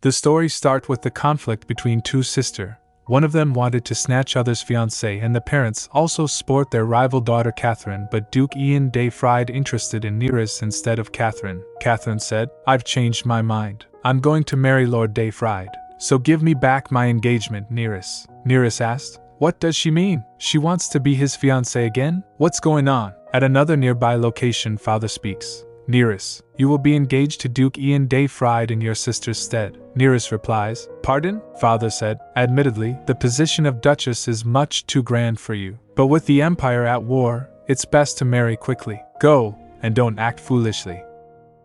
The story starts with the conflict between two sisters. One of them wanted to snatch other's fiancé, and the parents also sport their rival daughter Catherine, but Duke Ian de Fried interested in Neris instead of Catherine. Catherine said, "I've changed my mind. I'm going to marry Lord de Fried. So give me back my engagement, Neris." Neris asked, "What does she mean? She wants to be his fiancé again? What's going on?" At another nearby location, father speaks. "Neris, you will be engaged to Duke Ian de Fried in your sister's stead." Neris replies, "Pardon?" Father said, "Admittedly, the position of Duchess is much too grand for you. But with the Empire at war, it's best to marry quickly. Go, and don't act foolishly.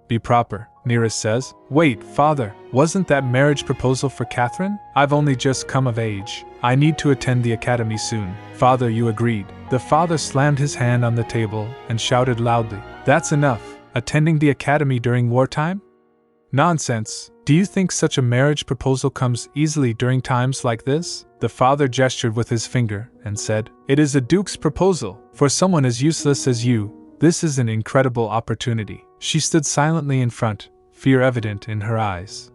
Be proper," Neris says. "Wait, father, wasn't that marriage proposal for Catherine? I've only just come of age. I need to attend the academy soon." "Father, you agreed." The father slammed his hand on the table and shouted loudly, "That's enough. Attending the academy during wartime? Nonsense. Do you think such a marriage proposal comes easily during times like this?" The father gestured with his finger and said, "It is a duke's proposal. For someone as useless as you, this is an incredible opportunity." She stood silently in front, fear evident in her eyes.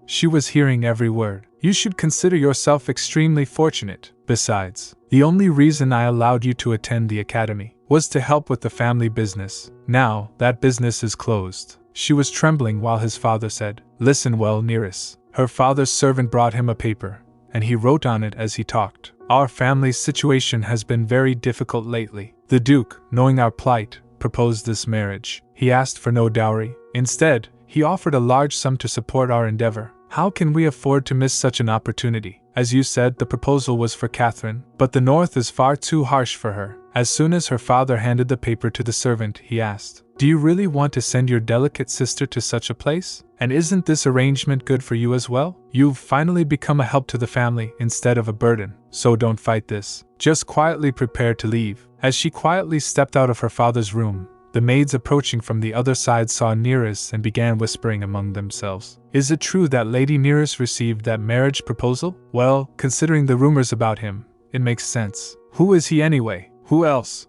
She was hearing every word. "You should consider yourself extremely fortunate. Besides, the only reason I allowed you to attend the academy was to help with the family business. Now, that business is closed." She was trembling while his father said, "Listen well, Neris." Her father's servant brought him a paper, and he wrote on it as he talked. "Our family's situation has been very difficult lately. The Duke, knowing our plight, proposed this marriage. He asked for no dowry. Instead, he offered a large sum to support our endeavor. How can we afford to miss such an opportunity? As you said, the proposal was for Catherine, but the North is far too harsh for her." As soon as her father handed the paper to the servant, he asked, "Do you really want to send your delicate sister to such a place? And isn't this arrangement good for you as well? You've finally become a help to the family instead of a burden, so don't fight this. Just quietly prepare to leave." As she quietly stepped out of her father's room, the maids approaching from the other side saw Neris and began whispering among themselves. "Is it true that Lady Neris received that marriage proposal? Well, considering the rumors about him, it makes sense. Who is he anyway? Who else?"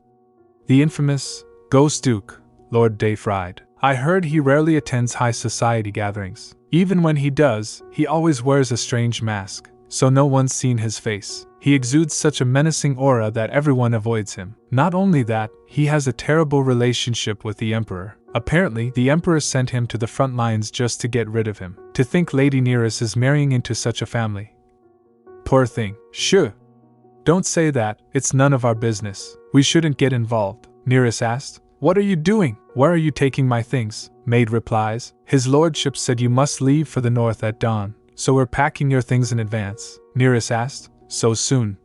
"The infamous Ghost Duke, Lord de Fried. I heard he rarely attends high society gatherings. Even when he does, he always wears a strange mask, so no one's seen his face. He exudes such a menacing aura that everyone avoids him. Not only that, he has a terrible relationship with the Emperor. Apparently, the Emperor sent him to the front lines just to get rid of him. To think Lady Neris is marrying into such a family. Poor thing. Shoo! Don't say that, it's none of our business. We shouldn't get involved." Neris asked, "What are you doing? Where are you taking my things?" Maid replies, "His lordship said you must leave for the north at dawn, so we're packing your things in advance." Neris asked, "So soon?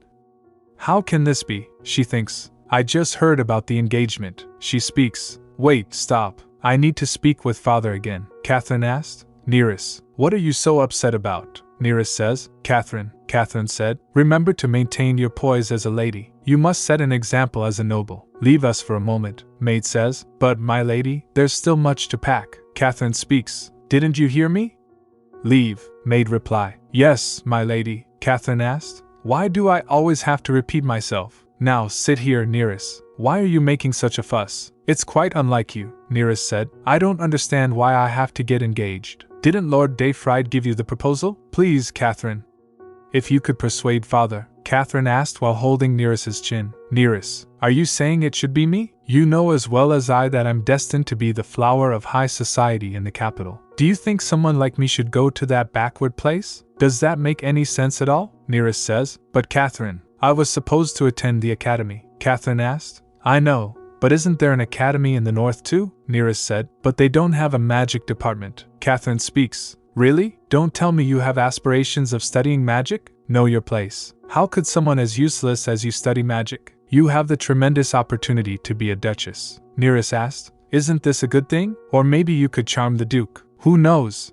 How can this be?" She thinks, "I just heard about the engagement." She speaks, "Wait, stop. I need to speak with father again." Catherine asked, "Neris, what are you so upset about?" Neris says, Catherine said, "Remember to maintain your poise as a lady. You must set an example as a noble. Leave us for a moment." Maid says, "But, my lady, there's still much to pack." Catherine speaks, "Didn't you hear me?" "Leave," Maid reply. "Yes, my lady." Catherine asked, "Why do I always have to repeat myself?" "Now sit here, Neris. Why are you making such a fuss? It's quite unlike you," Neris said. "I don't understand why I have to get engaged. Didn't Lord de Fried give you the proposal?" "Please, Catherine. If you could persuade father," Catherine asked while holding Neris's chin. "Neris, are you saying it should be me? You know as well as I that I'm destined to be the flower of high society in the capital. Do you think someone like me should go to that backward place? Does that make any sense at all?" Neris says, "But Catherine, I was supposed to attend the academy." Catherine asked, "I know, but isn't there an academy in the north too?" Neris said, "But they don't have a magic department." Catherine speaks, "Really? Don't tell me you have aspirations of studying magic? Know your place. How could someone as useless as you study magic? You have the tremendous opportunity to be a duchess." Neris asked, "Isn't this a good thing? Or maybe you could charm the Duke. Who knows?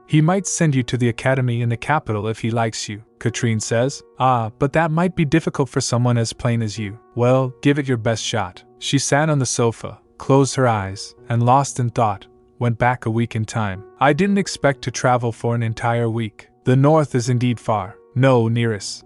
He might send you to the academy in the capital if he likes you." Katrine says, "Ah, but that might be difficult for someone as plain as you." "Well, give it your best shot." She sat on the sofa, closed her eyes, and lost in thought, went back a week in time. "I didn't expect to travel for an entire week. The north is indeed far." "No, Neris.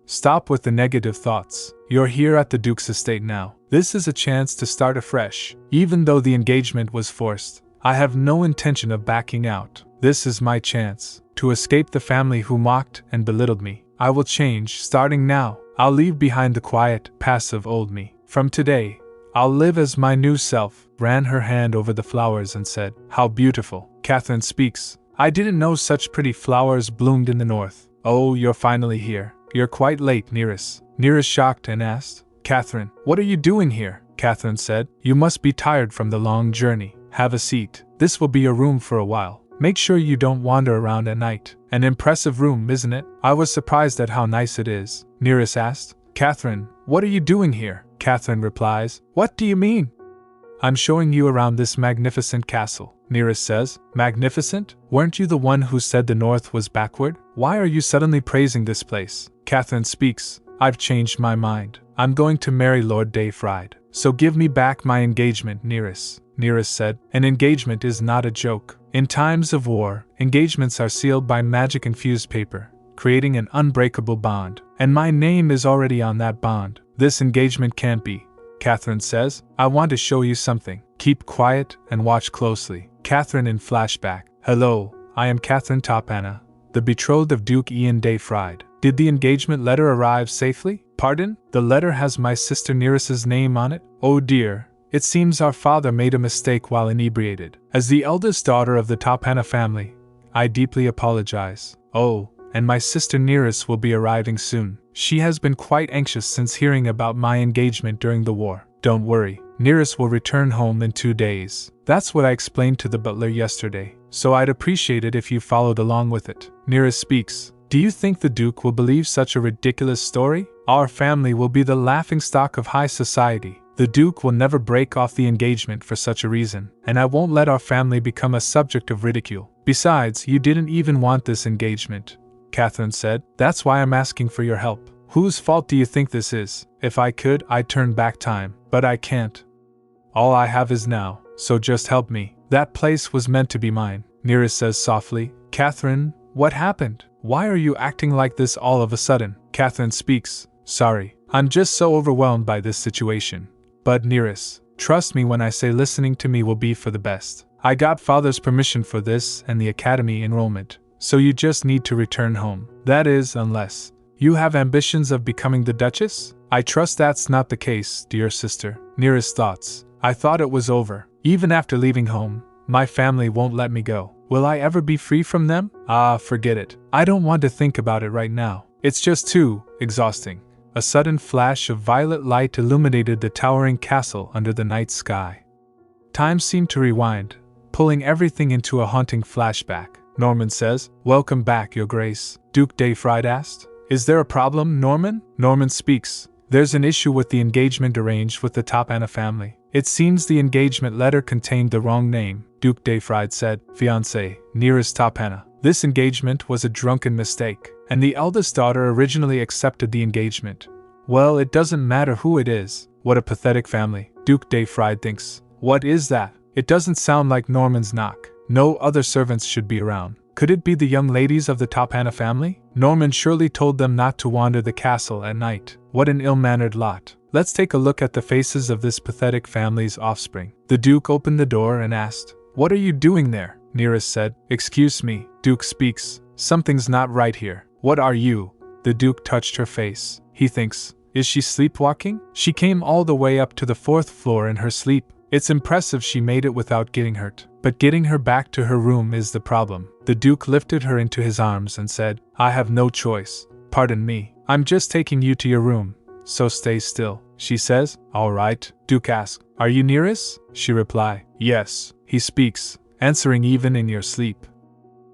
Stop with the negative thoughts. You're here at the Duke's estate now. This is a chance to start afresh. Even though the engagement was forced, I have no intention of backing out. This is my chance to escape the family who mocked and belittled me. I will change, starting now. I'll leave behind the quiet, passive old me. From today, I'll live as my new self. Ran her hand over the flowers and said, "How beautiful." Catherine speaks. I didn't know such pretty flowers bloomed in the north. Oh, you're finally here. You're quite late, Neris. Neris shocked and asked, Catherine, what are you doing here? Catherine said, you must be tired from the long journey. Have a seat. This will be your room for a while. Make sure you don't wander around at night. An impressive room, isn't it? I was surprised at how nice it is. Neris asked, Catherine, what are you doing here? Catherine replies, what do you mean? I'm showing you around this magnificent castle. Neris says, magnificent? Weren't you the one who said the north was backward? Why are you suddenly praising this place? Catherine speaks, I've changed my mind. I'm going to marry Lord Dayfried. So give me back my engagement, Neris. Neris said, an engagement is not a joke. In times of war, engagements are sealed by magic-infused paper, creating an unbreakable bond. And my name is already on that bond. This engagement can't be. Catherine says, I want to show you something. Keep quiet and watch closely. Catherine in flashback. Hello, I am Catherine Topana, the betrothed of Duke Ian Dayfried. Did the engagement letter arrive safely? Pardon? The letter has my sister Neris's name on it? Oh dear, it seems our father made a mistake while inebriated. As the eldest daughter of the Topana family, I deeply apologize. Oh, and my sister Neris will be arriving soon. She has been quite anxious since hearing about my engagement during the war. Don't worry, Neris will return home in 2 days. That's what I explained to the butler yesterday, so I'd appreciate it if you followed along with it. Neris speaks. Do you think the Duke will believe such a ridiculous story? Our family will be the laughingstock of high society. The Duke will never break off the engagement for such a reason, and I won't let our family become a subject of ridicule. Besides, you didn't even want this engagement, Catherine said. That's why I'm asking for your help. Whose fault do you think this is? If I could, I'd turn back time, but I can't. All I have is now, so just help me. That place was meant to be mine, Neris says softly. Catherine, what happened? Why are you acting like this all of a sudden? Catherine speaks. Sorry, I'm just so overwhelmed by this situation. But Neris, trust me when I say listening to me will be for the best. I got father's permission for this and the academy enrollment, so you just need to return home. That is, unless you have ambitions of becoming the Duchess? I trust that's not the case, dear sister. Neris thoughts. I thought it was over. Even after leaving home, my family won't let me go. Will I ever be free from them? Ah, forget it. I don't want to think about it right now. It's just too exhausting. A sudden flash of violet light illuminated the towering castle under the night sky. Time seemed to rewind, pulling everything into a haunting flashback. Norman says, Welcome back, Your Grace. Duke Dayfried asked. Is there a problem, Norman? Norman speaks. There's an issue with the engagement arranged with the Topana family. It seems the engagement letter contained the wrong name, Duke Dayfried said. Fiancé, Neris Topana. This engagement was a drunken mistake, and the eldest daughter originally accepted the engagement. Well, it doesn't matter who it is. What a pathetic family, Duke Dayfried thinks. What is that? It doesn't sound like Norman's knock. No other servants should be around. Could it be the young ladies of the Topana family? Norman surely told them not to wander the castle at night. What an ill-mannered lot. Let's take a look at the faces of this pathetic family's offspring. The Duke opened the door and asked, What are you doing there? Neris said. Excuse me, Duke speaks. Something's not right here. What are you? The Duke touched her face. He thinks, is she sleepwalking? She came all the way up to the 4th floor in her sleep. It's impressive she made it without getting hurt. But getting her back to her room is the problem. The Duke lifted her into his arms and said, I have no choice. Pardon me. I'm just taking you to your room. So stay still. She says, All right. Duke asks, Are you Neris? She replies, Yes. He speaks, answering even in your sleep.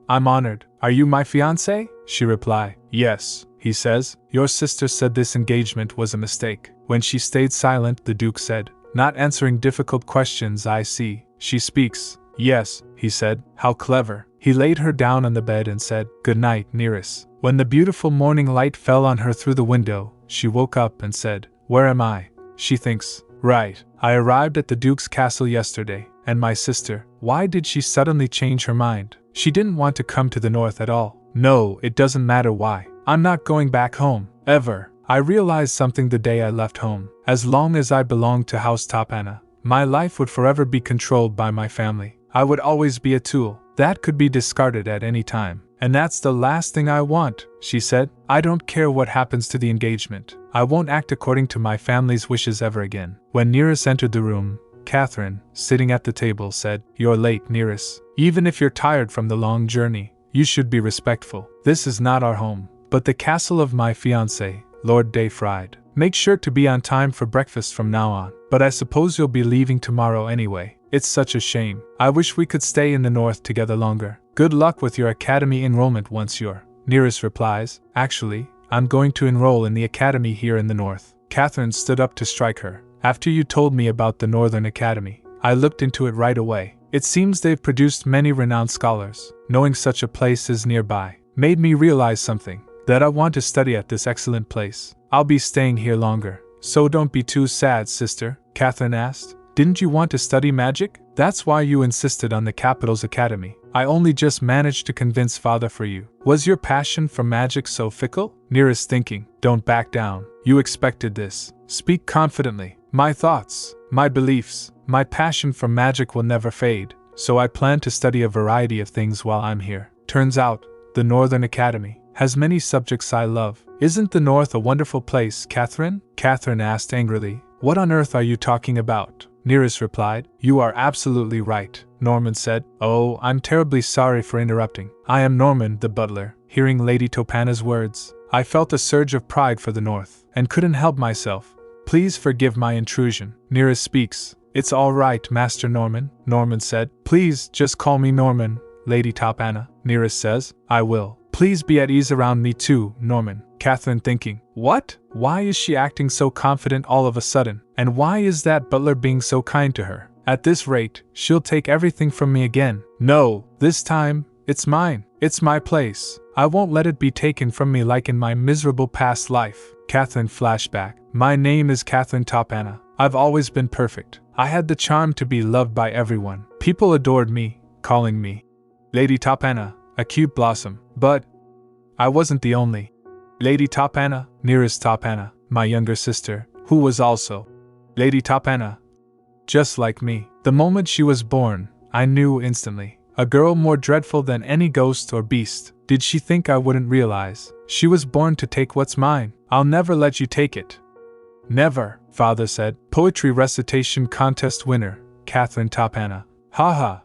I'm honored. Are you my fiancé? She replies, Yes. He says, Your sister said this engagement was a mistake. When she stayed silent, the Duke said, Not answering difficult questions, I see. She speaks. Yes, he said. How clever. He laid her down on the bed and said, Good night, Neris. When the beautiful morning light fell on her through the window, she woke up and said, Where am I? She thinks, Right. I arrived at the Duke's castle yesterday, and my sister, why did she suddenly change her mind? She didn't want to come to the north at all. No, it doesn't matter why. I'm not going back home, ever. I realized something the day I left home. As long as I belonged to House Topana, my life would forever be controlled by my family. I would always be a tool that could be discarded at any time. And that's the last thing I want, she said. I don't care what happens to the engagement. I won't act according to my family's wishes ever again. When Neris entered the room, Catherine, sitting at the table, said, You're late, Neris. Even if you're tired from the long journey, you should be respectful. This is not our home, but the castle of my fiancé, Lord de Fried. Make sure to be on time for breakfast from now on. But I suppose you'll be leaving tomorrow anyway. It's such a shame. I wish we could stay in the north together longer. Good luck with your academy enrollment once you're. Neris replies, Actually, I'm going to enroll in the academy here in the north. Catherine stood up to strike her. After you told me about the Northern Academy, I looked into it right away. It seems they've produced many renowned scholars. Knowing such a place is nearby made me realize something, that I want to study at this excellent place. I'll be staying here longer. So don't be too sad, sister, Catherine asked. Didn't you want to study magic? That's why you insisted on the capital's academy. I only just managed to convince father for you. Was your passion for magic so fickle? Neris thinking, don't back down. You expected this. Speak confidently. My thoughts, my beliefs, my passion for magic will never fade, so I plan to study a variety of things while I'm here. Turns out, the Northern Academy has many subjects I love. Isn't the North a wonderful place, Catherine? Catherine asked angrily. What on earth are you talking about? Neris replied. You are absolutely right, Norman said. Oh, I'm terribly sorry for interrupting. I am Norman, the butler. Hearing Lady Topana's words, I felt a surge of pride for the North, and couldn't help myself. Please forgive my intrusion. Neris speaks. It's all right, Master Norman, Norman said. Please, just call me Norman, Lady Topana. Neris says. I will. Please be at ease around me too, Norman. Catherine thinking, what? Why is she acting so confident all of a sudden? And why is that butler being so kind to her? At this rate, she'll take everything from me again. No, this time, it's mine. It's my place. I won't let it be taken from me like in my miserable past life. Catherine flashback. My name is Catherine Topana. I've always been perfect. I had the charm to be loved by everyone. People adored me, calling me Lady Topana, a cute blossom. But I wasn't the only. Lady Topana, Neris Topana, my younger sister, who was also Lady Topana. Just like me. The moment she was born, I knew instantly. A girl more dreadful than any ghost or beast. Did she think I wouldn't realize? She was born to take what's mine. I'll never let you take it. Never, father said. Poetry recitation contest winner, Catherine Topana. Haha.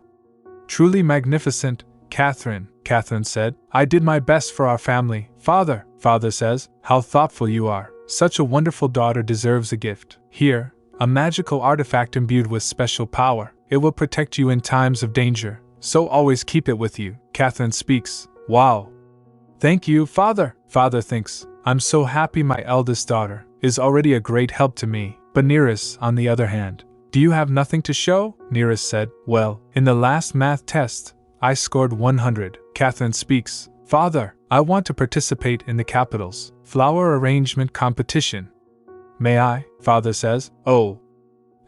Truly magnificent, Catherine, Catherine said. I did my best for our family. Father, father says. How thoughtful you are. Such a wonderful daughter deserves a gift. Here, a magical artifact imbued with special power. It will protect you in times of danger, so always keep it with you. Catherine speaks. Wow. Thank you, father. Father thinks. I'm so happy my eldest daughter is already a great help to me. But Neris, on the other hand, do you have nothing to show? Neris said. Well, in the last math test, I scored 100. Catherine speaks. Father, I want to participate in the capital's flower arrangement competition. May I? Father says. Oh,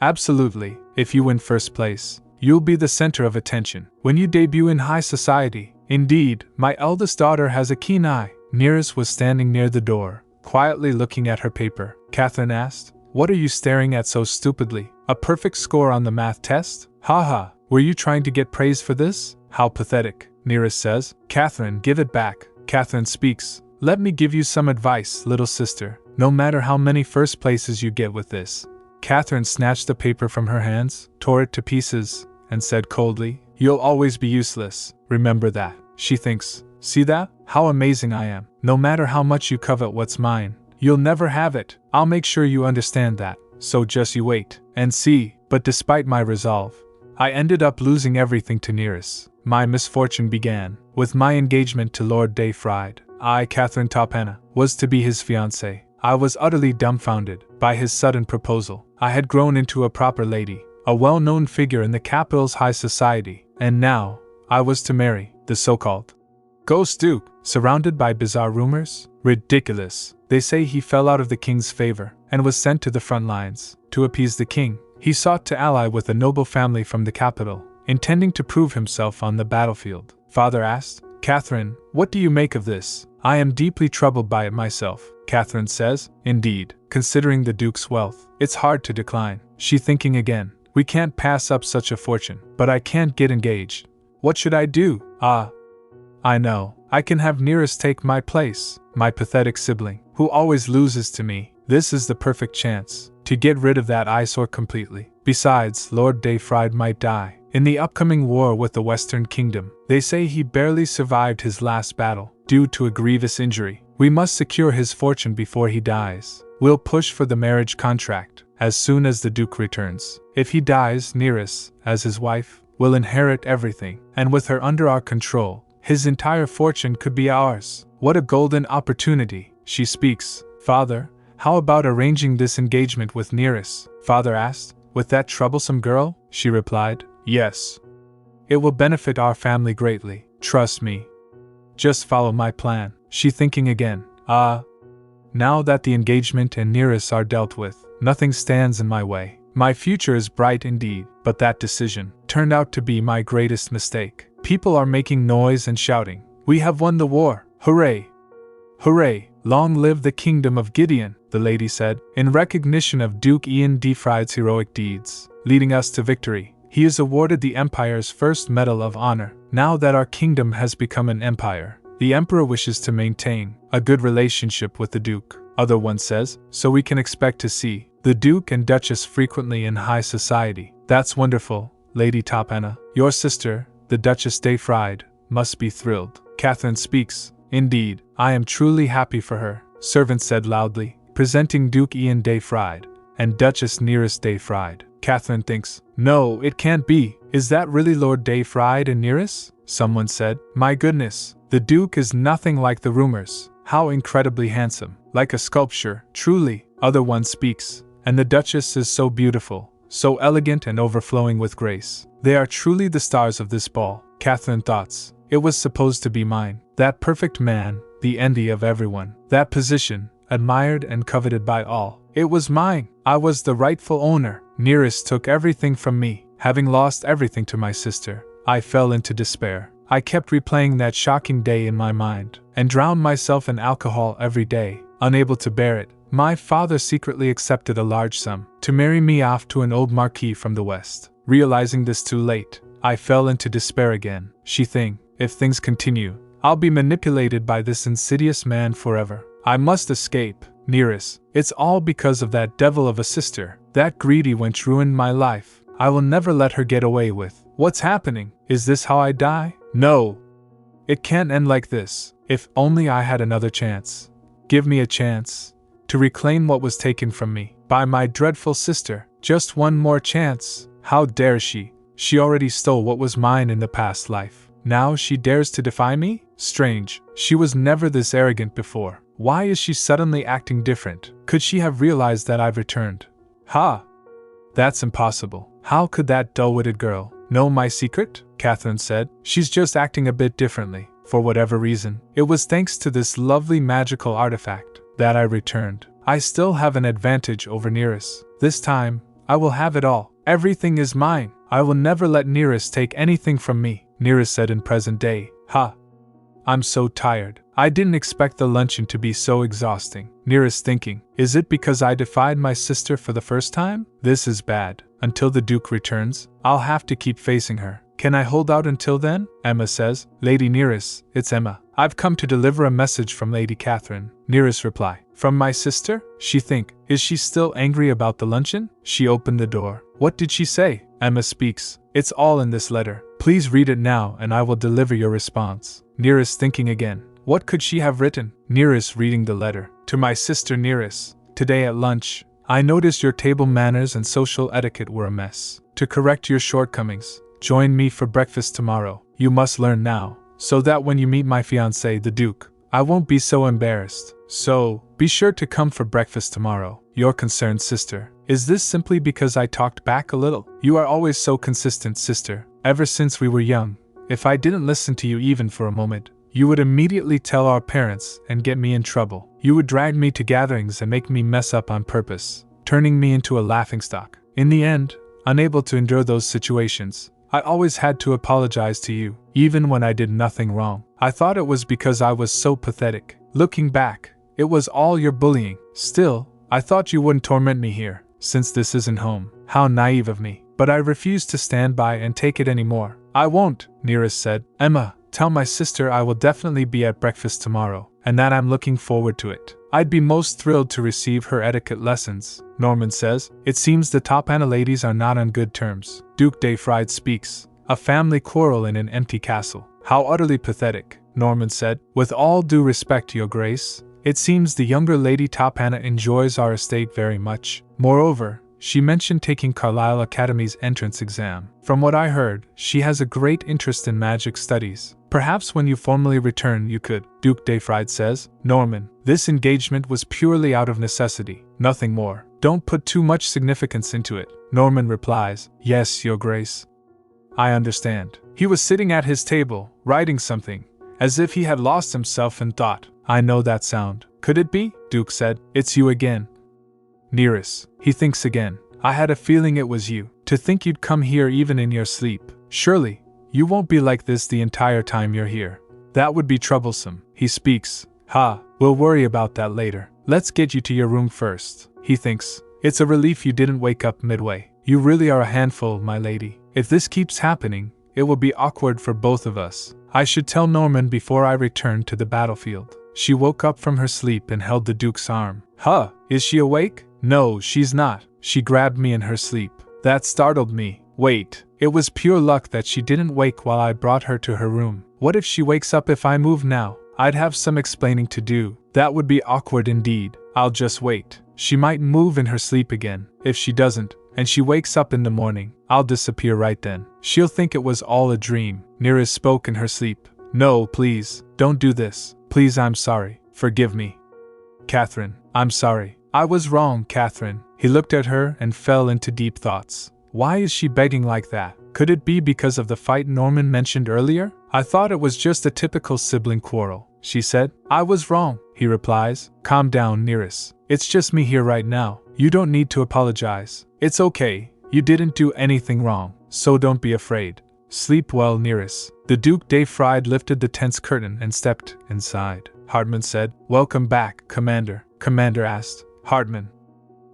absolutely. If you win first place, you'll be the center of attention when you debut in high society. Indeed, my eldest daughter has a keen eye. Neris was standing near the door, quietly looking at her paper. Catherine asked, What are you staring at so stupidly? A perfect score on the math test? Haha, were you trying to get praise for this? How pathetic, Neris says. Catherine, give it back. Catherine speaks. Let me give you some advice, little sister. No matter how many first places you get with this. Catherine snatched the paper from her hands, tore it to pieces, and said coldly, You'll always be useless. Remember that. She thinks, See that? How amazing I am. No matter how much you covet what's mine, you'll never have it. I'll make sure you understand that. So just you wait and see. But despite my resolve, I ended up losing everything to Neris. My misfortune began with my engagement to Lord de Fried. I, Catherine Topana, was to be his fiancé. I was utterly dumbfounded by his sudden proposal. I had grown into a proper lady, a well-known figure in the capital's high society, and now I was to marry the so-called Ghost Duke, surrounded by bizarre rumors. Ridiculous. They say he fell out of the king's favor and was sent to the front lines. To appease the king, he sought to ally with a noble family from the capital, intending to prove himself on the battlefield. Father asked, Catherine, what do you make of this? I am deeply troubled by it myself. Catherine says, Indeed, considering the Duke's wealth, it's hard to decline. She thinking again, we can't pass up such a fortune, but I can't get engaged. What should I do? I know, I can have Neris take my place, my pathetic sibling, who always loses to me. This is the perfect chance to get rid of that eyesore completely. Besides, Lord Dayfried might die in the upcoming war with the Western Kingdom. They say he barely survived his last battle due to a grievous injury. We must secure his fortune before he dies. We'll push for the marriage contract as soon as the Duke returns. If he dies, Neris, as his wife, will inherit everything, and with her under our control, his entire fortune could be ours. What a golden opportunity. She speaks. Father, how about arranging this engagement with Neris? Father asked. With that troublesome girl? She replied. Yes. It will benefit our family greatly. Trust me. Just follow my plan. She thinking again. Now that the engagement and Neris are dealt with, nothing stands in my way. My future is bright indeed, but that decision turned out to be my greatest mistake. People are making noise and shouting. We have won the war. Hooray! Hooray! Long live the kingdom of Gideon, the lady said, in recognition of Duke Ian Dayfried's heroic deeds, leading us to victory. He is awarded the Empire's first Medal of Honor. Now that our kingdom has become an empire, the Emperor wishes to maintain a good relationship with the Duke. Other one says, so we can expect to see the Duke and Duchess frequently in high society. That's wonderful, Lady Topana. Your sister, the Duchess Dayfried, must be thrilled. Catherine speaks. Indeed, I am truly happy for her, servant said loudly, presenting Duke Ian Dayfried and Duchess Neris Dayfried. Catherine thinks, no, it can't be. Is that really Lord Dayfried and Neris? Someone said. My goodness, the Duke is nothing like the rumors. How incredibly handsome, like a sculpture, truly. Other one speaks. And the Duchess is so beautiful, so elegant and overflowing with grace. They are truly the stars of this ball. Catherine thoughts. It was supposed to be mine. That perfect man, the envy of everyone. That position, admired and coveted by all. It was mine. I was the rightful owner. Neris took everything from me. Having lost everything to my sister, I fell into despair. I kept replaying that shocking day in my mind, and drowned myself in alcohol every day. Unable to bear it, my father secretly accepted a large sum to marry me off to an old marquis from the West. Realizing this too late, I fell into despair again. She think, if things continue, I'll be manipulated by this insidious man forever. I must escape. Neris, it's all because of that devil of a sister. That greedy wench ruined my life. I will never let her get away with. What's happening? Is this how I die? No. It can't end like this. If only I had another chance. Give me a chance to reclaim what was taken from me by my dreadful sister. Just one more chance. How dare she? She already stole what was mine in the past life. Now she dares to defy me? Strange. She was never this arrogant before. Why is she suddenly acting different? Could she have realized that I've returned? Ha! That's impossible. How could that dull-witted girl know my secret? Catherine said. She's just acting a bit differently, for whatever reason. It was thanks to this lovely magical artifact that I returned. I still have an advantage over Neris. This time, I will have it all. Everything is mine. I will never let Neris take anything from me. Neris said in present day. Ha! I'm so tired. I didn't expect the luncheon to be so exhausting. Neris thinking, is it because I defied my sister for the first time? This is bad. Until the Duke returns, I'll have to keep facing her. Can I hold out until then? Emma says. Lady Neris, it's Emma. I've come to deliver a message from Lady Catherine. Neris reply. From my sister? She think, is she still angry about the luncheon? She opened the door. What did she say? Emma speaks. It's all in this letter. Please read it now and I will deliver your response. Neris thinking again. What could she have written? Neris reading the letter. To my sister Neris. Today at lunch, I noticed your table manners and social etiquette were a mess. To correct your shortcomings, join me for breakfast tomorrow. You must learn now, so that when you meet my fiancé, the Duke, I won't be so embarrassed. So, be sure to come for breakfast tomorrow. Your concerned sister. Is this simply because I talked back a little? You are always so consistent, sister. Ever since we were young, if I didn't listen to you even for a moment, you would immediately tell our parents and get me in trouble. You would drag me to gatherings and make me mess up on purpose, turning me into a laughingstock. In the end, unable to endure those situations, I always had to apologize to you, even when I did nothing wrong. I thought it was because I was so pathetic. Looking back, it was all your bullying. Still, I thought you wouldn't torment me here, since this isn't home. How naive of me. But I refuse to stand by and take it anymore. I won't, Neris said. Emma, Tell my sister I will definitely be at breakfast tomorrow, and that I'm looking forward to it. I'd be most thrilled to receive her etiquette lessons, Norman says. It seems the top Anna ladies are not on good terms. Duke de Fried speaks. A family quarrel in an empty castle. How utterly pathetic, Norman said. With all due respect, Your Grace, it seems the younger Lady Top Anna enjoys our estate very much. Moreover, she mentioned taking Carlisle Academy's entrance exam. From what I heard, she has a great interest in magic studies. Perhaps when you formally return you could, Duke de Fried says. Norman, this engagement was purely out of necessity, nothing more. Don't put too much significance into it. Norman replies, Yes, Your Grace. I understand. He was sitting at his table, writing something, as if he had lost himself in thought. I know that sound. Could it be? Duke said. It's you again. Neris. He thinks again. I had a feeling it was you. To think you'd come here even in your sleep. Surely, you won't be like this the entire time you're here. That would be troublesome. He speaks. We'll worry about that later. Let's get you to your room first. He thinks. It's a relief you didn't wake up midway. You really are a handful, my lady. If this keeps happening, it will be awkward for both of us. I should tell Norman before I return to the battlefield. She woke up from her sleep and held the Duke's arm. Is she awake? No, she's not. She grabbed me in her sleep. That startled me. Wait, it was pure luck that she didn't wake while I brought her to her room. What if she wakes up if I move now? I'd have some explaining to do. That would be awkward indeed. I'll just wait. She might move in her sleep again. If she doesn't, and she wakes up in the morning, I'll disappear right then. She'll think it was all a dream. Neris spoke in her sleep. No, please, don't do this. Please, I'm sorry. Forgive me. Catherine, I'm sorry. I was wrong, Catherine. He looked at her and fell into deep thoughts. Why is she begging like that? Could it be because of the fight Norman mentioned earlier? I thought it was just a typical sibling quarrel, she said. I was wrong, he replies. Calm down, Neris. It's just me here right now. You don't need to apologize. It's okay. You didn't do anything wrong, so don't be afraid. Sleep well, Neris. The Duke de Fried lifted the tense curtain and stepped inside. Hartman said, Welcome back, Commander. Commander asked. Hartman.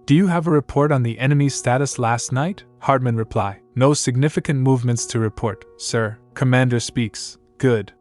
Do you have a report on the enemy's status last night? Hartman replied. No significant movements to report, sir. Commander speaks. Good.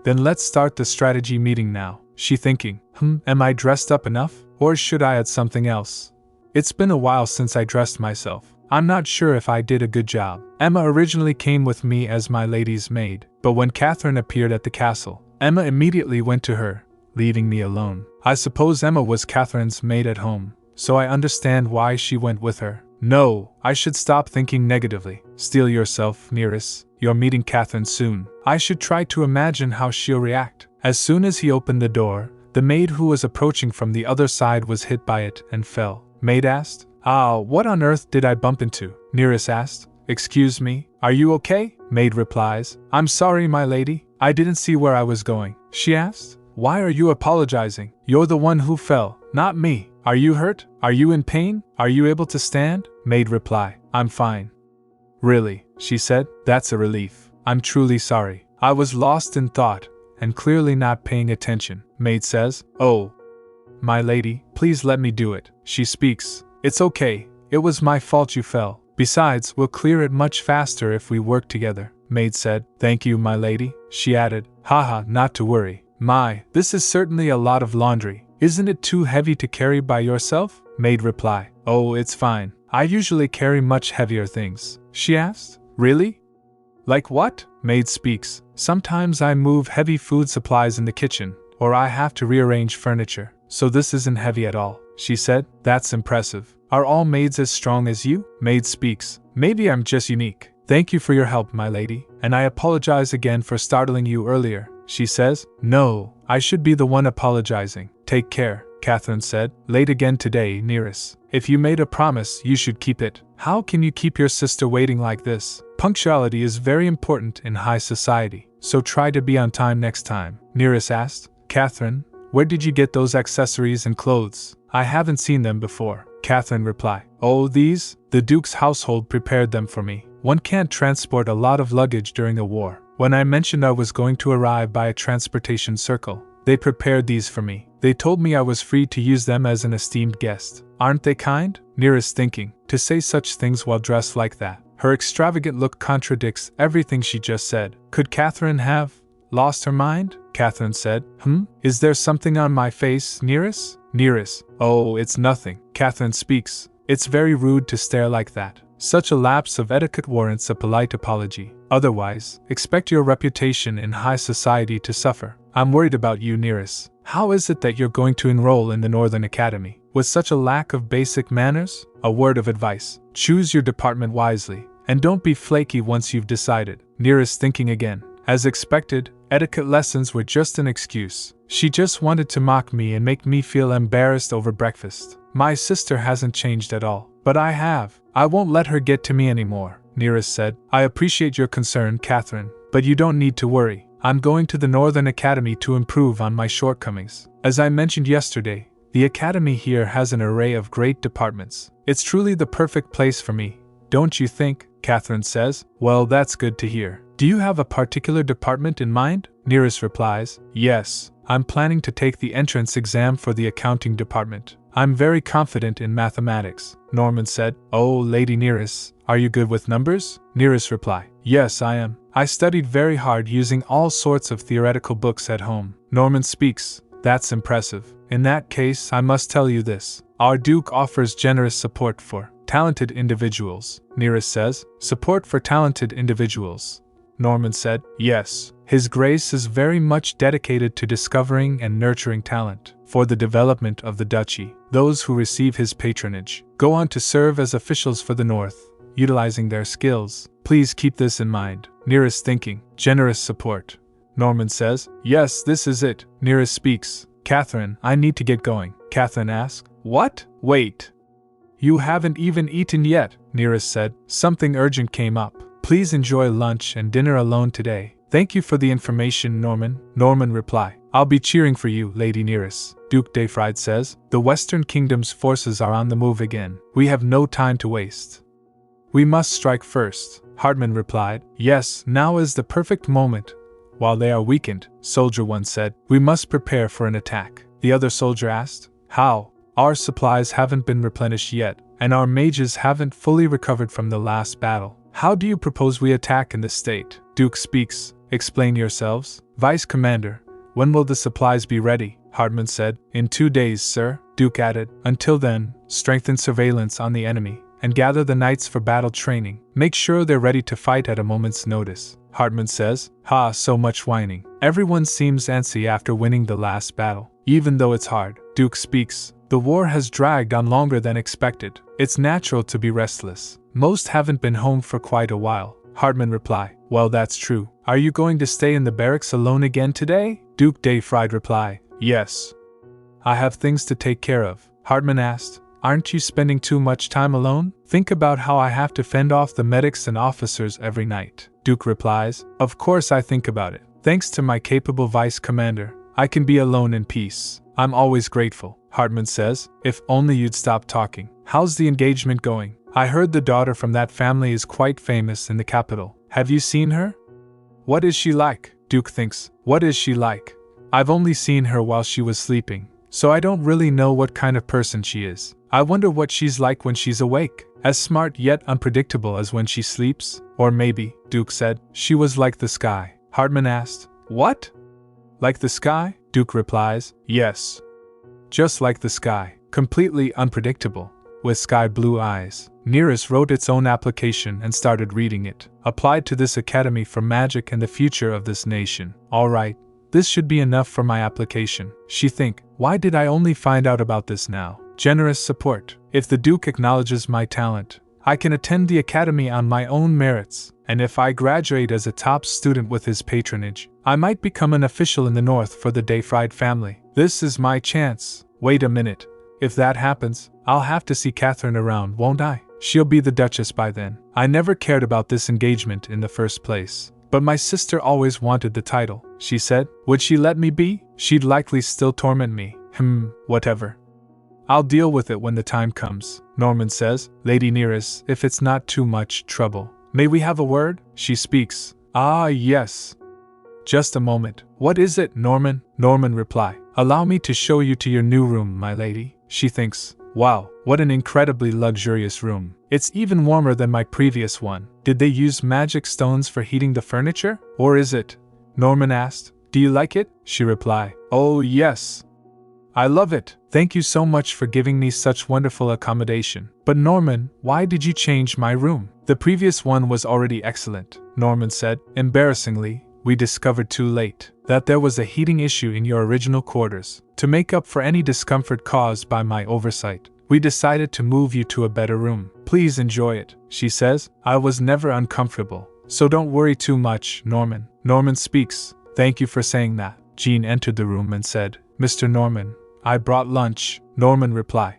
Then let's start the strategy meeting now. She thinking, am I dressed up enough? Or should I add something else? It's been a while since I dressed myself. I'm not sure if I did a good job. Emma originally came with me as my lady's maid, but when Catherine appeared at the castle, Emma immediately went to her, leaving me alone. I suppose Emma was Catherine's maid at home, so I understand why she went with her. No, I should stop thinking negatively. Steel yourself, Neris. You're meeting Catherine soon. I should try to imagine how she'll react. As soon as he opened the door, the maid who was approaching from the other side was hit by it and fell. Maid asked. What on earth did I bump into? Neris asked. Excuse me, are you okay? Maid replies. I'm sorry, my lady. I didn't see where I was going. She asked. Why are you apologizing? You're the one who fell, not me. Are you hurt? Are you in pain? Are you able to stand? Maid reply. I'm fine. Really, she said. That's a relief. I'm truly sorry. I was lost in thought, and clearly not paying attention. Maid says. Oh, my lady, please let me do it. She speaks. It's okay. It was my fault you fell. Besides, we'll clear it much faster if we work together. Maid said. Thank you, my lady. She added. Haha, not to worry. My, this is certainly a lot of laundry. Isn't it too heavy to carry by yourself? Maid reply. Oh, it's fine. I usually carry much heavier things. She asked. Really? Like what? Maid speaks. Sometimes I move heavy food supplies in the kitchen, or I have to rearrange furniture. So this isn't heavy at all. She said. That's impressive. Are all maids as strong as you? Maid speaks. Maybe I'm just unique. Thank you for your help, my lady, and I apologize again for startling you earlier. She says. No, I should be the one apologizing. Take care, Catherine said. Late again today, Neris. If you made a promise, you should keep it. How can you keep your sister waiting like this? Punctuality is very important in high society, so try to be on time next time. Neris asked. Catherine, where did you get those accessories and clothes? I haven't seen them before. Catherine replied. Oh, these? The Duke's household prepared them for me. One can't transport a lot of luggage during a war. When I mentioned I was going to arrive by a transportation circle, they prepared these for me. They told me I was free to use them as an esteemed guest. Aren't they kind? Neris thinking, to say such things while dressed like that. Her extravagant look contradicts everything she just said. Could Catherine have Lost her mind? Catherine said. Is there something on my face, Neris? Neris. Oh, it's nothing. Catherine speaks. It's very rude to stare like that. Such a lapse of etiquette warrants a polite apology. Otherwise, expect your reputation in high society to suffer. I'm worried about you, Neris. How is it that you're going to enroll in the Northern Academy? With such a lack of basic manners? A word of advice. Choose your department wisely, and don't be flaky once you've decided. Neris thinking again. As expected, etiquette lessons were just an excuse. She just wanted to mock me and make me feel embarrassed over breakfast. My sister hasn't changed at all. But I have. I won't let her get to me anymore, Neris said. I appreciate your concern, Catherine, but you don't need to worry. I'm going to the Northern Academy to improve on my shortcomings. As I mentioned yesterday, the academy here has an array of great departments. It's truly the perfect place for me, don't you think? Catherine says. Well, that's good to hear. Do you have a particular department in mind? Neris replies. Yes, I'm planning to take the entrance exam for the accounting department. I'm very confident in mathematics, Norman said. Oh, Lady Neris, are you good with numbers? Neris replied. Yes, I am. I studied very hard using all sorts of theoretical books at home. Norman speaks. That's impressive. In that case, I must tell you this. Our Duke offers generous support for talented individuals. Neris says. Support for talented individuals. Norman said. Yes, His Grace is very much dedicated to discovering and nurturing talent for the development of the duchy. Those who receive his patronage go on to serve as officials for the North, utilizing their skills. Please keep this in mind. Neris thinking. Generous support. Norman says. Yes, this is it. Neris speaks. Catherine, I need to get going. Catherine asks. What? Wait. You haven't even eaten yet, Neris said. Something urgent came up. Please enjoy lunch and dinner alone today. Thank you for the information, Norman. Norman replied. I'll be cheering for you, Lady Neris. Duke Defried says. The Western Kingdom's forces are on the move again. We have no time to waste. We must strike first, Hartman replied. Yes, now is the perfect moment. While they are weakened, Soldier 1 said. We must prepare for an attack. The other soldier asked. How? Our supplies haven't been replenished yet, and our mages haven't fully recovered from the last battle. How do you propose we attack in this state? Duke speaks. Explain yourselves. Vice Commander, when will the supplies be ready? Hartman said. In 2 days, sir. Duke added. Until then, strengthen surveillance on the enemy, and gather the knights for battle training. Make sure they're ready to fight at a moment's notice. Hartman says. So much whining. Everyone seems antsy after winning the last battle, even though it's hard. Duke speaks. The war has dragged on longer than expected. It's natural to be restless. Most haven't been home for quite a while. Hartman replied. Well, that's true. Are you going to stay in the barracks alone again today? Duke Defried replied. Yes. I have things to take care of. Hartman asked. Aren't you spending too much time alone? Think about how I have to fend off the medics and officers every night. Duke replies. Of course I think about it. Thanks to my capable vice commander, I can be alone in peace. I'm always grateful. Hartman says. If only you'd stop talking. How's the engagement going? I heard the daughter from that family is quite famous in the capital. Have you seen her? What is she like? Duke thinks. What is she like? I've only seen her while she was sleeping, so I don't really know what kind of person she is. I wonder what she's like when she's awake. As smart yet unpredictable as when she sleeps? Or maybe, Duke said, she was like the sky. Hartman asked. What? Like the sky? Duke replies. Yes. Just like the sky. Completely unpredictable. With sky blue eyes. Neris wrote its own application and started reading it. Applied to this academy for magic and the future of this nation. All right. This should be enough for my application. She think, why did I only find out about this now? Generous support. If the Duke acknowledges my talent, I can attend the academy on my own merits, and if I graduate as a top student with his patronage, I might become an official in the North for the Defried family. This is my chance. Wait a minute. If that happens, I'll have to see Catherine around, won't I? She'll be the Duchess by then. I never cared about this engagement in the first place. But my sister always wanted the title, she said. Would she let me be? She'd likely still torment me. Whatever. I'll deal with it when the time comes, Norman says. Lady Neris, if it's not too much trouble, may we have a word? She speaks. Yes. Just a moment. What is it, Norman? Norman reply. Allow me to show you to your new room, my lady. She thinks. Wow, what an incredibly luxurious room. It's even warmer than my previous one. Did they use magic stones for heating the furniture? Or is it Norman asked. Do you like it? She replied. Oh, yes. I love it. Thank you so much for giving me such wonderful accommodation. But Norman, why did you change my room? The previous one was already excellent, Norman said. Embarrassingly, we discovered too late that there was a heating issue in your original quarters. To make up for any discomfort caused by my oversight, we decided to move you to a better room. Please enjoy it, she says. I was never uncomfortable, so don't worry too much, Norman. Norman speaks. Thank you for saying that. Jean entered the room and said, Mr. Norman, I brought lunch. Norman replied.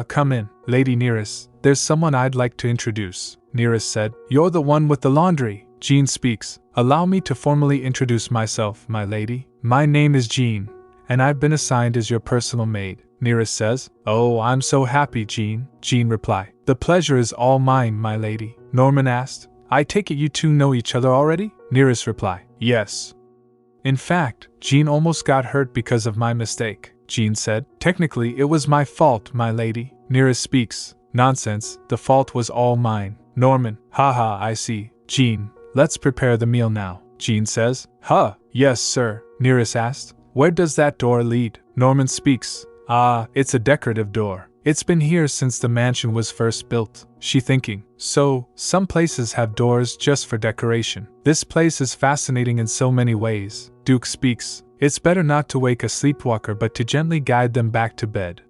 Come in, Lady Neris. There's someone I'd like to introduce. Neris said. You're the one with the laundry. Jean speaks. Allow me to formally introduce myself, my lady. My name is Jean, and I've been assigned as your personal maid. Neris says. Oh, I'm so happy, Jean. Jean replied. The pleasure is all mine, my lady. Norman asked. I take it you two know each other already? Neris replied. Yes. In fact, Jean almost got hurt because of my mistake. Jean said. Technically, it was my fault, my lady. Neris speaks. Nonsense, the fault was all mine. Norman. Haha, I see. Jean, let's prepare the meal now. Jean says. Yes, sir. Neris asked. Where does that door lead? Norman speaks. It's a decorative door. It's been here since the mansion was first built. She thinking. So, some places have doors just for decoration. This place is fascinating in so many ways. Duke speaks. It's better not to wake a sleepwalker but to gently guide them back to bed.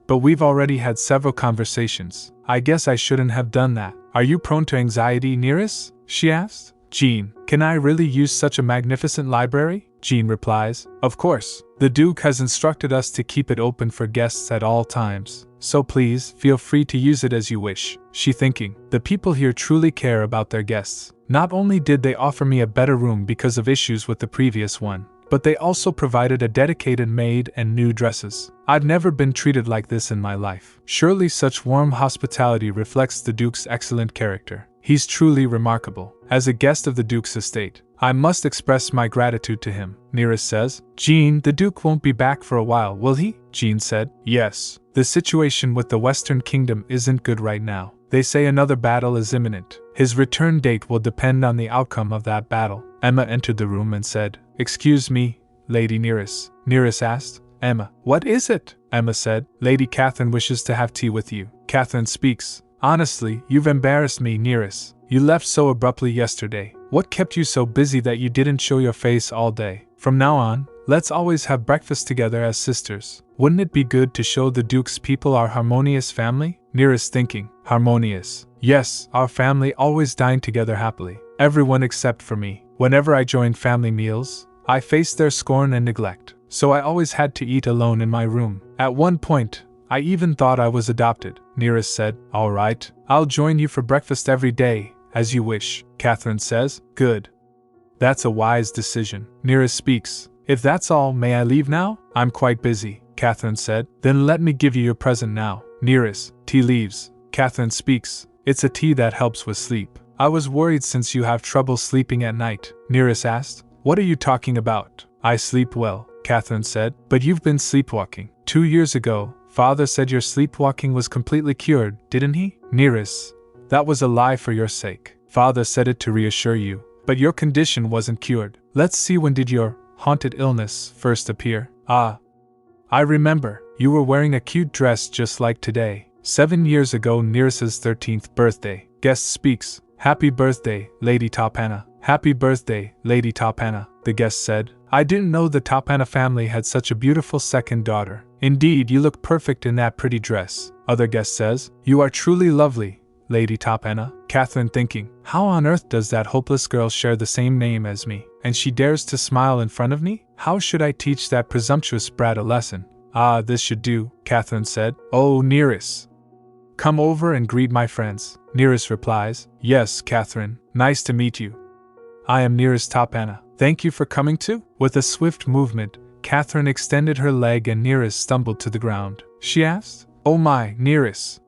But we've already had several conversations. I guess I shouldn't have done that. Are you prone to anxiety, Neris? She asked. Jean, can I really use such a magnificent library? Jean replies. Of course. The Duke has instructed us to keep it open for guests at all times. So please, feel free to use it as you wish. She thinking. The people here truly care about their guests. Not only did they offer me a better room because of issues with the previous one, but they also provided a dedicated maid and new dresses. I've never been treated like this in my life. Surely such warm hospitality reflects the Duke's excellent character. He's truly remarkable. As a guest of the Duke's estate, I must express my gratitude to him. Neris says. Jean, the Duke won't be back for a while, will he? Jean said. Yes. The situation with the Western Kingdom isn't good right now. They say another battle is imminent. His return date will depend on the outcome of that battle. Emma entered the room and said. Excuse me, Lady Neris. Neris asked. Emma, what is it? Emma said. Lady Catherine wishes to have tea with you. Catherine speaks. Honestly, you've embarrassed me, Neris. You left so abruptly yesterday. What kept you so busy that you didn't show your face all day? From now on, let's always have breakfast together as sisters. Wouldn't it be good to show the Duke's people our harmonious family? Neris thinking. Harmonious. Yes, our family always dined together happily. Everyone except for me. Whenever I joined family meals, I faced their scorn and neglect. So I always had to eat alone in my room. At one point, I even thought I was adopted. Neris said. All right, I'll join you for breakfast every day, as you wish. Catherine says. Good. That's a wise decision. Neris speaks. If that's all, may I leave now? I'm quite busy, Catherine said. Then let me give you your present now. Neris, tea leaves. Catherine speaks. It's a tea that helps with sleep. I was worried since you have trouble sleeping at night. Neris asked. What are you talking about? I sleep well, Catherine said. But you've been sleepwalking. 2 years ago, Father said your sleepwalking was completely cured, didn't he? Neris, that was a lie for your sake. Father said it to reassure you, but your condition wasn't cured. Let's see, when did your haunted illness first appear? I remember. You were wearing a cute dress just like today. 7 years ago, Neris's 13th birthday. Guest speaks. Happy birthday, Lady Topana. Happy birthday, Lady Topana, the guest said. I didn't know the Topana family had such a beautiful second daughter. Indeed, you look perfect in that pretty dress. Other guest says. You are truly lovely, Lady Topana. Catherine thinking. How on earth does that hopeless girl share the same name as me? And she dares to smile in front of me? How should I teach that presumptuous brat a lesson? This should do, Catherine said. Oh, Neris. Come over and greet my friends. Neris replies. Yes, Catherine. Nice to meet you. I am Neris Topana. Thank you for coming too. With a swift movement, Catherine extended her leg and Neris stumbled to the ground. She asked. Oh my, Neris.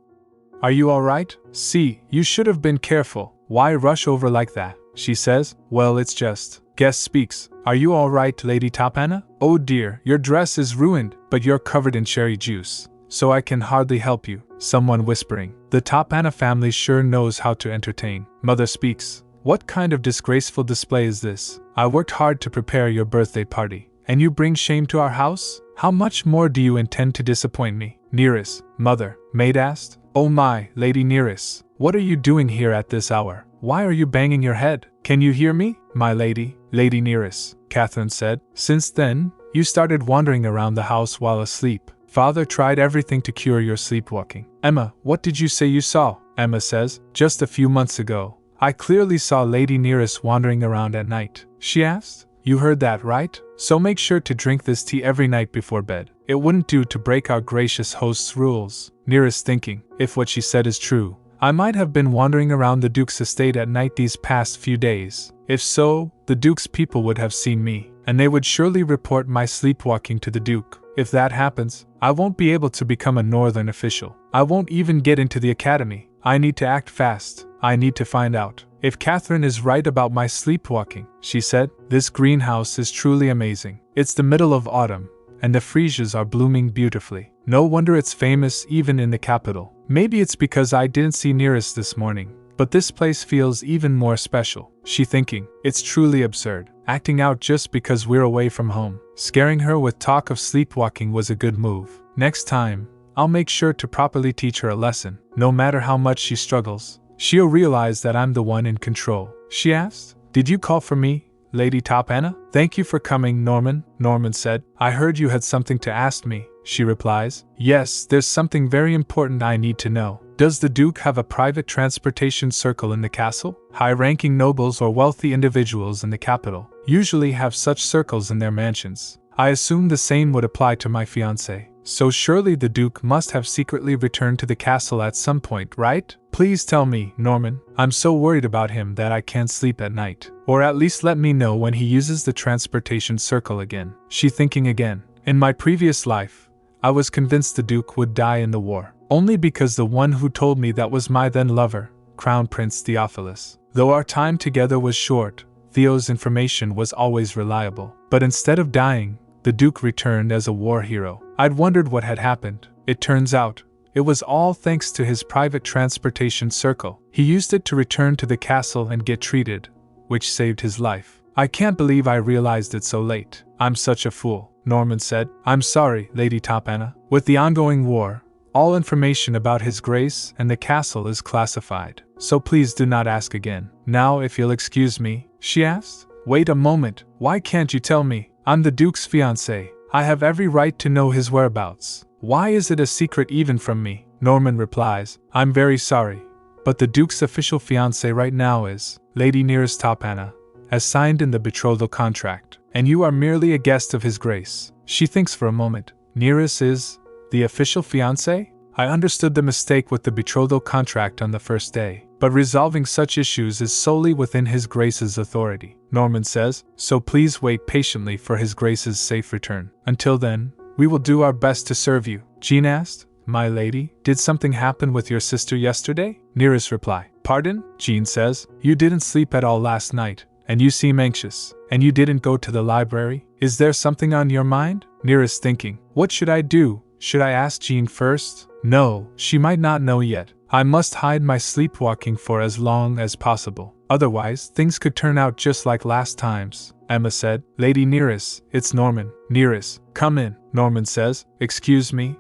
Are you alright? See, you should have been careful. Why rush over like that? She says. Well, it's just. Guest speaks. Are you alright, Lady Topana? Oh dear, your dress is ruined, but you're covered in cherry juice, so I can hardly help you. Someone whispering. The Topana family sure knows how to entertain. Mother speaks. What kind of disgraceful display is this? I worked hard to prepare your birthday party, and you bring shame to our house? How much more do you intend to disappoint me? Neris, mother, maid asked. Oh my, Lady Neris, what are you doing here at this hour? Why are you banging your head? Can you hear me? My lady, Lady Neris, Catherine said. Since then, you started wandering around the house while asleep. Father tried everything to cure your sleepwalking. Emma, what did you say you saw? Emma says, just a few months ago, I clearly saw Lady Neris wandering around at night. She asked. You heard that, right? So make sure to drink this tea every night before bed. It wouldn't do to break our gracious host's rules. Neris thinking, if what she said is true, I might have been wandering around the Duke's estate at night these past few days. If so, the Duke's people would have seen me, and they would surely report my sleepwalking to the Duke. If that happens, I won't be able to become a northern official. I won't even get into the academy. I need to act fast. I need to find out if Catherine is right about my sleepwalking, she said. This greenhouse is truly amazing. It's the middle of autumn, and the freesias are blooming beautifully. No wonder it's famous even in the capital. Maybe it's because I didn't see Neris this morning, but this place feels even more special, she thinking. It's truly absurd, acting out just because we're away from home. Scaring her with talk of sleepwalking was a good move. Next time, I'll make sure to properly teach her a lesson. No matter how much she struggles, she'll realize that I'm the one in control. She asked, Did you call for me, Lady Top Anna? Thank you for coming, Norman, Norman said. I heard you had something to ask me, she replies. Yes, there's something very important I need to know. Does the Duke have a private transportation circle in the castle? High-ranking nobles or wealthy individuals in the capital usually have such circles in their mansions. I assume the same would apply to my fiancé. So surely the Duke must have secretly returned to the castle at some point, right? Please tell me, Norman. I'm so worried about him that I can't sleep at night. Or at least let me know when he uses the transportation circle again. She thinking again. In my previous life, I was convinced the Duke would die in the war, only because the one who told me that was my then lover, Crown Prince Theophilus. Though our time together was short, Theo's information was always reliable. But instead of dying, the Duke returned as a war hero. I'd wondered what had happened. It turns out, it was all thanks to his private transportation circle. He used it to return to the castle and get treated, which saved his life. I can't believe I realized it so late. I'm such a fool, Norman said. I'm sorry, Lady Top Anna. With the ongoing war, all information about His Grace and the castle is classified, so please do not ask again. Now if you'll excuse me, she asked. Wait a moment, why can't you tell me? I'm the Duke's fiancé. I have every right to know his whereabouts. Why is it a secret even from me? Norman replies, I'm very sorry, but the Duke's official fiancé right now is Lady Neris Top Anna, as signed in the betrothal contract, and you are merely a guest of His Grace. She thinks for a moment. Neris is the official fiancé? I understood the mistake with the betrothal contract on the first day, but resolving such issues is solely within His Grace's authority, Norman says, so please wait patiently for His Grace's safe return. Until then, we will do our best to serve you. Jean asked, My lady, did something happen with your sister yesterday? Neris replied, Pardon? Jean says, You didn't sleep at all last night, and you seem anxious, and you didn't go to the library. Is there something on your mind? Neris thinking, What should I do? Should I ask Jean first? No, she might not know yet. I must hide my sleepwalking for as long as possible. Otherwise, things could turn out just like last times. Emma said, Lady Neris, it's Norman. Neris, come in, Norman says. Excuse me?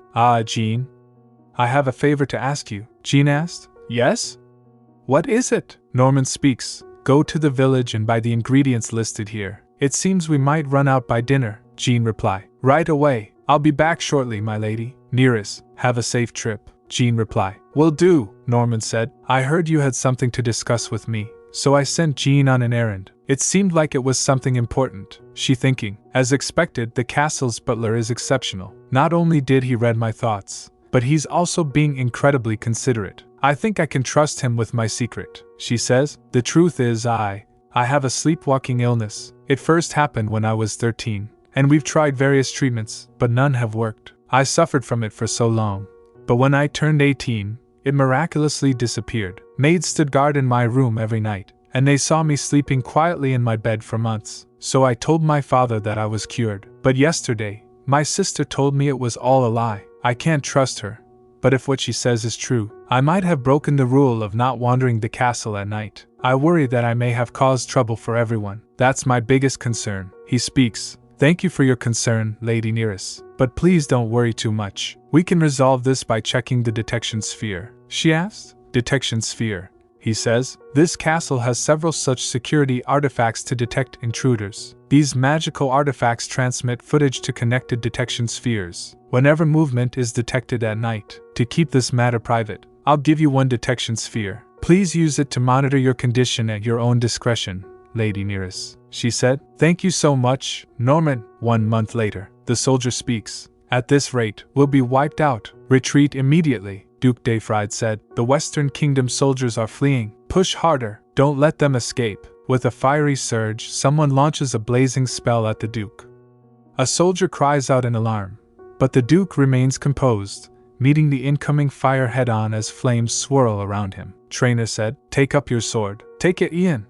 Jean. I have a favor to ask you, Jean asked. Yes? What is it? Norman speaks. Go to the village and buy the ingredients listed here. It seems we might run out by dinner, Jean replied. Right away. I'll be back shortly, my lady. Neris, have a safe trip, Jean replied. Will do, Norman said. I heard you had something to discuss with me, so I sent Jean on an errand. It seemed like it was something important, she thinking. As expected, the castle's butler is exceptional. Not only did he read my thoughts, but he's also being incredibly considerate. I think I can trust him with my secret, she says. The truth is I have a sleepwalking illness. It first happened when I was 13. And we've tried various treatments, but none have worked. I suffered from it for so long. But when I turned 18, it miraculously disappeared. Maids stood guard in my room every night, and they saw me sleeping quietly in my bed for months. So I told my father that I was cured. But yesterday, my sister told me it was all a lie. I can't trust her. But if what she says is true, I might have broken the rule of not wandering the castle at night. I worry that I may have caused trouble for everyone. That's my biggest concern. He speaks. Thank you for your concern, Lady Neris. But please don't worry too much. We can resolve this by checking the detection sphere. She asked. Detection sphere, he says. This castle has several such security artifacts to detect intruders. These magical artifacts transmit footage to connected detection spheres whenever movement is detected at night. To keep this matter private, I'll give you one detection sphere. Please use it to monitor your condition at your own discretion, Lady Neris, she said. Thank you so much, Norman. 1 month later, the soldier speaks. At this rate, we'll be wiped out. Retreat immediately, Duke Dayfried said. The Western Kingdom soldiers are fleeing. Push harder. Don't let them escape. With a fiery surge, someone launches a blazing spell at the Duke. A soldier cries out in alarm, but the Duke remains composed, meeting the incoming fire head-on as flames swirl around him. Trainer said, Take up your sword. Take it, Ian.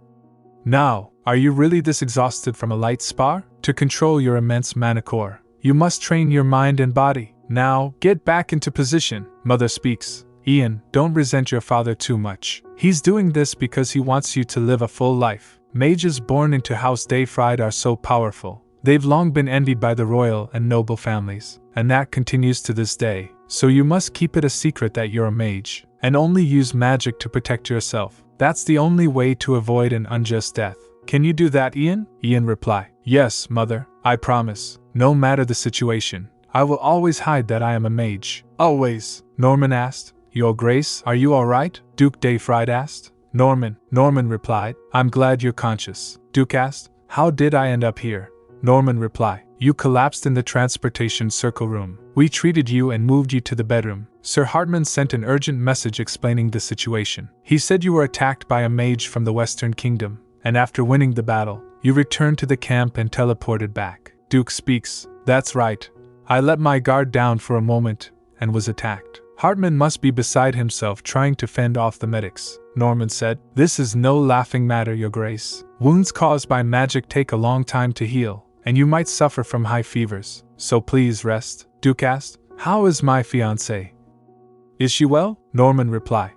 Now, are you really this exhausted from a light spar? To control your immense mana core, you must train your mind and body. Now, get back into position. Mother speaks. Ian, don't resent your father too much. He's doing this because he wants you to live a full life. Mages born into House Dayfried are so powerful. They've long been envied by the royal and noble families, and that continues to this day. So you must keep it a secret that you're a mage, and only use magic to protect yourself. That's the only way to avoid an unjust death. Can you do that, Ian? Ian replied. Yes, Mother, I promise. No matter the situation, I will always hide that I am a mage. Always. Norman asked. Your Grace, are you all right? Duke Dayfried asked. Norman replied. I'm glad you're conscious. Duke asked. How did I end up here? Norman replied. You collapsed in the transportation circle room. We treated you and moved you to the bedroom. Sir Hartman sent an urgent message explaining the situation. He said you were attacked by a mage from the Western Kingdom, and after winning the battle, you returned to the camp and teleported back. Duke speaks. That's right. I let my guard down for a moment and was attacked. Hartman must be beside himself trying to fend off the medics. Norman said, This is no laughing matter, Your Grace. Wounds caused by magic take a long time to heal, and you might suffer from high fevers. So please rest. Duke asked, How is my fiancé? Is she well? Norman replied.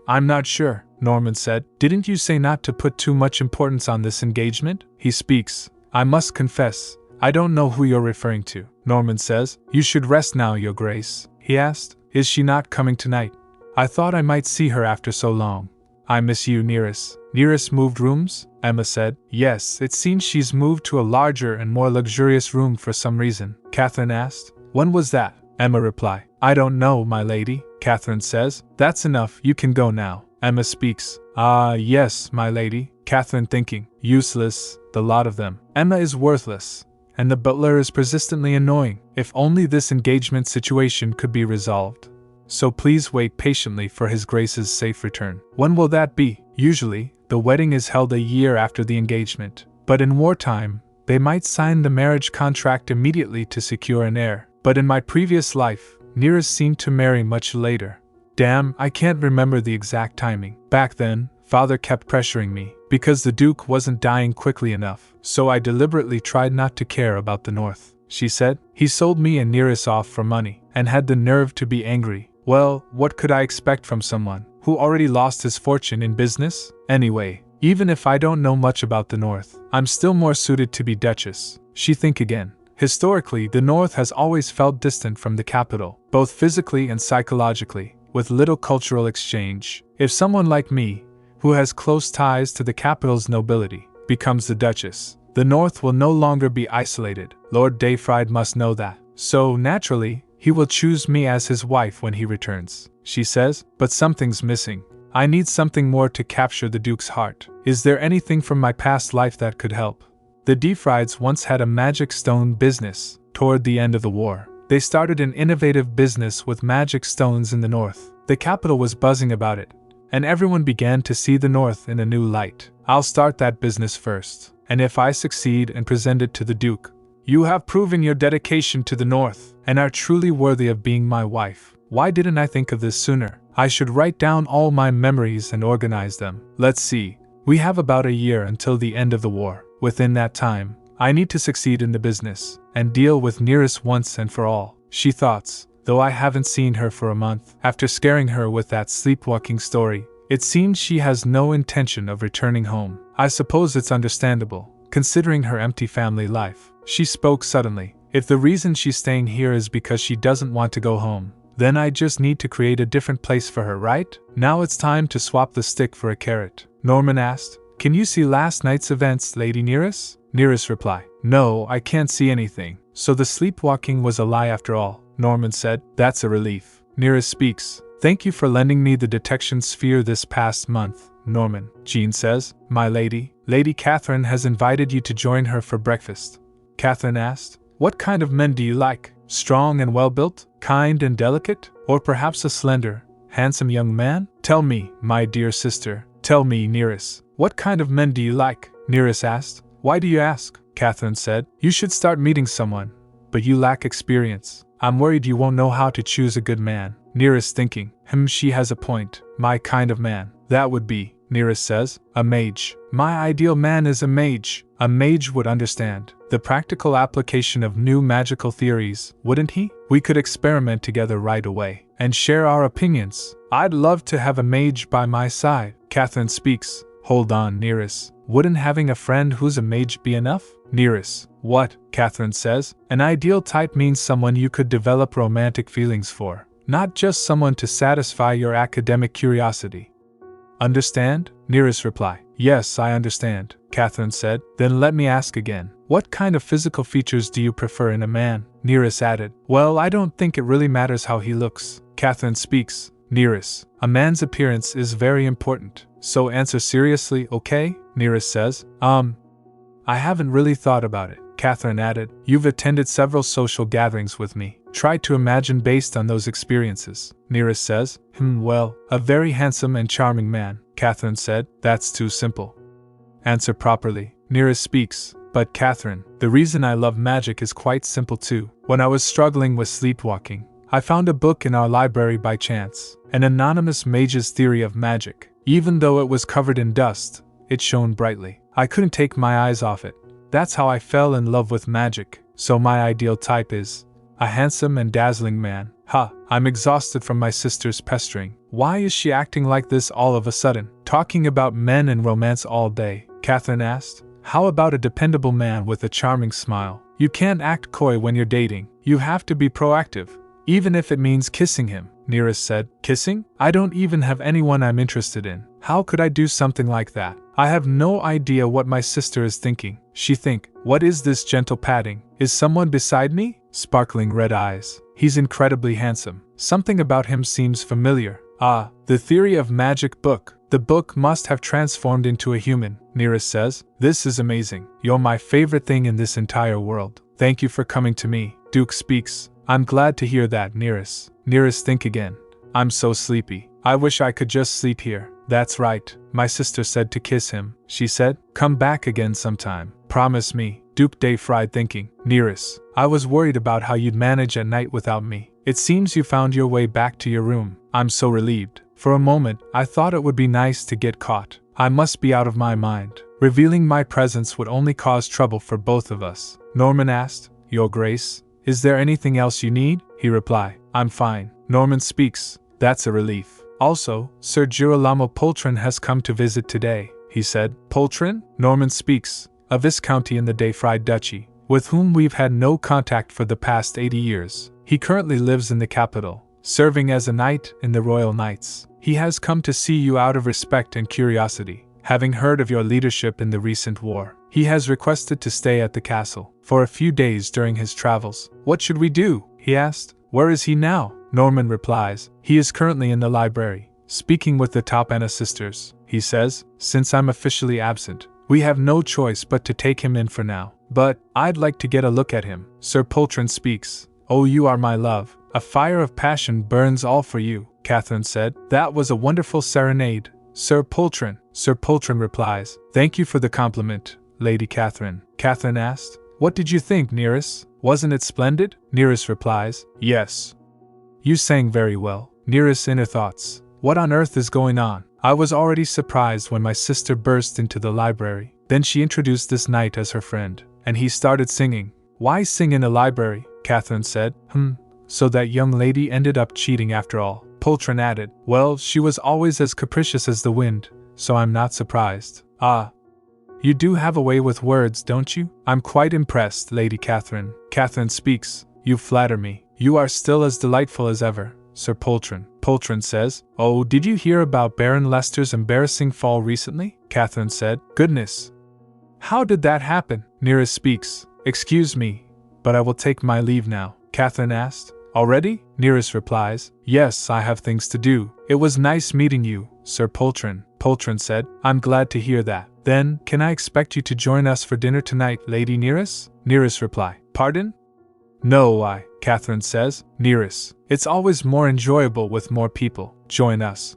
I'm not sure, Norman said. Didn't you say not to put too much importance on this engagement? He speaks. I must confess, I don't know who you're referring to. Norman says, You should rest now, Your Grace. He asked, Is she not coming tonight? I thought I might see her after so long. I miss you, Neris. Neris moved rooms? Emma said. Yes, it seems she's moved to a larger and more luxurious room for some reason. Catherine asked. When was that? Emma replied. I don't know, my lady. Catherine says. That's enough, you can go now. Emma speaks. Ah, yes, my lady. Catherine thinking. Useless, the lot of them. Emma is worthless, and the butler is persistently annoying. If only this engagement situation could be resolved. So please wait patiently for His Grace's safe return. When will that be? Usually, the wedding is held a year after the engagement. But in wartime, they might sign the marriage contract immediately to secure an heir. But in my previous life, Neris seemed to marry much later. Damn, I can't remember the exact timing. Back then, Father kept pressuring me, because the Duke wasn't dying quickly enough. So I deliberately tried not to care about the North. She said, He sold me and Neris off for money, and had the nerve to be angry. Well, what could I expect from someone who already lost his fortune in business? Anyway, even if I don't know much about the North, I'm still more suited to be Duchess. She think again. Historically, the North has always felt distant from the capital, both physically and psychologically, with little cultural exchange. If someone like me, who has close ties to the capital's nobility, becomes the Duchess, the North will no longer be isolated. Lord Dayfried must know that. So, naturally, he will choose me as his wife when he returns. She says, but something's missing. I need something more to capture the Duke's heart. Is there anything from my past life that could help? The Dayfrieds once had a magic stone business. Toward the end of the war, they started an innovative business with magic stones in the North. The capital was buzzing about it, and everyone began to see the North in a new light. I'll start that business first, and if I succeed and present it to the Duke, you have proven your dedication to the North, and are truly worthy of being my wife. Why didn't I think of this sooner? I should write down all my memories and organize them. Let's see. We have about a year until the end of the war. Within that time, I need to succeed in the business, and deal with Neris once and for all. She thought, though I haven't seen her for a month. After scaring her with that sleepwalking story, It seems she has no intention of returning home. I suppose it's understandable, considering her empty family life. She spoke suddenly. If the reason she's staying here is because she doesn't want to go home, then I just need to create a different place for her, right? Now it's time to swap the stick for a carrot. Norman asked. Can you see last night's events, Lady Neris? Neris replied. No, I can't see anything. So the sleepwalking was a lie after all, Norman said. That's a relief. Neris speaks. Thank you for lending me the detection sphere this past month, Norman. Jean says. My lady, Lady Catherine has invited you to join her for breakfast. Catherine asked. What kind of men do you like? Strong and well-built? Kind and delicate? Or perhaps a slender, handsome young man? Tell me, my dear sister. Tell me, Neris. What kind of men do you like? Neris asked. Why do you ask? Catherine said. You should start meeting someone, but you lack experience. I'm worried you won't know how to choose a good man. Neris thinking. She has a point. My kind of man. That would be, Neris says, a mage. My ideal man is a mage. A mage would understand the practical application of new magical theories, wouldn't he? We could experiment together right away and share our opinions. I'd love to have a mage by my side. Catherine speaks. Hold on, Neris. Wouldn't having a friend who's a mage be enough? Neris. What? Catherine says. An ideal type means someone you could develop romantic feelings for, not just someone to satisfy your academic curiosity. Understand? Neris replied. Yes, I understand, Catherine said. Then let me ask again. What kind of physical features do you prefer in a man? Neris added. Well, I don't think it really matters how he looks. Catherine speaks. Neris. A man's appearance is very important. So answer seriously, okay? Neris says. I haven't really thought about it, Catherine added. You've attended several social gatherings with me. Try to imagine based on those experiences. Neris says. Well, a very handsome and charming man, Catherine said. That's too simple. Answer properly. Neris speaks. But Catherine, the reason I love magic is quite simple too. When I was struggling with sleepwalking, I found a book in our library by chance. An anonymous mage's theory of magic. Even though it was covered in dust, it shone brightly. I couldn't take my eyes off it. That's how I fell in love with magic. So my ideal type is a handsome and dazzling man. I'm exhausted from my sister's pestering. Why is she acting like this all of a sudden? Talking about men and romance all day, Catherine asked. How about a dependable man with a charming smile? You can't act coy when you're dating. You have to be proactive, even if it means kissing him. Neris said. Kissing? I don't even have anyone I'm interested in. How could I do something like that? I have no idea what my sister is thinking. She think, what is this gentle patting? Is someone beside me? Sparkling red eyes. He's incredibly handsome. Something about him seems familiar. The Theory of Magic book. The book must have transformed into a human, Neris says. This is amazing. You're my favorite thing in this entire world. Thank you for coming to me. Duke speaks. I'm glad to hear that, Neris. Neris think again. I'm so sleepy. I wish I could just sleep here. That's right, my sister said to kiss him. She said, come back again sometime. Promise me. Duke Day fried thinking. Neris, I was worried about how you'd manage at night without me. It seems you found your way back to your room. I'm so relieved. For a moment, I thought it would be nice to get caught. I must be out of my mind. Revealing my presence would only cause trouble for both of us. Norman asked. Your Grace, is there anything else you need? He replied. I'm fine. Norman speaks. That's a relief. Also, Sir Girolamo Poltron has come to visit today, he said. Poltron? Norman speaks. A viscounty in the Dayfried Duchy, with whom we've had no contact for the past 80 years. He currently lives in the capital, serving as a knight in the Royal Knights. He has come to see you out of respect and curiosity, having heard of your leadership in the recent war. He has requested to stay at the castle for a few days during his travels. What should we do? He asked. Where is he now? Norman replies. He is currently in the library, speaking with the Top Anna sisters. He says, since I'm officially absent, we have no choice but to take him in for now. But I'd like to get a look at him. Sir Poltron speaks. Oh, you are my love. A fire of passion burns all for you, Catherine said. That was a wonderful serenade, Sir Poltron. Sir Poltron replies. Thank you for the compliment, Lady Catherine. Catherine asked. What did you think, Neris? Wasn't it splendid? Neris replies. Yes. You sang very well. Neris' inner thoughts. What on earth is going on? I was already surprised when my sister burst into the library. Then she introduced this knight as her friend, and he started singing. Why sing in a library? Catherine said. So that young lady ended up cheating after all, Poltron added. Well, she was always as capricious as the wind, so I'm not surprised. Ah. You do have a way with words, don't you? I'm quite impressed, Lady Catherine. Catherine speaks. You flatter me. You are still as delightful as ever, Sir Poltron. Poltron says. Oh, did you hear about Baron Leicester's embarrassing fall recently? Catherine said. Goodness. How did that happen? Neris speaks. Excuse me, but I will take my leave now, Catherine asked. Already? Neris replies. Yes, I have things to do. It was nice meeting you, Sir Poltron. Poltron said. I'm glad to hear that. Then, can I expect you to join us for dinner tonight, Lady Neris? Neris reply. Pardon? No, Catherine says. Neris, it's always more enjoyable with more people. Join us.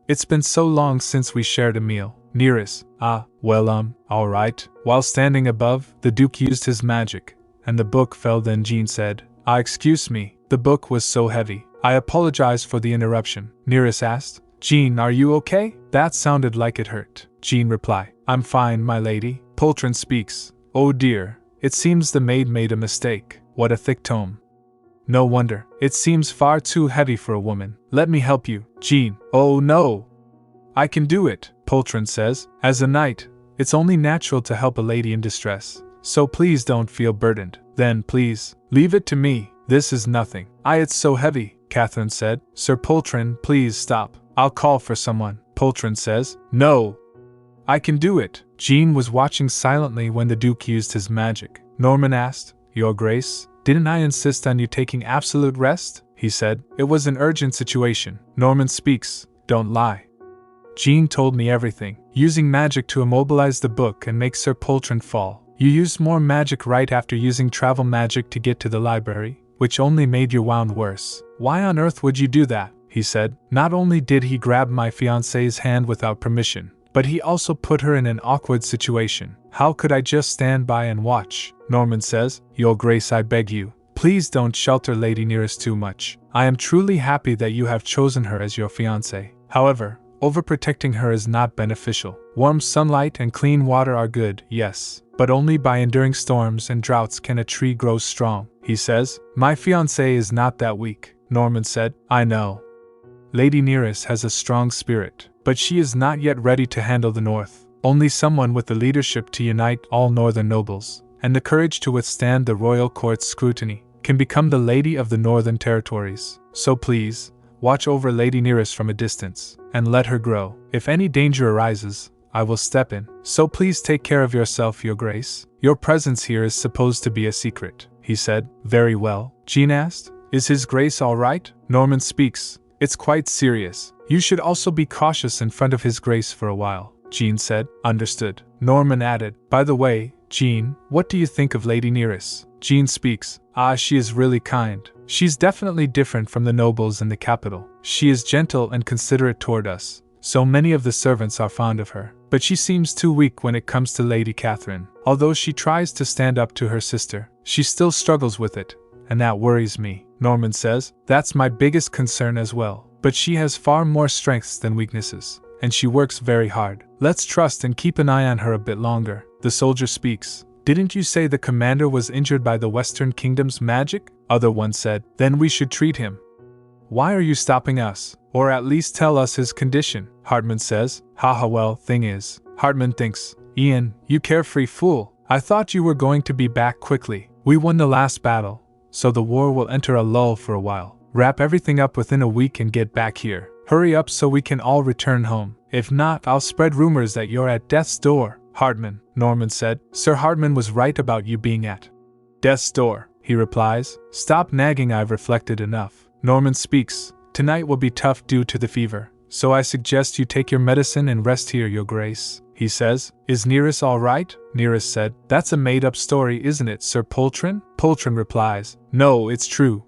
It's been so long since we shared a meal. Neris, all right. While standing above, the Duke used his magic, and the book fell. Then Jean said, excuse me, the book was so heavy. I apologize for the interruption. Neris asked, Jean, are you okay? That sounded like it hurt. Jean replied, I'm fine, my lady. Poltron speaks. Oh dear, it seems the maid made a mistake. What a thick tome. No wonder, it seems far too heavy for a woman. Let me help you, Jean. Oh no. I can do it, Poltron says. As a knight, it's only natural to help a lady in distress, so please don't feel burdened. Then please, leave it to me. This is nothing. It's so heavy, Catherine said. Sir Poltron, please stop. I'll call for someone. Poltron says. No. I can do it. Jean was watching silently when the Duke used his magic. Norman asked, Your Grace, didn't I insist on you taking absolute rest? He said. It was an urgent situation. Norman speaks. Don't lie. Jean told me everything. Using magic to immobilize the book and make Sir Poltron fall. You used more magic right after using travel magic to get to the library, which only made your wound worse. Why on earth would you do that? He said. Not only did he grab my fiancée's hand without permission, but he also put her in an awkward situation. How could I just stand by and watch? Norman says, Your Grace, I beg you, please don't shelter Lady Neris too much. I am truly happy that you have chosen her as your fiancé. However, overprotecting her is not beneficial. Warm sunlight and clean water are good, yes, but only by enduring storms and droughts can a tree grow strong. He says, My fiancé is not that weak. Norman said, I know. Lady Neris has a strong spirit, but she is not yet ready to handle the North. Only someone with the leadership to unite all northern nobles, and the courage to withstand the royal court's scrutiny, can become the Lady of the Northern Territories. So please, watch over Lady Neris from a distance, and let her grow. If any danger arises, I will step in. So please take care of yourself, Your Grace. Your presence here is supposed to be a secret, he said. Very well, Jean asked. Is His Grace all right? Norman speaks. It's quite serious. You should also be cautious in front of His Grace for a while, Jean said. Understood. Norman added, By the way, Jean, what do you think of Lady Neris? Jean speaks. She is really kind. She's definitely different from the nobles in the capital. She is gentle and considerate toward us. So many of the servants are fond of her. But she seems too weak when it comes to Lady Catherine. Although she tries to stand up to her sister, she still struggles with it, and that worries me. Norman says, That's my biggest concern as well. But she has far more strengths than weaknesses, and she works very hard. Let's trust and keep an eye on her a bit longer. The soldier speaks. Didn't you say the commander was injured by the Western Kingdom's magic? Other one said. Then we should treat him. Why are you stopping us? Or at least tell us his condition, Hartman says. Haha, well, thing is. Hartman thinks. Ian, you carefree fool. I thought you were going to be back quickly. We won the last battle, so the war will enter a lull for a while. Wrap everything up within a week and get back here. Hurry up so we can all return home. If not, I'll spread rumors that you're at death's door. Hartman, Norman said. Sir Hartman was right about you being at death's door, he replies. Stop nagging, I've reflected enough. Norman speaks. Tonight will be tough due to the fever, so I suggest you take your medicine and rest here, Your Grace. He says. Is Neris all right? Neris said. That's a made-up story, isn't it, Sir Poltron? Poltron replies. No, it's true.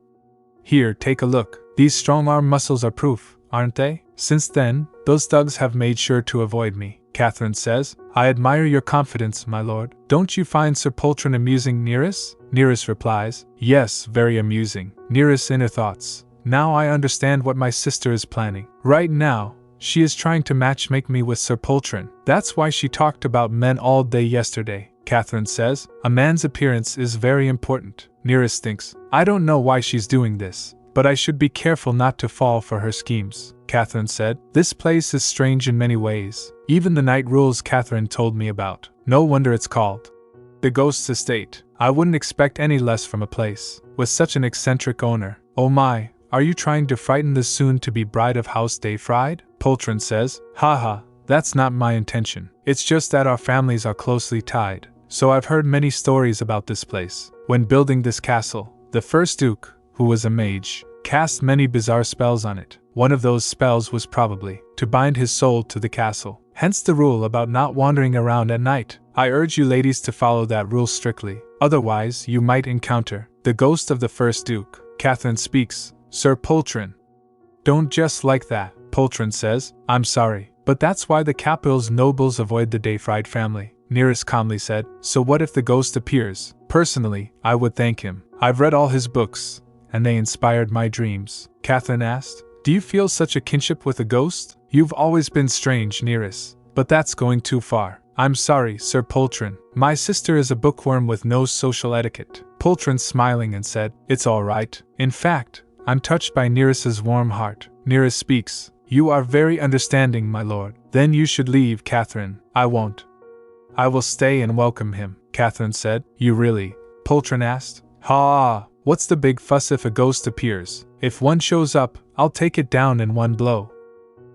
Here, take a look. These strong-arm muscles are proof, aren't they? Since then, those thugs have made sure to avoid me. Catherine says. I admire your confidence, my lord. Don't you find Sir Poltron amusing, Neris? Neris replies. Yes, very amusing. Neris' inner thoughts. Now I understand what my sister is planning. Right now, she is trying to matchmake me with Sir Poltron. That's why she talked about men all day yesterday, Catherine says. A man's appearance is very important. Neris thinks, I don't know why she's doing this, but I should be careful not to fall for her schemes. Catherine said, this place is strange in many ways. Even the night rules Catherine told me about. No wonder it's called the Ghost's Estate. I wouldn't expect any less from a place with such an eccentric owner. Oh my, are you trying to frighten the soon-to-be bride of House Dayfried? Poltron says, haha, that's not my intention. It's just that our families are closely tied, so I've heard many stories about this place. When building this castle, the first duke, who was a mage, cast many bizarre spells on it. One of those spells was probably to bind his soul to the castle. Hence the rule about not wandering around at night. I urge you ladies to follow that rule strictly, otherwise you might encounter the ghost of the first duke. Catherine speaks, Sir Poltron. Don't just like that, Poltron says, I'm sorry, but that's why the capital's nobles avoid the Dayfried family. Neris calmly said, so what if the ghost appears? Personally, I would thank him. I've read all his books, and they inspired my dreams. Catherine asked, do you feel such a kinship with a ghost? You've always been strange, Neris, but that's going too far. I'm sorry, Sir Poltron. My sister is a bookworm with no social etiquette. Poltron smiling and said, it's all right. In fact, I'm touched by Neris's warm heart. Neris speaks, you are very understanding, my lord. Then you should leave, Catherine. I won't. I will stay and welcome him, Catherine said. You really? Poltron asked. Ha! What's the big fuss if a ghost appears? If one shows up, I'll take it down in one blow.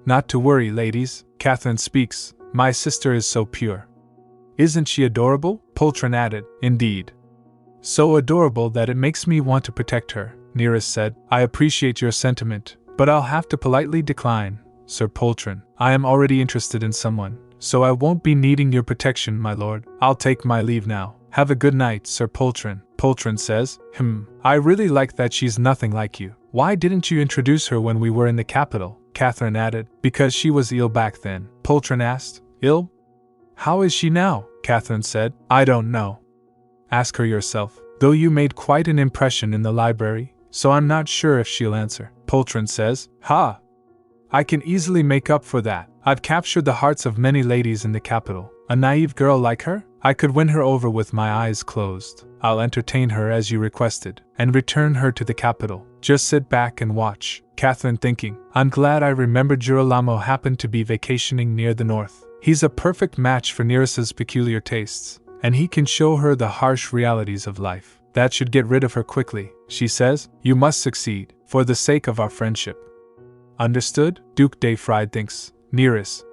Not to worry, ladies, Catherine speaks. My sister is so pure. Isn't she adorable? Poltron added. Indeed. So adorable that it makes me want to protect her, Neris said. I appreciate your sentiment, but I'll have to politely decline, Sir Poltron. I am already interested in someone, so I won't be needing your protection, my lord. I'll take my leave now. Have a good night, Sir Poltron. Poltron says, I really like that she's nothing like you. Why didn't you introduce her when we were in the capital? Catherine added. Because she was ill back then. Poltron asked. Ill? How is she now? Catherine said. I don't know. Ask her yourself. Though you made quite an impression in the library, so I'm not sure if she'll answer. Poltron says. Ha! I can easily make up for that. I've captured the hearts of many ladies in the capital. A naive girl like her? I could win her over with my eyes closed. I'll entertain her as you requested, and return her to the capital. Just sit back and watch. Catherine thinking, I'm glad I remembered Girolamo happened to be vacationing near the north. He's a perfect match for Neris's peculiar tastes, and he can show her the harsh realities of life. That should get rid of her quickly, she says. You must succeed, for the sake of our friendship. Understood? Duke Dayfried thinks. Neris.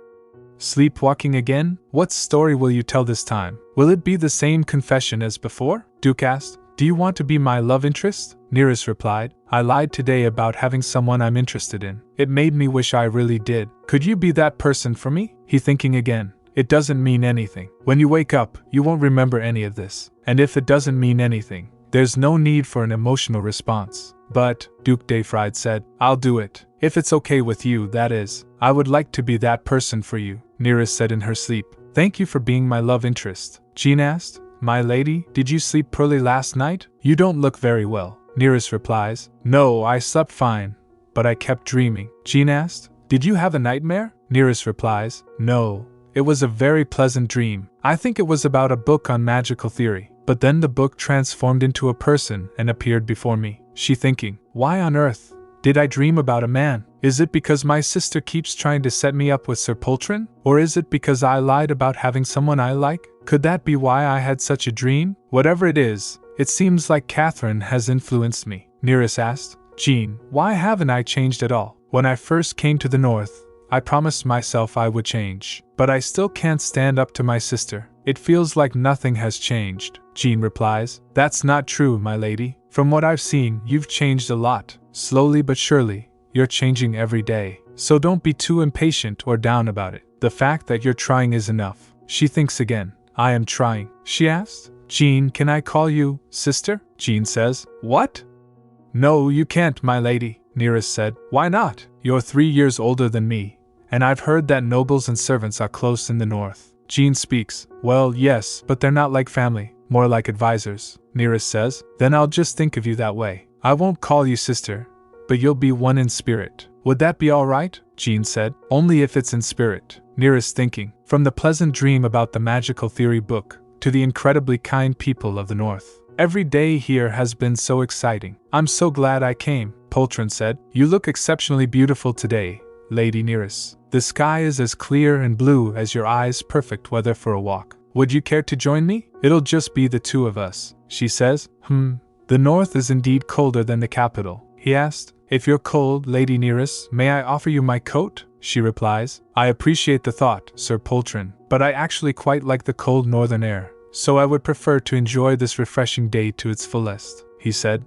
Sleepwalking again? What story will you tell this time? Will it be the same confession as before? Duke asked. Do you want to be my love interest? Neris replied. I lied today about having someone I'm interested in. It made me wish I really did. Could you be that person for me? He thinking again. It doesn't mean anything. When you wake up, you won't remember any of this. And if it doesn't mean anything, there's no need for an emotional response. But, Duke Dayfried said, I'll do it. If it's okay with you, that is. I would like to be that person for you, Neris said in her sleep. Thank you for being my love interest. Jean asked. My lady, did you sleep poorly last night? You don't look very well. Neris replies. No, I slept fine, but I kept dreaming. Jean asked. Did you have a nightmare? Neris replies. No, it was a very pleasant dream. I think it was about a book on magical theory. But then the book transformed into a person and appeared before me. She thinking, why on earth did I dream about a man? Is it because my sister keeps trying to set me up with Sir Poltron? Or is it because I lied about having someone I like? Could that be why I had such a dream? Whatever it is, it seems like Catherine has influenced me. Neris asked. Jean, why haven't I changed at all? When I first came to the north, I promised myself I would change. But I still can't stand up to my sister. It feels like nothing has changed. Jean replies. That's not true, my lady. From what I've seen, you've changed a lot. Slowly but surely, you're changing every day. So don't be too impatient or down about it. The fact that you're trying is enough. She thinks again. I am trying. She asked. Jean, can I call you sister? Jean says. What? No, you can't, my lady, Neris said. Why not? You're 3 years older than me, and I've heard that nobles and servants are close in the north. Jean speaks. Well, yes, but they're not like family, more like advisors, Neris says. Then I'll just think of you that way. I won't call you sister, but you'll be one in spirit. Would that be all right? Jean said. Only if it's in spirit. Neris thinking. From the pleasant dream about the magical theory book, to the incredibly kind people of the north, Every day here has been so exciting. I'm so glad I came, Poltron said. You look exceptionally beautiful today, Lady Neris. The sky is as clear and blue as your eyes, perfect weather for a walk. Would you care to join me? It'll just be the two of us, she says. The north is indeed colder than the capital, he asked. If you're cold, Lady Neris, may I offer you my coat? She replies. I appreciate the thought, Sir Poltron, but I actually quite like the cold northern air, so I would prefer to enjoy this refreshing day to its fullest, he said.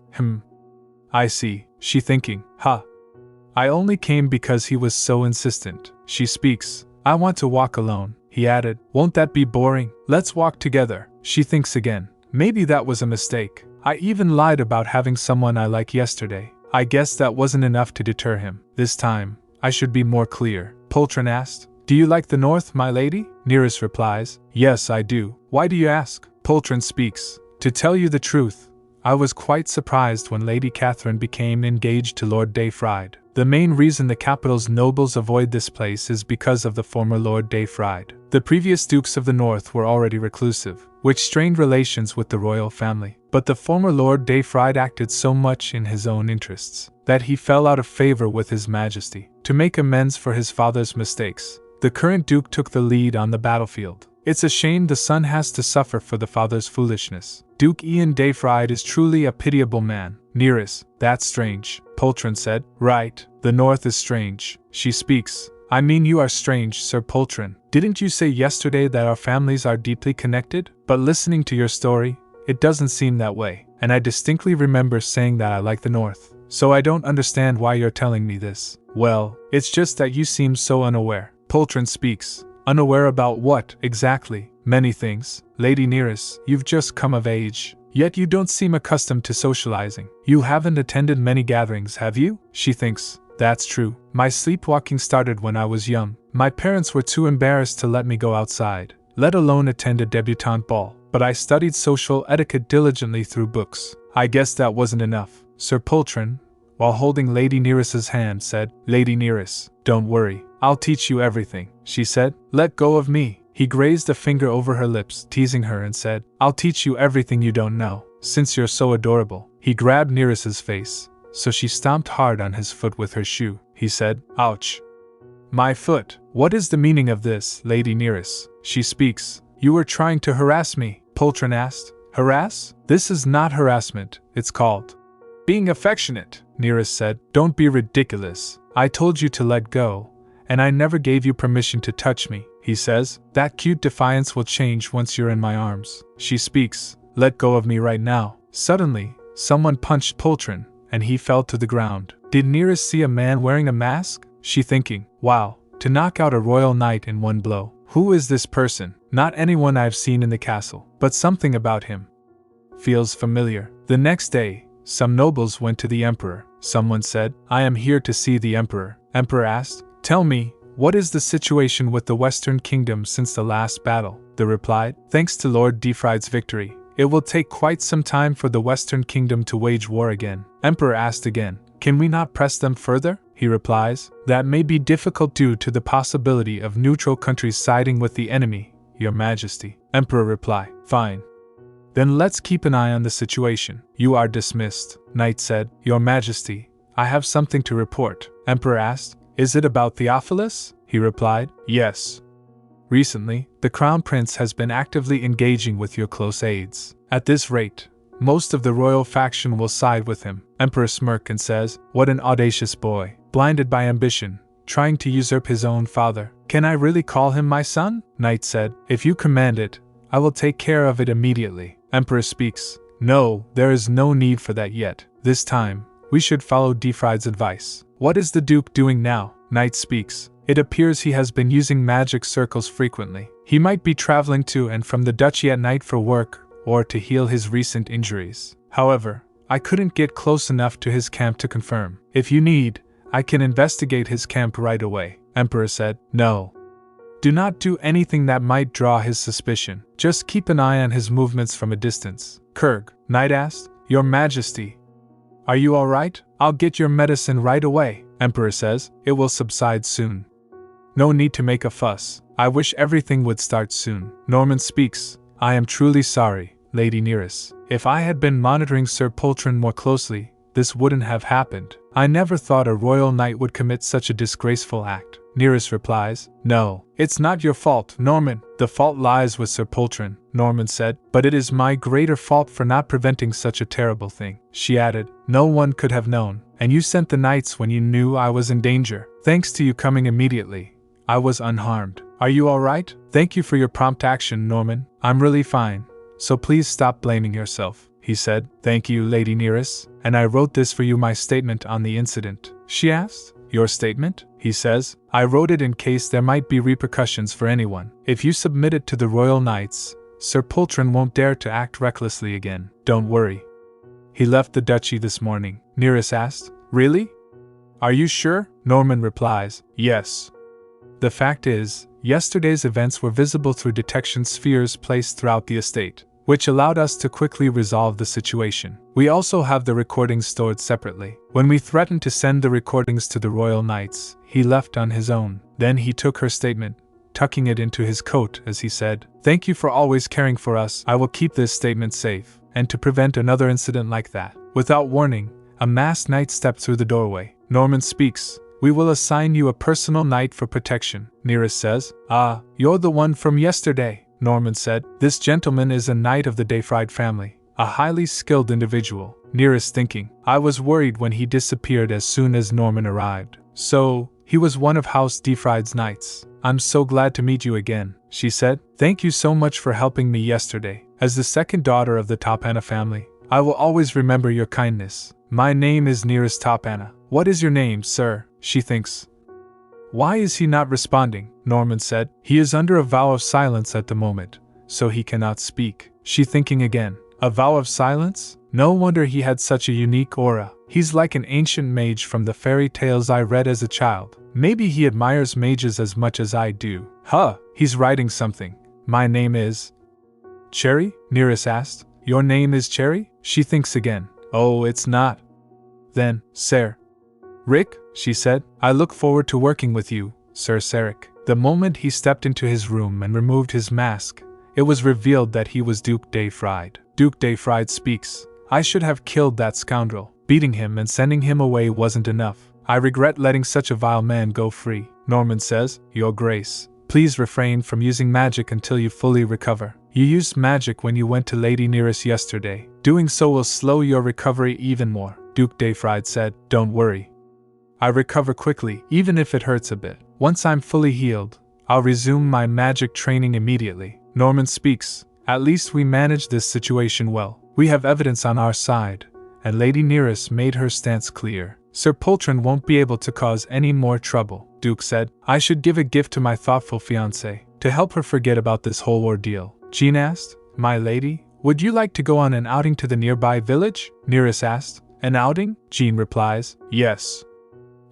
I see, she thinking. I only came because he was so insistent. She speaks. I want to walk alone, he added. Won't that be boring? Let's walk together. She thinks again. Maybe that was a mistake. I even lied about having someone I like yesterday. I guess that wasn't enough to deter him. This time, I should be more clear. Poltron asked. Do you like the north, my lady? Neris replies. Yes, I do. Why do you ask? Poltron speaks. To tell you the truth, I was quite surprised when Lady Catherine became engaged to Lord Dayfried. The main reason the capital's nobles avoid this place is because of the former Lord Dayfried. The previous dukes of the north were already reclusive, which strained relations with the royal family. But the former Lord Dayfried acted so much in his own interests that he fell out of favor with His Majesty. To make amends for his father's mistakes, the current duke took the lead on the battlefield. It's a shame the son has to suffer for the father's foolishness. Duke Ian Dayfried is truly a pitiable man. Neris, that's strange, Poltron said. Right, the north is strange. She speaks. I mean, you are strange, Sir Poltron. Didn't you say yesterday that our families are deeply connected? But listening to your story, it doesn't seem that way. And I distinctly remember saying that I like the north. So I don't understand why you're telling me this. Well, it's just that you seem so unaware. Poltron speaks. Unaware about what, exactly? Many things. Lady Neris, you've just come of age. Yet you don't seem accustomed to socializing. You haven't attended many gatherings, have you? She thinks. That's true. My sleepwalking started when I was young. My parents were too embarrassed to let me go outside, let alone attend a debutante ball. But I studied social etiquette diligently through books. I guess that wasn't enough. Sir Poltron, while holding Lady Neris's hand, said, Lady Neris, don't worry. I'll teach you everything, she said. Let go of me. He grazed a finger over her lips, teasing her, and said, I'll teach you everything you don't know, since you're so adorable. He grabbed Neris's face, so she stomped hard on his foot with her shoe. He said, Ouch. My foot. What is the meaning of this, Lady Neris? She speaks. You were trying to harass me, Poltron asked. Harass? This is not harassment, it's called being affectionate, Neris said. Don't be ridiculous. I told you to let go, and I never gave you permission to touch me, he says. That cute defiance will change once you're in my arms. She speaks. Let go of me right now. Suddenly, someone punched Poltron, and he fell to the ground. Did Neris see a man wearing a mask? She thinking. Wow, to knock out a royal knight in one blow. Who is this person? Not anyone I've seen in the castle, but something about him feels familiar. The next day, some nobles went to the emperor. Someone said, I am here to see the emperor. Emperor asked, Tell me, what is the situation with the Western Kingdom since the last battle? They replied, Thanks to Lord Dayfried's victory, it will take quite some time for the Western Kingdom to wage war again. Emperor asked again, Can we not press them further? He replies, That may be difficult due to the possibility of neutral countries siding with the enemy, Your Majesty. Emperor reply, Fine. Then let's keep an eye on the situation. You are dismissed. Knight said, Your Majesty, I have something to report. Emperor asked, Is it about Theophilus? He replied, Yes. Recently, the Crown Prince has been actively engaging with your close aides. At this rate, most of the royal faction will side with him. Emperor smirks and says, What an audacious boy, blinded by ambition, trying to usurp his own father. Can I really call him my son? Knight said, If you command it, I will take care of it immediately. Emperor speaks, No, there is no need for that yet. This time, we should follow Dayfried's advice. What is the Duke doing now? Knight speaks. It appears he has been using magic circles frequently. He might be traveling to and from the duchy at night for work, or to heal his recent injuries. However, I couldn't get close enough to his camp to confirm. If you need, I can investigate his camp right away. Emperor said, No. Do not do anything that might draw his suspicion. Just keep an eye on his movements from a distance. Kurg, Knight asked, Your Majesty, are you alright? I'll get your medicine right away. Emperor says, It will subside soon. No need to make a fuss. I wish everything would start soon. Norman speaks, I am truly sorry, Lady Neris. If I had been monitoring Sir Poltron more closely, this wouldn't have happened. I never thought a royal knight would commit such a disgraceful act. Neris replies, No, it's not your fault, Norman. The fault lies with Sir Poltron, Norman said, but it is my greater fault for not preventing such a terrible thing. She added, No one could have known, and you sent the knights when you knew I was in danger. Thanks to you coming immediately, I was unharmed. Are you alright? Thank you for your prompt action, Norman. I'm really fine, so please stop blaming yourself, he said. Thank you, Lady Neris, and I wrote this for you, my statement on the incident. She asked. Your statement? He says. I wrote it in case there might be repercussions for anyone. If you submit it to the royal knights, Sir Poltron won't dare to act recklessly again. Don't worry. He left the duchy this morning, Neris asked. Really? Are you sure? Norman replies. Yes. The fact is, yesterday's events were visible through detection spheres placed throughout the estate, which allowed us to quickly resolve the situation. We also have the recordings stored separately. When we threatened to send the recordings to the royal knights, he left on his own. Then he took her statement, tucking it into his coat as he said, Thank you for always caring for us. I will keep this statement safe, and to prevent another incident like that. Without warning, a masked knight stepped through the doorway. Norman speaks. We will assign you a personal knight for protection, Neris says. Ah, you're the one from yesterday, Norman said. This gentleman is a knight of the Dayfried family, a highly skilled individual. Neris thinking. I was worried when he disappeared as soon as Norman arrived. So, he was one of House Dayfried's knights. I'm so glad to meet you again, she said. Thank you so much for helping me yesterday. As the second daughter of the Topana family, I will always remember your kindness. My name is Neris Topana. What is your name, sir? She thinks. Why is he not responding? Norman said. He is under a vow of silence at the moment, so he cannot speak. She thinking again. A vow of silence? No wonder he had such a unique aura. He's like an ancient mage from the fairy tales I read as a child. Maybe he admires mages as much as I do. Huh, he's writing something. My name is... Cherry? Neris asked. Your name is Cherry? She thinks again. Oh, it's not. Then, Sir. Rick, she said, I look forward to working with you, Sir Sarek. The moment he stepped into his room and removed his mask, it was revealed that he was Duke Dayfried. Duke Dayfried speaks. I should have killed that scoundrel. Beating him and sending him away wasn't enough. I regret letting such a vile man go free. Norman says, Your Grace, please refrain from using magic until you fully recover. You used magic when you went to Lady Neris yesterday. Doing so will slow your recovery even more. Duke Dayfried said, Don't worry. I recover quickly, even if it hurts a bit. Once I'm fully healed, I'll resume my magic training immediately. Norman speaks. At least we managed this situation well. We have evidence on our side, and Lady Neris made her stance clear. Sir Poltron won't be able to cause any more trouble, Duke said. I should give a gift to my thoughtful fiancé, to help her forget about this whole ordeal. Jean asked, My lady, would you like to go on an outing to the nearby village? Neris asked. An outing? Jean replies. Yes.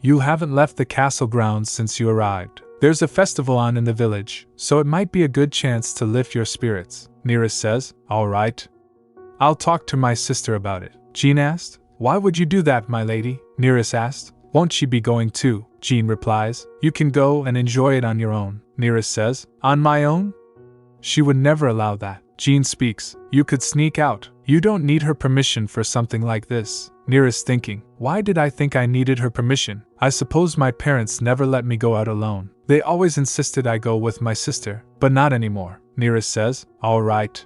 You haven't left the castle grounds since you arrived. There's a festival on in the village, so it might be a good chance to lift your spirits. Neris says. All right. I'll talk to my sister about it. Jean asked. Why would you do that, my lady? Neris asked. Won't she be going too? Jean replies. You can go and enjoy it on your own. Neris says. On my own? She would never allow that. Jean speaks. You could sneak out. You don't need her permission for something like this. Neris thinking. Why did I think I needed her permission? I suppose my parents never let me go out alone. They always insisted I go with my sister, but not anymore. Neris says. All right.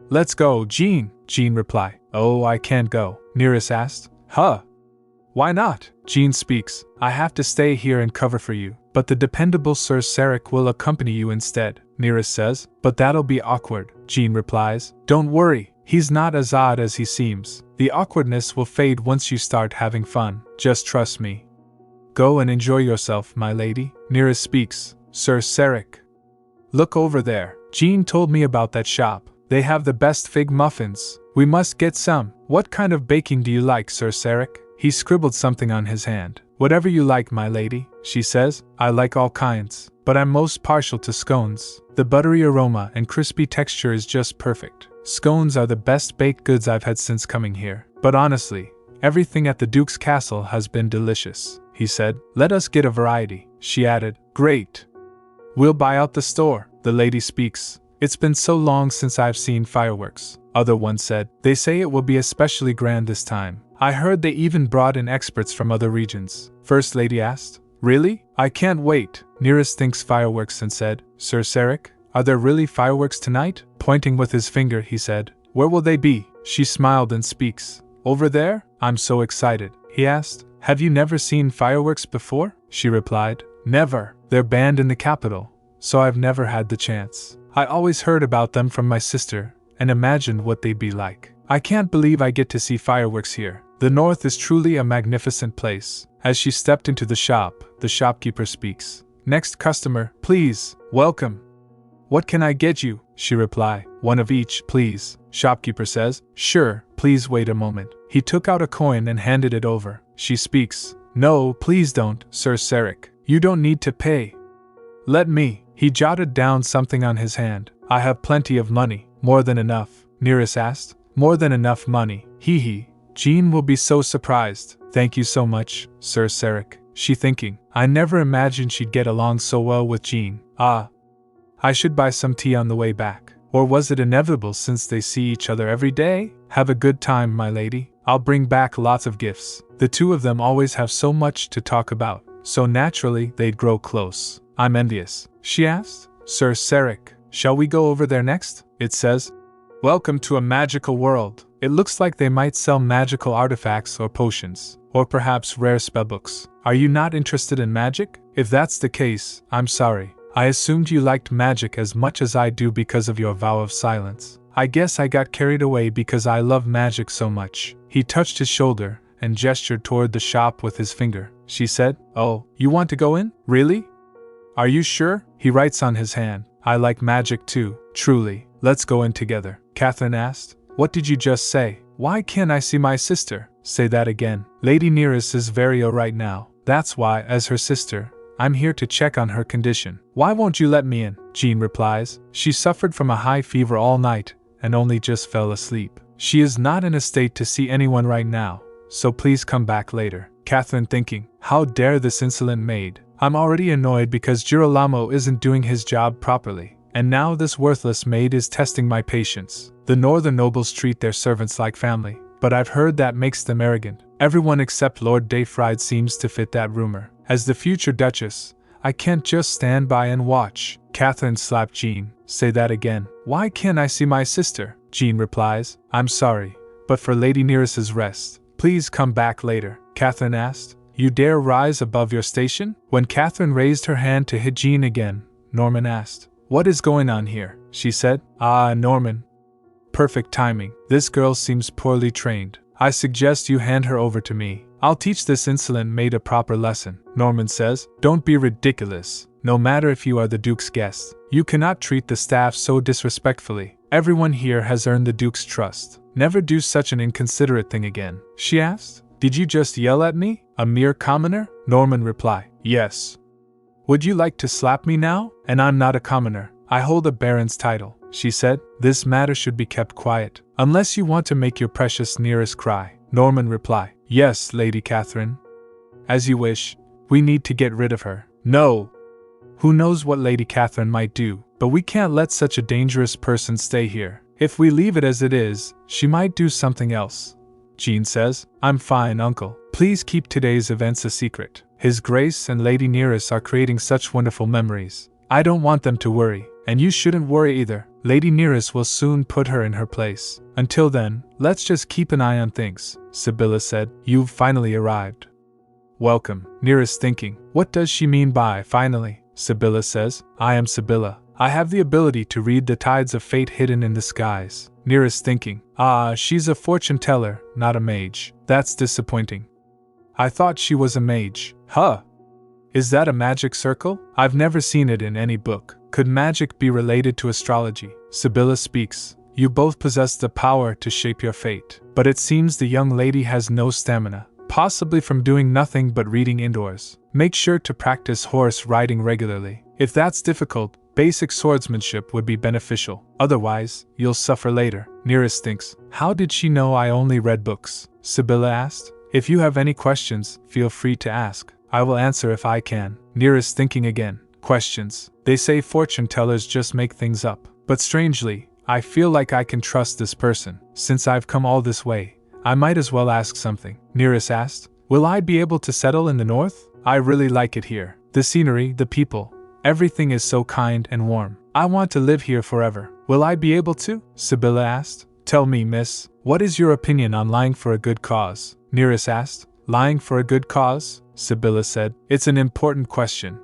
Let's go, Jean. Jean reply. Oh, I can't go. Neris asked. Huh? Why not? Jean speaks. I have to stay here and cover for you, but the dependable Sir Sarek will accompany you instead. Neris says. But that'll be awkward. Jean replies. Don't worry. He's not as odd as he seems. The awkwardness will fade once you start having fun. Just trust me. Go and enjoy yourself, my lady. Neris speaks. Sir Sarek. Look over there. Jean told me about that shop. They have the best fig muffins. We must get some. What kind of baking do you like, Sir Sarek? He scribbled something on his hand. Whatever you like, my lady, she says. I like all kinds, but I'm most partial to scones. The buttery aroma and crispy texture is just perfect. Scones are the best baked goods I've had since coming here. But honestly, everything at the Duke's castle has been delicious, he said. Let us get a variety, she added. Great. We'll buy out the store, the lady speaks. It's been so long since I've seen fireworks. Other one said. They say it will be especially grand this time. I heard they even brought in experts from other regions. First Lady asked. Really? I can't wait. Neris thinks fireworks and said, Sir Sarek, are there really fireworks tonight? Pointing with his finger, he said. Where will they be? She smiled and speaks. Over there? I'm so excited. He asked. Have you never seen fireworks before? She replied. Never. They're banned in the capital, so I've never had the chance. I always heard about them from my sister, and imagined what they'd be like. I can't believe I get to see fireworks here. The north is truly a magnificent place. As she stepped into the shop, the shopkeeper speaks. Next customer, please. Welcome. What can I get you? She replied. One of each, please. Shopkeeper says. Sure, please wait a moment. He took out a coin and handed it over. She speaks. No, please don't, Sir Sarek. You don't need to pay. Let me. He jotted down something on his hand. I have plenty of money. More than enough. Neris asked. More than enough money. Hee. Jean will be so surprised. Thank you so much, Sir Sarek. She thinking. I never imagined she'd get along so well with Jean. I should buy some tea on the way back. Or was it inevitable since they see each other every day? Have a good time, my lady. I'll bring back lots of gifts. The two of them always have so much to talk about, so naturally they'd grow close. I'm envious. She asked. Sir Sarek, shall we go over there next? It says. Welcome to a magical world. It looks like they might sell magical artifacts or potions, or perhaps rare spellbooks. Are you not interested in magic? If that's the case, I'm sorry. I assumed you liked magic as much as I do because of your vow of silence. I guess I got carried away because I love magic so much. He touched his shoulder and gestured toward the shop with his finger. She said, Oh, you want to go in? Really? Are you sure? He writes on his hand. I like magic too, truly. Let's go in together. Catherine asked. What did you just say? Why can't I see my sister? Say that again. Lady Neris is very ill right now. That's why, as her sister, I'm here to check on her condition. Why won't you let me in? Jean replies. She suffered from a high fever all night and only just fell asleep. She is not in a state to see anyone right now, so please come back later. Catherine thinking, how dare this insolent maid? I'm already annoyed because Girolamo isn't doing his job properly, and now this worthless maid is testing my patience. The northern nobles treat their servants like family, but I've heard that makes them arrogant. Everyone except Lord Dayfried seems to fit that rumor. As the future Duchess, I can't just stand by and watch. Catherine slapped Jean. Say that again. Why can't I see my sister? Jean replies. I'm sorry, but for Lady Neris's rest, please come back later. Catherine asked. You dare rise above your station? When Catherine raised her hand to hit Jean again, Norman asked. What is going on here? She said. Norman. Perfect timing. This girl seems poorly trained. I suggest you hand her over to me. I'll teach this insolent maid a proper lesson. Norman says. Don't be ridiculous. No matter if you are the Duke's guest, you cannot treat the staff so disrespectfully. Everyone here has earned the Duke's trust. Never do such an inconsiderate thing again. She asked. Did you just yell at me? A mere commoner? Norman replied. Yes. Would you like to slap me now? And I'm not a commoner. I hold a baron's title. She said. This matter should be kept quiet, unless you want to make your precious Neris cry. Norman replied. Yes, Lady Catherine. As you wish. We need to get rid of her. No. Who knows what Lady Catherine might do, but we can't let such a dangerous person stay here. If we leave it as it is, she might do something else. Jean says. I'm fine, uncle. Please keep today's events a secret. His Grace and Lady Neris are creating such wonderful memories. I don't want them to worry, and you shouldn't worry either. Lady Neris will soon put her in her place. Until then, let's just keep an eye on things. Sibylla said. You've finally arrived. Welcome. Neris thinking. What does she mean by finally? Sibylla says. I am Sibylla. I have the ability to read the tides of fate hidden in the skies. Neris thinking. She's a fortune teller, not a mage. That's disappointing. I thought she was a mage. Huh. Is that a magic circle? I've never seen it in any book. Could magic be related to astrology? Sibylla speaks. You both possess the power to shape your fate, but it seems the young lady has no stamina, possibly from doing nothing but reading indoors. Make sure to practice horse riding regularly. If that's difficult, basic swordsmanship would be beneficial. Otherwise, you'll suffer later. Neris thinks. How did she know I only read books? Sibylla asked. If you have any questions, feel free to ask. I will answer if I can. Neris thinking again. Questions. They say fortune tellers just make things up. But strangely, I feel like I can trust this person. Since I've come all this way, I might as well ask something. Neris asked, will I be able to settle in the north? I really like it here. The scenery, the people, everything is so kind and warm. I want to live here forever. Will I be able to? Sibylla asked. Tell me, miss, what is your opinion on lying for a good cause? Neris asked. Lying for a good cause? Sibylla said. It's an important question.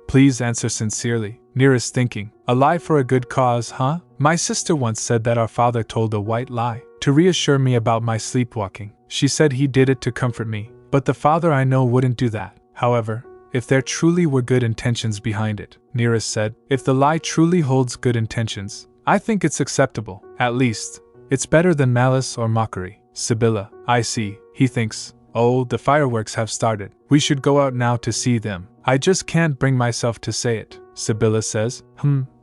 Please answer sincerely. Neris thinking. A lie for a good cause, huh? My sister once said that our father told a white lie to reassure me about my sleepwalking. She said he did it to comfort me, but the father I know wouldn't do that. However, if there truly were good intentions behind it, Neris said, if the lie truly holds good intentions, I think it's acceptable. At least, it's better than malice or mockery. Sibylla, I see, he thinks. Oh, the fireworks have started. We should go out now to see them. I just can't bring myself to say it. Sibylla says,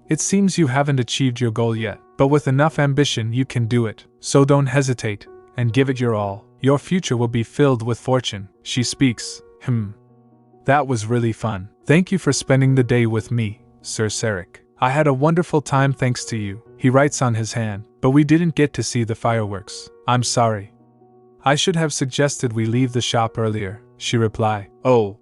it seems you haven't achieved your goal yet, but with enough ambition you can do it. So don't hesitate, and give it your all. Your future will be filled with fortune. She speaks. That was really fun. Thank you for spending the day with me, Sir Sarek. I had a wonderful time thanks to you. He writes on his hand, but we didn't get to see the fireworks. I'm sorry. I should have suggested we leave the shop earlier, she replied. Oh.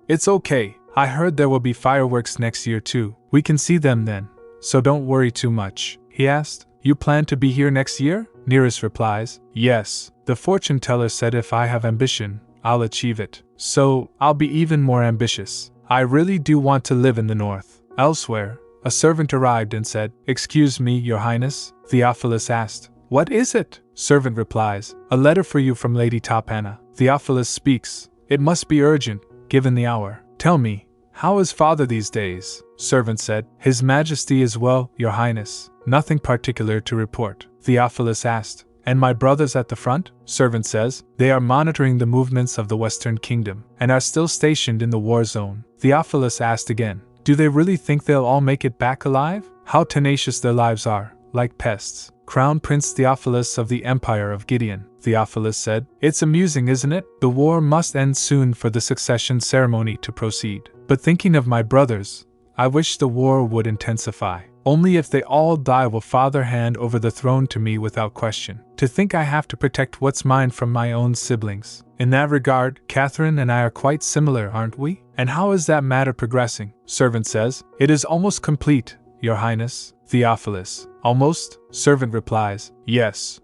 It's okay. I heard there will be fireworks next year too. We can see them then, so don't worry too much. He asked, you plan to be here next year? Neris replies, yes. The fortune teller said if I have ambition, I'll achieve it. So, I'll be even more ambitious. I really do want to live in the north. Elsewhere, a servant arrived and said, excuse me, your highness? Theophilus asked, what is it? Servant replies, a letter for you from Lady Topana. Theophilus speaks, it must be urgent, given the hour. Tell me, how is father these days? Servant said, His Majesty is well, your highness. Nothing particular to report. Theophilus asked, and my brothers at the front? Servant says, they are monitoring the movements of the Western Kingdom, and are still stationed in the war zone. Theophilus asked again, do they really think they'll all make it back alive? How tenacious their lives are, like pests. Crown Prince Theophilus of the Empire of Gideon, Theophilus said, it's amusing, isn't it? The war must end soon for the succession ceremony to proceed. But thinking of my brothers, I wish the war would intensify. Only if they all die will father hand over the throne to me without question. To think I have to protect what's mine from my own siblings. In that regard, Catherine and I are quite similar, aren't we? And how is that matter progressing? Servant says, it is almost complete, your highness. Theophilus, almost? Servant replies, yes.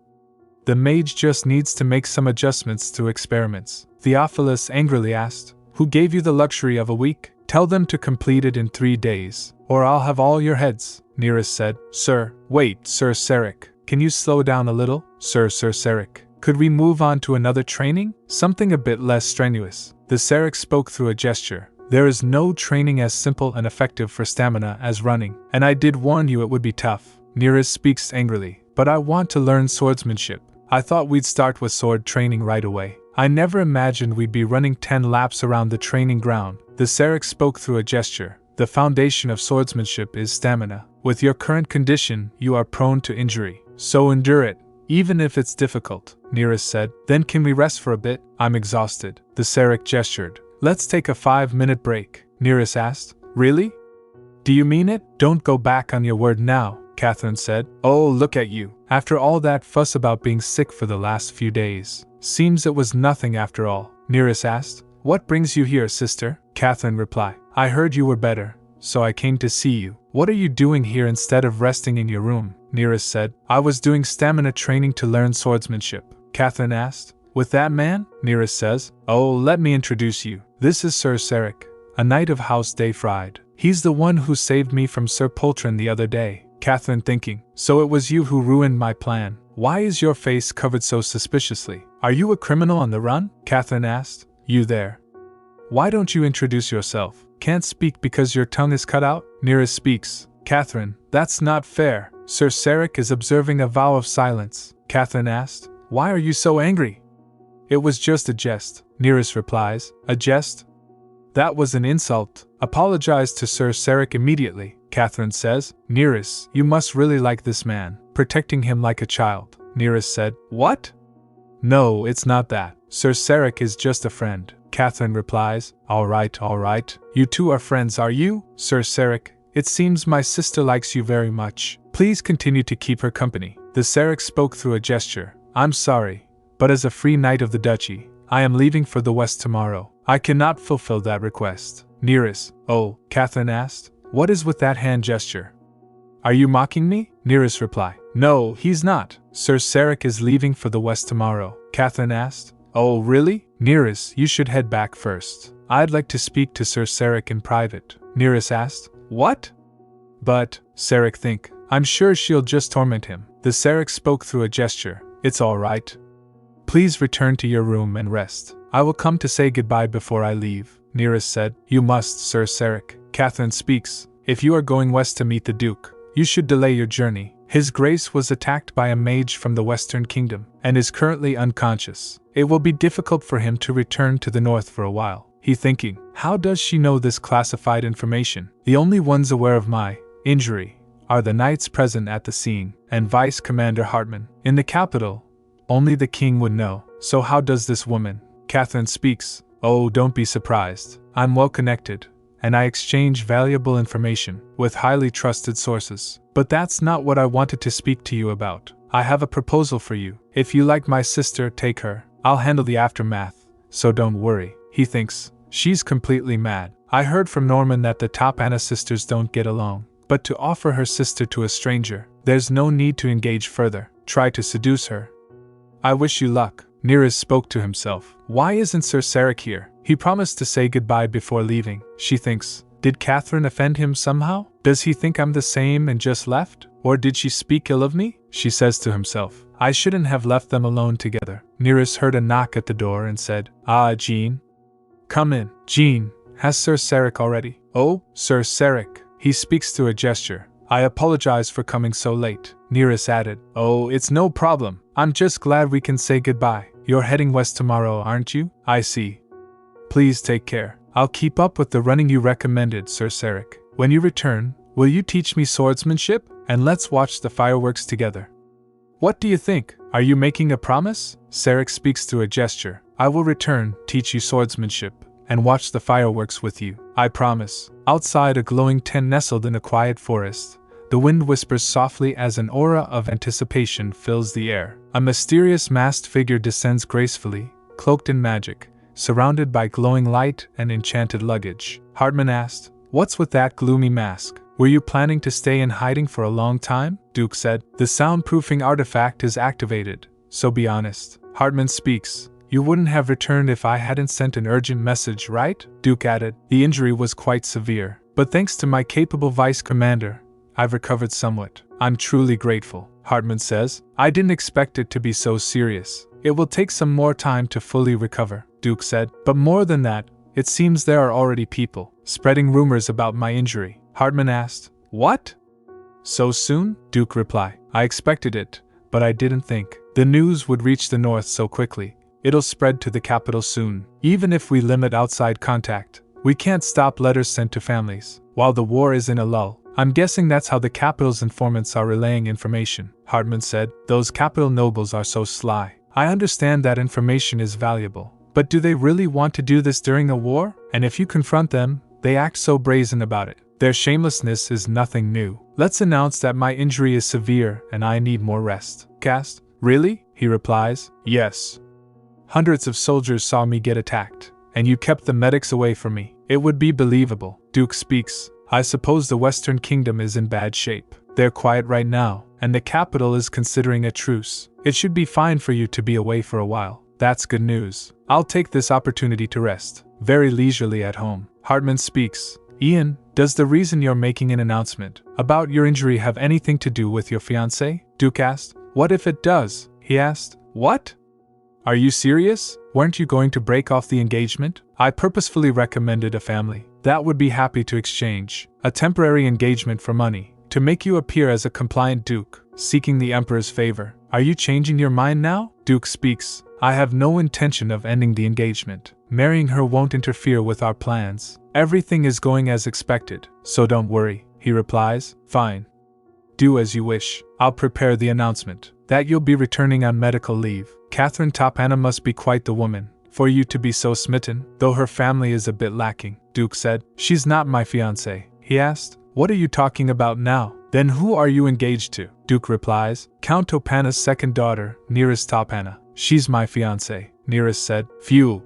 The mage just needs to make some adjustments through experiments. Theophilus angrily asked, who gave you the luxury of a week? Tell them to complete it in 3 days, or I'll have all your heads. Neris said, Sir, wait, Sir Sarek, can you slow down a little? Sir Sarek, could we move on to another training? Something a bit less strenuous. The Sarek spoke through a gesture. There is no training as simple and effective for stamina as running, and I did warn you it would be tough. Neris speaks angrily, but I want to learn swordsmanship. I thought we'd start with sword training right away. I never imagined we'd be running 10 laps around the training ground. The Sarek spoke through a gesture. The foundation of swordsmanship is stamina. With your current condition, you are prone to injury. So endure it, even if it's difficult. Neris said, then can we rest for a bit? I'm exhausted. The Sarek gestured. Let's take a 5-minute break. Neris asked, really? Do you mean it? Don't go back on your word now, Catherine said. Oh, look at you. After all that fuss about being sick for the last few days. Seems it was nothing after all. Neris asked, what brings you here, sister? Catherine replied, I heard you were better, so I came to see you. What are you doing here instead of resting in your room? Neris said, I was doing stamina training to learn swordsmanship. Catherine asked, with that man? Neris says, oh, let me introduce you. This is Sir Sarek, a knight of House Dayfried. He's the one who saved me from Sir Poltron the other day. Catherine thinking, so it was you who ruined my plan. Why is your face covered so suspiciously? Are you a criminal on the run? Catherine asked. You there. Why don't you introduce yourself? Can't speak because your tongue is cut out? Neris speaks. Catherine, that's not fair. Sir Sarek is observing a vow of silence. Catherine asked, why are you so angry? It was just a jest. Neris replies, a jest? That was an insult. Apologize to Sir Sarek immediately. Catherine says, Neris, you must really like this man, protecting him like a child. Neris said, what? No, it's not that. Sir Sarek is just a friend. Catherine replies, all right. You two are friends, are you? Sir Sarek, it seems my sister likes you very much. Please continue to keep her company. The Sarek spoke through a gesture. I'm sorry, but as a free knight of the duchy, I am leaving for the west tomorrow. I cannot fulfill that request. Neris, oh, Catherine asked, what is with that hand gesture? Are you mocking me? Neris replied. No, he's not. Sir Sarek is leaving for the west tomorrow. Catherine asked. Oh, really? Neris, you should head back first. I'd like to speak to Sir Sarek in private. Neris asked. What? But, Sarek think, I'm sure she'll just torment him. The Sarek spoke through a gesture. It's all right. Please return to your room and rest. I will come to say goodbye before I leave. Neris said. You must, Sir Sarek. Catherine speaks. If you are going west to meet the Duke, you should delay your journey. His Grace was attacked by a mage from the Western Kingdom, and is currently unconscious. It will be difficult for him to return to the north for a while. He thinking, how does she know this classified information? The only ones aware of my injury are the knights present at the scene, and Vice Commander Hartman. In the capital, only the king would know. So how does this woman? Catherine speaks. Oh, don't be surprised. I'm well connected, and I exchange valuable information with highly trusted sources. But that's not what I wanted to speak to you about. I have a proposal for you. If you like my sister, take her. I'll handle the aftermath, so don't worry. He thinks, she's completely mad. I heard from Norman that the top Anna sisters don't get along. But to offer her sister to a stranger, there's no need to engage further. Try to seduce her. I wish you luck. Neris spoke to himself. Why isn't Sir Sarek here? He promised to say goodbye before leaving. She thinks, did Catherine offend him somehow? Does he think I'm the same and just left? Or did she speak ill of me? She says to himself, I shouldn't have left them alone together. Neris heard a knock at the door and said, Ah, Jean. Come in. Jean, has Sir Sarek already? Oh, Sir Sarek. He speaks through a gesture. I apologize for coming so late. Neris added, Oh, it's no problem. I'm just glad we can say goodbye. You're heading west tomorrow, aren't you? I see. Please take care. I'll keep up with the running you recommended, Sir Sarek. When you return, will you teach me swordsmanship? And let's watch the fireworks together. What do you think? Are you making a promise? Sarek speaks through a gesture. I will return, teach you swordsmanship, and watch the fireworks with you. I promise. Outside a glowing tent nestled in a quiet forest, the wind whispers softly as an aura of anticipation fills the air. A mysterious masked figure descends gracefully, cloaked in magic, surrounded by glowing light and enchanted luggage. Hartman asked, What's with that gloomy mask? Were you planning to stay in hiding for a long time? Duke said, The soundproofing artifact is activated, so be honest. Hartman speaks, You wouldn't have returned if I hadn't sent an urgent message, right? Duke added, The injury was quite severe, but thanks to my capable vice commander, I've recovered somewhat. I'm truly grateful. Hartman says, I didn't expect it to be so serious. It will take some more time to fully recover, Duke said. But more than that, it seems there are already people spreading rumors about my injury. Hartman asked, What? So soon? Duke replied, I expected it, but I didn't think the news would reach the north so quickly. It'll spread to the capital soon. Even if we limit outside contact, we can't stop letters sent to families. While the war is in a lull, I'm guessing that's how the capital's informants are relaying information. Hartman said, Those capital nobles are so sly. I understand that information is valuable, but do they really want to do this during a war? And if you confront them, they act so brazen about it. Their shamelessness is nothing new. Let's announce that my injury is severe and I need more rest. Cast, really? He replies, Yes. Hundreds of soldiers saw me get attacked, and you kept the medics away from me. It would be believable. Duke speaks. I suppose the Western Kingdom is in bad shape. They're quiet right now, and the capital is considering a truce. It should be fine for you to be away for a while. That's good news. I'll take this opportunity to rest very leisurely at home. Hartman speaks. Ian, does the reason you're making an announcement about your injury have anything to do with your fiancé? Duke asked. What if it does? He asked. What? Are you serious? Weren't you going to break off the engagement? I purposefully recommended a family that would be happy to exchange a temporary engagement for money to make you appear as a compliant duke, seeking the emperor's favor. Are you changing your mind now? Duke speaks. I have no intention of ending the engagement. Marrying her won't interfere with our plans. Everything is going as expected, so don't worry. He replies. Fine. Do as you wish. I'll prepare the announcement that you'll be returning on medical leave. Catherine Topana must be quite the woman for you to be so smitten, though her family is a bit lacking, Duke said. She's not my fiancé. He asked. What are you talking about now? Then who are you engaged to? Duke replies, Count Topana's second daughter, Neris Topana. She's my fiancé, Neris said. Phew.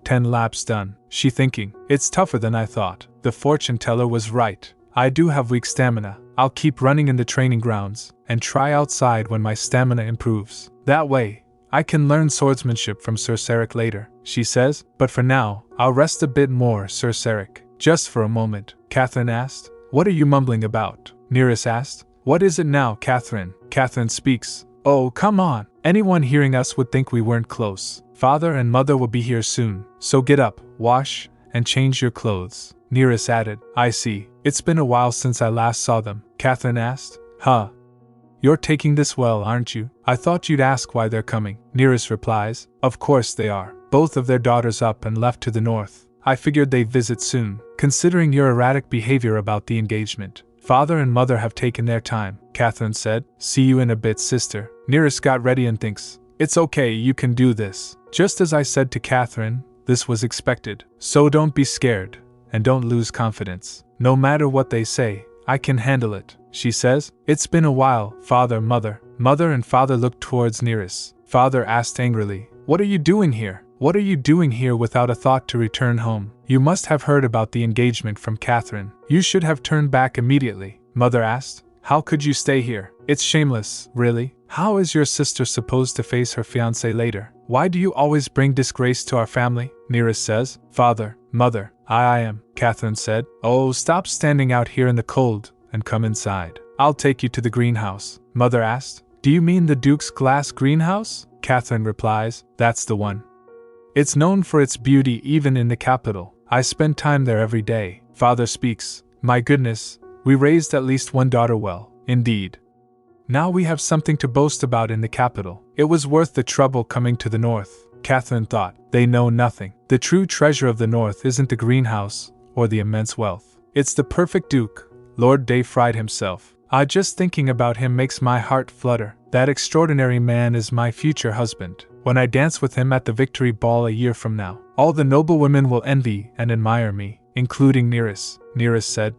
10 laps done. She thinking, it's tougher than I thought. The fortune teller was right. I do have weak stamina. I'll keep running in the training grounds, and try outside when my stamina improves. That way, I can learn swordsmanship from Sir Seric later, she says, but for now, I'll rest a bit more, Sir Seric. Just for a moment, Catherine asked. What are you mumbling about? Neris asked. What is it now, Catherine? Catherine speaks. Oh, come on. Anyone hearing us would think we weren't close. Father and mother will be here soon, so get up, wash, and change your clothes. Neris added. I see. It's been a while since I last saw them, Catherine asked. Huh. You're taking this well, aren't you? I thought you'd ask why they're coming. Neris replies. Of course they are. Both of their daughters up and left to the north. I figured they'd visit soon, considering your erratic behavior about the engagement. Father and mother have taken their time, Catherine said. See you in a bit, sister. Neris got ready and thinks, it's okay, you can do this. Just as I said to Catherine, this was expected. So don't be scared, and don't lose confidence. No matter what they say, I can handle it, she says. It's been a while, father, mother. Mother and father looked towards Neris. Father asked angrily, what are you doing here? What are you doing here without a thought to return home? You must have heard about the engagement from Catherine. You should have turned back immediately, mother asked. How could you stay here? It's shameless, really. How is your sister supposed to face her fiancé later? Why do you always bring disgrace to our family? Neris says. Father, mother, I am, Catherine said. Oh, stop standing out here in the cold, and come inside. I'll take you to the greenhouse, mother asked. Do you mean the Duke's glass greenhouse? Catherine replies. That's the one. It's known for its beauty even in the capital. I spend time there every day. Father speaks. My goodness, we raised at least one daughter well, indeed. Now we have something to boast about in the capital. It was worth the trouble coming to the north, Catherine thought. They know nothing. The true treasure of the north isn't the greenhouse or the immense wealth. It's the perfect Duke, Lord Dayfried himself. Just thinking about him makes my heart flutter. That extraordinary man is my future husband. When I dance with him at the Victory Ball a year from now, all the noble women will envy and admire me, including Neris. Neris said,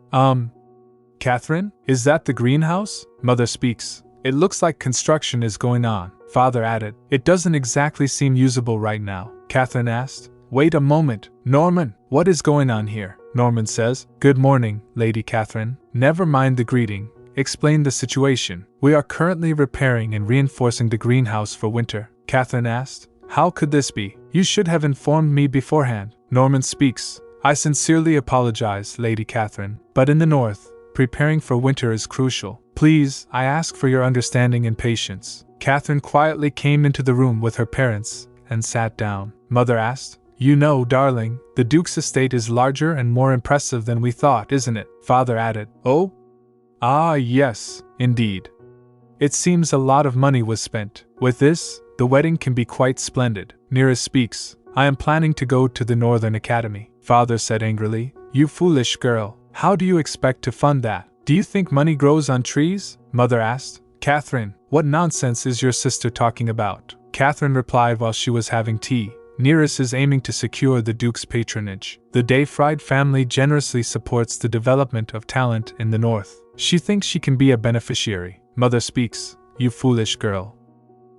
Catherine, is that the greenhouse? Mother speaks. It looks like construction is going on. Father added. It doesn't exactly seem usable right now. Catherine asked. Wait a moment, Norman, what is going on here? Norman says. Good morning, Lady Catherine. Never mind the greeting. Explain the situation. We are currently repairing and reinforcing the greenhouse for winter. Catherine asked. How could this be? You should have informed me beforehand. Norman speaks. I sincerely apologize, Lady Catherine, but in the north, preparing for winter is crucial. Please, I ask for your understanding and patience. Catherine quietly came into the room with her parents and sat down. Mother asked. You know, darling, the Duke's estate is larger and more impressive than we thought, isn't it? Father added. Oh? Ah, yes, indeed. It seems a lot of money was spent. With this, the wedding can be quite splendid. Neris speaks. I am planning to go to the Northern Academy. Father said angrily. You foolish girl. How do you expect to fund that? Do you think money grows on trees? Mother asked. Catherine, what nonsense is your sister talking about? Catherine replied while she was having tea. Neris is aiming to secure the Duke's patronage. The Dayfried family generously supports the development of talent in the north. She thinks she can be a beneficiary. Mother speaks. You foolish girl.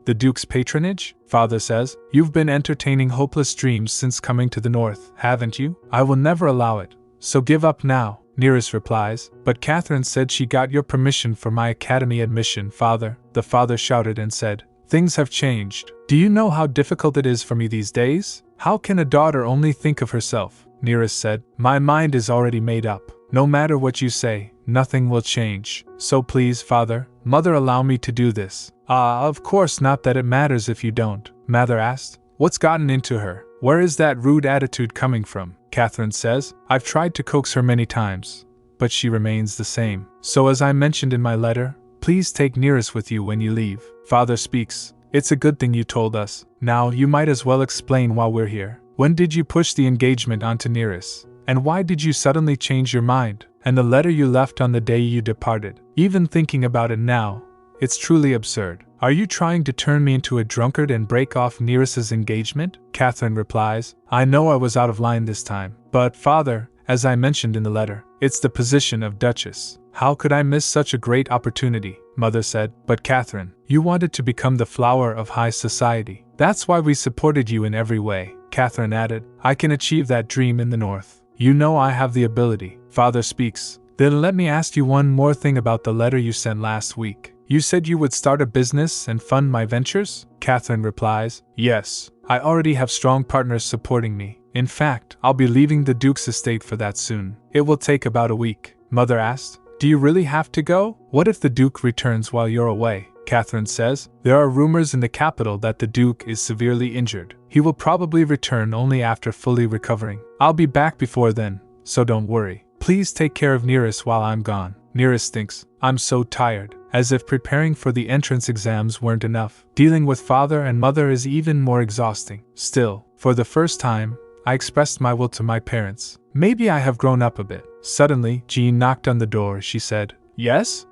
The Duke's patronage? Father says. You've been entertaining hopeless dreams since coming to the north, haven't you? I will never allow it. So give up now, Neris replies. But Catherine said she got your permission for my academy admission, Father. The father shouted and said. Things have changed. Do you know how difficult it is for me these days? How can a daughter only think of herself? Neris said. My mind is already made up. No matter what you say, nothing will change. So please, Father, Mother, allow me to do this. Of course not that it matters if you don't, Mother asked. What's gotten into her? Where is that rude attitude coming from? Catherine says. I've tried to coax her many times, but she remains the same. So as I mentioned in my letter, please take Neris with you when you leave. Father speaks. It's a good thing you told us. Now you might as well explain while we're here. When did you push the engagement onto Neris? And why did you suddenly change your mind? And the letter you left on the day you departed? Even thinking about it now, it's truly absurd. Are you trying to turn me into a drunkard and break off Neris's engagement? Catherine replies. I know I was out of line this time. But, Father, as I mentioned in the letter, it's the position of Duchess. How could I miss such a great opportunity? Mother said. But Catherine, you wanted to become the flower of high society. That's why we supported you in every way, Catherine added. I can achieve that dream in the north. You know I have the ability. Father speaks. Then let me ask you one more thing about the letter you sent last week. You said you would start a business and fund my ventures? Catherine replies. Yes, I already have strong partners supporting me. In fact, I'll be leaving the Duke's estate for that soon. It will take about a week. Mother asked. Do you really have to go? What if the Duke returns while you're away? Catherine says. There are rumors in the capital that the Duke is severely injured. He will probably return only after fully recovering. I'll be back before then, so don't worry. Please take care of Neris while I'm gone. Neris thinks, I'm so tired. As if preparing for the entrance exams weren't enough. Dealing with father and mother is even more exhausting. Still, for the first time, I expressed my will to my parents. Maybe I have grown up a bit. Suddenly, Jean knocked on the door. She said, Yes?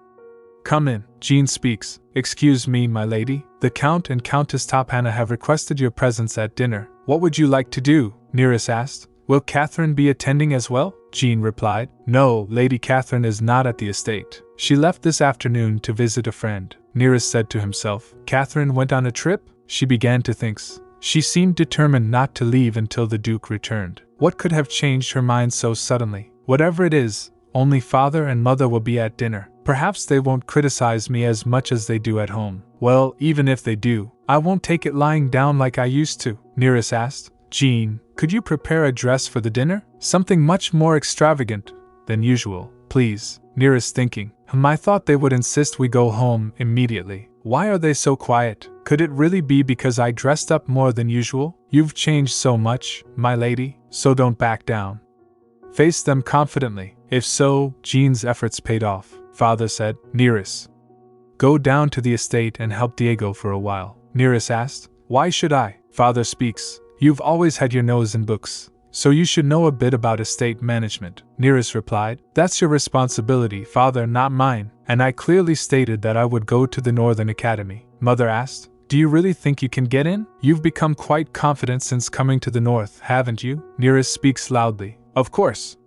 Come in. Jean speaks. Excuse me, my lady. The Count and Countess Topana have requested your presence at dinner. What would you like to do? Neris asked. Will Catherine be attending as well? Jean replied. No, Lady Catherine is not at the estate. She left this afternoon to visit a friend. Neris said to himself. Catherine went on a trip? She began to think. She seemed determined not to leave until the Duke returned. What could have changed her mind so suddenly? Whatever it is, only father and mother will be at dinner. Perhaps they won't criticize me as much as they do at home. Well, even if they do, I won't take it lying down like I used to. Neris asked. Jean, could you prepare a dress for the dinner? Something much more extravagant than usual, please. Neris thinking. I thought they would insist we go home immediately. Why are they so quiet? Could it really be because I dressed up more than usual? You've changed so much, my lady, so don't back down. Face them confidently. If so, Jean's efforts paid off. Father said. Neris, go down to the estate and help Diego for a while. Neris asked. Why should I? Father speaks. You've always had your nose in books, so you should know a bit about estate management. Neris replied. That's your responsibility, father, not mine, and I clearly stated that I would go to the Northern Academy. Mother asked. Do you really think you can get in? You've become quite confident since coming to the North, haven't you? Neris speaks loudly. Of course.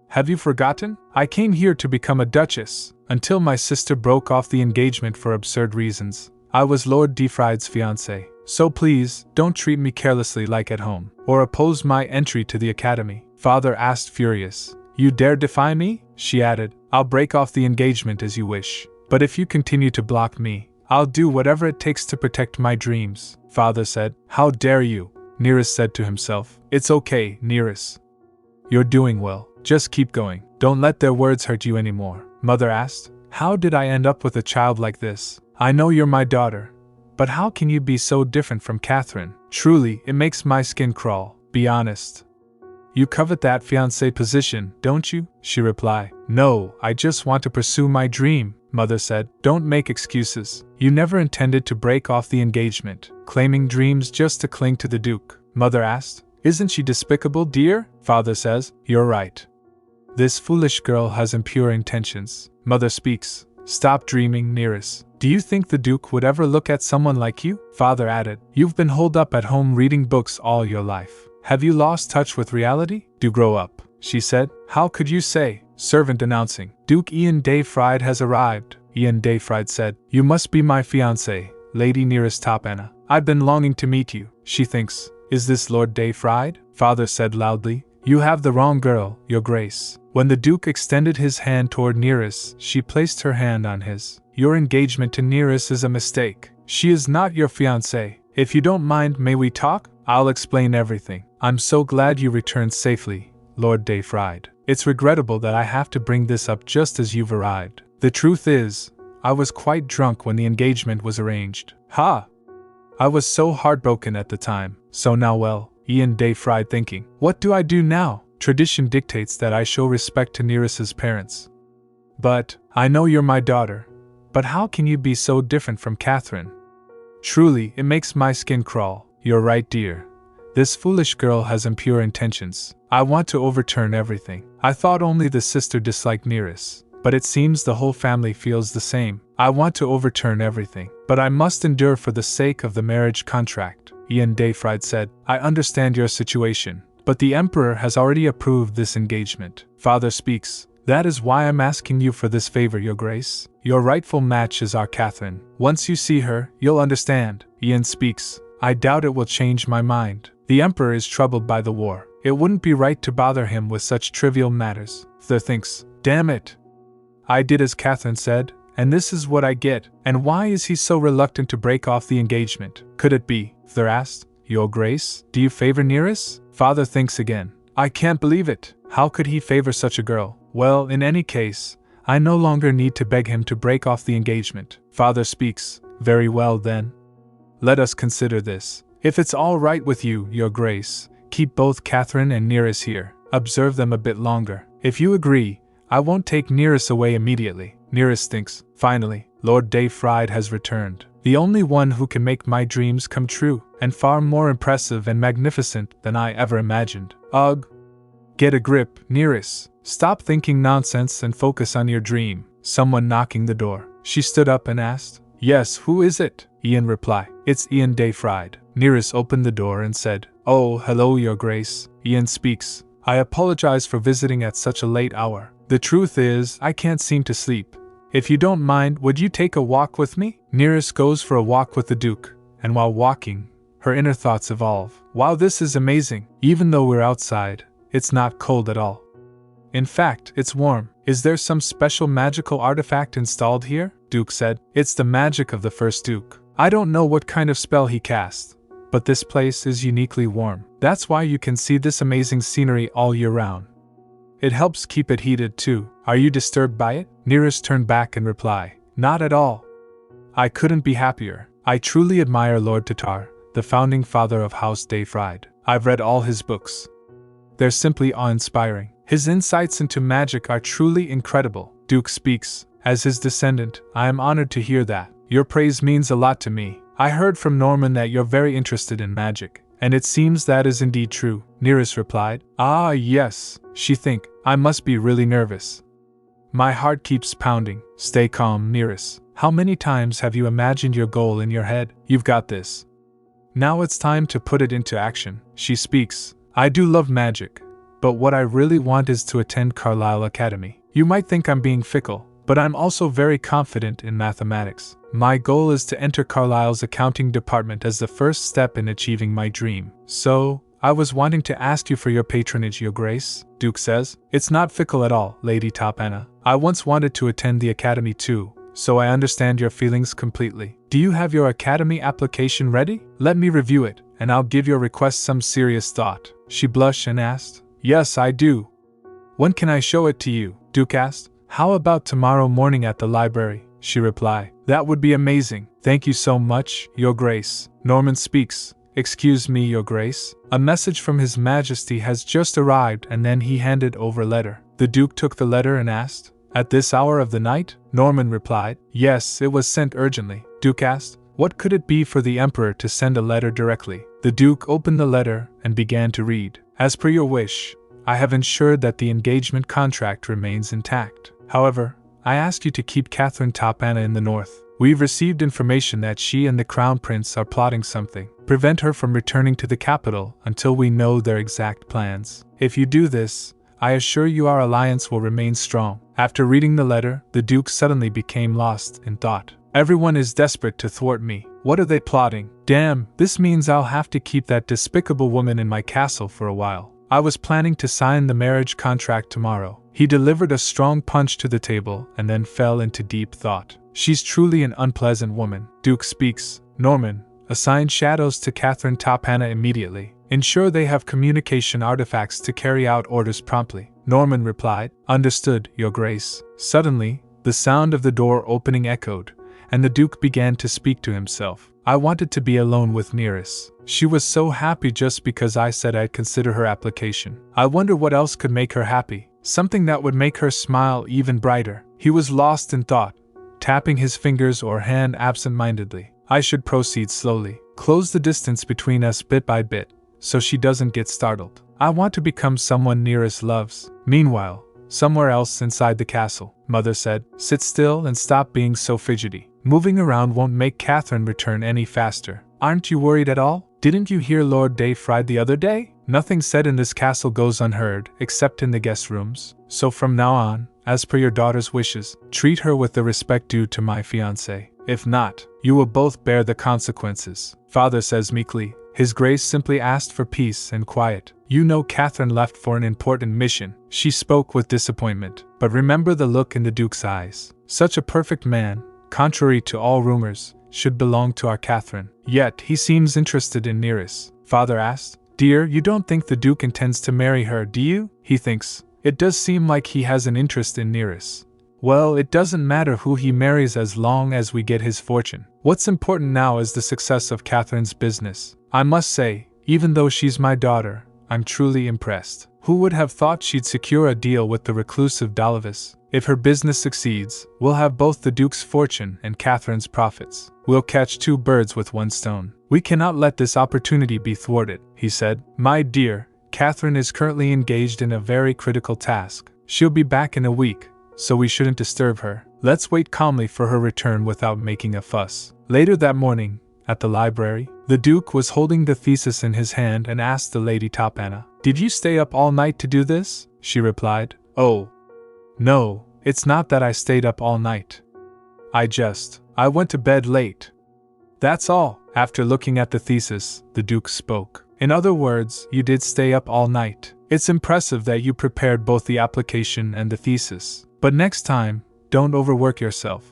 Have you forgotten? I came here to become a duchess, until my sister broke off the engagement for absurd reasons. I was Lord Defried's fiancé. So please, don't treat me carelessly like at home, or oppose my entry to the academy. Father asked furious. You dare defy me? She added. I'll break off the engagement as you wish. But if you continue to block me, I'll do whatever it takes to protect my dreams. Father said. How dare you? Neris said to himself. It's okay, Neris. You're doing well. Just keep going. Don't let their words hurt you anymore. Mother asked. How did I end up with a child like this? I know you're my daughter. But how can you be so different from Catherine? Truly, it makes my skin crawl. Be honest. You covet that fiancé position, don't you? She replied. No, I just want to pursue my dream, Mother said. Don't make excuses. You never intended to break off the engagement, claiming dreams just to cling to the Duke. Mother asked. Isn't she despicable, dear? Father says. You're right. This foolish girl has impure intentions. Mother speaks. Stop dreaming, Neris. Do you think the Duke would ever look at someone like you? Father added. You've been holed up at home reading books all your life. Have you lost touch with reality? Do grow up, she said. How could you say? Servant announcing. Duke Ian Defried has arrived. Ian Defried said. You must be my fiancé, Lady Neris Topana. I've been longing to meet you. She thinks. Is this Lord Defried? Father said loudly. You have the wrong girl, your grace. When the Duke extended his hand toward Neris, she placed her hand on his. Your engagement to Neris is a mistake. She is not your fiancé. If you don't mind, may we talk? I'll explain everything. I'm so glad you returned safely, Lord Defried. It's regrettable that I have to bring this up just as you've arrived. The truth is, I was quite drunk when the engagement was arranged. Ha! I was so heartbroken at the time. So now well, Ian Defried thinking. What do I do now? Tradition dictates that I show respect to Neris's parents. But, I know you're my daughter. But how can you be so different from Catherine? Truly, it makes my skin crawl. You're right, dear. This foolish girl has impure intentions. I want to overturn everything. I thought only the sister disliked Neris, but it seems the whole family feels the same. I want to overturn everything, but I must endure for the sake of the marriage contract. Ian Defried said. I understand your situation, but the Emperor has already approved this engagement. Father speaks. That is why I'm asking you for this favor, Your Grace. Your rightful match is our Catherine. Once you see her, you'll understand. Ian speaks. I doubt it will change my mind. The Emperor is troubled by the war. It wouldn't be right to bother him with such trivial matters. Thur thinks, damn it. I did as Catherine said, and this is what I get. And why is he so reluctant to break off the engagement? Could it be, Thur asked, Your Grace, do you favor Neris? Father thinks again. I can't believe it. How could he favor such a girl? Well, in any case, I no longer need to beg him to break off the engagement. Father speaks. Very well then. Let us consider this. If it's all right with you, Your Grace, keep both Catherine and Neris here. Observe them a bit longer. If you agree, I won't take Neris away immediately. Neris thinks. Finally, Lord Dayfried has returned. The only one who can make my dreams come true, and far more impressive and magnificent than I ever imagined. Ugh. Get a grip, Neris. Stop thinking nonsense and focus on your dream. Someone knocking the door. She stood up and asked, Yes, who is it? Ian replied, It's Ian Dayfried. Neris opened the door and said, Oh, hello, Your Grace. Ian speaks. I apologize for visiting at such a late hour. The truth is, I can't seem to sleep. If you don't mind, would you take a walk with me? Neris goes for a walk with the Duke, and while walking, her inner thoughts evolve. Wow, this is amazing. Even though we're outside, it's not cold at all. In fact, it's warm. Is there some special magical artifact installed here? Duke said. It's the magic of the first Duke. I don't know what kind of spell he cast, but this place is uniquely warm. That's why you can see this amazing scenery all year round. It helps keep it heated too. Are you disturbed by it? Neris turned back and replied, Not at all. I couldn't be happier. I truly admire Lord Tatar, the founding father of House Dayfried. I've read all his books. They're simply awe-inspiring. His insights into magic are truly incredible. Duke speaks. As his descendant, I am honored to hear that. Your praise means a lot to me. I heard from Norman that you're very interested in magic, and it seems that is indeed true. Neris replied. Ah, yes. She think. I must be really nervous. My heart keeps pounding. Stay calm, Neris. How many times have you imagined your goal in your head? You've got this. Now it's time to put it into action. She speaks. I do love magic, but what I really want is to attend Carlisle Academy. You might think I'm being fickle, but I'm also very confident in mathematics. My goal is to enter Carlisle's accounting department as the first step in achieving my dream. So, I was wanting to ask you for your patronage, Your Grace. Duke says. It's not fickle at all, Lady Topana. I once wanted to attend the academy too, so I understand your feelings completely. Do you have your academy application ready? Let me review it, and I'll give your request some serious thought. She blushed and asked. Yes, I do. When can I show it to you? Duke asked. How about tomorrow morning at the library? She replied. That would be amazing. Thank you so much, Your Grace. Norman speaks. Excuse me, Your Grace. A message from His Majesty has just arrived, and then he handed over a letter. The Duke took the letter and asked, At this hour of the night? Norman replied. Yes, it was sent urgently. Duke asked, What could it be for the Emperor to send a letter directly? The Duke opened the letter and began to read. As per your wish, I have ensured that the engagement contract remains intact. However, I ask you to keep Catherine Topana in the north. We've received information that she and the Crown Prince are plotting something. Prevent her from returning to the capital until we know their exact plans. If you do this, I assure you our alliance will remain strong. After reading the letter, the Duke suddenly became lost in thought. Everyone is desperate to thwart me. What are they plotting? Damn, this means I'll have to keep that despicable woman in my castle for a while. I was planning to sign the marriage contract tomorrow. He delivered a strong punch to the table and then fell into deep thought. She's truly an unpleasant woman. Duke speaks. Norman, assign shadows to Catherine Topana immediately. Ensure they have communication artifacts to carry out orders promptly. Norman replied. Understood, Your Grace. Suddenly, the sound of the door opening echoed, and the Duke began to speak to himself. I wanted to be alone with Neris. She was so happy just because I said I'd consider her application. I wonder what else could make her happy. Something that would make her smile even brighter. He was lost in thought, tapping his fingers or hand absent-mindedly. I should proceed slowly, close the distance between us bit by bit, so she doesn't get startled. I want to become someone Neris loves. Meanwhile, somewhere else inside the castle, Mother said, sit still and stop being so fidgety. Moving around won't make Catherine return any faster. Aren't you worried at all? Didn't you hear Lord Dayfried the other day? Nothing said in this castle goes unheard, except in the guest rooms. So from now on, as per your daughter's wishes, treat her with the respect due to my fiancé. If not, you will both bear the consequences. Father says meekly, His Grace simply asked for peace and quiet. You know Catherine left for an important mission. She spoke with disappointment, but remember the look in the Duke's eyes. Such a perfect man, contrary to all rumors, should belong to our Catherine. Yet he seems interested in Neris. Father asked, Dear, you don't think the Duke intends to marry her, do you? He thinks. It does seem like he has an interest in Neris. Well, it doesn't matter who he marries as long as we get his fortune. What's important now is the success of Catherine's business. I must say, even though she's my daughter, I'm truly impressed. Who would have thought she'd secure a deal with the reclusive Dalavis? If her business succeeds, we'll have both the Duke's fortune and Catherine's profits. We'll catch two birds with one stone. We cannot let this opportunity be thwarted, he said. My dear, Catherine is currently engaged in a very critical task. She'll be back in a week, so we shouldn't disturb her. Let's wait calmly for her return without making a fuss. Later that morning, at the library, the Duke was holding the thesis in his hand and asked the Lady Topana, Did you stay up all night to do this? She replied, Oh, no, it's not that I stayed up all night. I went to bed late. That's all. After looking at the thesis, the Duke spoke. In other words, you did stay up all night. It's impressive that you prepared both the application and the thesis. But next time, don't overwork yourself.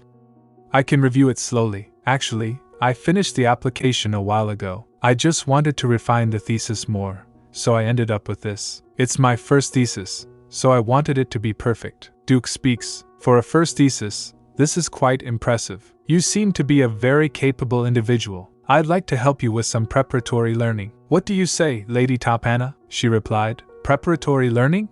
I can review it slowly. Actually, I finished the application a while ago. I just wanted to refine the thesis more, so I ended up with this. It's my first thesis, so I wanted it to be perfect. Duke speaks. For a first thesis, this is quite impressive. You seem to be a very capable individual. I'd like to help you with some preparatory learning. What do you say, Lady Topana? She replied. Preparatory learning?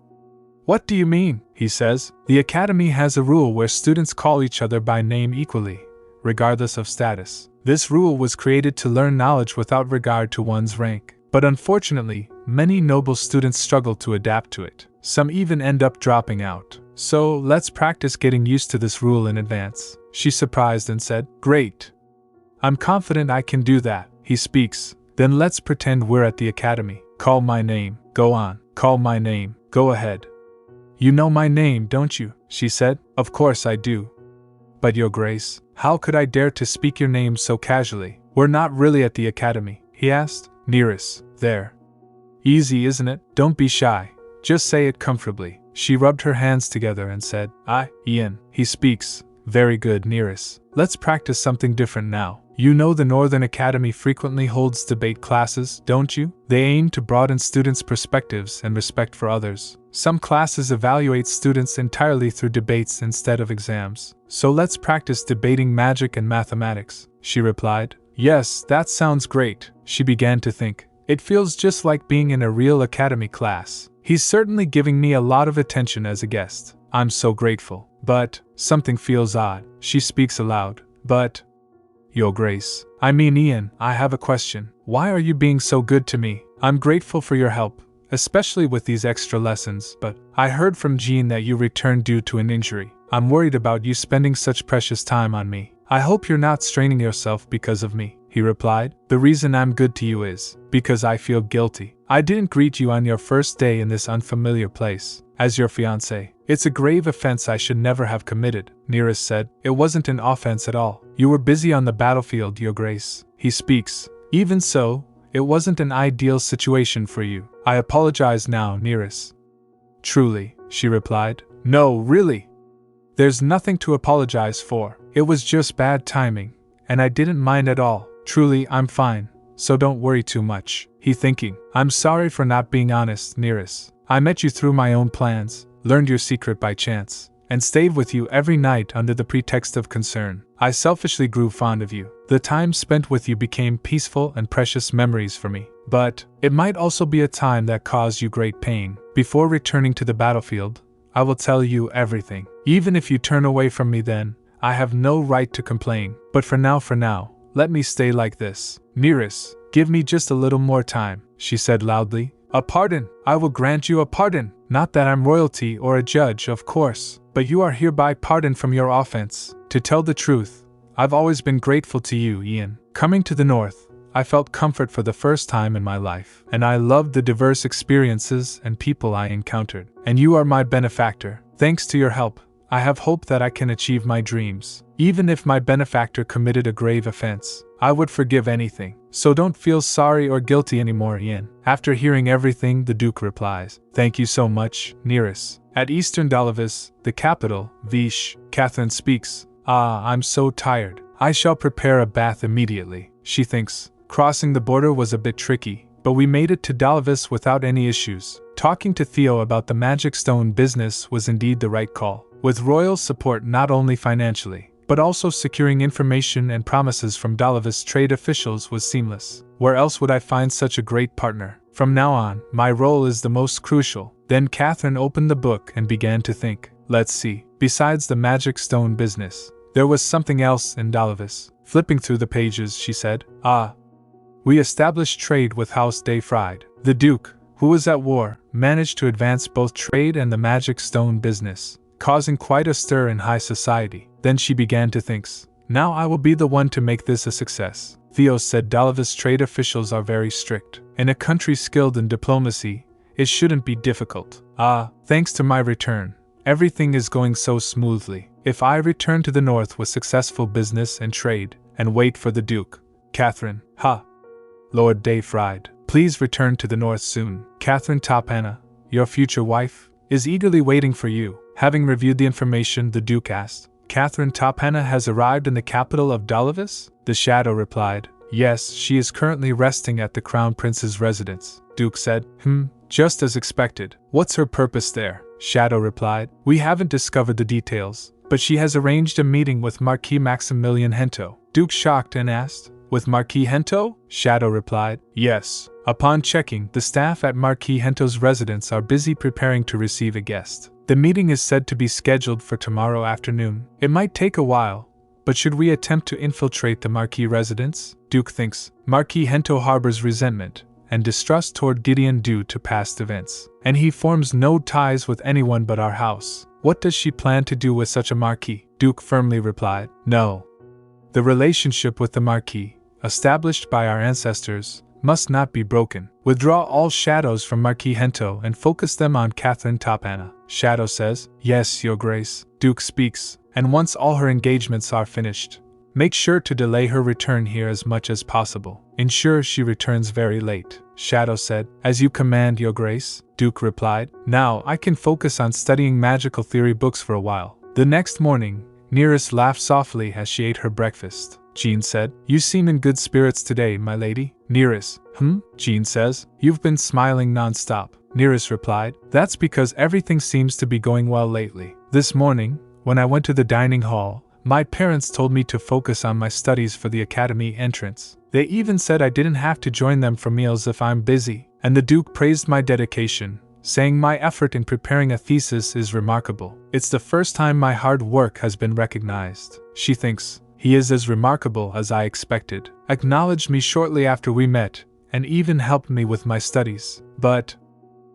What do you mean? He says. The Academy has a rule where students call each other by name equally, regardless of status. This rule was created to learn knowledge without regard to one's rank. But unfortunately, many noble students struggle to adapt to it. Some even end up dropping out. So, let's practice getting used to this rule in advance. She surprised and said, Great. I'm confident I can do that. He speaks. Then let's pretend we're at the Academy. Call my name. Go on. Call my name. Go ahead. You know my name, don't you? She said. Of course I do. But Your Grace, how could I dare to speak your name so casually? We're not really at the Academy, he asked. Neris, there. Easy, isn't it? Don't be shy. Just say it comfortably. She rubbed her hands together and said, Ian. He speaks. Very good, Neris. Let's practice something different now. You know the Northern Academy frequently holds debate classes, don't you? They aim to broaden students' perspectives and respect for others. Some classes evaluate students entirely through debates instead of exams. So let's practice debating magic and mathematics, she replied. Yes, that sounds great. She began to think. It feels just like being in a real Academy class. He's certainly giving me a lot of attention as a guest. I'm so grateful. But something feels odd. She speaks aloud. But Your Grace. I mean, Ian, I have a question. Why are you being so good to me? I'm grateful for your help, especially with these extra lessons, but I heard from Jean that you returned due to an injury. I'm worried about you spending such precious time on me. I hope you're not straining yourself because of me, he replied. The reason I'm good to you is because I feel guilty. I didn't greet you on your first day in this unfamiliar place. As your fiancé. It's a grave offense I should never have committed, Neris said. It wasn't an offense at all. You were busy on the battlefield, Your Grace. He speaks. Even so, it wasn't an ideal situation for you. I apologize now, Neris. Truly, she replied. No, really. There's nothing to apologize for. It was just bad timing, and I didn't mind at all. Truly, I'm fine, so don't worry too much. He thinking. I'm sorry for not being honest, Neris. I met you through my own plans, learned your secret by chance, and stayed with you every night under the pretext of concern. I selfishly grew fond of you. The time spent with you became peaceful and precious memories for me. But it might also be a time that caused you great pain. Before returning to the battlefield, I will tell you everything. Even if you turn away from me then, I have no right to complain. But for now, let me stay like this. Neris, give me just a little more time, she said loudly. A pardon! I will grant you a pardon! Not that I'm royalty or a judge, of course, but you are hereby pardoned from your offense. To tell the truth, I've always been grateful to you, Ian. Coming to the north, I felt comfort for the first time in my life, and I loved the diverse experiences and people I encountered. And you are my benefactor. Thanks to your help, I have hope that I can achieve my dreams. Even if my benefactor committed a grave offense, I would forgive anything. So don't feel sorry or guilty anymore, Ian. After hearing everything, the Duke replies, Thank you so much, Neris. At Eastern Dalavis, the capital, Vish, Catherine speaks. I'm so tired. I shall prepare a bath immediately. She thinks. Crossing the border was a bit tricky, but we made it to Dalavis without any issues. Talking to Theo about the magic stone business was indeed the right call. With royal support not only financially, but also securing information and promises from Dalavis trade officials was seamless. Where else would I find such a great partner? From now on, my role is the most crucial. Then Catherine opened the book and began to think. Let's see. Besides the magic stone business, there was something else in Dalavis. Flipping through the pages, she said, We established trade with House de Fried. The Duke, who was at war, managed to advance both trade and the magic stone business, causing quite a stir in high society. Then she began to think, now I will be the one to make this a success. Theo said Dalavis trade officials are very strict. In a country skilled in diplomacy, it shouldn't be difficult. Thanks to my return, everything is going so smoothly. If I return to the north with successful business and trade, and wait for the Duke, Catherine, Lord de Fried, please return to the north soon. Catherine Topana, your future wife, is eagerly waiting for you. Having reviewed the information, the Duke asked, Catherine Topana has arrived in the capital of Dalavis? The Shadow replied, Yes, she is currently resting at the Crown Prince's residence. Duke said, just as expected. What's her purpose there? Shadow replied, We haven't discovered the details, but she has arranged a meeting with Marquis Maximilian Hento. Duke shocked and asked, With Marquis Hento? Shadow replied, Yes. Upon checking, the staff at Marquis Hento's residence are busy preparing to receive a guest. The meeting is said to be scheduled for tomorrow afternoon. It might take a while, but should we attempt to infiltrate the Marquis residence? Duke thinks Marquis Hento harbors resentment and distrust toward Gideon due to past events, and he forms no ties with anyone but our house. What does she plan to do with such a Marquis? Duke firmly replied, No. The relationship with the Marquis, established by our ancestors, must not be broken. Withdraw all shadows from Marquis Hento and focus them on Catherine Topana. Shadow says, Yes, Your Grace. Duke speaks, and once all her engagements are finished, make sure to delay her return here as much as possible. Ensure she returns very late. Shadow said, As you command, Your Grace. Duke replied, Now I can focus on studying magical theory books for a while. The next morning, Neris laughed softly as she ate her breakfast. Jean said, You seem in good spirits today, my lady. Neris, Jean says, You've been smiling non-stop. Neris replied, That's because everything seems to be going well lately. This morning, when I went to the dining hall, my parents told me to focus on my studies for the academy entrance. They even said I didn't have to join them for meals if I'm busy, and the Duke praised my dedication, saying my effort in preparing a thesis is remarkable. It's the first time my hard work has been recognized. She thinks, He is as remarkable as I expected. Acknowledged me shortly after we met, and even helped me with my studies. But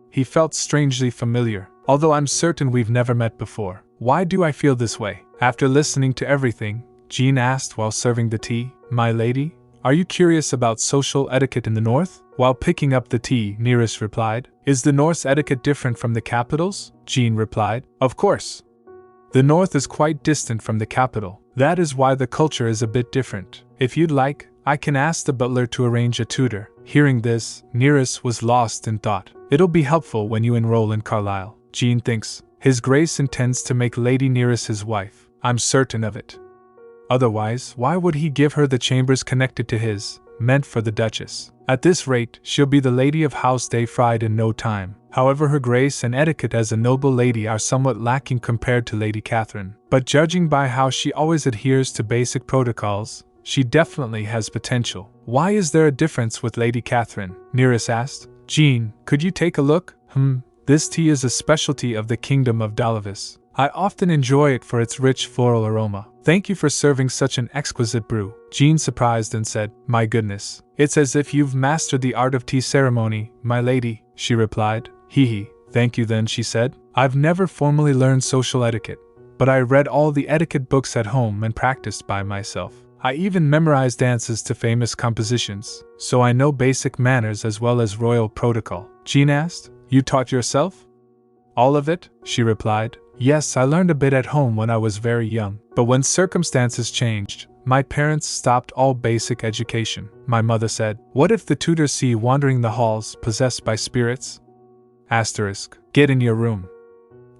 he felt strangely familiar, although I'm certain we've never met before. Why do I feel this way? After listening to everything, Jean asked while serving the tea, My lady, are you curious about social etiquette in the north? While picking up the tea, Neris replied, Is the North's etiquette different from the capital's? Jean replied, Of course. The north is quite distant from the capital. That is why the culture is a bit different. If you'd like, I can ask the butler to arrange a tutor. Hearing this, Neris was lost in thought. It'll be helpful when you enroll in Carlisle. Jean thinks, His Grace intends to make Lady Neris his wife. I'm certain of it. Otherwise, why would he give her the chambers connected to his, meant for the Duchess? At this rate, she'll be the lady of House de Fried in no time. However, her grace and etiquette as a noble lady are somewhat lacking compared to Lady Catherine. But judging by how she always adheres to basic protocols, she definitely has potential. Why is there a difference with Lady Catherine? Neris asked. Jean, could you take a look? This tea is a specialty of the Kingdom of Dalavis. I often enjoy it for its rich floral aroma. Thank you for serving such an exquisite brew. Jean surprised and said, My goodness, it's as if you've mastered the art of tea ceremony, my lady, she replied. Thank you then, she said. I've never formally learned social etiquette, but I read all the etiquette books at home and practiced by myself. I even memorized dances to famous compositions, so I know basic manners as well as royal protocol. Jean asked, You taught yourself? All of it? She replied. Yes, I learned a bit at home when I was very young, but when circumstances changed, my parents stopped all basic education. My mother said, "What if the tutors see you wandering the halls possessed by spirits?" Asterisk. Get in your room.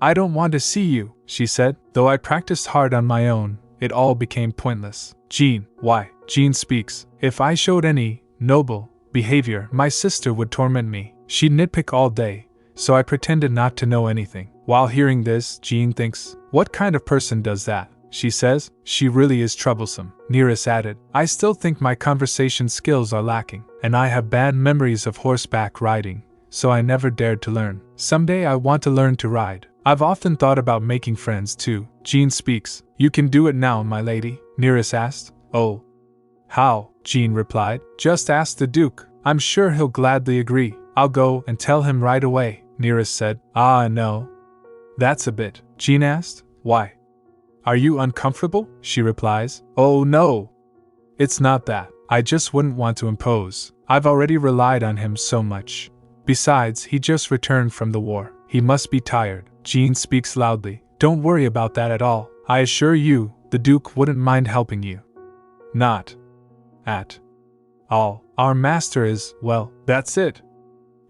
I don't want to see you, she said. Though I practiced hard on my own, it all became pointless. Jean, why? Jean speaks. If I showed any noble behavior, my sister would torment me. She'd nitpick all day, so I pretended not to know anything. While hearing this, Jean thinks, what kind of person does that? She says, she really is troublesome. Neris added, I still think my conversation skills are lacking, and I have bad memories of horseback riding, so I never dared to learn. Someday I want to learn to ride. I've often thought about making friends too. Jean speaks. You can do it now, my lady, Neris asked. Oh. How? Jean replied. Just ask the Duke. I'm sure he'll gladly agree. I'll go and tell him right away, Neris said. Ah, no. That's a bit. Jean asked. Why? Are you uncomfortable? She replies. Oh no. It's not that. I just wouldn't want to impose. I've already relied on him so much. Besides, he just returned from the war. He must be tired. Jean speaks loudly. Don't worry about that at all. I assure you, the Duke wouldn't mind helping you. Not at all. Our master is, well, that's it.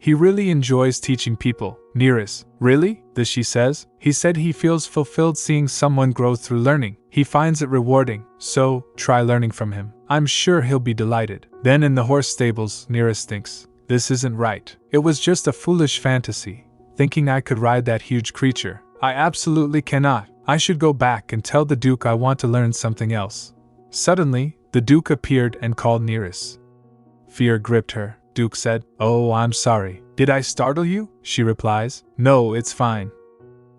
He really enjoys teaching people. Neris, really? This she says. He said he feels fulfilled seeing someone grow through learning. He finds it rewarding, so try learning from him. I'm sure he'll be delighted. Then in the horse stables, Neris thinks, this isn't right. It was just a foolish fantasy, thinking I could ride that huge creature. I absolutely cannot. I should go back and tell the Duke I want to learn something else. Suddenly, the Duke appeared and called Neris. Fear gripped her. Duke said, Oh, I'm sorry. Did I startle you? She replies, No, it's fine.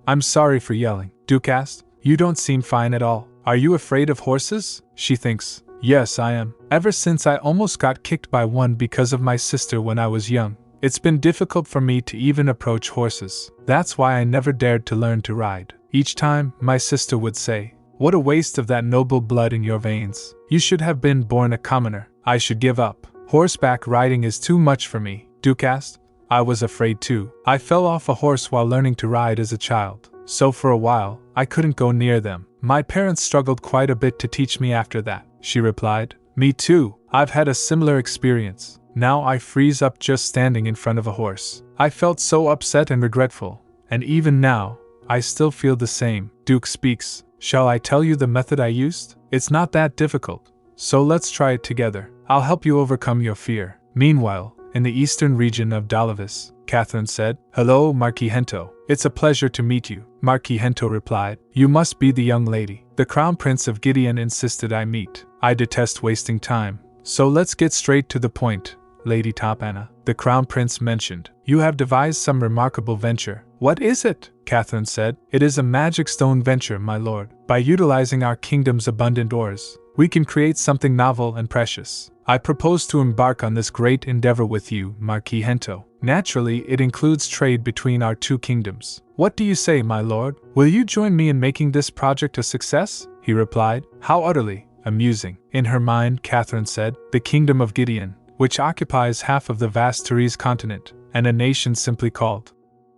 I'm sorry for yelling. Duke asked, You don't seem fine at all. Are you afraid of horses? She thinks, Yes, I am. Ever since I almost got kicked by one because of my sister when I was young, it's been difficult for me to even approach horses. That's why I never dared to learn to ride. Each time, my sister would say, What a waste of that noble blood in your veins. You should have been born a commoner. I should give up. Horseback riding is too much for me. Duke asked. I was afraid too. I fell off a horse while learning to ride as a child, so for a while, I couldn't go near them. My parents struggled quite a bit to teach me after that, she replied. Me too. I've had a similar experience. Now I freeze up just standing in front of a horse. I felt so upset and regretful, and even now, I still feel the same. Duke speaks. Shall I tell you the method I used? It's not that difficult, so let's try it together. I'll help you overcome your fear. Meanwhile, in the eastern region of Dalavis, Catherine said, Hello, Marquis Hento. It's a pleasure to meet you. Marquis Hento replied, You must be the young lady the Crown Prince of Gideon insisted I meet. I detest wasting time, so let's get straight to the point, Lady Topana. The Crown Prince mentioned, You have devised some remarkable venture. What is it? Catherine said. It is a magic stone venture, my lord. By utilizing our kingdom's abundant ores, we can create something novel and precious. I propose to embark on this great endeavor with you, Marquis Hento. Naturally, it includes trade between our two kingdoms. What do you say, my lord? Will you join me in making this project a success? He replied. How utterly amusing. In her mind, Catherine said, the kingdom of Gideon, which occupies half of the vast Therese continent, and a nation simply called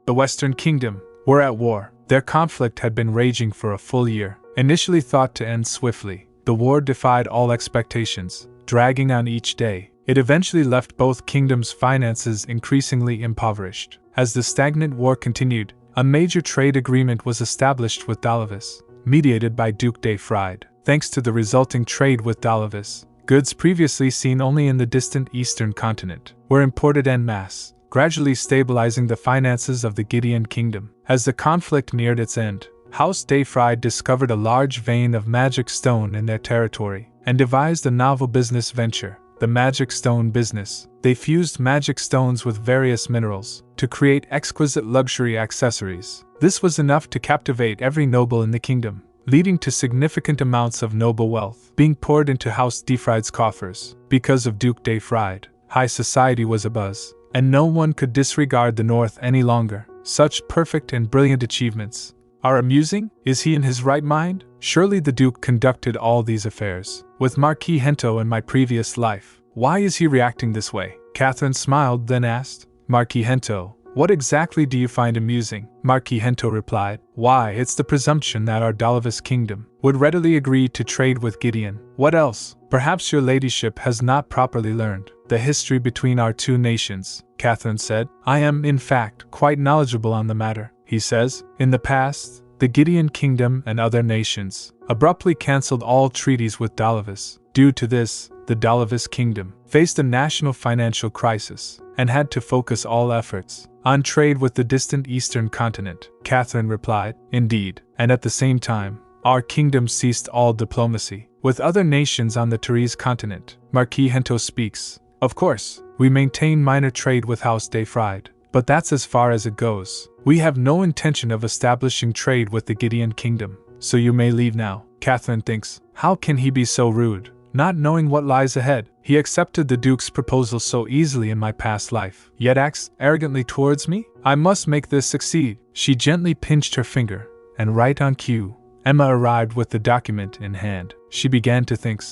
the Western Kingdom, were at war. Their conflict had been raging for a full year. Initially thought to end swiftly, the war defied all expectations. Dragging on each day, it eventually left both kingdoms' finances increasingly impoverished. As the stagnant war continued, a major trade agreement was established with Dalavis, mediated by Duke de Fried. Thanks to the resulting trade with Dalavis, goods previously seen only in the distant eastern continent were imported en masse, gradually stabilizing the finances of the Gideon kingdom. As the conflict neared its end, House de Fried discovered a large vein of magic stone in their territory, and devised a novel business venture, the magic stone business. They fused magic stones with various minerals to create exquisite luxury accessories. This was enough to captivate every noble in the kingdom, leading to significant amounts of noble wealth being poured into House de Fried's coffers. Because of Duke de Fried, high society was abuzz, and no one could disregard the North any longer. Such perfect and brilliant achievements are amusing? Is he in his right mind? Surely the Duke conducted all these affairs with Marquis Hento in my previous life. Why is he reacting this way? Catherine smiled, then asked, Marquis Hento, What exactly do you find amusing? Marquis Hento replied. Why, it's the presumption that our Dalavis kingdom would readily agree to trade with Gideon. What else? Perhaps your ladyship has not properly learned the history between our two nations, Catherine said. I am, in fact, quite knowledgeable on the matter, he says. In the past, the Gideon kingdom and other nations abruptly cancelled all treaties with Dalavis. Due to this, the Dalavis kingdom faced a national financial crisis and had to focus all efforts on trade with the distant eastern continent, Catherine replied. Indeed, and at the same time, our kingdom ceased all diplomacy with other nations on the Therese continent. Marquis Hento speaks. Of course, we maintain minor trade with House de Fried, but that's as far as it goes. We have no intention of establishing trade with the Gideon kingdom, so you may leave now. Catherine thinks, how can he be so rude? Not knowing what lies ahead, he accepted the Duke's proposal so easily in my past life, yet acts arrogantly towards me? I must make this succeed. She gently pinched her finger, and right on cue, Emma arrived with the document in hand. She began to think,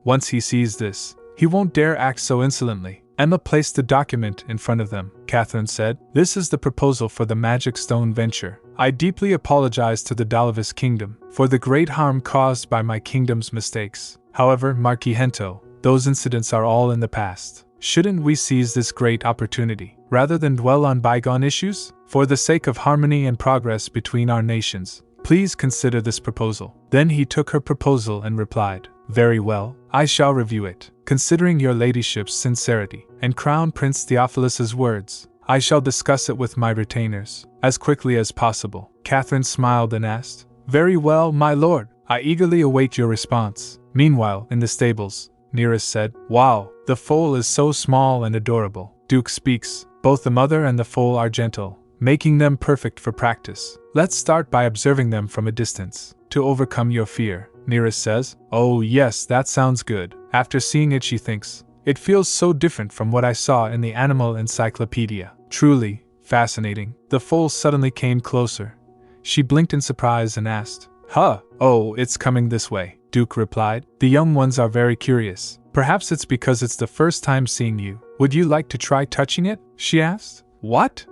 once he sees this, he won't dare act so insolently. Emma placed the document in front of them. Catherine said, this is the proposal for the Magic Stone venture. I deeply apologize to the Dalavis kingdom for the great harm caused by my kingdom's mistakes. However, Marquis Hento, those incidents are all in the past. Shouldn't we seize this great opportunity, rather than dwell on bygone issues? For the sake of harmony and progress between our nations, please consider this proposal. Then he took her proposal and replied, very well, I shall review it. Considering your ladyship's sincerity and Crown Prince Theophilus's words, I shall discuss it with my retainers as quickly as possible. Catherine smiled and asked, very well, my lord, I eagerly await your response. Meanwhile, in the stables, Neris said, wow, the foal is so small and adorable. Duke speaks, both the mother and the foal are gentle, making them perfect for practice. Let's start by observing them from a distance, to overcome your fear. Neris says, oh yes, that sounds good. After seeing it she thinks, it feels so different from what I saw in the animal encyclopedia. Truly, fascinating. The foal suddenly came closer. She blinked in surprise and asked, oh, it's coming this way. Duke replied, the young ones are very curious. Perhaps it's because it's the first time seeing you. Would you like to try touching it? She asked. What?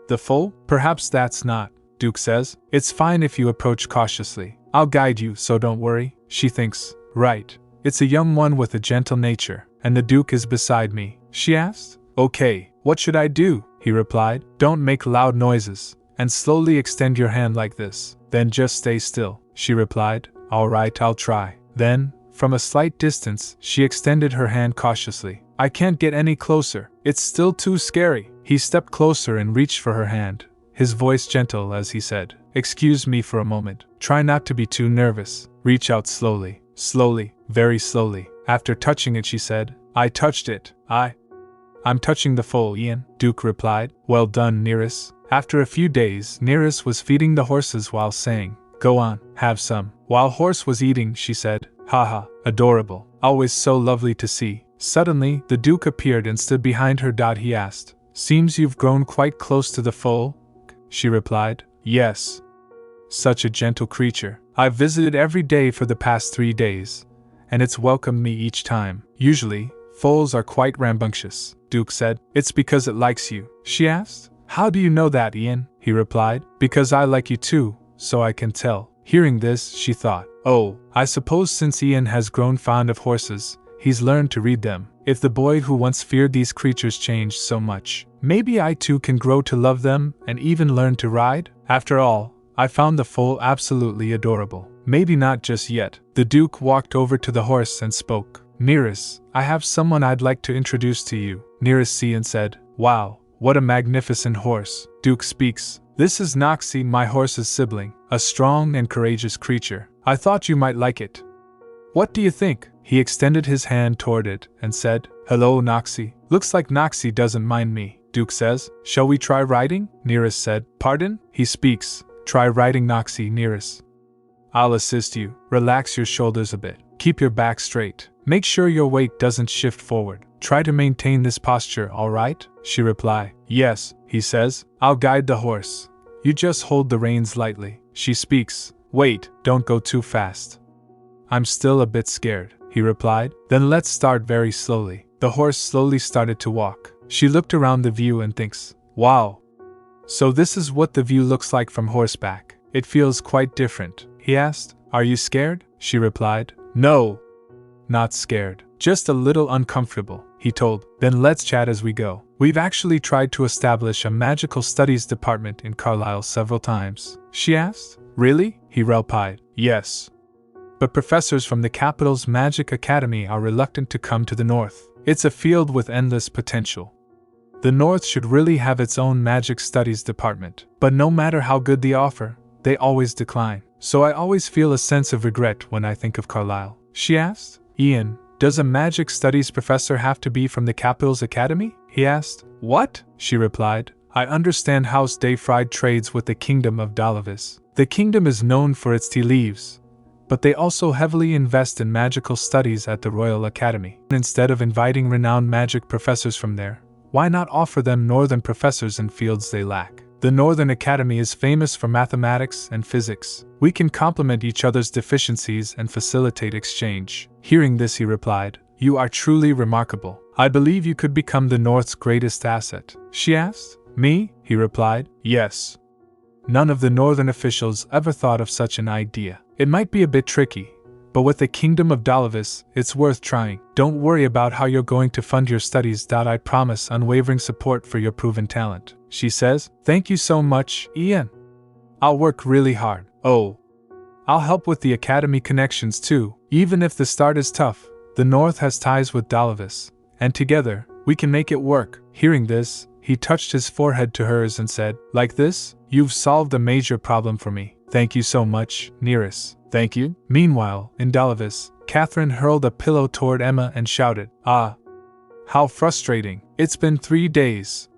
The foal? Perhaps that's not, Duke says. It's fine if you approach cautiously. I'll guide you, so don't worry. She thinks, right. It's a young one with a gentle nature, and the Duke is beside me. She asked. Okay, what should I do? He replied. Don't make loud noises, and slowly extend your hand like this. Then just stay still. She replied. All right, I'll try. Then, from a slight distance, she extended her hand cautiously. I can't get any closer. It's still too scary. He stepped closer and reached for her hand, his voice gentle as he said, excuse me for a moment. Try not to be too nervous. Reach out slowly, very slowly. After touching it, she said, I touched it. I'm touching the foal, Ian, Duke replied. Well done, Neris. After a few days, Neris was feeding the horses while saying, go on, have some. While Horse was eating, she said, haha, adorable. Always so lovely to see. Suddenly, the Duke appeared and stood behind her. He asked, seems you've grown quite close to the foal? She replied, yes. Such a gentle creature. I've visited every day for the past 3 days, and it's welcomed me each time. Usually, foals are quite rambunctious, Duke said. It's because it likes you. She asked, how do you know that, Ian? He replied, because I like you too, so I can tell. Hearing this, she thought, oh, I suppose since Ian has grown fond of horses, he's learned to read them. If the boy who once feared these creatures changed so much, maybe I too can grow to love them and even learn to ride? After all, I found the foal absolutely adorable. Maybe not just yet. The Duke walked over to the horse and spoke. Neris, I have someone I'd like to introduce to you. Neris see and said, wow, what a magnificent horse. Duke speaks. This is Noxie, my horse's sibling, a strong and courageous creature. I thought you might like it. What do you think? He extended his hand toward it and said, hello, Noxie. Looks like Noxie doesn't mind me. Duke says, shall we try riding? Neris said, pardon? He speaks. Try riding, Noxie, Neris. I'll assist you. Relax your shoulders a bit. Keep your back straight. Make sure your weight doesn't shift forward. Try to maintain this posture, all right? She replied. Yes, he says. I'll guide the horse. You just hold the reins lightly. She speaks. Wait, don't go too fast. I'm still a bit scared, he replied. Then let's start very slowly. The horse slowly started to walk. She looked around the view and thinks, Wow! So this is what the view looks like from horseback. It feels quite different, he asked. Are you scared? She replied. No, not scared. Just a little uncomfortable, he told. Then let's chat as we go. We've actually tried to establish a magical studies department in Carlisle several times. She asked. Really? He replied. Yes. But professors from the capital's magic academy are reluctant to come to the north. It's a field with endless potential. The north should really have its own magic studies department. But no matter how good the offer, they always decline. So I always feel a sense of regret when I think of Carlisle. She asked. Ian, does a magic studies professor have to be from the capital's academy? He asked. What? She replied. I understand House Dayfried trades with the Kingdom of Dalavis. The kingdom is known for its tea leaves, but they also heavily invest in magical studies at the Royal Academy. Instead of inviting renowned magic professors from there, why not offer them northern professors in fields they lack? The Northern Academy is famous for mathematics and physics. We can complement each other's deficiencies and facilitate exchange. Hearing this, he replied, You are truly remarkable. I believe you could become the North's greatest asset. She asked. Me? He replied. Yes. None of the Northern officials ever thought of such an idea. It might be a bit tricky, but with the Kingdom of Dalavis, it's worth trying. Don't worry about how you're going to fund your studies. I promise unwavering support for your proven talent. She says. Thank you so much, Ian. I'll work really hard. Oh, I'll help with the academy connections too. Even if the start is tough, the North has ties with Dalavis, and together, we can make it work. Hearing this, he touched his forehead to hers and said, Like this, you've solved a major problem for me. Thank you so much, Neris. Thank you. Meanwhile, in Dalavis, Catherine hurled a pillow toward Emma and shouted, Ah! How frustrating. It's been 3 days.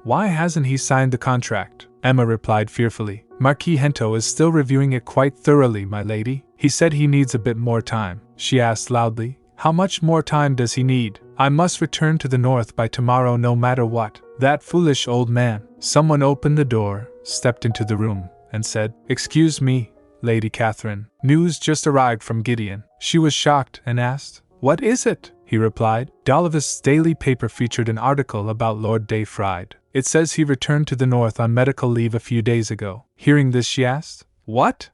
Why hasn't he signed the contract? Emma replied fearfully. Marquis Hento is still reviewing it quite thoroughly, my lady. He said he needs a bit more time. She asked loudly. How much more time does he need? I must return to the north by tomorrow no matter what. That foolish old man. Someone opened the door, stepped into the room, and said, Excuse me, Lady Catherine. News just arrived from Gideon. She was shocked and asked, What is it? He replied. Dalavis' daily paper featured an article about Lord Dayfried. It says he returned to the north on medical leave a few days ago. Hearing this, she asked, What?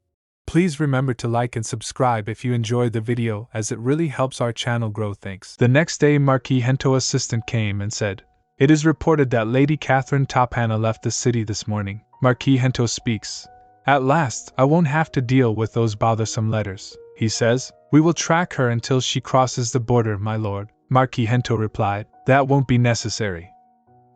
Please remember to like and subscribe if you enjoyed the video, as it really helps our channel grow. Thanks. The next day, Marquis Hento's assistant came and said, It is reported that Lady Catherine Tapana left the city this morning. Marquis Hento speaks. At last, I won't have to deal with those bothersome letters. He says, We will track her until she crosses the border, my lord. Marquis Hento replied, That won't be necessary.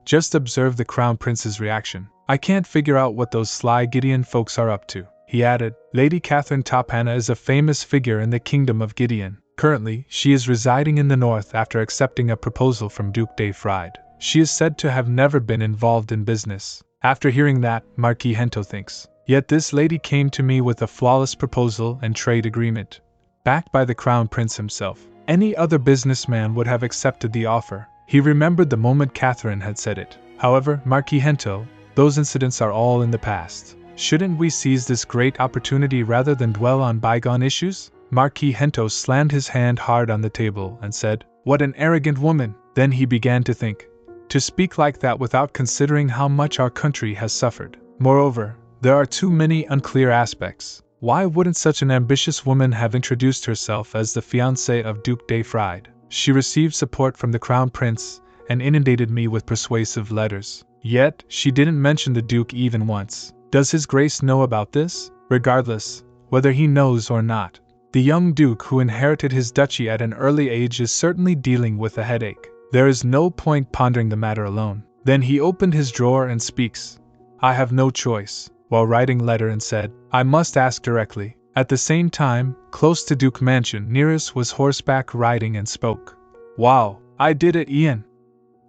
Just observe the Crown Prince's reaction. I can't figure out what those sly Gideon folks are up to. He added, Lady Catherine Tapana is a famous figure in the kingdom of Gideon. Currently, she is residing in the north after accepting a proposal from Duke Dayfried. She is said to have never been involved in business. After hearing that, Marquis Hento thinks, Yet this lady came to me with a flawless proposal and trade agreement, backed by the Crown Prince himself. Any other businessman would have accepted the offer. He remembered the moment Catherine had said it. However, Marquis Hento, those incidents are all in the past. Shouldn't we seize this great opportunity rather than dwell on bygone issues? Marquis Hento slammed his hand hard on the table and said, What an arrogant woman! Then he began to think. To speak like that without considering how much our country has suffered. Moreover, there are too many unclear aspects. Why wouldn't such an ambitious woman have introduced herself as the fiancé of Duke Dayfried? She received support from the Crown Prince and inundated me with persuasive letters. Yet, she didn't mention the Duke even once. Does His Grace know about this? Regardless, whether he knows or not, the young Duke who inherited his duchy at an early age is certainly dealing with a headache. There is no point pondering the matter alone. Then he opened his drawer and speaks. I have no choice, while writing letter and said, I must ask directly. At the same time, close to Duke Mansion, Neris was horseback riding and spoke. Wow, I did it, Ian.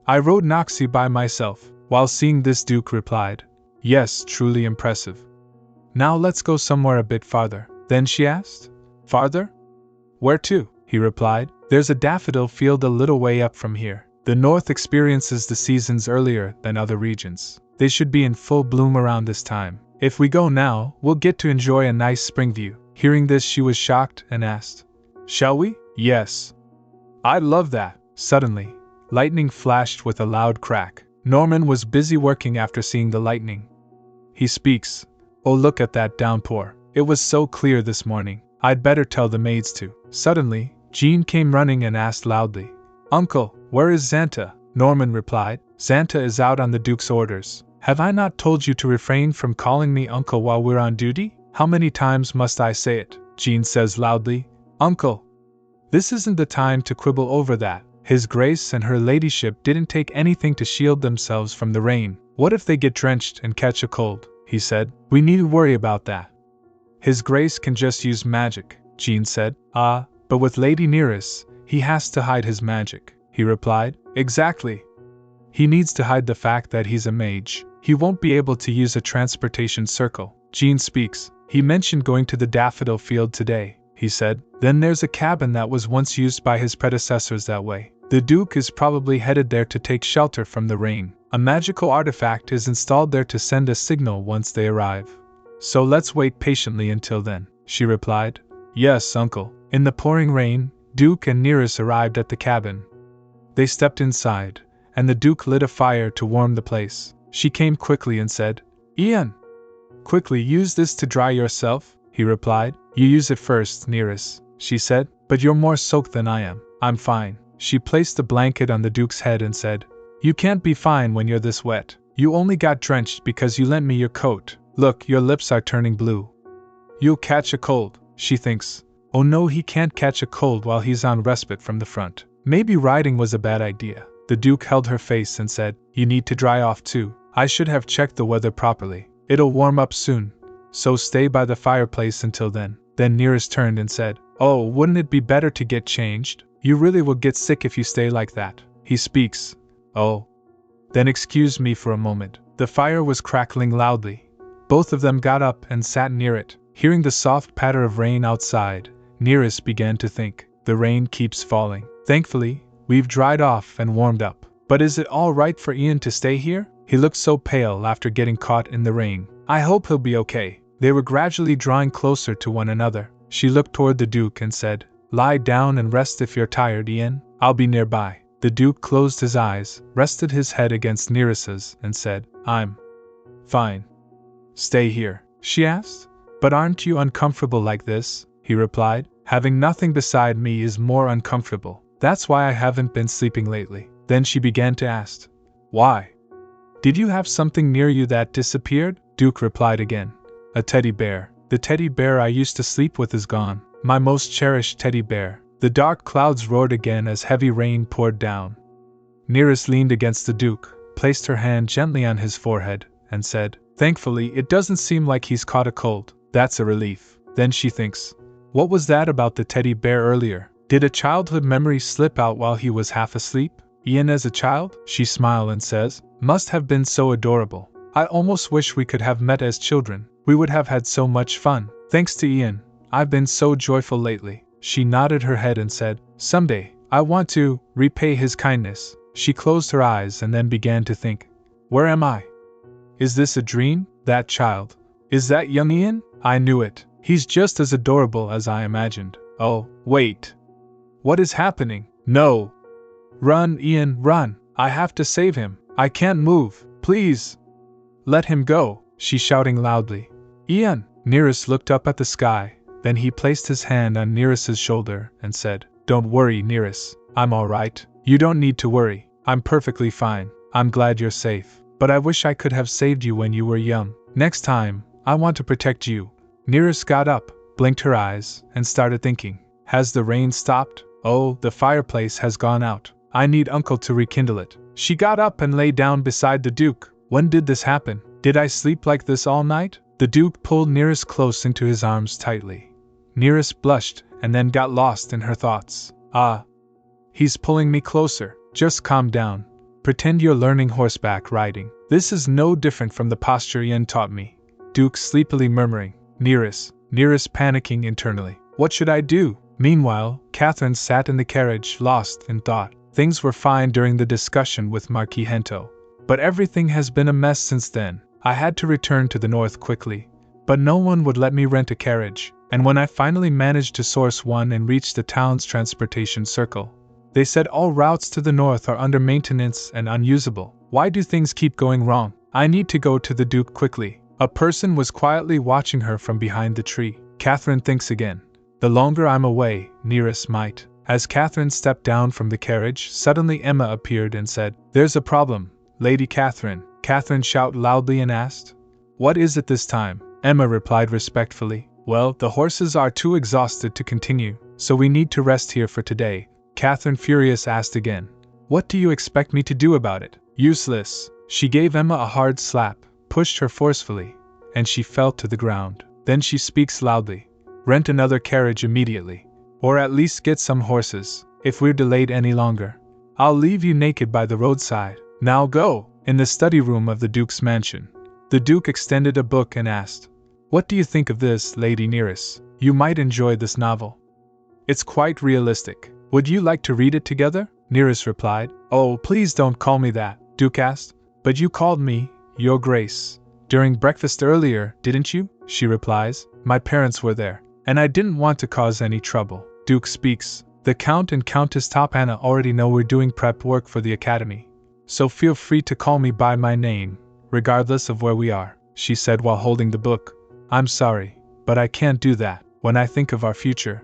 I rode Noxie by myself. While seeing this, Duke replied, Yes, truly impressive. Now let's go somewhere a bit farther. Then she asked, Farther? Where to? He replied, There's a daffodil field a little way up from here. The north experiences the seasons earlier than other regions. They should be in full bloom around this time. If we go now, we'll get to enjoy a nice spring view. Hearing this, she was shocked and asked, Shall we? Yes. I'd love that. Suddenly, lightning flashed with a loud crack. Norman was busy working after seeing the lightning. He speaks. Oh, look at that downpour. It was so clear this morning. I'd better tell the maids to. Suddenly, Jean came running and asked loudly, Uncle, where is Xanta? Norman replied, Xanta is out on the Duke's orders. Have I not told you to refrain from calling me uncle while we're on duty? How many times must I say it? Jean says loudly, Uncle. This isn't the time to quibble over that. His Grace and her ladyship didn't take anything to shield themselves from the rain. What if they get drenched and catch a cold? He said. We needn't worry about that. His Grace can just use magic, Jean said. Ah, but with Lady Neris, he has to hide his magic, he replied. Exactly. He needs to hide the fact that he's a mage. He won't be able to use a transportation circle. Jean speaks. He mentioned going to the daffodil field today, he said. Then there's a cabin that was once used by his predecessors that way. The Duke is probably headed there to take shelter from the rain. A magical artifact is installed there to send a signal once they arrive. So let's wait patiently until then, she replied. Yes, uncle. In the pouring rain, Duke and Neris arrived at the cabin. They stepped inside, and the Duke lit a fire to warm the place. She came quickly and said, Ian! Quickly use this to dry yourself, he replied. You use it first, Neris, she said, but you're more soaked than I am. I'm fine. She placed a blanket on the Duke's head and said, You can't be fine when you're this wet. You only got drenched because you lent me your coat. Look, your lips are turning blue. You'll catch a cold, she thinks. Oh no, he can't catch a cold while he's on respite from the front. Maybe riding was a bad idea. The Duke held her face and said, You need to dry off too. I should have checked the weather properly. It'll warm up soon. So stay by the fireplace until then. Then Neris turned and said, Oh, wouldn't it be better to get changed? You really will get sick if you stay like that. He speaks. Oh. Then excuse me for a moment. The fire was crackling loudly. Both of them got up and sat near it. Hearing the soft patter of rain outside, Neris began to think. The rain keeps falling. Thankfully, we've dried off and warmed up. But is it all right for Ian to stay here? He looked so pale after getting caught in the rain. I hope he'll be okay. They were gradually drawing closer to one another. She looked toward the Duke and said, Lie down and rest if you're tired, Ian. I'll be nearby. The Duke closed his eyes, rested his head against Neris's, and said, I'm fine. Stay here, she asked. But aren't you uncomfortable like this? He replied. Having nothing beside me is more uncomfortable. That's why I haven't been sleeping lately. Then she began to ask, Why? Did you have something near you that disappeared? Duke replied again. A teddy bear. The teddy bear I used to sleep with is gone. My most cherished teddy bear. The dark clouds roared again as heavy rain poured down. Neris leaned against the Duke, placed her hand gently on his forehead, and said, Thankfully, it doesn't seem like he's caught a cold. That's a relief. Then she thinks, What was that about the teddy bear earlier? Did a childhood memory slip out while he was half asleep? Ian as a child? She smiled and says, Must have been so adorable. I almost wish we could have met as children. We would have had so much fun. Thanks to Ian, I've been so joyful lately. She nodded her head and said, Someday, I want to repay his kindness. She closed her eyes and then began to think, Where am I? Is this a dream? That child? Is that young Ian? I knew it. He's just as adorable as I imagined. Oh, wait. What is happening? No. Run, Ian, run. I have to save him. I can't move. Please. Let him go, she shouting loudly. Ian! Neris looked up at the sky, then he placed his hand on Neris's shoulder and said, Don't worry, Neris. I'm all right. You don't need to worry. I'm perfectly fine. I'm glad you're safe. But I wish I could have saved you when you were young. Next time, I want to protect you. Neris got up, blinked her eyes, and started thinking. Has the rain stopped? Oh, the fireplace has gone out. I need Uncle to rekindle it. She got up and lay down beside the Duke. When did this happen? Did I sleep like this all night? The Duke pulled Neris close into his arms tightly. Neris blushed and then got lost in her thoughts. Ah. He's pulling me closer. Just calm down. Pretend you're learning horseback riding. This is no different from the posture Ian taught me. Duke sleepily murmuring. Neris panicking internally. What should I do? Meanwhile, Catherine sat in the carriage, lost in thought. Things were fine during the discussion with Marquis Hento. But everything has been a mess since then. I had to return to the north quickly. But no one would let me rent a carriage. And when I finally managed to source one and reach the town's transportation circle, They said all routes to the north are under maintenance and unusable. Why do things keep going wrong? I need to go to the Duke quickly. A person was quietly watching her from behind the tree. Catherine thinks again. The longer I'm away, Neris might. As Catherine stepped down from the carriage, suddenly Emma appeared and said, "There's a problem, Lady Catherine." Catherine shouted loudly and asked, "What is it this time?" Emma replied respectfully, "Well, the horses are too exhausted to continue, so we need to rest here for today." Catherine, furious, asked again, "What do you expect me to do about it?" "Useless." She gave Emma a hard slap, pushed her forcefully, and she fell to the ground. Then she speaks loudly, "Rent another carriage immediately. Or at least get some horses. If we're delayed any longer, I'll leave you naked by the roadside. Now go!" In the study room of the Duke's mansion, the Duke extended a book and asked, "What do you think of this, Lady Neris? You might enjoy this novel. It's quite realistic. Would you like to read it together?" Neris replied. "Oh, please don't call me that," Duke asked. "But you called me, Your Grace, during breakfast earlier, didn't you?" She replies, "My parents were there, and I didn't want to cause any trouble." Duke speaks, "The Count and Countess Topana already know we're doing prep work for the academy, so feel free to call me by my name, regardless of where we are," she said while holding the book. "I'm sorry, but I can't do that. When I think of our future,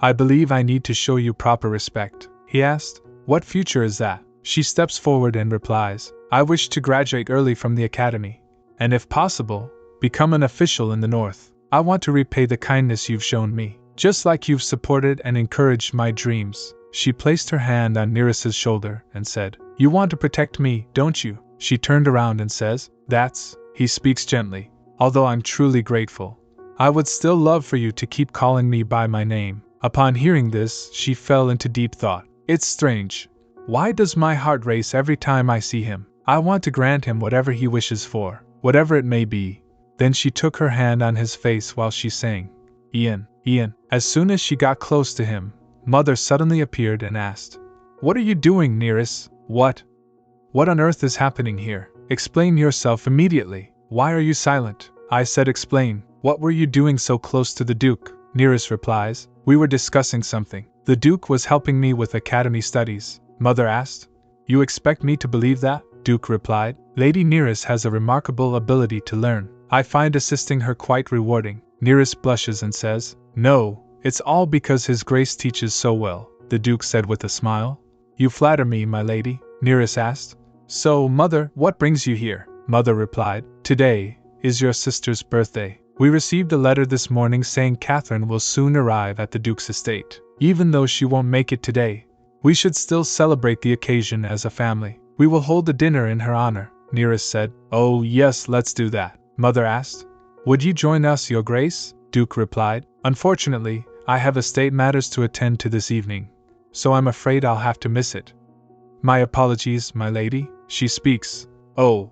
I believe I need to show you proper respect." He asked, "What future is that?" She steps forward and replies, "I wish to graduate early from the academy, and if possible, become an official in the north. I want to repay the kindness you've shown me, just like you've supported and encouraged my dreams." She placed her hand on Neris's shoulder and said, "You want to protect me, don't you?" She turned around and says, "That's," he speaks gently, "although I'm truly grateful, I would still love for you to keep calling me by my name." Upon hearing this, she fell into deep thought. "It's strange. Why does my heart race every time I see him? I want to grant him whatever he wishes for, whatever it may be." Then she took her hand on his face while she sang, "Ian, Ian." As soon as she got close to him, Mother suddenly appeared and asked, "What are you doing, Neris? What on earth is happening here? Explain yourself immediately. Why are you silent?" I said, "Explain. What were you doing so close to the Duke?" Neris replies, "We were discussing something." "The Duke was helping me with academy studies," Mother asked. "You expect me to believe that?" Duke replied. "Lady Neris has a remarkable ability to learn. I find assisting her quite rewarding." Neris blushes and says, "No, it's all because His Grace teaches so well," the Duke said with a smile. "You flatter me, my lady?" Neris asked. "So, Mother, what brings you here?" Mother replied, "Today is your sister's birthday. We received a letter this morning saying Catherine will soon arrive at the Duke's estate. Even though she won't make it today, we should still celebrate the occasion as a family. We will hold a dinner in her honor," Neris said. "Oh yes, let's do that," Mother asked. "Would you join us, Your Grace?" Duke replied. "Unfortunately, I have estate matters to attend to this evening, so I'm afraid I'll have to miss it." "My apologies, my lady," she speaks. "Oh,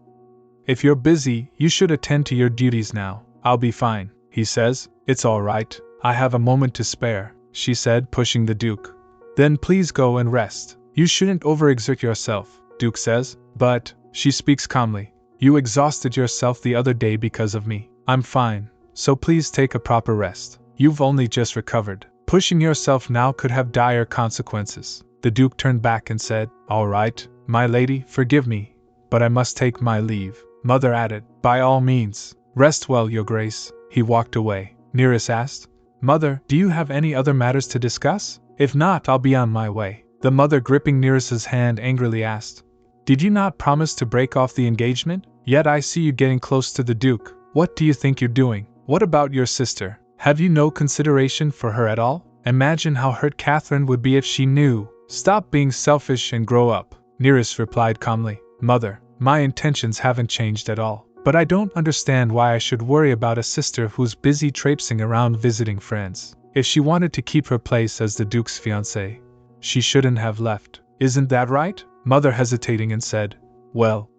if you're busy, you should attend to your duties now." "I'll be fine," he says. "It's all right, I have a moment to spare," she said, pushing the Duke. "Then please go and rest. You shouldn't overexert yourself," Duke says. "But," she speaks calmly, "you exhausted yourself the other day because of me." "I'm fine, so please take a proper rest. You've only just recovered. Pushing yourself now could have dire consequences." The Duke turned back and said, "All right, my lady, forgive me, but I must take my leave." Mother added, "By all means, rest well, Your Grace." He walked away. Neris asked, "Mother, do you have any other matters to discuss? If not, I'll be on my way." The mother, gripping Neris's hand, angrily asked, "Did you not promise to break off the engagement? Yet I see you getting close to the Duke. What do you think you're doing? What about your sister? Have you no consideration for her at all? Imagine how hurt Catherine would be if she knew." "Stop being selfish and grow up," Neris replied calmly. "Mother, my intentions haven't changed at all. But I don't understand why I should worry about a sister who's busy traipsing around visiting friends. If she wanted to keep her place as the Duke's fiancé, she shouldn't have left. Isn't that right?" Mother, hesitating, and said, "Well,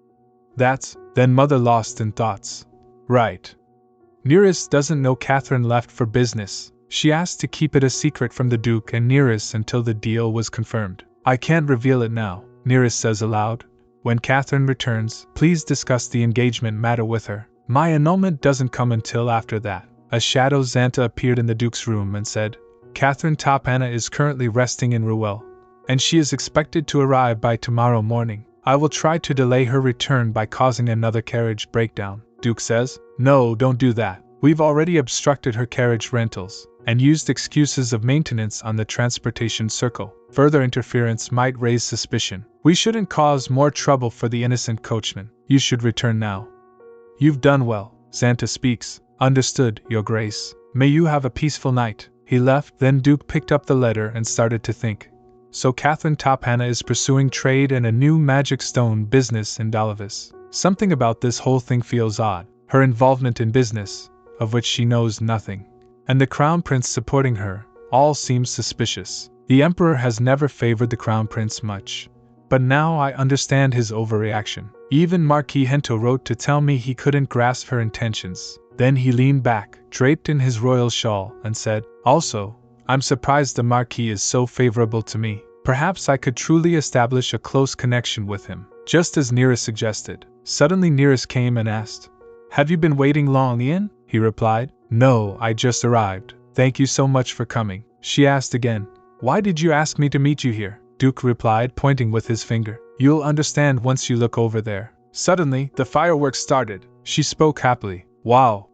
that's..." Then Mother, lost in thoughts. "Right. Neris doesn't know Catherine left for business. She asked to keep it a secret from the Duke and Neris until the deal was confirmed. I can't reveal it now," Neris says aloud. "When Catherine returns, please discuss the engagement matter with her. My annulment doesn't come until after that." A shadow Xanta appeared in the Duke's room and said, "Catherine Topana is currently resting in Ruel. and she is expected to arrive by tomorrow morning. I will try to delay her return by causing another carriage breakdown. Duke says, no, don't do that. We've already obstructed her carriage rentals, and used excuses of maintenance on the transportation circle. Further interference might raise suspicion. We shouldn't cause more trouble for the innocent coachman. You should return now. You've done well. Santa speaks. Understood, Your Grace. May you have a peaceful night. He left, then Duke picked up the letter and started to think. So Catherine Tophana is pursuing trade and a new magic stone business in Dalavis. Something about this whole thing feels odd. Her involvement in business, of which she knows nothing, and the Crown Prince supporting her, all seems suspicious. The Emperor has never favored the Crown Prince much, but now I understand his overreaction. Even Marquis Hento wrote to tell me he couldn't grasp her intentions. Then he leaned back, draped in his royal shawl, and said, also, I'm surprised the Marquis is so favorable to me. Perhaps I could truly establish a close connection with him, just as Neris suggested. Suddenly Neris came and asked, have you been waiting long, Ian? He replied, no, I just arrived. Thank you so much for coming. She asked again, why did you ask me to meet you here? Duke replied, pointing with his finger. You'll understand once you look over there. Suddenly, the fireworks started. She spoke happily. Wow!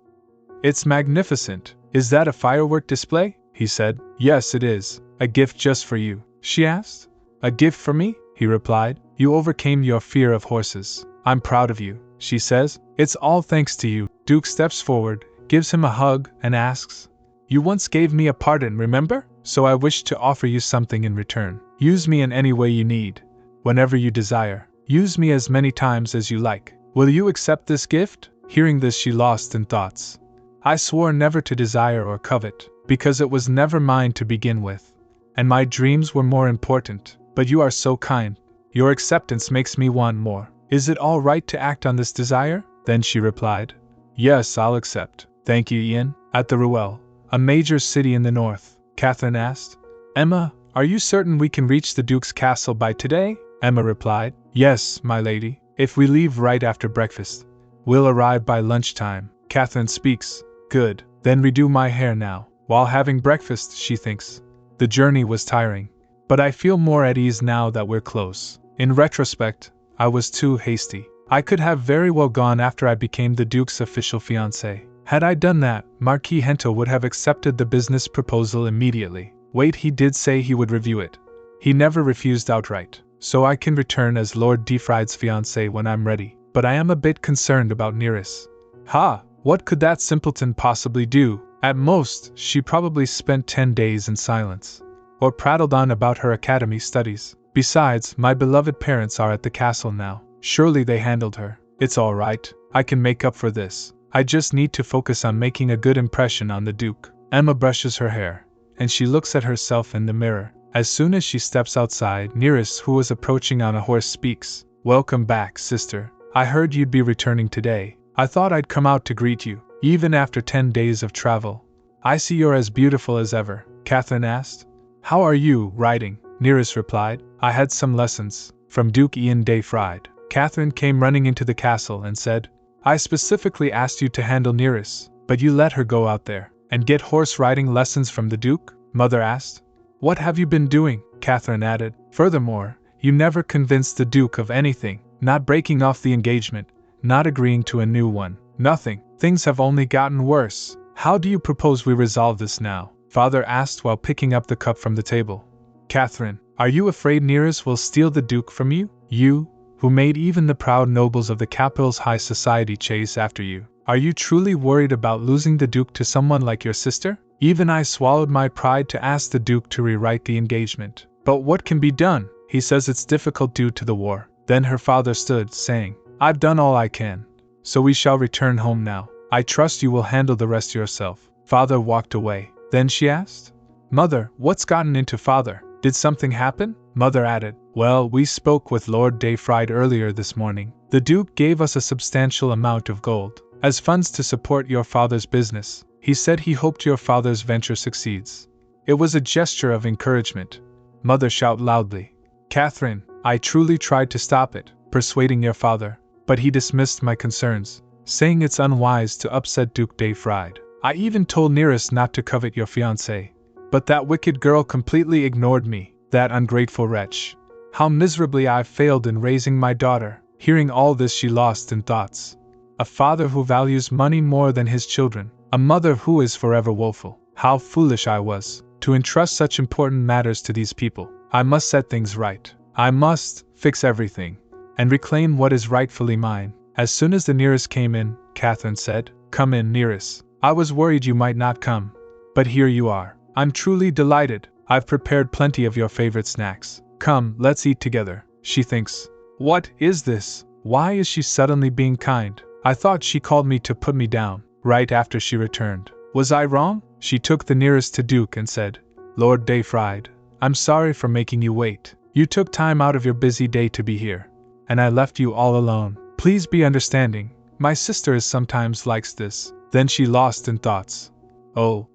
It's magnificent. Is that a firework display? He said. Yes, it is. A gift just for you. She asked. A gift for me? He replied. You overcame your fear of horses. I'm proud of you. She says. It's all thanks to you. Duke steps forward, gives him a hug, and asks, you once gave me a pardon, remember? So I wish to offer you something in return. Use me in any way you need, whenever you desire. Use me as many times as you like. Will you accept this gift? Hearing this, she lost in thoughts. I swore never to desire or covet, because it was never mine to begin with, and my dreams were more important. But you are so kind. Your acceptance makes me want more. Is it all right to act on this desire? Then she replied, yes, I'll accept. Thank you, Ian. At the Ruel, a major city in the north, Catherine asked, Emma, are you certain we can reach the Duke's castle by today? Emma replied, yes, my lady. If we leave right after breakfast, we'll arrive by lunchtime. Catherine speaks, good. Then redo my hair now. While having breakfast, she thinks, the journey was tiring, but I feel more at ease now that we're close. In retrospect, I was too hasty. I could have very well gone after I became the Duke's official fiancé. Had I done that, Marquis Hento would have accepted the business proposal immediately. Wait, he did say he would review it. He never refused outright. So I can return as Lord Defried's fiancé when I'm ready. But I am a bit concerned about Neris. Ha! What could that simpleton possibly do? At most, she probably spent 10 days in silence, or prattled on about her academy studies. Besides, my beloved parents are at the castle now. Surely they handled her. It's all right. I can make up for this. I just need to focus on making a good impression on the Duke. Emma brushes her hair, and she looks at herself in the mirror. As soon as she steps outside, Neris, who was approaching on a horse, speaks. Welcome back, sister. I heard you'd be returning today. I thought I'd come out to greet you, even after 10 days of travel. I see you're as beautiful as ever. Catherine asked. How are you, riding? Neris replied. I had some lessons from Duke Ian de Fried. Catherine came running into the castle and said, I specifically asked you to handle Neris, but you let her go out there and get horse riding lessons from the Duke? Mother asked. What have you been doing? Catherine added. Furthermore, you never convinced the Duke of anything, not breaking off the engagement, not agreeing to a new one. Nothing. Things have only gotten worse. How do you propose we resolve this now? Father asked while picking up the cup from the table. Catherine, are you afraid Neris will steal the Duke from you? You, who made even the proud nobles of the capital's high society chase after you. Are you truly worried about losing the Duke to someone like your sister? Even I swallowed my pride to ask the Duke to rewrite the engagement. But what can be done? He says it's difficult due to the war. Then her father stood, saying, I've done all I can, so we shall return home now. I trust you will handle the rest yourself. Father walked away. Then she asked, Mother, what's gotten into Father? Did something happen? Mother added, Well, we spoke with Lord de Fried earlier this morning. The Duke gave us a substantial amount of gold as funds to support your father's business. He said he hoped your father's venture succeeds. It was a gesture of encouragement. Mother shouted loudly. Catherine, I truly tried to stop it, persuading your father, but he dismissed my concerns, saying it's unwise to upset Duke de Fried. I even told Neris not to covet your fiancé, but that wicked girl completely ignored me. That ungrateful wretch. How miserably I've failed in raising my daughter. Hearing all this, she lost in thoughts. A father who values money more than his children. A mother who is forever woeful. How foolish I was to entrust such important matters to these people. I must set things right. I must fix everything and reclaim what is rightfully mine. As soon as the Neris came in, Catherine said, "Come in, Neris. I was worried you might not come. But here you are. I'm truly delighted. I've prepared plenty of your favorite snacks. Come, let's eat together." She thinks, "What is this? Why is she suddenly being kind? I thought she called me to put me down." Right after she returned. Was I wrong? She took the nearest to Duke and said, "Lord Dayfried, I'm sorry for making you wait. You took time out of your busy day to be here, and I left you all alone. Please be understanding. My sister is sometimes likes this." Then she lost in thoughts. "Oh,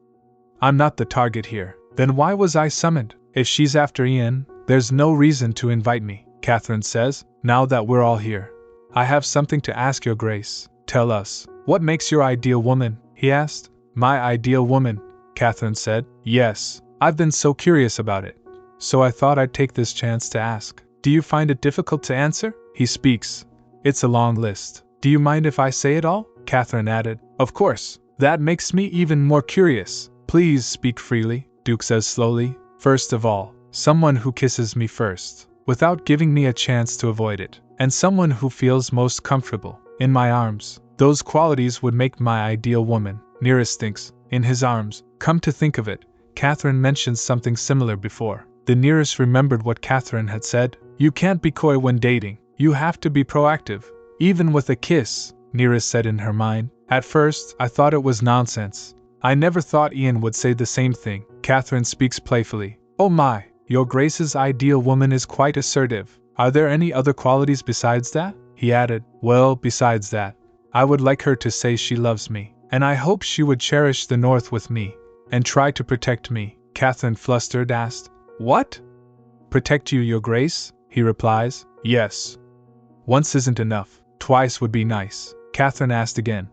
I'm not the target here. Then why was I summoned? If she's after Ian, there's no reason to invite me." Catherine says, "Now that we're all here, I have something to ask your grace. Tell us, what makes your ideal woman?" he asked. "My ideal woman," Catherine said. "Yes, I've been so curious about it. So I thought I'd take this chance to ask. Do you find it difficult to answer?" He speaks. "It's a long list. Do you mind if I say it all?" Catherine added. "Of course. That makes me even more curious. Please speak freely," Duke says slowly. "First of all, someone who kisses me first, without giving me a chance to avoid it, and someone who feels most comfortable in my arms. Those qualities would make my ideal woman." Neris thinks, "In his arms." Come to think of it, Catherine mentioned something similar before. The Neris remembered what Catherine had said. "You can't be coy when dating. You have to be proactive. Even with a kiss," Neris said in her mind. "At first, I thought it was nonsense. I never thought Ian would say the same thing." Catherine speaks playfully. "Oh my, your Grace's ideal woman is quite assertive. Are there any other qualities besides that?" He added, "Well, besides that, I would like her to say she loves me, and I hope she would cherish the North with me, and try to protect me." Catherine, flustered, asked, "What? Protect you, your Grace?" He replies, "Yes. Once isn't enough, twice would be nice." Catherine asked again,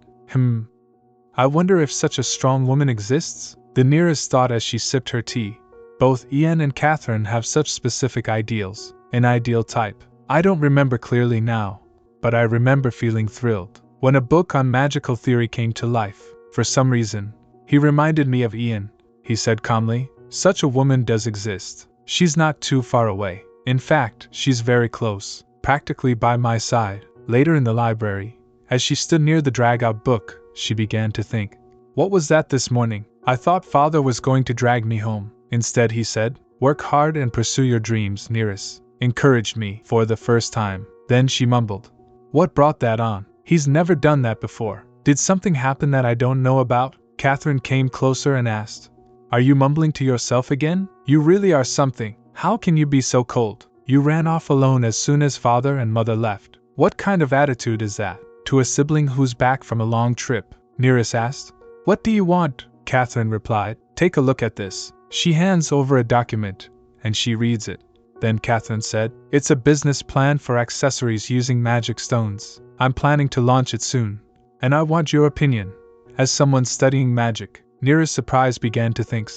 I wonder if such a strong woman exists?" The Nearest thought as she sipped her tea. Both Ian and Catherine have such specific ideals, an ideal type. I don't remember clearly now, but I remember feeling thrilled when a book on magical theory came to life. For some reason, he reminded me of Ian. He said calmly, "Such a woman does exist. She's not too far away. In fact, she's very close, practically by my side." Later in the library, as she stood near the drag-out book, she began to think. "What was that this morning? I thought Father was going to drag me home. Instead, he said, 'Work hard and pursue your dreams,' Neris encouraged me for the first time." Then she mumbled, "What brought that on? He's never done that before. Did something happen that I don't know about?" Catherine came closer and asked, "Are you mumbling to yourself again? You really are something. How can you be so cold? You ran off alone as soon as Father and Mother left. What kind of attitude is that to a sibling who's back from a long trip?" Neris asked. "What do you want?" Catherine replied. "Take a look at this." She hands over a document, and she reads it. Then Catherine said, "It's a business plan for accessories using magic stones. I'm planning to launch it soon, and I want your opinion, as someone studying magic." Neris' surprise began to think.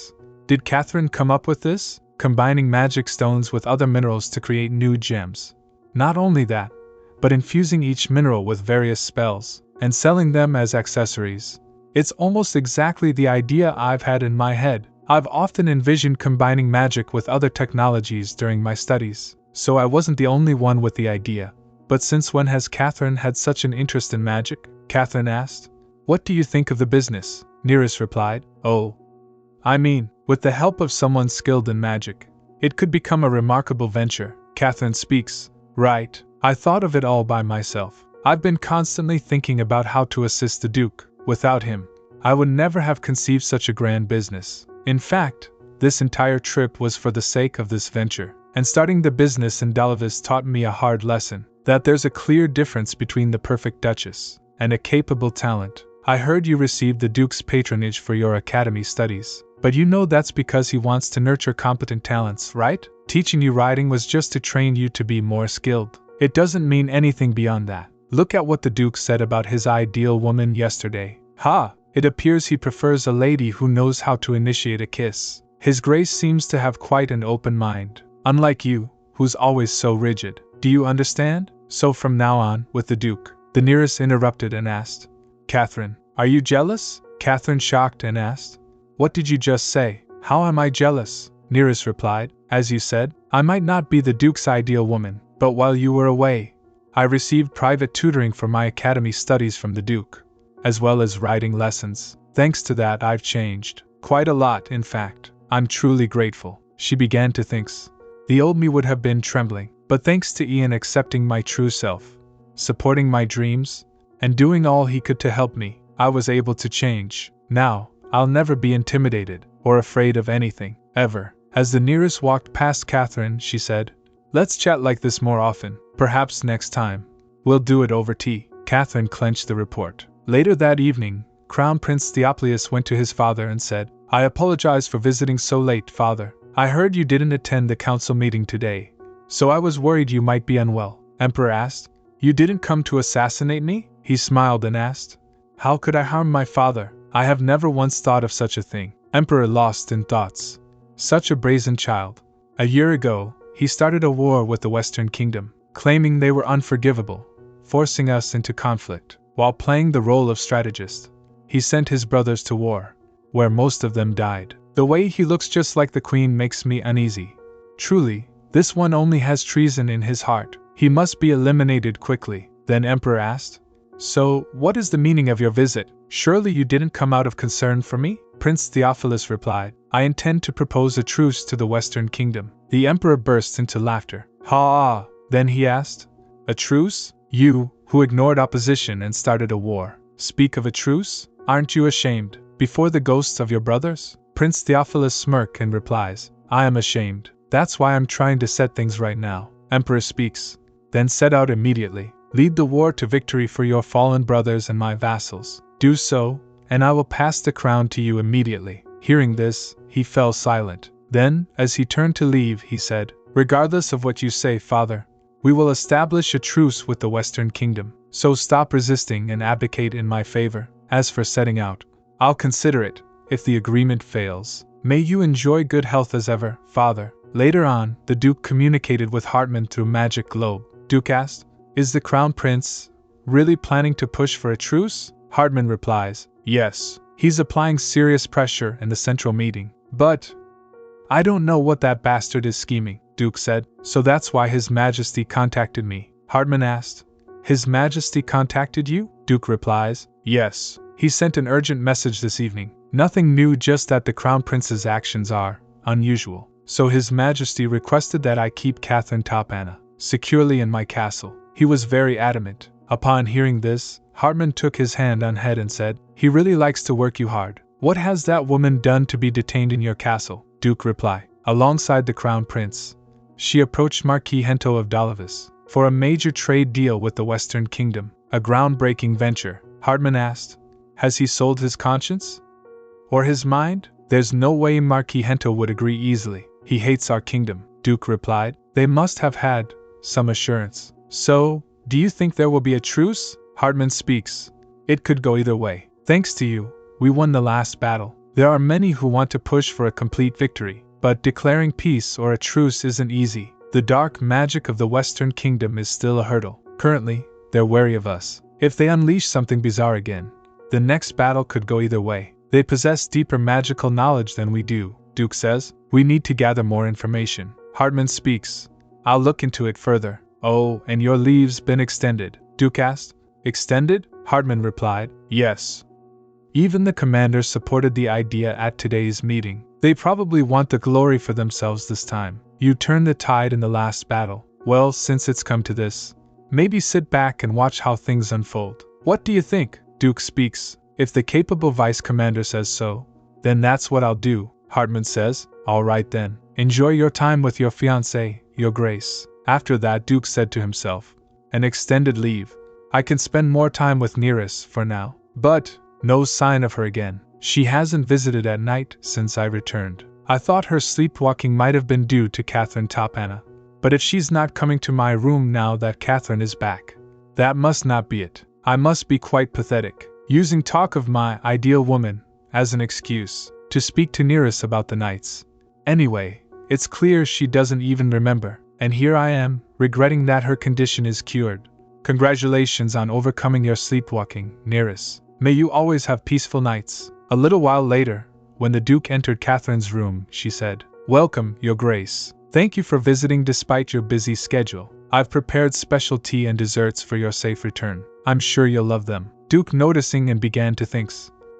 Did Catherine come up with this? Combining magic stones with other minerals to create new gems. Not only that, but infusing each mineral with various spells, and selling them as accessories. It's almost exactly the idea I've had in my head. I've often envisioned combining magic with other technologies during my studies, so I wasn't the only one with the idea. "But since when has Catherine had such an interest in magic?" Catherine asked. "What do you think of the business?" Neris replied, "Oh, I mean, with the help of someone skilled in magic, it could become a remarkable venture." Catherine speaks. "Right, I thought of it all by myself. I've been constantly thinking about how to assist the Duke. Without him, I would never have conceived such a grand business. In fact, this entire trip was for the sake of this venture, and starting the business in Dalavis taught me a hard lesson, that there's a clear difference between the perfect Duchess and a capable talent. I heard you received the Duke's patronage for your academy studies, but you know that's because he wants to nurture competent talents, right? Teaching you riding was just to train you to be more skilled. It doesn't mean anything beyond that. Look at what the Duke said about his ideal woman yesterday. It appears he prefers a lady who knows how to initiate a kiss. His Grace seems to have quite an open mind. Unlike you, who's always so rigid. Do you understand? So from now on, with the Duke, the Neris interrupted and asked. Catherine, are you jealous? Catherine shocked and asked. What did you just say? How am I jealous? Neris replied. As you said, I might not be the Duke's ideal woman, but while you were away, I received private tutoring for my academy studies from the Duke, as well as writing lessons. Thanks to that, I've changed. Quite a lot, in fact. I'm truly grateful. She began to think. The old me would have been trembling, but thanks to Ian accepting my true self, supporting my dreams, and doing all he could to help me, I was able to change. Now, I'll never be intimidated or afraid of anything, ever. As the Neris walked past Catherine, she said, Let's chat like this more often. Perhaps next time. We'll do it over tea. Catherine clenched the report. Later that evening, Crown Prince Theophilus went to his father and said, I apologize for visiting so late, father. I heard you didn't attend the council meeting today, so I was worried you might be unwell. Emperor asked, You didn't come to assassinate me? He smiled and asked, How could I harm my father? I have never once thought of such a thing. Emperor lost in thoughts. Such a brazen child. A year ago, he started a war with the Western Kingdom, claiming they were unforgivable, forcing us into conflict. While playing the role of strategist, he sent his brothers to war, where most of them died. The way he looks just like the queen makes me uneasy. Truly, this one only has treason in his heart. He must be eliminated quickly. Then Emperor asked, So, what is the meaning of your visit? Surely you didn't come out of concern for me? Prince Theophilus replied, I intend to propose a truce to the Western Kingdom. The Emperor burst into laughter. Ha! Then he asked, A truce? You, who ignored opposition and started a war, speak of a truce? Aren't you ashamed, before the ghosts of your brothers? Prince Theophilus smirks and replies, I am ashamed. That's why I'm trying to set things right now. Emperor speaks. Then set out immediately. Lead the war to victory for your fallen brothers and my vassals. Do so, and I will pass the crown to you immediately. Hearing this, he fell silent. Then, as he turned to leave, he said, Regardless of what you say, father, we will establish a truce with the Western Kingdom. So stop resisting and abdicate in my favor. As for setting out, I'll consider it, if the agreement fails. May you enjoy good health as ever, father. Later on, the Duke communicated with Hartman through Magic Globe. Duke asked, Is the Crown Prince really planning to push for a truce? Hartman replies, Yes. He's applying serious pressure in the central meeting. But I don't know what that bastard is scheming, Duke said, so that's why His Majesty contacted me. Hartman asked, His Majesty contacted you? Duke replies, Yes. He sent an urgent message this evening. Nothing new, just that the Crown Prince's actions are unusual. So His Majesty requested that I keep Catherine Topana securely in my castle. He was very adamant. Upon hearing this, Hartman took his hand on head and said, He really likes to work you hard. What has that woman done to be detained in your castle? Duke replied. Alongside the Crown Prince, she approached Marquis Hento of Dalavis for a major trade deal with the Western Kingdom, a groundbreaking venture. Hartman asked, Has he sold his conscience? Or his mind? There's no way Marquis Hento would agree easily. He hates our kingdom, Duke replied. They must have had some assurance. So, do you think there will be a truce? Hartman speaks. It could go either way. Thanks to you, we won the last battle. There are many who want to push for a complete victory, but declaring peace or a truce isn't easy. The dark magic of the Western Kingdom is still a hurdle. Currently, they're wary of us. If they unleash something bizarre again, the next battle could go either way. They possess deeper magical knowledge than we do, Duke says. We need to gather more information. Hartman speaks. I'll look into it further. Oh, and your leave's been extended? Duke asked. Extended? Hartman replied. Yes. Even the commanders supported the idea at today's meeting. They probably want the glory for themselves this time. You turned the tide in the last battle. Well, since it's come to this, maybe sit back and watch how things unfold. What do you think? Duke speaks. If the capable vice commander says so, then that's what I'll do, Hartman says. All right then. Enjoy your time with your fiancé, Your Grace. After that, Duke said to himself, An extended leave. I can spend more time with Neris for now. But no sign of her again. She hasn't visited at night since I returned. I thought her sleepwalking might have been due to Catherine Topana. But if she's not coming to my room now that Catherine is back, that must not be it. I must be quite pathetic, using talk of my ideal woman as an excuse to speak to Neris about the nights. Anyway, It's clear she doesn't even remember, and here I am, regretting that her condition is cured. Congratulations on overcoming your sleepwalking, Neris. May you always have peaceful nights. A little while later, when the Duke entered Catherine's room, she said, Welcome, Your Grace. Thank you for visiting despite your busy schedule. I've prepared special tea and desserts for your safe return. I'm sure you'll love them. Duke noticing and began to think.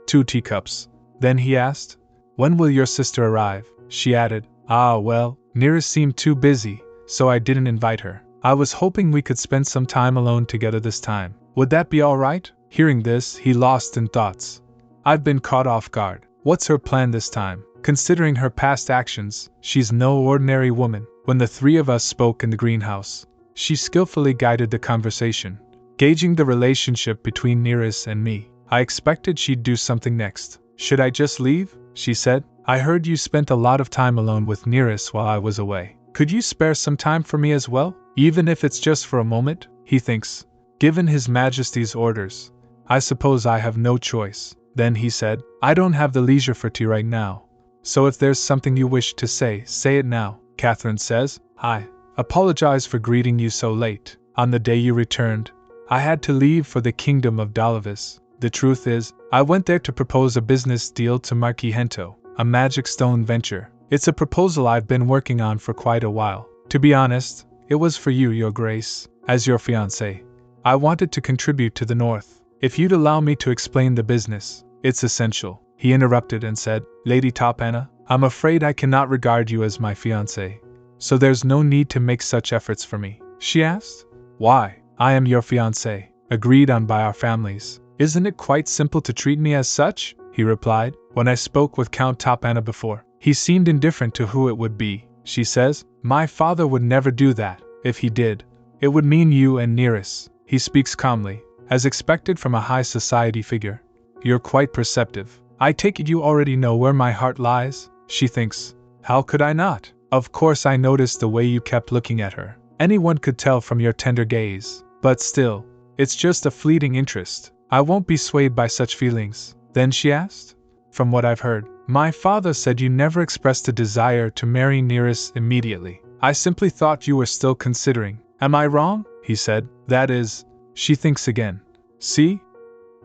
2 teacups. Then he asked, When will your sister arrive? She added, Well, Neris seemed too busy, so I didn't invite her. I was hoping we could spend some time alone together this time. Would that be all right? Hearing this, he lost in thoughts. I've been caught off guard. What's her plan this time? Considering her past actions, she's no ordinary woman. When the 3 of us spoke in the greenhouse, she skillfully guided the conversation, gauging the relationship between Neris and me. I expected she'd do something next. Should I just leave? She said. I heard you spent a lot of time alone with Neris while I was away. Could you spare some time for me as well? Even if it's just for a moment? He thinks. Given His Majesty's orders, I suppose I have no choice. Then he said, I don't have the leisure for tea right now. So if there's something you wish to say it now. Catherine says, I apologize for greeting you so late. On the day you returned, I had to leave for the kingdom of Dalavis. The truth is, I went there to propose a business deal to Marquis Hento, a magic stone venture. It's a proposal I've been working on for quite a while. To be honest, it was for you, Your Grace, as your fiancé. I wanted to contribute to the North. If you'd allow me to explain the business, it's essential. He interrupted and said, Lady Topana, I'm afraid I cannot regard you as my fiancé, so there's no need to make such efforts for me. She asked. Why? I am your fiancé, agreed on by our families. Isn't it quite simple to treat me as such? He replied. When I spoke with Count Topana before, he seemed indifferent to who it would be. She says, My father would never do that. If he did, it would mean you and Neris. He speaks calmly, as expected from a high society figure. You're quite perceptive. I take it you already know where my heart lies? She thinks. How could I not? Of course I noticed the way you kept looking at her. Anyone could tell from your tender gaze. But still, it's just a fleeting interest. I won't be swayed by such feelings. Then she asked. From what I've heard, my father said you never expressed a desire to marry Neris immediately. I simply thought you were still considering. Am I wrong? He said. That is, she thinks again. See?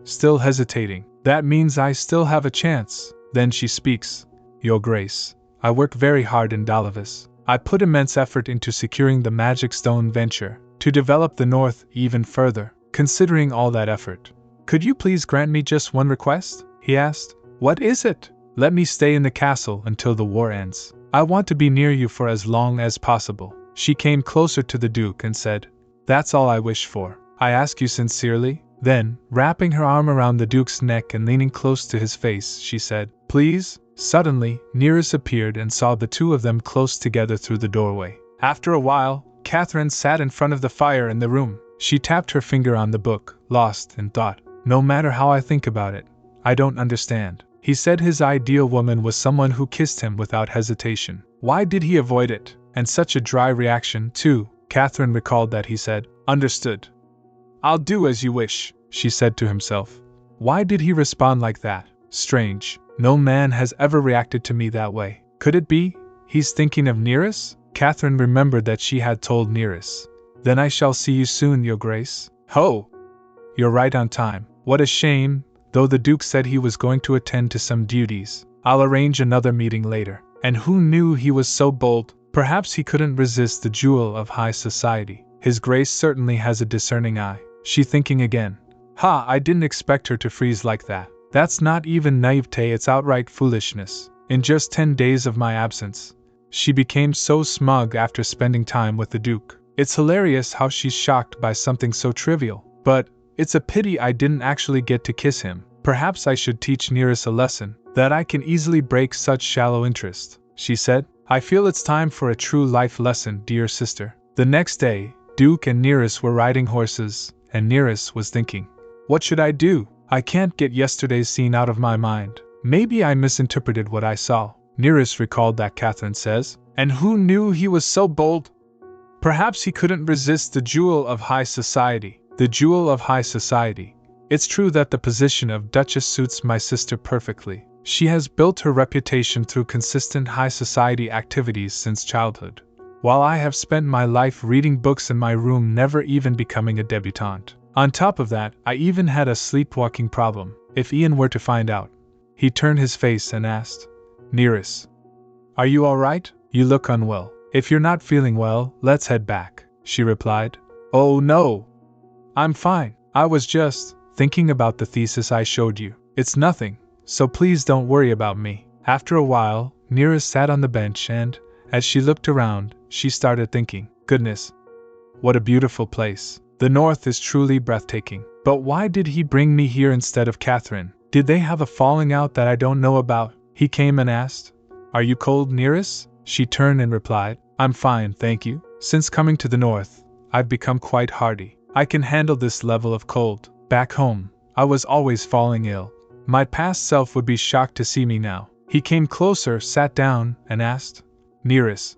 Still hesitating. That means I still have a chance. Then she speaks. Your Grace, I work very hard in Dalavis. I put immense effort into securing the magic stone venture, to develop the North even further. Considering all that effort, could you please grant me just one request? He asked. What is it? Let me stay in the castle until the war ends. I want to be near you for as long as possible. She came closer to the Duke and said, That's all I wish for. I ask you sincerely. Then, wrapping her arm around the Duke's neck and leaning close to his face, she said, Please. Suddenly, Neris appeared and saw the 2 of them close together through the doorway. After a while, Catherine sat in front of the fire in the room. She tapped her finger on the book, lost in thought. No matter how I think about it, I don't understand. He said his ideal woman was someone who kissed him without hesitation. Why did he avoid it? And such a dry reaction, too. Catherine recalled that he said, Understood. I'll do as you wish, she said to himself. Why did he respond like that? Strange. No man has ever reacted to me that way. Could it be he's thinking of Neris? Catherine remembered that she had told Neris. Then I shall see you soon, Your Grace. Ho! You're right on time. What a shame, though the Duke said he was going to attend to some duties. I'll arrange another meeting later. And who knew he was so bold? Perhaps he couldn't resist the jewel of high society. His Grace certainly has a discerning eye. She thinking again. Ha, I didn't expect her to freeze like that. That's not even naivete, it's outright foolishness. In just 10 days of my absence, she became so smug after spending time with the Duke. It's hilarious how she's shocked by something so trivial. But it's a pity I didn't actually get to kiss him. Perhaps I should teach Neris a lesson, that I can easily break such shallow interest. She said, I feel it's time for a true life lesson, dear sister. The next day, Duke and Neris were riding horses, and Neris was thinking, what should I do? I can't get yesterday's scene out of my mind. Maybe I misinterpreted what I saw. Neris recalled that Catherine says, and who knew he was so bold? Perhaps he couldn't resist the jewel of high society. The jewel of high society. It's true that the position of Duchess suits my sister perfectly. She has built her reputation through consistent high society activities since childhood, while I have spent my life reading books in my room, never even becoming a debutante. On top of that, I even had a sleepwalking problem. If Ian were to find out. He turned his face and asked, Neris, are you alright? You look unwell. If you're not feeling well, let's head back, she replied. Oh no! I'm fine. I was just thinking about the thesis I showed you. It's nothing, so please don't worry about me. After a while, Neris sat on the bench and, as she looked around, she started thinking, goodness, what a beautiful place. The north is truly breathtaking. But why did he bring me here instead of Catherine? Did they have a falling out that I don't know about? He came and asked, Are you cold, Neris? She turned and replied, I'm fine, thank you. Since coming to the north, I've become quite hardy. I can handle this level of cold. Back home, I was always falling ill. My past self would be shocked to see me now. He came closer, sat down, and asked, Neris,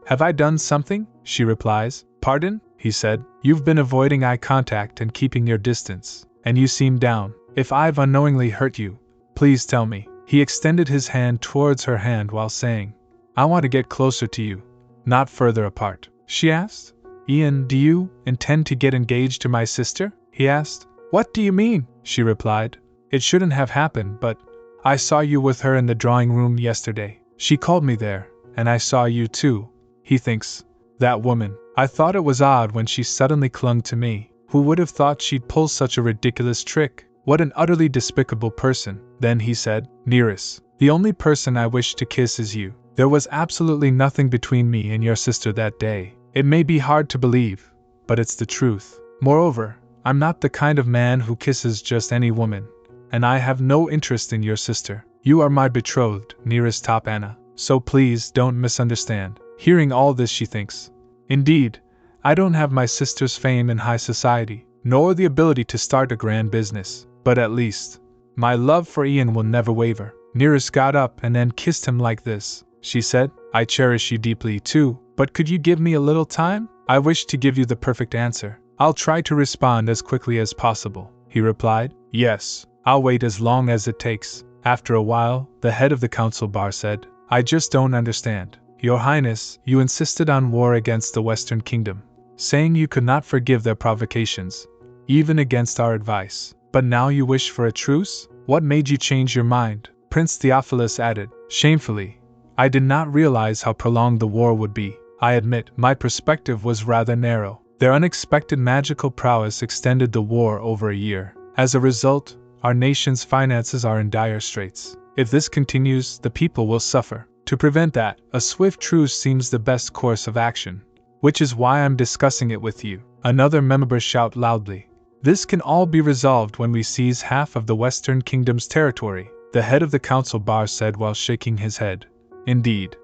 have I done something? She replies, Pardon? He said, You've been avoiding eye contact and keeping your distance, and you seem down. If I've unknowingly hurt you, please tell me. He extended his hand towards her hand while saying, I want to get closer to you, not further apart. She asked, Ian, do you intend to get engaged to my sister? He asked. What do you mean? She replied. It shouldn't have happened, but I saw you with her in the drawing room yesterday. She called me there, and I saw you too. He thinks, that woman. I thought it was odd when she suddenly clung to me. Who would have thought she'd pull such a ridiculous trick? What an utterly despicable person. Then he said, Neris, the only person I wish to kiss is you. There was absolutely nothing between me and your sister that day. It may be hard to believe, but it's the truth. Moreover, I'm not the kind of man who kisses just any woman, and I have no interest in your sister. You are my betrothed, Neris Top Anna, so please don't misunderstand. Hearing all this, she thinks, Indeed, I don't have my sister's fame in high society, nor the ability to start a grand business, but at least, my love for Ian will never waver. Neris got up and then kissed him like this. She said, I cherish you deeply too, but could you give me a little time? I wish to give you the perfect answer. I'll try to respond as quickly as possible. He replied, Yes, I'll wait as long as it takes. After a while, the head of the council bar said, I just don't understand. Your Highness, you insisted on war against the Western Kingdom, saying you could not forgive their provocations, even against our advice. But now you wish for a truce? What made you change your mind? Prince Theophilus added, shamefully. I did not realize how prolonged the war would be. I admit, my perspective was rather narrow. Their unexpected magical prowess extended the war over a year. As a result, our nation's finances are in dire straits. If this continues, the people will suffer. To prevent that, a swift truce seems the best course of action, which is why I'm discussing it with you. Another member shouted loudly. This can all be resolved when we seize half of the Western Kingdom's territory, the head of the council bar said while shaking his head. Indeed.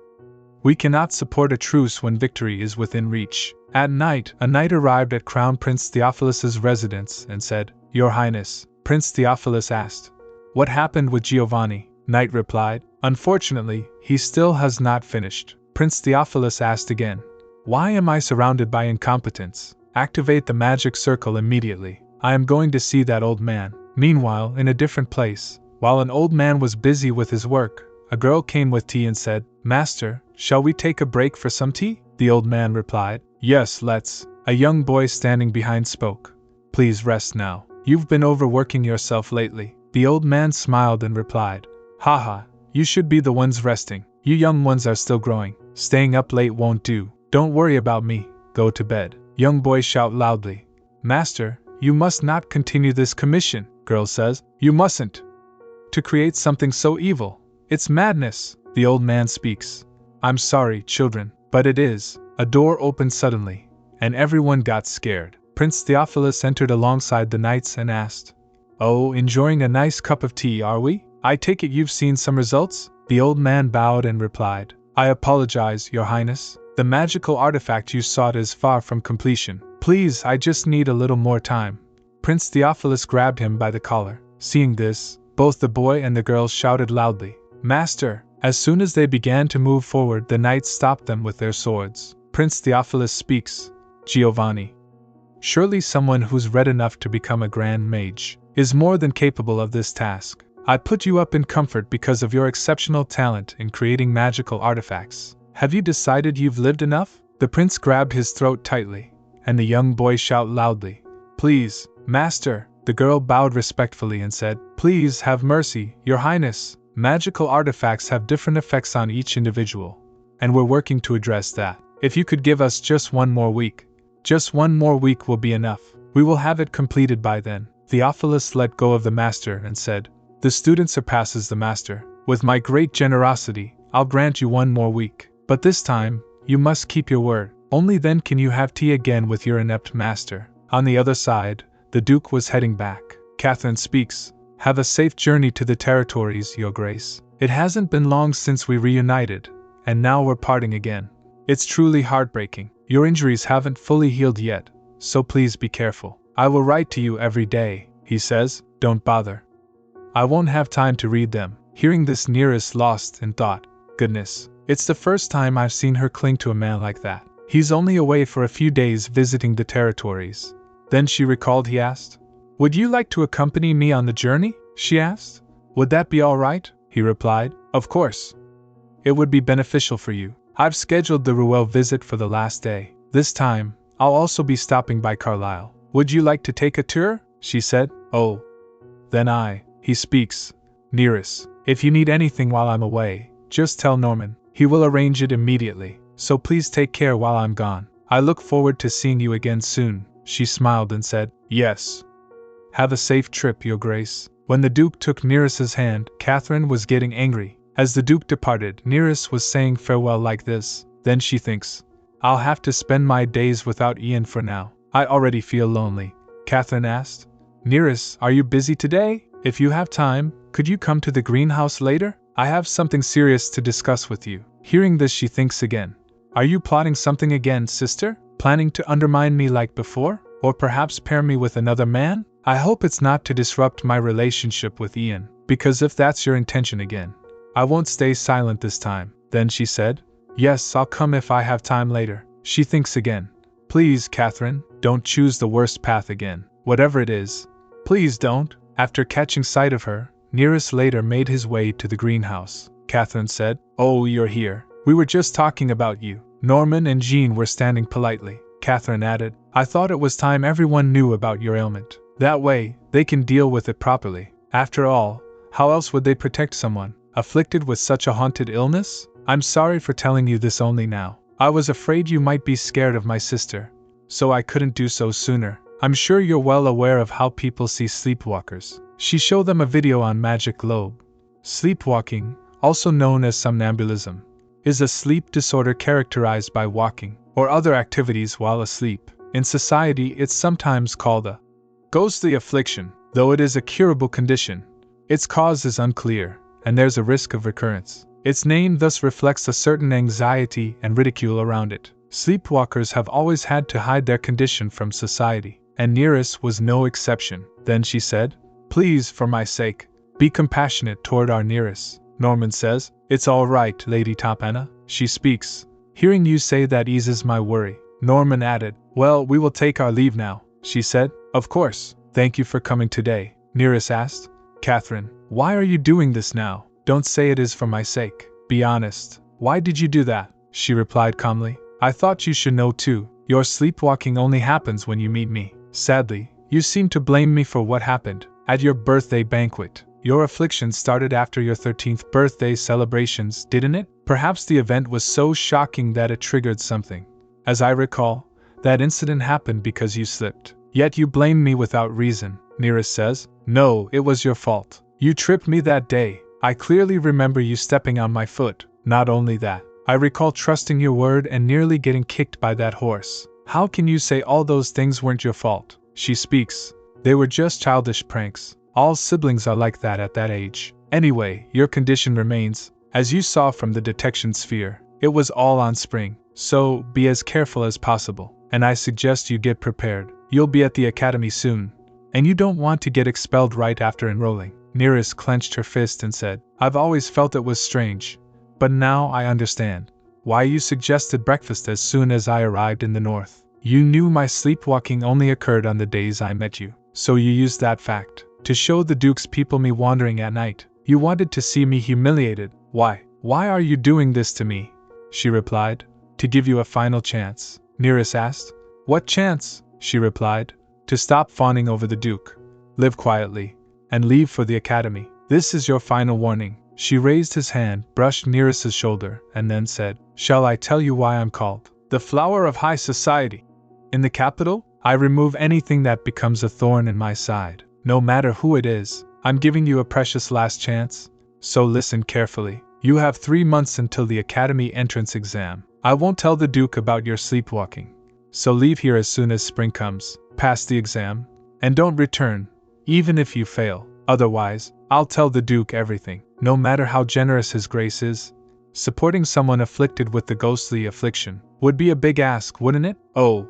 We cannot support a truce when victory is within reach. At night, a knight arrived at Crown Prince Theophilus's residence and said, Your Highness. Prince Theophilus asked, What happened with Giovanni? Knight replied, Unfortunately, he still has not finished. Prince Theophilus asked again, Why am I surrounded by incompetents? Activate the magic circle immediately. I am going to see that old man. Meanwhile, in a different place, while an old man was busy with his work, a girl came with tea and said, Master, shall we take a break for some tea? The old man replied, Yes, let's. A young boy standing behind spoke. Please rest now. You've been overworking yourself lately. The old man smiled and replied, Haha, you should be the ones resting. You young ones are still growing. Staying up late won't do. Don't worry about me. Go to bed. Young boy shout loudly. Master, you must not continue this commission. Girl says, You mustn't. To create something so evil. It's madness. The old man speaks. I'm sorry, children, but it is. A door opened suddenly, and everyone got scared. Prince Theophilus entered alongside the knights and asked, Oh, enjoying a nice cup of tea, are we? I take it you've seen some results? The old man bowed and replied, I apologize, Your Highness. The magical artifact you sought is far from completion. Please, I just need a little more time. Prince Theophilus grabbed him by the collar. Seeing this, both the boy and the girl shouted loudly, Master! As soon as they began to move forward, the knights stopped them with their swords. Prince Theophilus speaks, Giovanni. Surely someone who's read enough to become a grand mage is more than capable of this task. I put you up in comfort because of your exceptional talent in creating magical artifacts. Have you decided you've lived enough? The prince grabbed his throat tightly, and the young boy shouted loudly, "Please, master!" The girl bowed respectfully and said, "Please have mercy, your highness. Magical artifacts have different effects on each individual, and we're working to address that. If you could give us just one more week. Just one more week will be enough. We will have it completed by then." Theophilus let go of the master and said, "The student surpasses the master. With my great generosity, I'll grant you one more week. But this time, you must keep your word. Only then can you have tea again with your inept master." On the other side, the Duke was heading back. Catherine speaks. "Have a safe journey to the territories, Your Grace. It hasn't been long since we reunited, and now we're parting again. It's truly heartbreaking. Your injuries haven't fully healed yet, so please be careful. I will write to you every day," he says. "Don't bother. I won't have time to read them." Hearing this, Neris lost in thought. Goodness, it's the first time I've seen her cling to a man like that. He's only away for a few days visiting the territories. Then she recalled he asked, "Would you like to accompany me on the journey?" she asked. "Would that be all right?" he replied. "Of course. It would be beneficial for you. I've scheduled the Ruel visit for the last day. This time, I'll also be stopping by Carlisle. Would you like to take a tour?" she said. "Oh. Then he speaks. "Neris, if you need anything while I'm away, just tell Norman. He will arrange it immediately. So please take care while I'm gone. I look forward to seeing you again soon." She smiled and said, "Yes. Have a safe trip, Your Grace." When the Duke took Neris's hand, Catherine was getting angry. As the Duke departed, Neris was saying farewell like this. Then she thinks, "I'll have to spend my days without Ian for now. I already feel lonely." Catherine asked, "Neris, are you busy today? If you have time, could you come to the greenhouse later? I have something serious to discuss with you." Hearing this, she thinks again. "Are you plotting something again, sister? Planning to undermine me like before? Or perhaps pair me with another man? I hope it's not to disrupt my relationship with Ian, because if that's your intention again, I won't stay silent this time." Then she said, "Yes, I'll come if I have time later." She thinks again. "Please, Catherine, don't choose the worst path again. Whatever it is, please don't." After catching sight of her, Neris later made his way to the greenhouse. Catherine said, "Oh, you're here. We were just talking about you." Norman and Jean were standing politely. Catherine added, "I thought it was time everyone knew about your ailment. That way, they can deal with it properly. After all, how else would they protect someone afflicted with such a haunted illness? I'm sorry for telling you this only now. I was afraid you might be scared of my sister, so I couldn't do so sooner. I'm sure you're well aware of how people see sleepwalkers." She showed them a video on Magic Globe. Sleepwalking, also known as somnambulism, is a sleep disorder characterized by walking or other activities while asleep. In society, it's sometimes called a ghostly affliction, though it is a curable condition. Its cause is unclear, and there's a risk of recurrence. Its name thus reflects a certain anxiety and ridicule around it. Sleepwalkers have always had to hide their condition from society, and Neris was no exception. Then she said, "Please, for my sake, be compassionate toward our Neris." Norman says, "It's all right, Lady Topana." She speaks, "Hearing you say that eases my worry." Norman added, "Well, we will take our leave now." She said, "Of course. Thank you for coming today." Neris asked, "Catherine, why are you doing this now? Don't say it is for my sake. Be honest. Why did you do that?" She replied calmly, "I thought you should know too. Your sleepwalking only happens when you meet me. Sadly, you seem to blame me for what happened at your birthday banquet. Your affliction started after your 13th birthday celebrations, didn't it? Perhaps the event was so shocking that it triggered something. As I recall, that incident happened because you slipped. Yet you blame me without reason." Neris says, "No, it was your fault. You tripped me that day. I clearly remember you stepping on my foot. Not only that, I recall trusting your word and nearly getting kicked by that horse. How can you say all those things weren't your fault?" She speaks, "They were just childish pranks. All siblings are like that at that age. Anyway, your condition remains, as you saw from the detection sphere. It was all on spring. So, be as careful as possible, and I suggest you get prepared. You'll be at the academy soon, and you don't want to get expelled right after enrolling." Neris clenched her fist and said, "I've always felt it was strange, but now I understand why you suggested breakfast as soon as I arrived in the north. You knew my sleepwalking only occurred on the days I met you, so you used that fact To show the Duke's people me wandering at night. You wanted to see me humiliated. Why are you doing this to me? She replied. To give you a final chance. Neris asked. What chance? She replied. To stop fawning over the Duke. Live quietly. And leave for the academy. This is your final warning. She raised his hand, brushed Neris's shoulder, and then said, Shall I tell you why I'm called the flower of high society? In the capital, I remove anything that becomes a thorn in my side. No matter who it is, I'm giving you a precious last chance. So listen carefully. You have 3 months until the academy entrance exam. I won't tell the Duke about your sleepwalking. So leave here as soon as spring comes, pass the exam, and don't return, even if you fail. Otherwise, I'll tell the Duke everything. No matter how generous his grace is, supporting someone afflicted with the ghostly affliction would be a big ask, wouldn't it? Oh.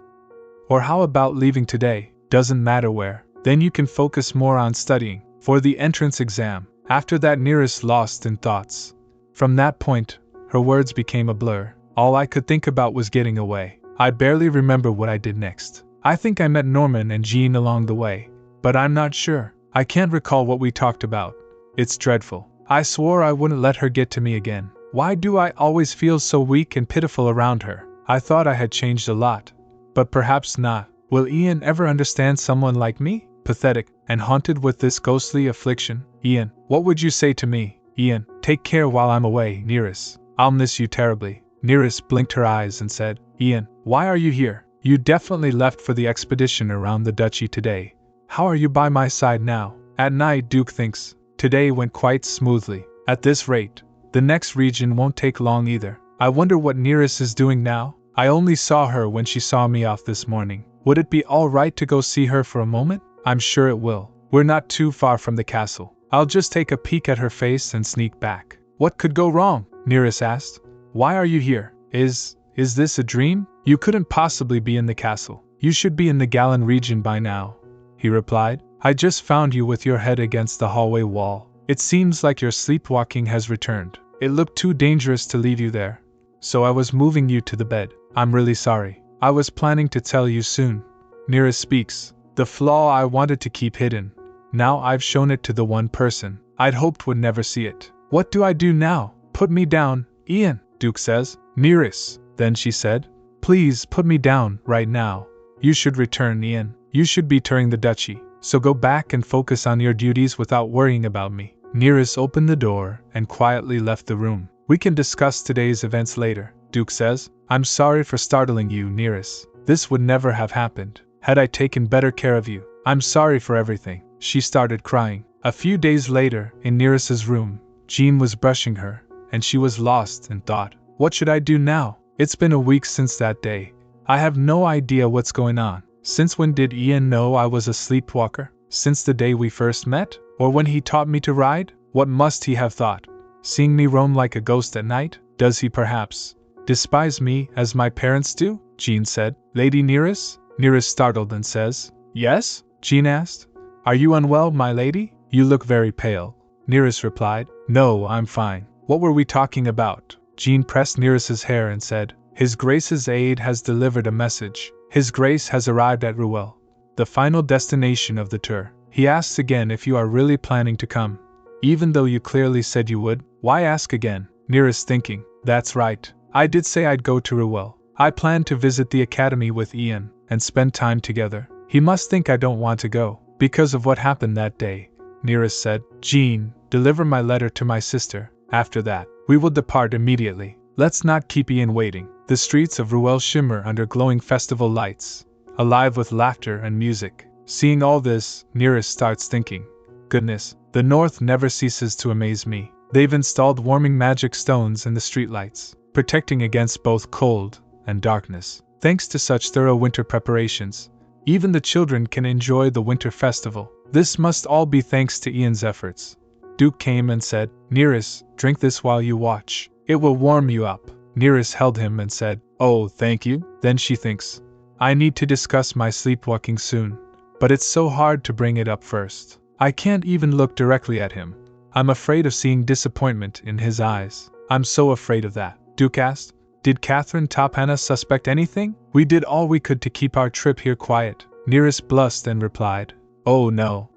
Or how about leaving today? Doesn't matter where. Then you can focus more on studying for the entrance exam. After that, Neris lost in thoughts. From that point, her words became a blur. All I could think about was getting away. I barely remember what I did next. I think I met Norman and Jean along the way, but I'm not sure. I can't recall what we talked about. It's dreadful. I swore I wouldn't let her get to me again. Why do I always feel so weak and pitiful around her? I thought I had changed a lot. But perhaps not. Will Ian ever understand someone like me? Pathetic, and haunted with this ghostly affliction. Ian, what would you say to me? Ian, take care while I'm away, Neris. I'll miss you terribly. Neris blinked her eyes and said, Ian, why are you here? You definitely left for the expedition around the duchy today. How are you by my side now? At night, Duke thinks. Today went quite smoothly. At this rate, the next region won't take long either. I wonder what Neris is doing now? I only saw her when she saw me off this morning. Would it be all right to go see her for a moment? I'm sure it will. We're not too far from the castle. I'll just take a peek at her face and sneak back. What could go wrong? Neris asked. Why are you here? Is this a dream? You couldn't possibly be in the castle. You should be in the Galan region by now, he replied. I just found you with your head against the hallway wall. It seems like your sleepwalking has returned. It looked too dangerous to leave you there. So I was moving you to the bed. I'm really sorry. I was planning to tell you soon. Neris speaks. The flaw I wanted to keep hidden. Now I've shown it to the one person I'd hoped would never see it. What do I do now? Put me down, Ian, Duke says. Neris, then she said. Please put me down right now. You should return, Ian. You should be touring the duchy. So go back and focus on your duties without worrying about me. Neris opened the door and quietly left the room. We can discuss today's events later, Duke says. I'm sorry for startling you, Neris. This would never have happened had I taken better care of you. I'm sorry for everything. She started crying. A few days later, in Neris's room, Jean was brushing her, and she was lost in thought. What should I do now? It's been a week since that day. I have no idea what's going on. Since when did Ian know I was a sleepwalker? Since the day we first met? Or when he taught me to ride? What must he have thought? Seeing me roam like a ghost at night? Does he perhaps despise me as my parents do? Jean said. Lady Neris? Neris startled and says, Yes? Jean asked. Are you unwell, my lady? You look very pale. Neris replied. No, I'm fine. What were we talking about? Jean pressed Neris's hair and said, His Grace's aide has delivered a message. His Grace has arrived at Ruel, the final destination of the tour. He asks again if you are really planning to come. Even though you clearly said you would, why ask again? Neris thinking, That's right. I did say I'd go to Ruel. I planned to visit the academy with Ian and spend time together. He must think I don't want to go because of what happened that day. Neris said, Jean, deliver my letter to my sister. After that, we will depart immediately. Let's not keep Ian waiting. The streets of Ruel shimmer under glowing festival lights, alive with laughter and music. Seeing all this, Neris starts thinking, Goodness, the North never ceases to amaze me. They've installed warming magic stones in the streetlights, protecting against both cold and darkness. Thanks to such thorough winter preparations, even the children can enjoy the winter festival. This must all be thanks to Ian's efforts. Duke came and said, Neris, drink this while you watch. It will warm you up. Neris held him and said, Oh, thank you. Then she thinks, I need to discuss my sleepwalking soon. But it's so hard to bring it up first. I can't even look directly at him. I'm afraid of seeing disappointment in his eyes. I'm so afraid of that. Duke asked, Did Catherine Topana suspect anything? We did all we could to keep our trip here quiet. Neris blushed and replied, Oh no.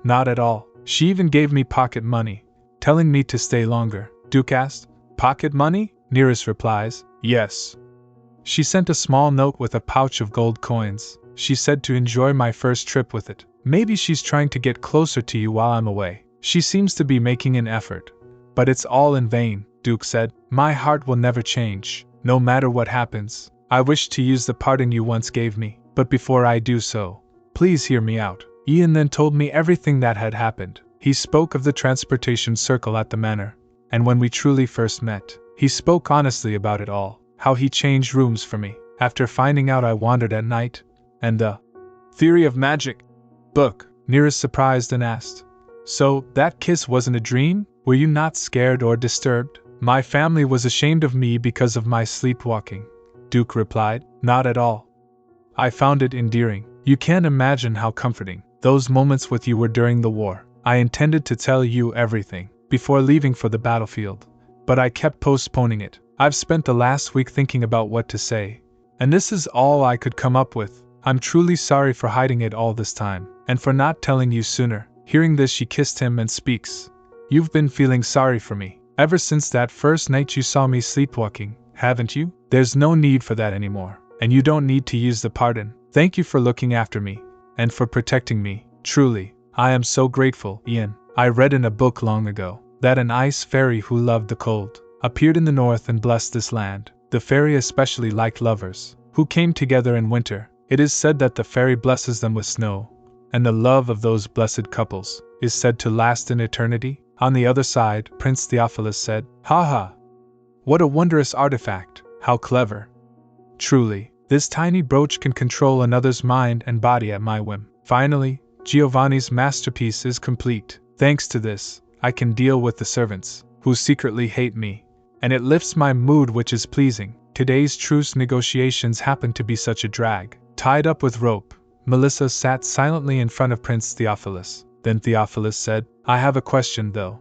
Not at all. She even gave me pocket money, telling me to stay longer. Duke asked. Pocket money? Neris replies. Yes. She sent a small note with a pouch of gold coins. She said to enjoy my first trip with it. Maybe she's trying to get closer to you while I'm away. She seems to be making an effort. But it's all in vain, Duke said. My heart will never change, no matter what happens. I wish to use the pardon you once gave me, but before I do so, please hear me out. Ian then told me everything that had happened. He spoke of the transportation circle at the manor, and when we truly first met, he spoke honestly about it all, how he changed rooms for me, after finding out I wandered at night, and the theory of magic book. Neris surprised and asked, So, that kiss wasn't a dream? Were you not scared or disturbed? My family was ashamed of me because of my sleepwalking, Duke replied. Not at all. I found it endearing. You can't imagine how comforting those moments with you were during the war. I intended to tell you everything before leaving for the battlefield, but I kept postponing it. I've spent the last week thinking about what to say, and this is all I could come up with. I'm truly sorry for hiding it all this time, and for not telling you sooner. Hearing this, she kissed him and speaks. You've been feeling sorry for me ever since that first night you saw me sleepwalking, haven't you? There's no need for that anymore, and you don't need to use the pardon. Thank you for looking after me, and for protecting me. Truly, I am so grateful, Ian. I read in a book long ago that an ice fairy who loved the cold appeared in the north and blessed this land. The fairy especially liked lovers who came together in winter. It is said that the fairy blesses them with snow, and the love of those blessed couples is said to last in eternity. On the other side, Prince Theophilus said, Ha ha! What a wondrous artifact! How clever! Truly, this tiny brooch can control another's mind and body at my whim. Finally, Giovanni's masterpiece is complete. Thanks to this, I can deal with the servants, who secretly hate me, and it lifts my mood, which is pleasing. Today's truce negotiations happen to be such a drag. Tied up with rope, Melissa sat silently in front of Prince Theophilus. Then Theophilus said, I have a question though.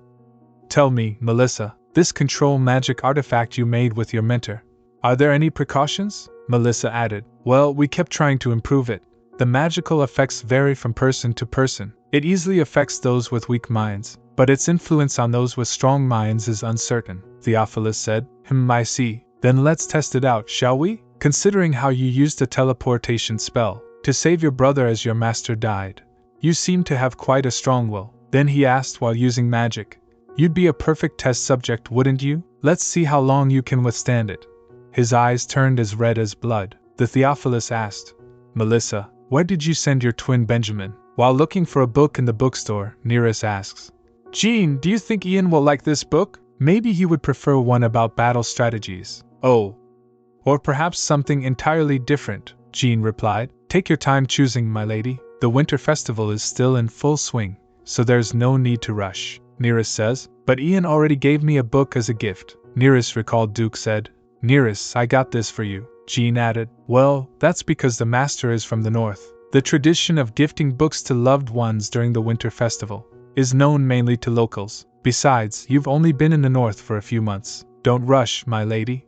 Tell me, Melissa, this control magic artifact you made with your mentor, are there any precautions? Melissa added, Well, we kept trying to improve it. The magical effects vary from person to person. It easily affects those with weak minds, but its influence on those with strong minds is uncertain. Theophilus said, I see. Then let's test it out, shall we? Considering how you used a teleportation spell to save your brother as your master died, you seem to have quite a strong will. Then he asked, while using magic, You'd be a perfect test subject, wouldn't you? Let's see how long you can withstand it. His eyes turned as red as blood. The Theophilus asked, Melissa, where did you send your twin Benjamin? While looking for a book in the bookstore, Neris asks, Jean, do you think Ian will like this book? Maybe he would prefer one about battle strategies. Oh. Or perhaps something entirely different, Jean replied. Take your time choosing, my lady. The winter festival is still in full swing, so there's no need to rush, Neris says. But Ian already gave me a book as a gift, Neris recalled. Duke said, Neris, I got this for you. Jean added, Well, that's because the master is from the north. The tradition of gifting books to loved ones during the winter festival is known mainly to locals. Besides, you've only been in the north for a few months. Don't rush, my lady.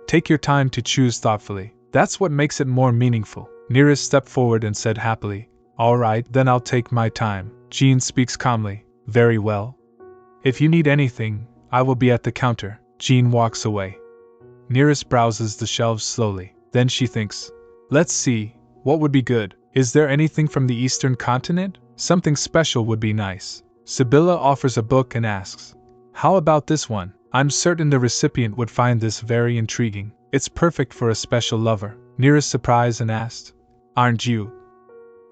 Take your time to choose thoughtfully. That's what makes it more meaningful. Neris stepped forward and said happily, All right, then I'll take my time. Jean speaks calmly, Very well. If you need anything, I will be at the counter. Jean walks away. Neris browses the shelves slowly. Then she thinks, Let's see, what would be good? Is there anything from the eastern continent? Something special would be nice. Sibylla offers a book and asks, How about this one? I'm certain the recipient would find this very intriguing. It's perfect for a special lover. Neris surprised and asked, Aren't you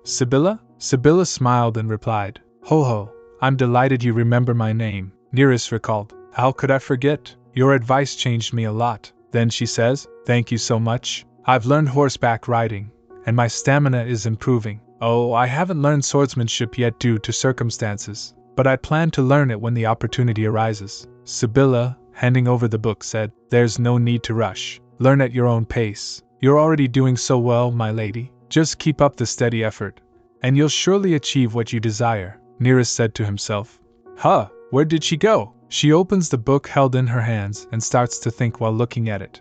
Sibylla? Sibylla smiled and replied, Ho ho, I'm delighted you remember my name. Neris recalled, How could I forget? Your advice changed me a lot. Then she says, Thank you so much. I've learned horseback riding, and my stamina is improving. Oh, I haven't learned swordsmanship yet due to circumstances, but I plan to learn it when the opportunity arises. Sibylla, handing over the book, said, There's no need to rush. Learn at your own pace. You're already doing so well, my lady. Just keep up the steady effort, and you'll surely achieve what you desire. Neris said to himself, Huh, where did she go? She opens the book held in her hands and starts to think while looking at it.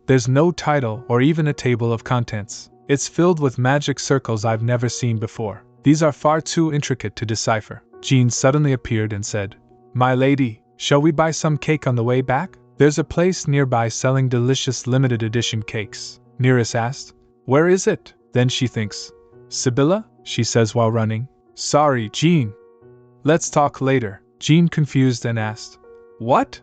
There's no title or even a table of contents. It's filled with magic circles I've never seen before. These are far too intricate to decipher. Jean suddenly appeared and said, My lady, shall we buy some cake on the way back? There's a place nearby selling delicious limited edition cakes. Neris asked, Where is it? Then she thinks, Sibylla? She says while running. Sorry, Jean. Let's talk later. Jean confused and asked, What?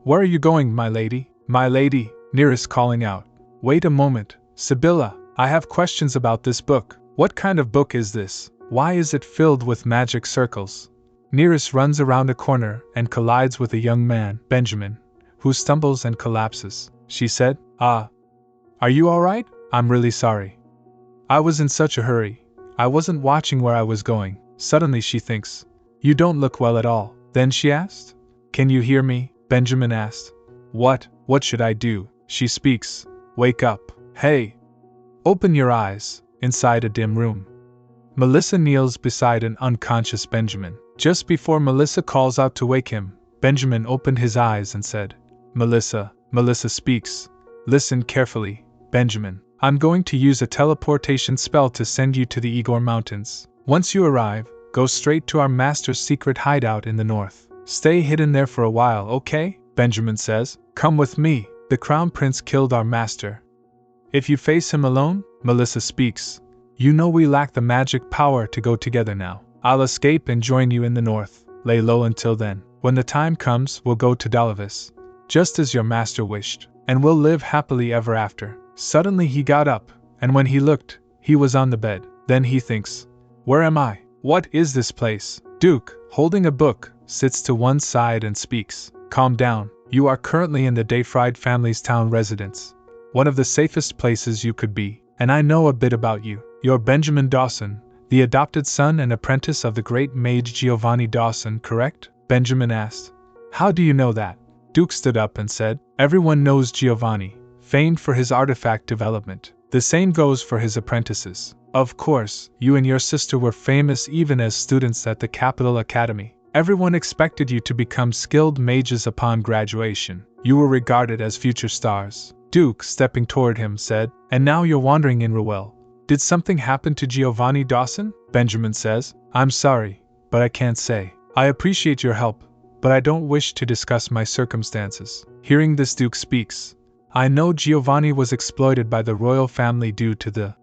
Where are you going, my lady? My lady, Neris calling out. Wait a moment, Sibylla, I have questions about this book. What kind of book is this? Why is it filled with magic circles? Neris runs around a corner and collides with a young man, Benjamin, who stumbles and collapses. She said, Ah. Are you alright? I'm really sorry. I was in such a hurry. I wasn't watching where I was going. Suddenly she thinks, You don't look well at all. Then she asked, Can you hear me? Benjamin asked. What should I do? She speaks. Wake up. Hey. Open your eyes. Inside a dim room, Melissa kneels beside an unconscious Benjamin. Just before Melissa calls out to wake him, Benjamin opened his eyes and said, Melissa speaks. Listen carefully, Benjamin. I'm going to use a teleportation spell to send you to the Igor Mountains. Once you arrive, go straight to our master's secret hideout in the north. Stay hidden there for a while, okay? Benjamin says, Come with me. The Crown Prince killed our master. If you face him alone, Melissa speaks. You know we lack the magic power to go together now. I'll escape and join you in the north. Lay low until then. When the time comes, we'll go to Dalavis, just as your master wished, and we'll live happily ever after. Suddenly he got up, and when he looked, he was on the bed. Then he thinks, Where am I? What is this place? Duke, holding a book, sits to one side and speaks. Calm down. You are currently in the Dayfried family's town residence. One of the safest places you could be, and I know a bit about you. You're Benjamin Dawson, the adopted son and apprentice of the great mage Giovanni Dawson, correct? Benjamin asked. How do you know that? Duke stood up and said, Everyone knows Giovanni, famed for his artifact development. The same goes for his apprentices. Of course, you and your sister were famous even as students at the Capital Academy. Everyone expected you to become skilled mages upon graduation. You were regarded as future stars. Duke, stepping toward him, said, And now you're wandering in Ruel. Did something happen to Giovanni Dawson? Benjamin says, I'm sorry, but I can't say. I appreciate your help, but I don't wish to discuss my circumstances. Hearing this, Duke speaks. I know Giovanni was exploited by the royal family due to the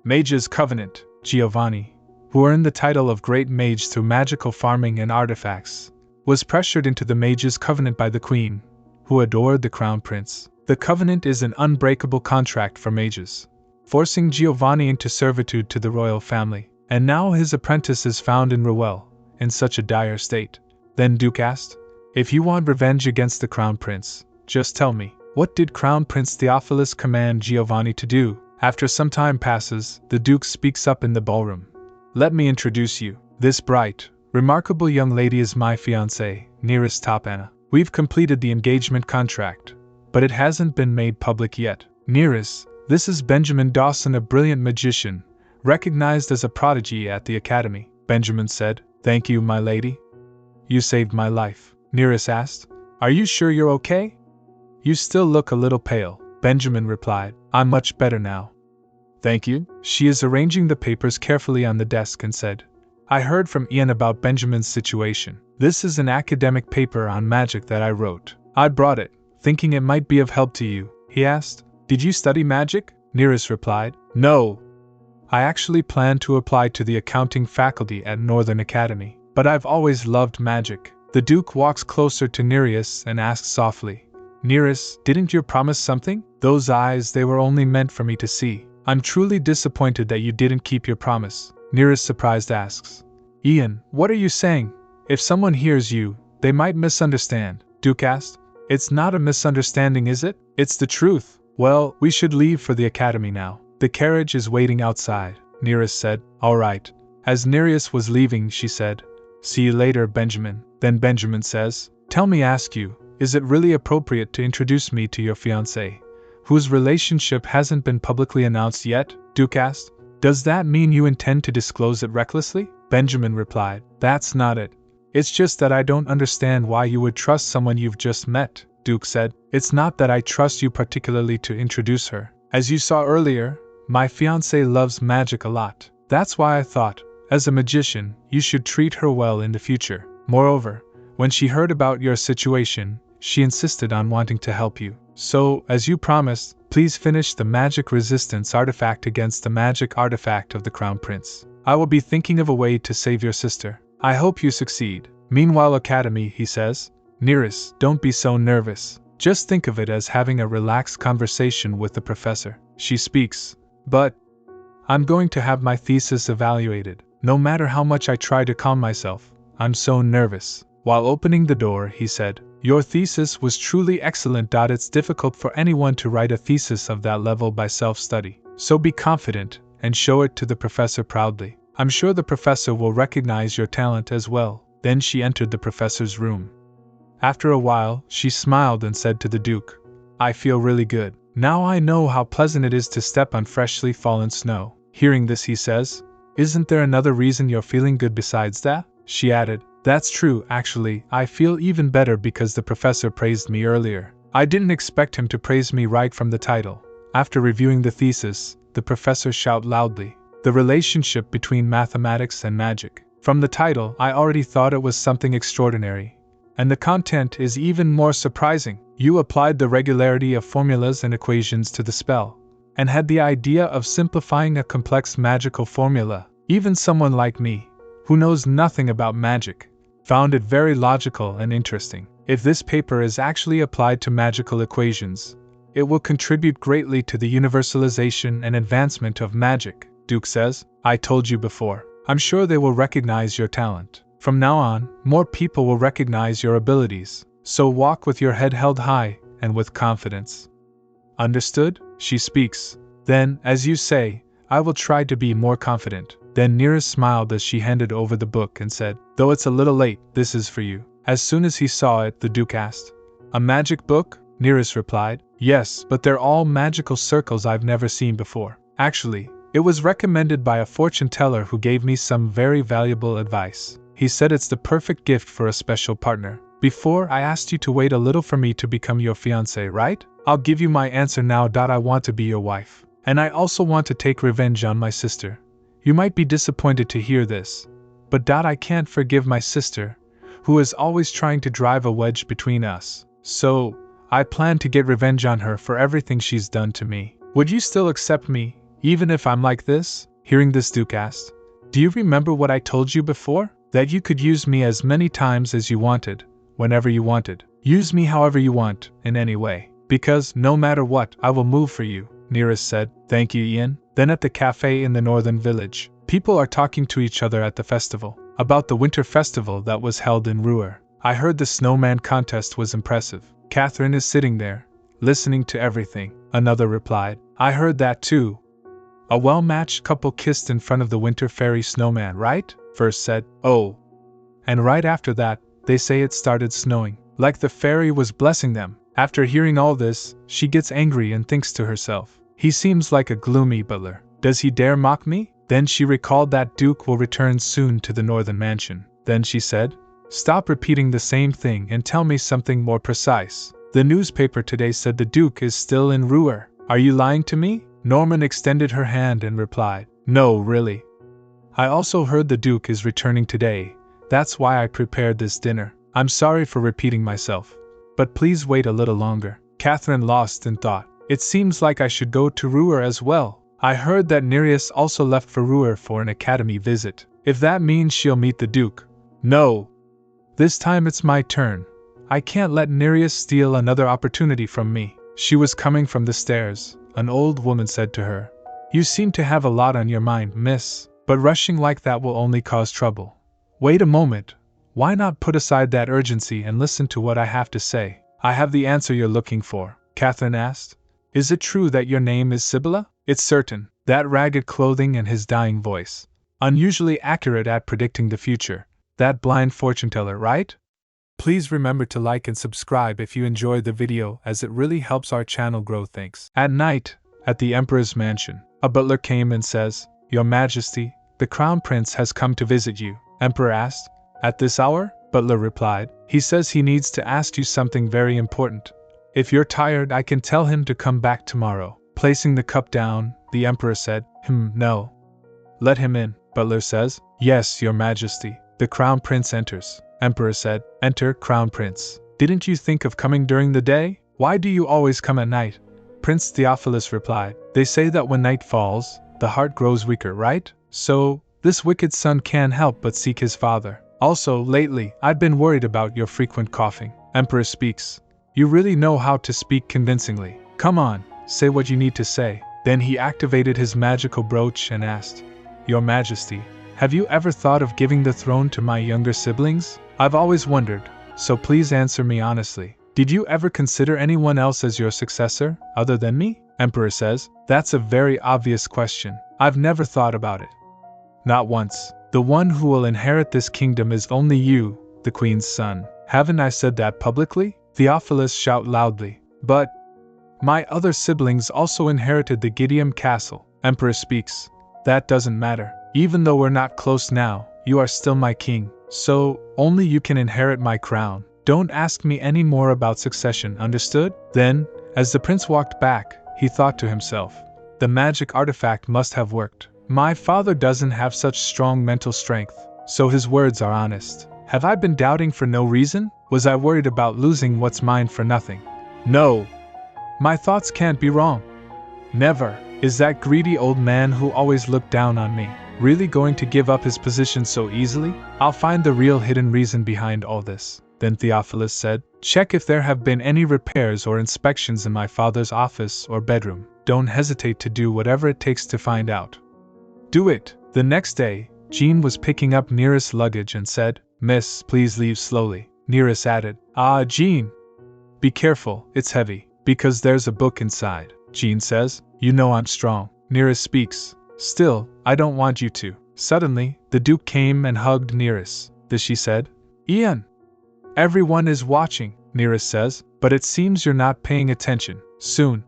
Mage's Covenant. Giovanni, who earned the title of Great Mage through magical farming and artifacts, was pressured into the Mage's Covenant by the Queen, who adored the Crown Prince. The Covenant is an unbreakable contract for mages, forcing Giovanni into servitude to the royal family, and now his apprentice is found in Ruel, in such a dire state. Then Duke asked, If you want revenge against the Crown Prince, just tell me, what did Crown Prince Theophilus command Giovanni to do? After some time passes, the Duke speaks up in the ballroom. Let me introduce you. This bright, remarkable young lady is my fiancé, Neris Topana. We've completed the engagement contract, but it hasn't been made public yet. Neris, this is Benjamin Dawson, a brilliant magician, recognized as a prodigy at the academy. Benjamin said, Thank you, my lady. You saved my life. Neris asked, Are you sure you're okay? You still look a little pale. Benjamin replied, I'm much better now. Thank you. She is arranging the papers carefully on the desk and said, I heard from Ian about Benjamin's situation. This is an academic paper on magic that I wrote. I brought it, thinking it might be of help to you. He asked, Did you study magic? Neris replied, No. I actually plan to apply to the accounting faculty at Northern Academy, but I've always loved magic. The Duke walks closer to Neris and asks softly, Neris, didn't you promise something? Those eyes, they were only meant for me to see. I'm truly disappointed that you didn't keep your promise. Neris, surprised, asks, Ian, what are you saying? If someone hears you, they might misunderstand. Duke asked, It's not a misunderstanding, is it? It's the truth. Well, we should leave for the academy now. The carriage is waiting outside. Neris said, All right. As Neris was leaving, she said, See you later, Benjamin. Then Benjamin says, Tell me, ask you, is it really appropriate to introduce me to your fiancé, whose relationship hasn't been publicly announced yet? Duke asked. Does that mean you intend to disclose it recklessly? Benjamin replied, That's not it. It's just that I don't understand why you would trust someone you've just met. Duke said, It's not that I trust you particularly to introduce her. As you saw earlier, my fiancé loves magic a lot. That's why I thought, As a magician, you should treat her well in the future. Moreover, when she heard about your situation, she insisted on wanting to help you. So, as you promised, please finish the magic resistance artifact against the magic artifact of the Crown Prince. I will be thinking of a way to save your sister. I hope you succeed. Meanwhile, Academy, he says. Neris, don't be so nervous. Just think of it as having a relaxed conversation with the professor. She speaks. But I'm going to have my thesis evaluated. No matter how much I try to calm myself, I'm so nervous. While opening the door, he said, Your thesis was truly excellent. It's difficult for anyone to write a thesis of that level by self-study. So be confident and show it to the professor proudly. I'm sure the professor will recognize your talent as well. Then she entered the professor's room. After a while, she smiled and said to the Duke, I feel really good. Now I know how pleasant it is to step on freshly fallen snow. Hearing this, he says, Isn't there another reason you're feeling good besides that? She added, That's true, actually, I feel even better because the professor praised me earlier. I didn't expect him to praise me right from the title. After reviewing the thesis, the professor shouted loudly, The relationship between mathematics and magic. From the title, I already thought it was something extraordinary. And the content is even more surprising. You applied the regularity of formulas and equations to the spell, and had the idea of simplifying a complex magical formula. Even someone like me, who knows nothing about magic, found it very logical and interesting. If this paper is actually applied to magical equations, it will contribute greatly to the universalization and advancement of magic, Duke says. I told you before. I'm sure they will recognize your talent. From now on, more people will recognize your abilities, so walk with your head held high and with confidence. Understood? She speaks. Then, as you say, I will try to be more confident. Then Neris smiled as she handed over the book and said, Though it's a little late, this is for you. As soon as he saw it, the Duke asked, A magic book? Neris replied, Yes, but they're all magical circles I've never seen before. Actually, it was recommended by a fortune teller who gave me some very valuable advice. He said it's the perfect gift for a special partner. Before, I asked you to wait a little for me to become your fiancé, right? I'll give you my answer now. I want to be your wife. And I also want to take revenge on my sister. You might be disappointed to hear this, but I can't forgive my sister, who is always trying to drive a wedge between us. So, I plan to get revenge on her for everything she's done to me. Would you still accept me, even if I'm like this? Hearing this, Duke asked, Do you remember what I told you before? That you could use me as many times as you wanted, whenever you wanted. Use me however you want, in any way. Because, no matter what, I will move for you, Neris said. Thank you, Ian. Then at the cafe in the northern village, people are talking to each other at the festival, about the winter festival that was held in Ruhr. I heard the snowman contest was impressive. Catherine is sitting there, listening to everything, another replied. I heard that too. A well-matched couple kissed in front of the winter fairy snowman, right? First said, Oh. And right after that, they say it started snowing, like the fairy was blessing them. After hearing all this, she gets angry and thinks to herself, He seems like a gloomy butler. Does he dare mock me? Then she recalled that Duke will return soon to the northern mansion. Then she said, Stop repeating the same thing and tell me something more precise. The newspaper today said the Duke is still in Ruhr. Are you lying to me? Norman extended her hand and replied, No, really. I also heard the Duke is returning today. That's why I prepared this dinner. I'm sorry for repeating myself, but please wait a little longer. Catherine lost in thought. It seems like I should go to Ruhr as well. I heard that Neris also left for Ruhr for an academy visit. If that means she'll meet the Duke. No. This time it's my turn. I can't let Neris steal another opportunity from me. She was coming from the stairs. An old woman said to her, You seem to have a lot on your mind, miss. But rushing like that will only cause trouble. Wait a moment. Why not put aside that urgency and listen to what I have to say? I have the answer you're looking for, Catherine asked. Is it true that your name is Sibylla? It's certain. That ragged clothing and his dying voice. Unusually accurate at predicting the future. That blind fortune teller, right? Please remember to like and subscribe if you enjoyed the video, as it really helps our channel grow. Thanks. At night, at the Emperor's mansion, a butler came and says, Your Majesty, the Crown Prince has come to visit you. Emperor asked, At this hour? Butler replied, He says he needs to ask you something very important. If you're tired, I can tell him to come back tomorrow. Placing the cup down, the Emperor said, No. Let him in, Butler says. Yes, your majesty. The crown prince enters. Emperor said. Enter, crown prince. Didn't you think of coming during the day? Why do you always come at night? Prince Theophilus replied. They say that when night falls, the heart grows weaker, right? So, this wicked son can't help but seek his father. Also, lately, I've been worried about your frequent coughing. Emperor speaks. You really know how to speak convincingly. Come on, say what you need to say. Then he activated his magical brooch and asked, Your Majesty, have you ever thought of giving the throne to my younger siblings? I've always wondered, so please answer me honestly. Did you ever consider anyone else as your successor, other than me? Emperor says, That's a very obvious question. I've never thought about it. Not once. The one who will inherit this kingdom is only you, the queen's son. Haven't I said that publicly? Theophilus shouted loudly. But my other siblings also inherited the Gideon castle. Emperor speaks. That doesn't matter. Even though we're not close now, you are still my king. So, only you can inherit my crown. Don't ask me any more about succession, understood? Then, as the prince walked back, he thought to himself, the magic artifact must have worked. My father doesn't have such strong mental strength, so his words are honest. Have I been doubting for no reason? Was I worried about losing what's mine for nothing? No. My thoughts can't be wrong. Never. Is that greedy old man who always looked down on me really going to give up his position so easily? I'll find the real hidden reason behind all this. Then Theophilus said, Check if there have been any repairs or inspections in my father's office or bedroom. Don't hesitate to do whatever it takes to find out. Do it. The next day, Jean was picking up Neris' luggage and said, Miss, please leave slowly. Neris added, Jean. Be careful, it's heavy, because there's a book inside. Jean says, You know I'm strong. Neris speaks. Still, I don't want you to. Suddenly, the Duke came and hugged Neris. This she said. Ian. Everyone is watching, Neris says, but it seems you're not paying attention. Soon,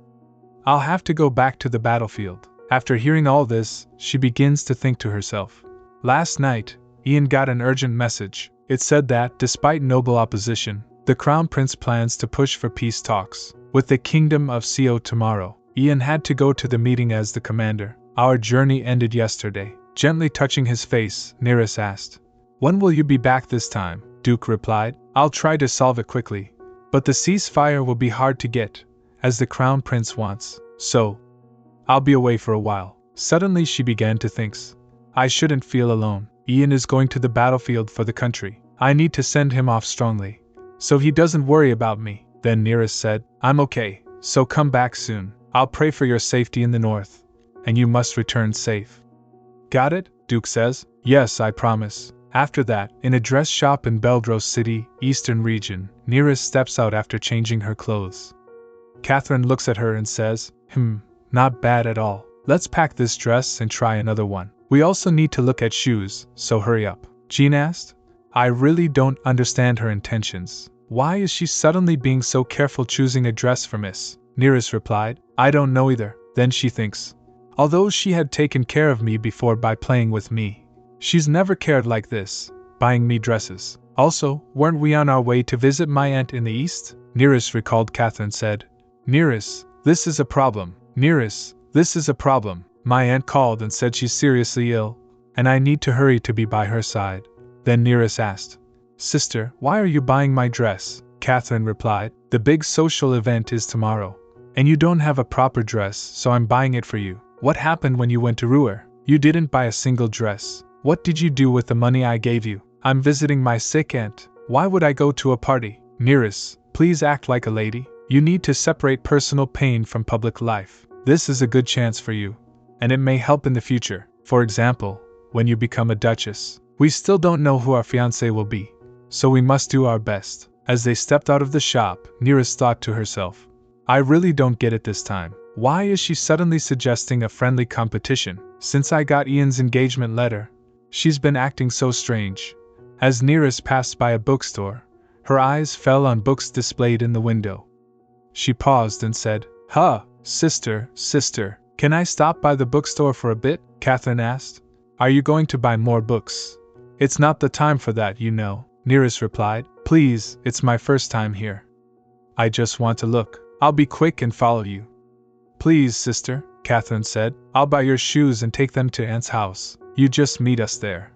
I'll have to go back to the battlefield. After hearing all this, she begins to think to herself. Last night, Ian got an urgent message. It said that, despite noble opposition, the Crown Prince plans to push for peace talks with the Kingdom of Co tomorrow. Ian had to go to the meeting as the commander. Our journey ended yesterday. Gently touching his face, Neris asked, When will you be back this time? Duke replied, I'll try to solve it quickly, but the ceasefire will be hard to get, as the Crown Prince wants, so I'll be away for a while. Suddenly she began to think, I shouldn't feel alone. Ian is going to the battlefield for the country. I need to send him off strongly, so he doesn't worry about me. Then Neris said, I'm okay, so come back soon. I'll pray for your safety in the north, and you must return safe. Got it? Duke says. Yes, I promise. After that, in a dress shop in Beldros City, Eastern region, Neris steps out after changing her clothes. Catherine looks at her and says, Not bad at all. Let's pack this dress and try another one. We also need to look at shoes, so hurry up. Jean asked. I really don't understand her intentions. Why is she suddenly being so careful choosing a dress for Miss? Neris replied. I don't know either. Then she thinks. Although she had taken care of me before by playing with me, she's never cared like this, buying me dresses. Also, weren't we on our way to visit my aunt in the east? Neris recalled. Catherine said. Neris, this is a problem. Neris, this is a problem. My aunt called and said she's seriously ill, and I need to hurry to be by her side. Then Neris asked, Sister, why are you buying my dress? Catherine replied, The big social event is tomorrow, and you don't have a proper dress, so I'm buying it for you. What happened when you went to Ruhr? You didn't buy a single dress. What did you do with the money I gave you? I'm visiting my sick aunt. Why would I go to a party? Neris, please act like a lady. You need to separate personal pain from public life. This is a good chance for you, and it may help in the future. For example, when you become a duchess. We still don't know who our fiancé will be, so we must do our best. As they stepped out of the shop, Neris thought to herself, I really don't get it this time. Why is she suddenly suggesting a friendly competition? Since I got Ian's engagement letter, she's been acting so strange. As Neris passed by a bookstore, her eyes fell on books displayed in the window. She paused and said, Sister, can I stop by the bookstore for a bit? Catherine asked. Are you going to buy more books? It's not the time for that, you know, Neris replied. Please, it's my first time here. I just want to look. I'll be quick and follow you. Please, sister, Catherine said. I'll buy your shoes and take them to Aunt's house. You just meet us there.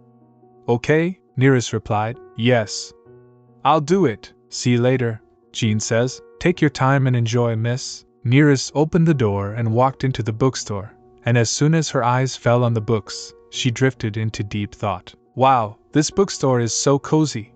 Okay, Neris replied. Yes. I'll do it. See you later, Jean says. Take your time and enjoy, miss. Neris opened the door and walked into the bookstore, and as soon as her eyes fell on the books, she drifted into deep thought. Wow, this bookstore is so cozy.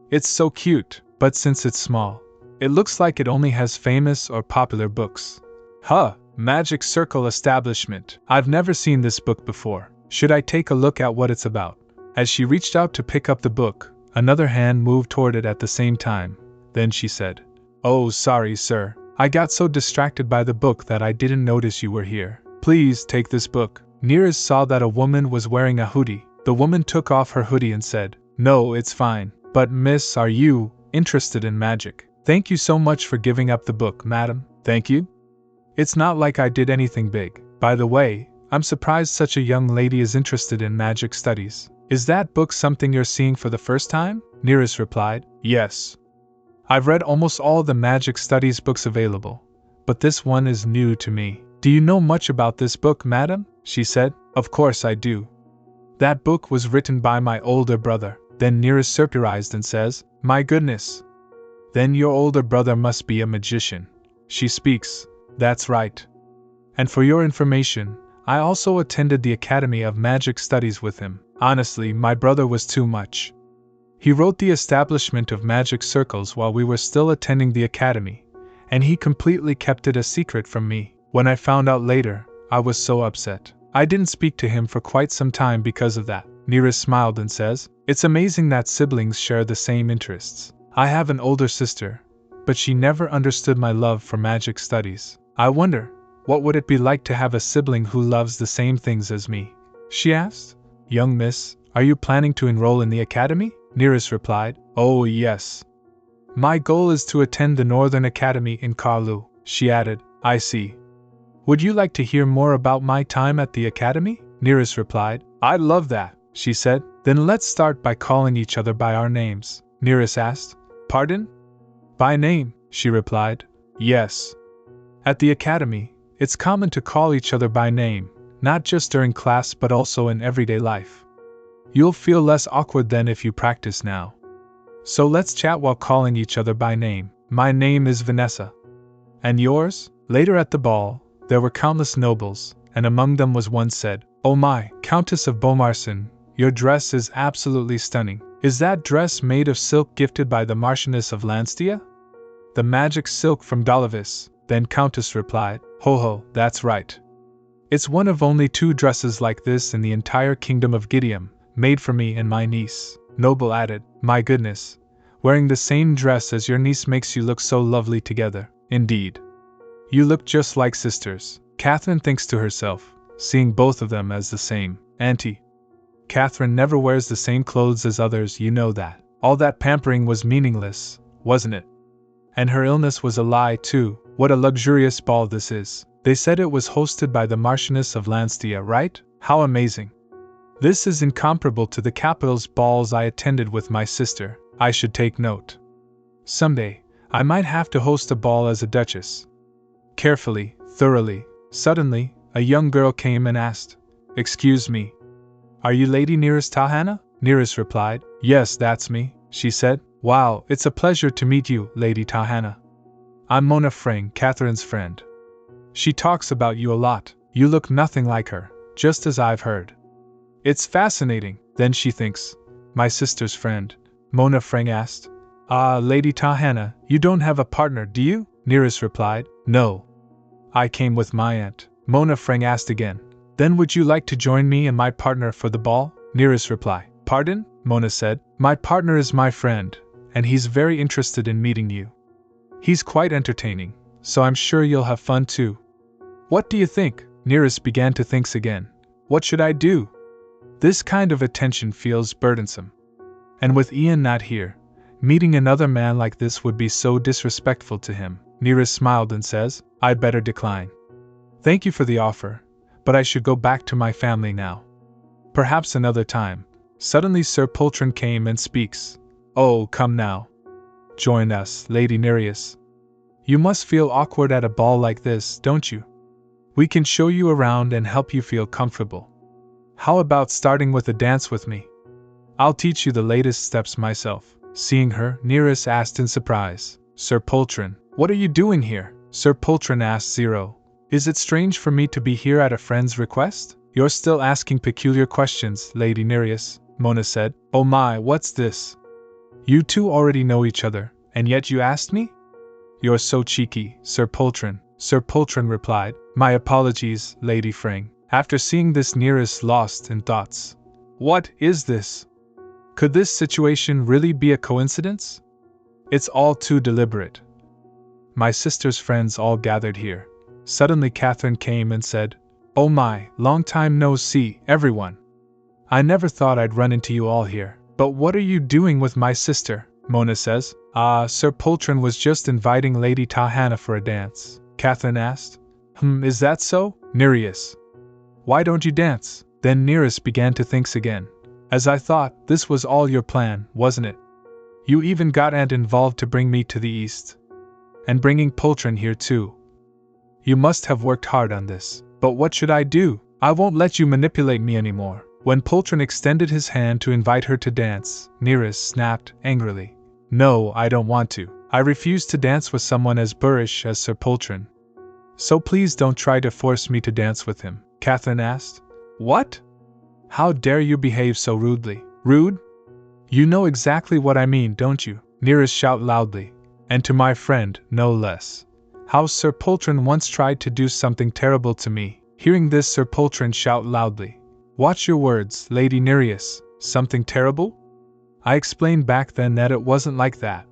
It's so cute, but since it's small, it looks like it only has famous or popular books. Huh, Magic Circle Establishment. I've never seen this book before. Should I take a look at what it's about? As she reached out to pick up the book, another hand moved toward it at the same time. Then she said, "Oh, sorry, sir. I got so distracted by the book that I didn't notice you were here. Please take this book." Neris saw that a woman was wearing a hoodie. The woman took off her hoodie and said, "No, it's fine. But miss, are you interested in magic?" "Thank you so much for giving up the book, madam." "Thank you? It's not like I did anything big. By the way, I'm surprised such a young lady is interested in magic studies. Is that book something you're seeing for the first time?" Neris replied, "Yes. I've read almost all the magic studies books available, but this one is new to me." "Do you know much about this book, madam?" she said. "Of course I do. That book was written by my older brother." Then Neris surprised and says, "My goodness. Then your older brother must be a magician." She speaks, "That's right. And for your information, I also attended the Academy of Magic Studies with him. Honestly, my brother was too much. He wrote the establishment of magic circles while we were still attending the academy, and he completely kept it a secret from me. When I found out later, I was so upset. I didn't speak to him for quite some time because of that." Neris smiled and says, "It's amazing that siblings share the same interests. I have an older sister, but she never understood my love for magic studies. I wonder, what would it be like to have a sibling who loves the same things as me?" she asked. "Young miss, are you planning to enroll in the academy?" Neris replied, "Oh yes. My goal is to attend the Northern Academy in Karlu," she added. "I see. Would you like to hear more about my time at the academy?" Neris replied. "I'd love that," she said. "Then let's start by calling each other by our names," Neris asked. "Pardon?" "By name," she replied. "Yes. At the academy, it's common to call each other by name, not just during class but also in everyday life. You'll feel less awkward than if you practice now. So let's chat while calling each other by name. My name is Vanessa. And yours?" Later at the ball, there were countless nobles, and among them was one said, "Oh my, Countess of Beaumarsin, your dress is absolutely stunning. Is that dress made of silk gifted by the Marchioness of Lanstia?" "The magic silk from Dalavis," then Countess replied. "Ho ho, that's right. It's one of only 2 dresses like this in the entire kingdom of Gideon, made for me and my niece." Noble added, "My goodness, wearing the same dress as your niece makes you look so lovely together. Indeed. You look just like sisters." Catherine thinks to herself, seeing both of them as the same. "Auntie, Catherine never wears the same clothes as others, you know that." All that pampering was meaningless, wasn't it? And her illness was a lie too. What a luxurious ball this is. They said it was hosted by the Marchioness of Lanstia, right? How amazing. This is incomparable to the capital's balls I attended with my sister. I should take note. Someday, I might have to host a ball as a duchess. Carefully, thoroughly. Suddenly, a young girl came and asked, "Excuse me. Are you Lady Neris Tahana?" Neris replied, "Yes, that's me," she said. "Wow, it's a pleasure to meet you, Lady Tahana. I'm Mona Frang, Catherine's friend. She talks about you a lot. You look nothing like her, just as I've heard. It's fascinating." Then she thinks, "My sister's friend?" Mona Frang asked. "Ah, Lady Tahana, you don't have a partner, do you?" Neris replied, "No. I came with my aunt." Mona Frang asked again, "Then would you like to join me and my partner for the ball?" Neris replied, "Pardon?" Mona said, "My partner is my friend, and he's very interested in meeting you. He's quite entertaining, so I'm sure you'll have fun too." "What do you think?" Neris began to think again. "What should I do? This kind of attention feels burdensome. And with Ian not here, meeting another man like this would be so disrespectful to him." Neris smiled and says, "I'd better decline. Thank you for the offer, but I should go back to my family now. Perhaps another time." Suddenly Sir Poltron came and speaks. "Oh, come now. Join us, Lady Neris. You must feel awkward at a ball like this, don't you? We can show you around and help you feel comfortable. How about starting with a dance with me?" I'll teach you the latest steps myself. Seeing her, Neris asked in surprise. Sir Poltron, what are you doing here? Sir Poltron asked Zero. Is it strange for me to be here at a friend's request? You're still asking peculiar questions, Lady Nereus, Mona said. Oh my, what's this? You two already know each other, and yet you asked me? You're so cheeky, Sir Poltron, Sir Poltron replied. My apologies, Lady Frang. After seeing this, Neris lost in thoughts. What is this? Could this situation really be a coincidence? It's all too deliberate. My sister's friends all gathered here. Suddenly Catherine came and said, Oh my, long time no see, everyone. I never thought I'd run into you all here. But what are you doing with my sister? Mona says. Sir Poltron was just inviting Lady Tahana for a dance, Catherine asked. Is that so? Nereus. Why don't you dance? Then Neris began to think again. As I thought, this was all your plan, wasn't it? You even got Aunt involved to bring me to the east. And bringing Poltron here too. You must have worked hard on this. But what should I do? I won't let you manipulate me anymore. When Poltron extended his hand to invite her to dance, Neris snapped angrily. No, I don't want to. I refuse to dance with someone as boorish as Sir Poltron. So please don't try to force me to dance with him, Catherine asked. What? How dare you behave so rudely? Rude? You know exactly what I mean, don't you? Neris shouted loudly. And to my friend, no less. How Sir Poltron once tried to do something terrible to me. Hearing this, Sir Poltron shouted loudly. Watch your words, Lady Nereus. Something terrible? I explained back then that it wasn't like that.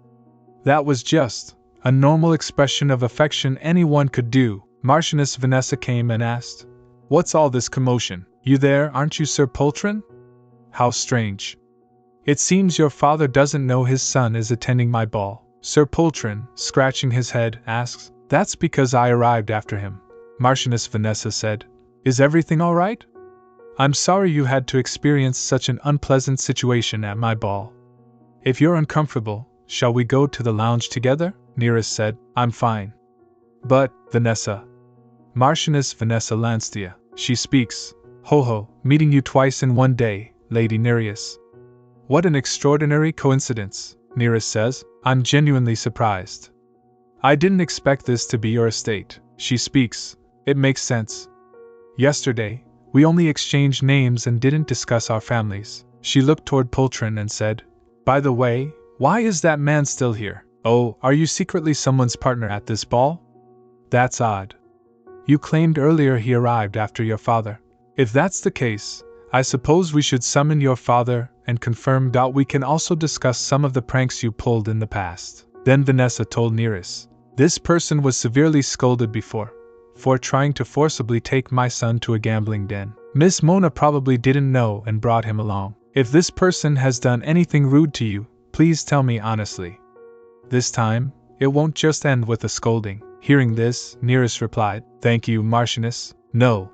That was just a normal expression of affection anyone could do. Marchioness Vanessa came and asked, What's all this commotion? You there, aren't you, Sir Poltron? How strange. It seems your father doesn't know his son is attending my ball. Sir Poltron, scratching his head, asks, That's because I arrived after him. Marchioness Vanessa said, Is everything all right? I'm sorry you had to experience such an unpleasant situation at my ball. If you're uncomfortable, shall we go to the lounge together? Neris said, I'm fine. But, Vanessa. Marchioness Vanessa Lanstia, she speaks. Ho ho, meeting you twice in one day, Lady Nereus. What an extraordinary coincidence, Neris says. I'm genuinely surprised. I didn't expect this to be your estate, she speaks. It makes sense. Yesterday, we only exchanged names and didn't discuss our families. She looked toward Poltron and said, By the way, why is that man still here? Oh, are you secretly someone's partner at this ball? That's odd. You claimed earlier he arrived after your father. If that's the case, I suppose we should summon your father and confirm. We can also discuss some of the pranks you pulled in the past. Then Vanessa told Neris, This person was severely scolded before, for trying to forcibly take my son to a gambling den. Miss Mona probably didn't know and brought him along. If this person has done anything rude to you, please tell me honestly. This time, it won't just end with a scolding. Hearing this, Neris replied, Thank you, Marchioness. No.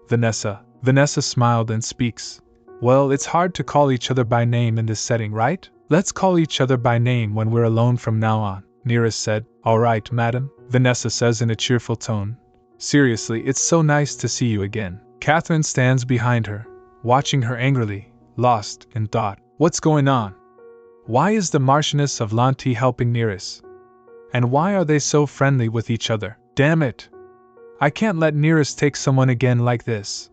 Vanessa smiled and speaks. Well, it's hard to call each other by name in this setting, right? Let's call each other by name when we're alone from now on, Neris said. All right, madam, Vanessa says in a cheerful tone. Seriously, it's so nice to see you again. Catherine stands behind her, watching her angrily, lost in thought. What's going on? Why is the Marchioness of Lanti helping Neris? And why are they so friendly with each other? Damn it! I can't let Neris take someone again like this.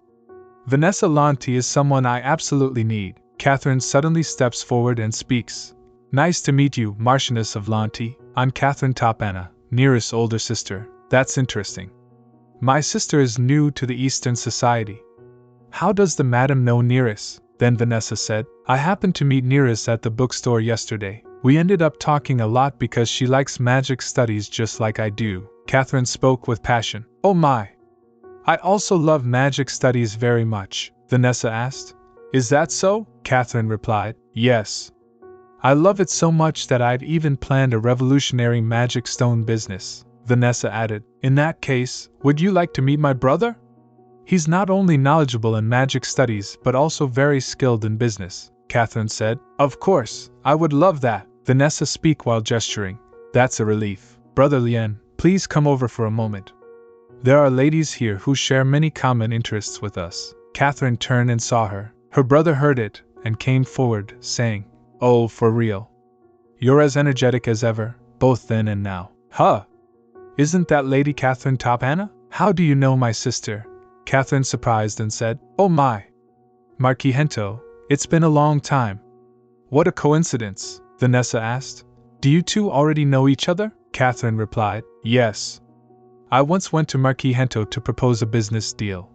Vanessa Lanti is someone I absolutely need. Catherine suddenly steps forward and speaks. Nice to meet you, Marchioness of Lanti. I'm Catherine Tapana, Neris' older sister. That's interesting. My sister is new to the Eastern Society. How does the madam know Neris? Then Vanessa said, I happened to meet Neris at the bookstore yesterday. We ended up talking a lot because she likes magic studies just like I do. Catherine spoke with passion. Oh my! I also love magic studies very much, Vanessa asked. Is that so? Catherine replied. Yes. I love it so much that I've even planned a revolutionary magic stone business. Vanessa added, In that case, would you like to meet my brother? He's not only knowledgeable in magic studies but also very skilled in business, Catherine said. Of course, I would love that, Vanessa speak while gesturing. That's a relief. Brother Lien, please come over for a moment. There are ladies here who share many common interests with us. Catherine turned and saw her. Her brother heard it, and came forward, saying, "Oh, for real. You're as energetic as ever, both then and now." "Huh! Isn't that Lady Catherine Topana? How do you know my sister?" Catherine surprised and said, "Oh my! Marquis Hento, it's been a long time." "What a coincidence," Vanessa asked. "Do you two already know each other?" Catherine replied, "Yes. I once went to Marquis Hento to propose a business deal.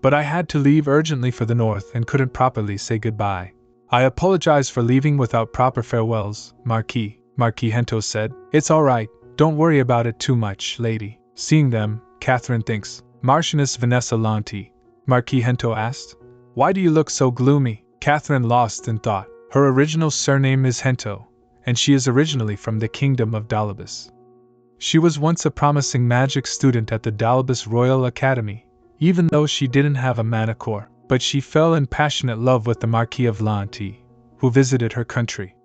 But I had to leave urgently for the north and couldn't properly say goodbye." "I apologize for leaving without proper farewells, Marquis Hento said. "It's all right, don't worry about it too much, lady." Seeing them, Catherine thinks, "Marchioness Vanessa Lanti," Marquis Hento asked. "Why do you look so gloomy?" Catherine lost in thought. Her original surname is Hento, and she is originally from the kingdom of Dalibus. She was once a promising magic student at the Dalibus Royal Academy, even though she didn't have a mana core, but she fell in passionate love with the Marquis of Lanti, who visited her country.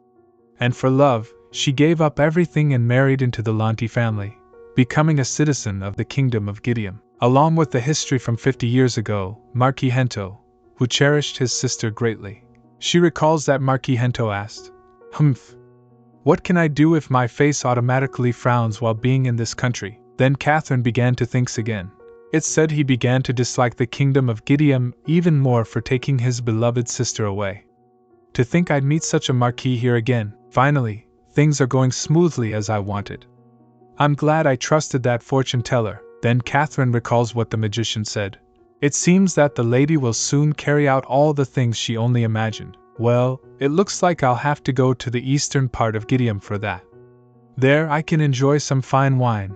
And for love, she gave up everything and married into the Lanti family, becoming a citizen of the kingdom of Gideon. Along with the history from 50 years ago, Marquis Hento, who cherished his sister greatly. She recalls that Marquis Hento asked, "Humph. What can I do if my face automatically frowns while being in this country?" Then Catherine began to think again. It's said he began to dislike the kingdom of Gideon even more for taking his beloved sister away. To think I'd meet such a marquis here again. Finally, things are going smoothly as I wanted. I'm glad I trusted that fortune teller. Then Catherine recalls what the magician said. It seems that the lady will soon carry out all the things she only imagined. Well, it looks like I'll have to go to the eastern part of Gideon for that. There I can enjoy some fine wine,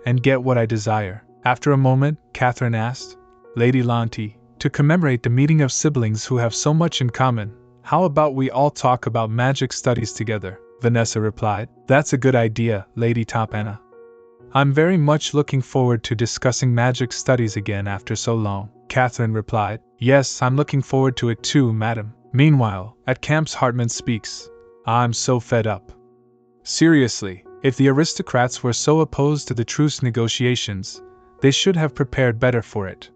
and get what I desire. After a moment, Catherine asked, "Lady Lanti, to commemorate the meeting of siblings who have so much in common, how about we all talk about magic studies together?" Vanessa replied, "That's a good idea, Lady Topana. I'm very much looking forward to discussing magic studies again after so long." Catherine replied, "Yes, I'm looking forward to it too, madam." Meanwhile, at camps Hartman speaks, "I'm so fed up. Seriously, if the aristocrats were so opposed to the truce negotiations, they should have prepared better for it.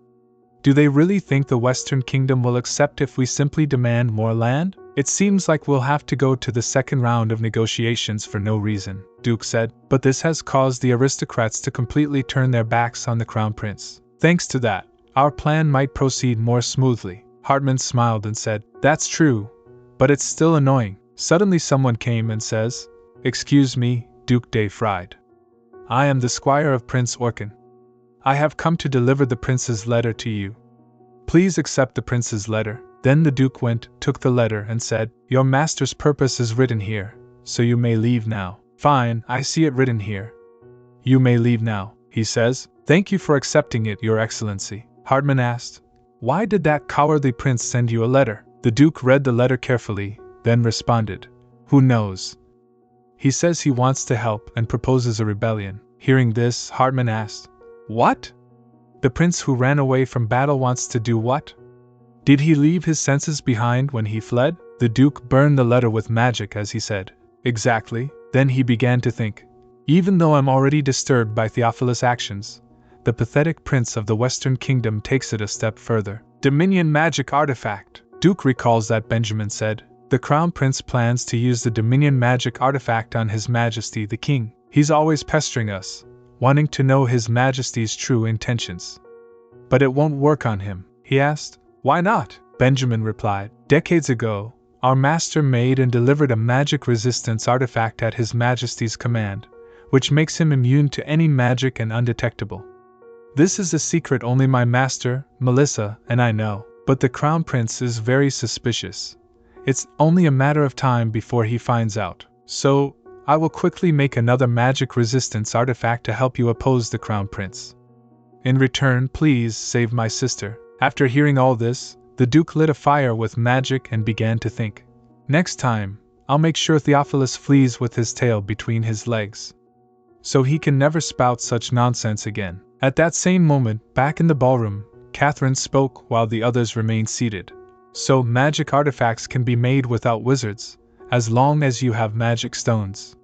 Do they really think the Western Kingdom will accept if we simply demand more land? It seems like we'll have to go to the second round of negotiations for no reason," Duke said, "but this has caused the aristocrats to completely turn their backs on the Crown Prince. Thanks to that, our plan might proceed more smoothly." Hartman smiled and said, "That's true, but it's still annoying." Suddenly someone came and says, "Excuse me, Duke de Fried. I am the squire of Prince Orkin. I have come to deliver the prince's letter to you. Please accept the prince's letter." Then the duke took the letter and said, "Your master's purpose is written here, so you may leave now." "Fine, I see it written here. You may leave now," he says. "Thank you for accepting it, Your Excellency." Hartman asked, "Why did that cowardly prince send you a letter?" The duke read the letter carefully, then responded, "Who knows? He says he wants to help and proposes a rebellion." Hearing this, Hartman asked, "What? The prince who ran away from battle wants to do what? Did he leave his senses behind when he fled?" The duke burned the letter with magic as he said, "Exactly." Then he began to think, "Even though I'm already disturbed by Theophilus' actions, the pathetic prince of the Western Kingdom takes it a step further. Dominion magic artifact." Duke recalls that Benjamin said, "The Crown Prince plans to use the Dominion magic artifact on His Majesty the King. He's always pestering us, wanting to know His Majesty's true intentions." "But it won't work on him?" he asked. "Why not?" Benjamin replied. "Decades ago, our master made and delivered a magic resistance artifact at His Majesty's command, which makes him immune to any magic and undetectable. This is a secret only my master, Melissa, and I know, but the Crown Prince is very suspicious. It's only a matter of time before he finds out. So, I will quickly make another magic resistance artifact to help you oppose the Crown Prince. In return, please save my sister." After hearing all this, the Duke lit a fire with magic and began to think, "Next time, I'll make sure Theophilus flees with his tail between his legs, so he can never spout such nonsense again." At that same moment, back in the ballroom, Catherine spoke while the others remained seated. "So magic artifacts can be made without wizards, as long as you have magic stones.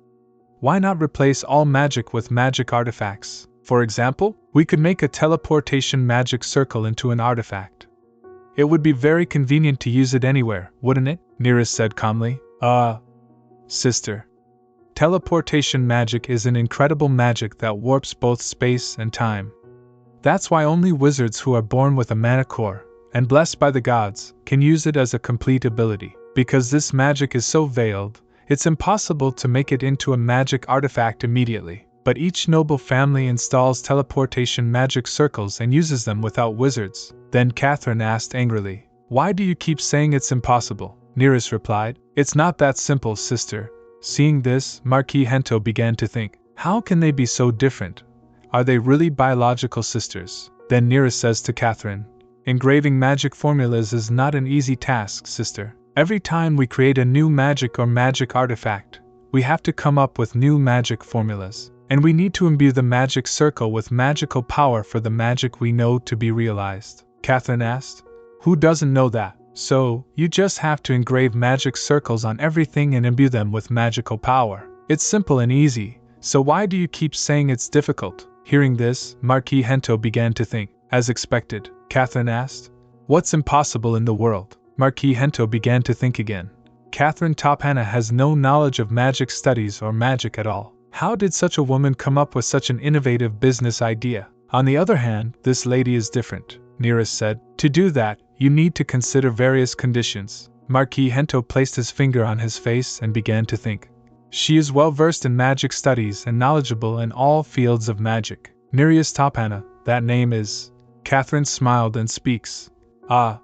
Why not replace all magic with magic artifacts? For example, we could make a teleportation magic circle into an artifact. It would be very convenient to use it anywhere, wouldn't it?" Neris said calmly. Sister. Teleportation magic is an incredible magic that warps both space and time. That's why only wizards who are born with a mana core, and blessed by the gods, can use it as a complete ability. Because this magic is so veiled, it's impossible to make it into a magic artifact immediately. But each noble family installs teleportation magic circles and uses them without wizards. Then Catherine asked angrily, "Why do you keep saying it's impossible?" Neris replied, "It's not that simple, sister." Seeing this, Marquis Hento began to think, how can they be so different? Are they really biological sisters? Then Neris says to Catherine, "Engraving magic formulas is not an easy task, sister. Every time we create a new magic or magic artifact, we have to come up with new magic formulas. And we need to imbue the magic circle with magical power for the magic we know to be realized." Catherine asked, "Who doesn't know that? So, you just have to engrave magic circles on everything and imbue them with magical power. It's simple and easy, so why do you keep saying it's difficult?" Hearing this, Marquis Hento began to think. As expected, Catherine asked, "What's impossible in the world?" Marquis Hento began to think again. Catherine Topana has no knowledge of magic studies or magic at all. How did such a woman come up with such an innovative business idea? On the other hand, this lady is different, Neris said. To do that, you need to consider various conditions. Marquis Hento placed his finger on his face and began to think. She is well versed in magic studies and knowledgeable in all fields of magic. Neris Topana, that name is... Catherine smiled and speaks. Ah.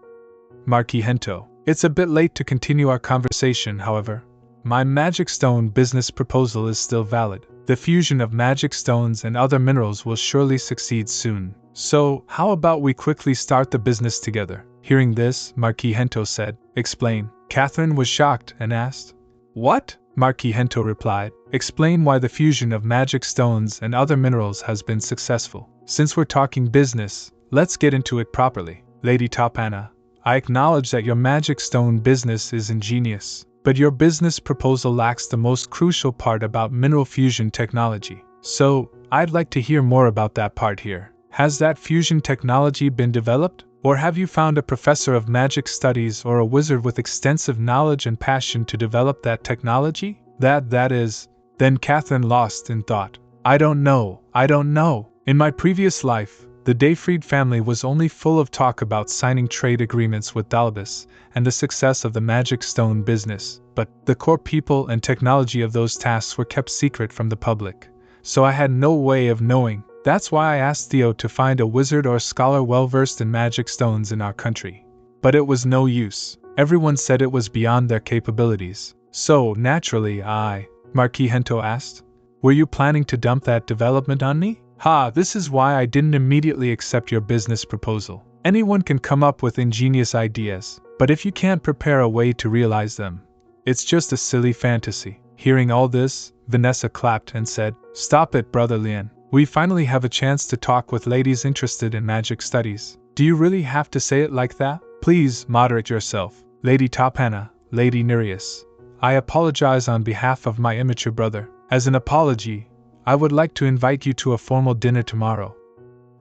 Marquis Hento. It's a bit late to continue our conversation, however. My magic stone business proposal is still valid. The fusion of magic stones and other minerals will surely succeed soon. So, how about we quickly start the business together? Hearing this, Marquis Hento said, "Explain." Catherine was shocked and asked, "What?" Marquis Hento replied, "Explain why the fusion of magic stones and other minerals has been successful. Since we're talking business, let's get into it properly. Lady Topana, I acknowledge that your magic stone business is ingenious, but your business proposal lacks the most crucial part about mineral fusion technology. So, I'd like to hear more about that part here. Has that fusion technology been developed? Or have you found a professor of magic studies or a wizard with extensive knowledge and passion to develop that technology? That is..." Then Catherine lost in thought. I don't know. In my previous life, the Dayfried family was only full of talk about signing trade agreements with Dalbus and the success of the magic stone business, but the core people and technology of those tasks were kept secret from the public, so I had no way of knowing. That's why I asked Theo to find a wizard or scholar well versed in magic stones in our country. But it was no use. Everyone said it was beyond their capabilities. So, naturally, Marquis Hento asked, "Were you planning to dump that development on me?" This is why I didn't immediately accept your business proposal. Anyone can come up with ingenious ideas, but if you can't prepare a way to realize them, it's just a silly fantasy. Hearing all this, Vanessa clapped and said, "Stop it, Brother Lien. We finally have a chance to talk with ladies interested in magic studies. Do you really have to say it like that? Please moderate yourself, Lady Topana, Lady Neris. I apologize on behalf of my immature brother. As an apology, I would like to invite you to a formal dinner tomorrow."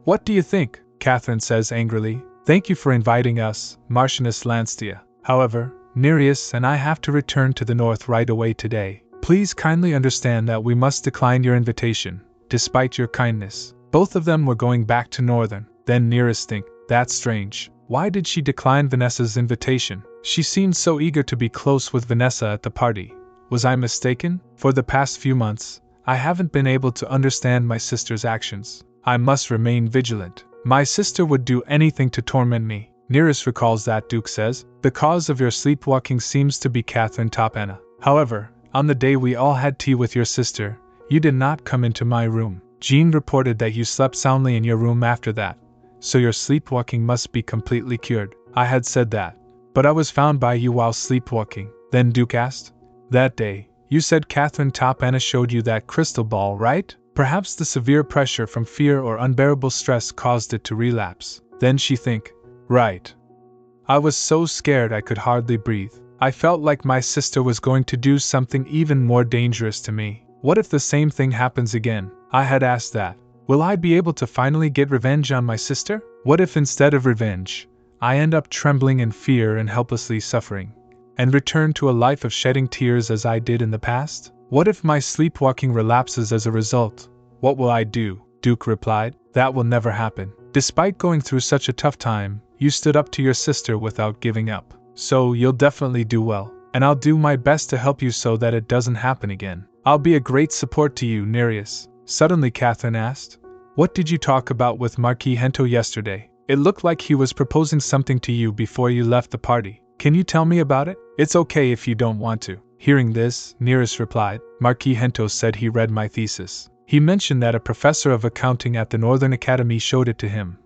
"What do you think?" Catherine says angrily. "Thank you for inviting us, Marchioness Lanstia. However, Neris and I have to return to the north right away today. Please kindly understand that we must decline your invitation, despite your kindness." Both of them were going back to northern. Then Neris think, that's strange. Why did she decline Vanessa's invitation? She seemed so eager to be close with Vanessa at the party. Was I mistaken? For the past few months, I haven't been able to understand my sister's actions. I must remain vigilant. My sister would do anything to torment me. Neris recalls that Duke says, "The cause of your sleepwalking seems to be Catherine Topana. However, on the day we all had tea with your sister, you did not come into my room. Jean reported that you slept soundly in your room after that, so your sleepwalking must be completely cured." I had said that, but I was found by you while sleepwalking. Then Duke asked, "That day, you said Catherine Topana showed you that crystal ball, right? Perhaps the severe pressure from fear or unbearable stress caused it to relapse." Then she think, "Right. I was so scared I could hardly breathe. I felt like my sister was going to do something even more dangerous to me. What if the same thing happens again?" I had asked that. Will I be able to finally get revenge on my sister? What if instead of revenge, I end up trembling in fear and helplessly suffering? and return to a life of shedding tears as I did in the past? What if my sleepwalking relapses as a result? What will I do? Duke replied. That will never happen. Despite going through such a tough time, you stood up to your sister without giving up. So you'll definitely do well, and I'll do my best to help you so that it doesn't happen again. I'll be a great support to you, Neris. Suddenly Catherine asked, what did you talk about with Marquis Hento yesterday? It looked like he was proposing something to you before you left the party. Can you tell me about it? It's okay if you don't want to. Hearing this, Neris replied, Marquis Hento said he read my thesis. He mentioned that a professor of accounting at the Northern Academy showed it to him,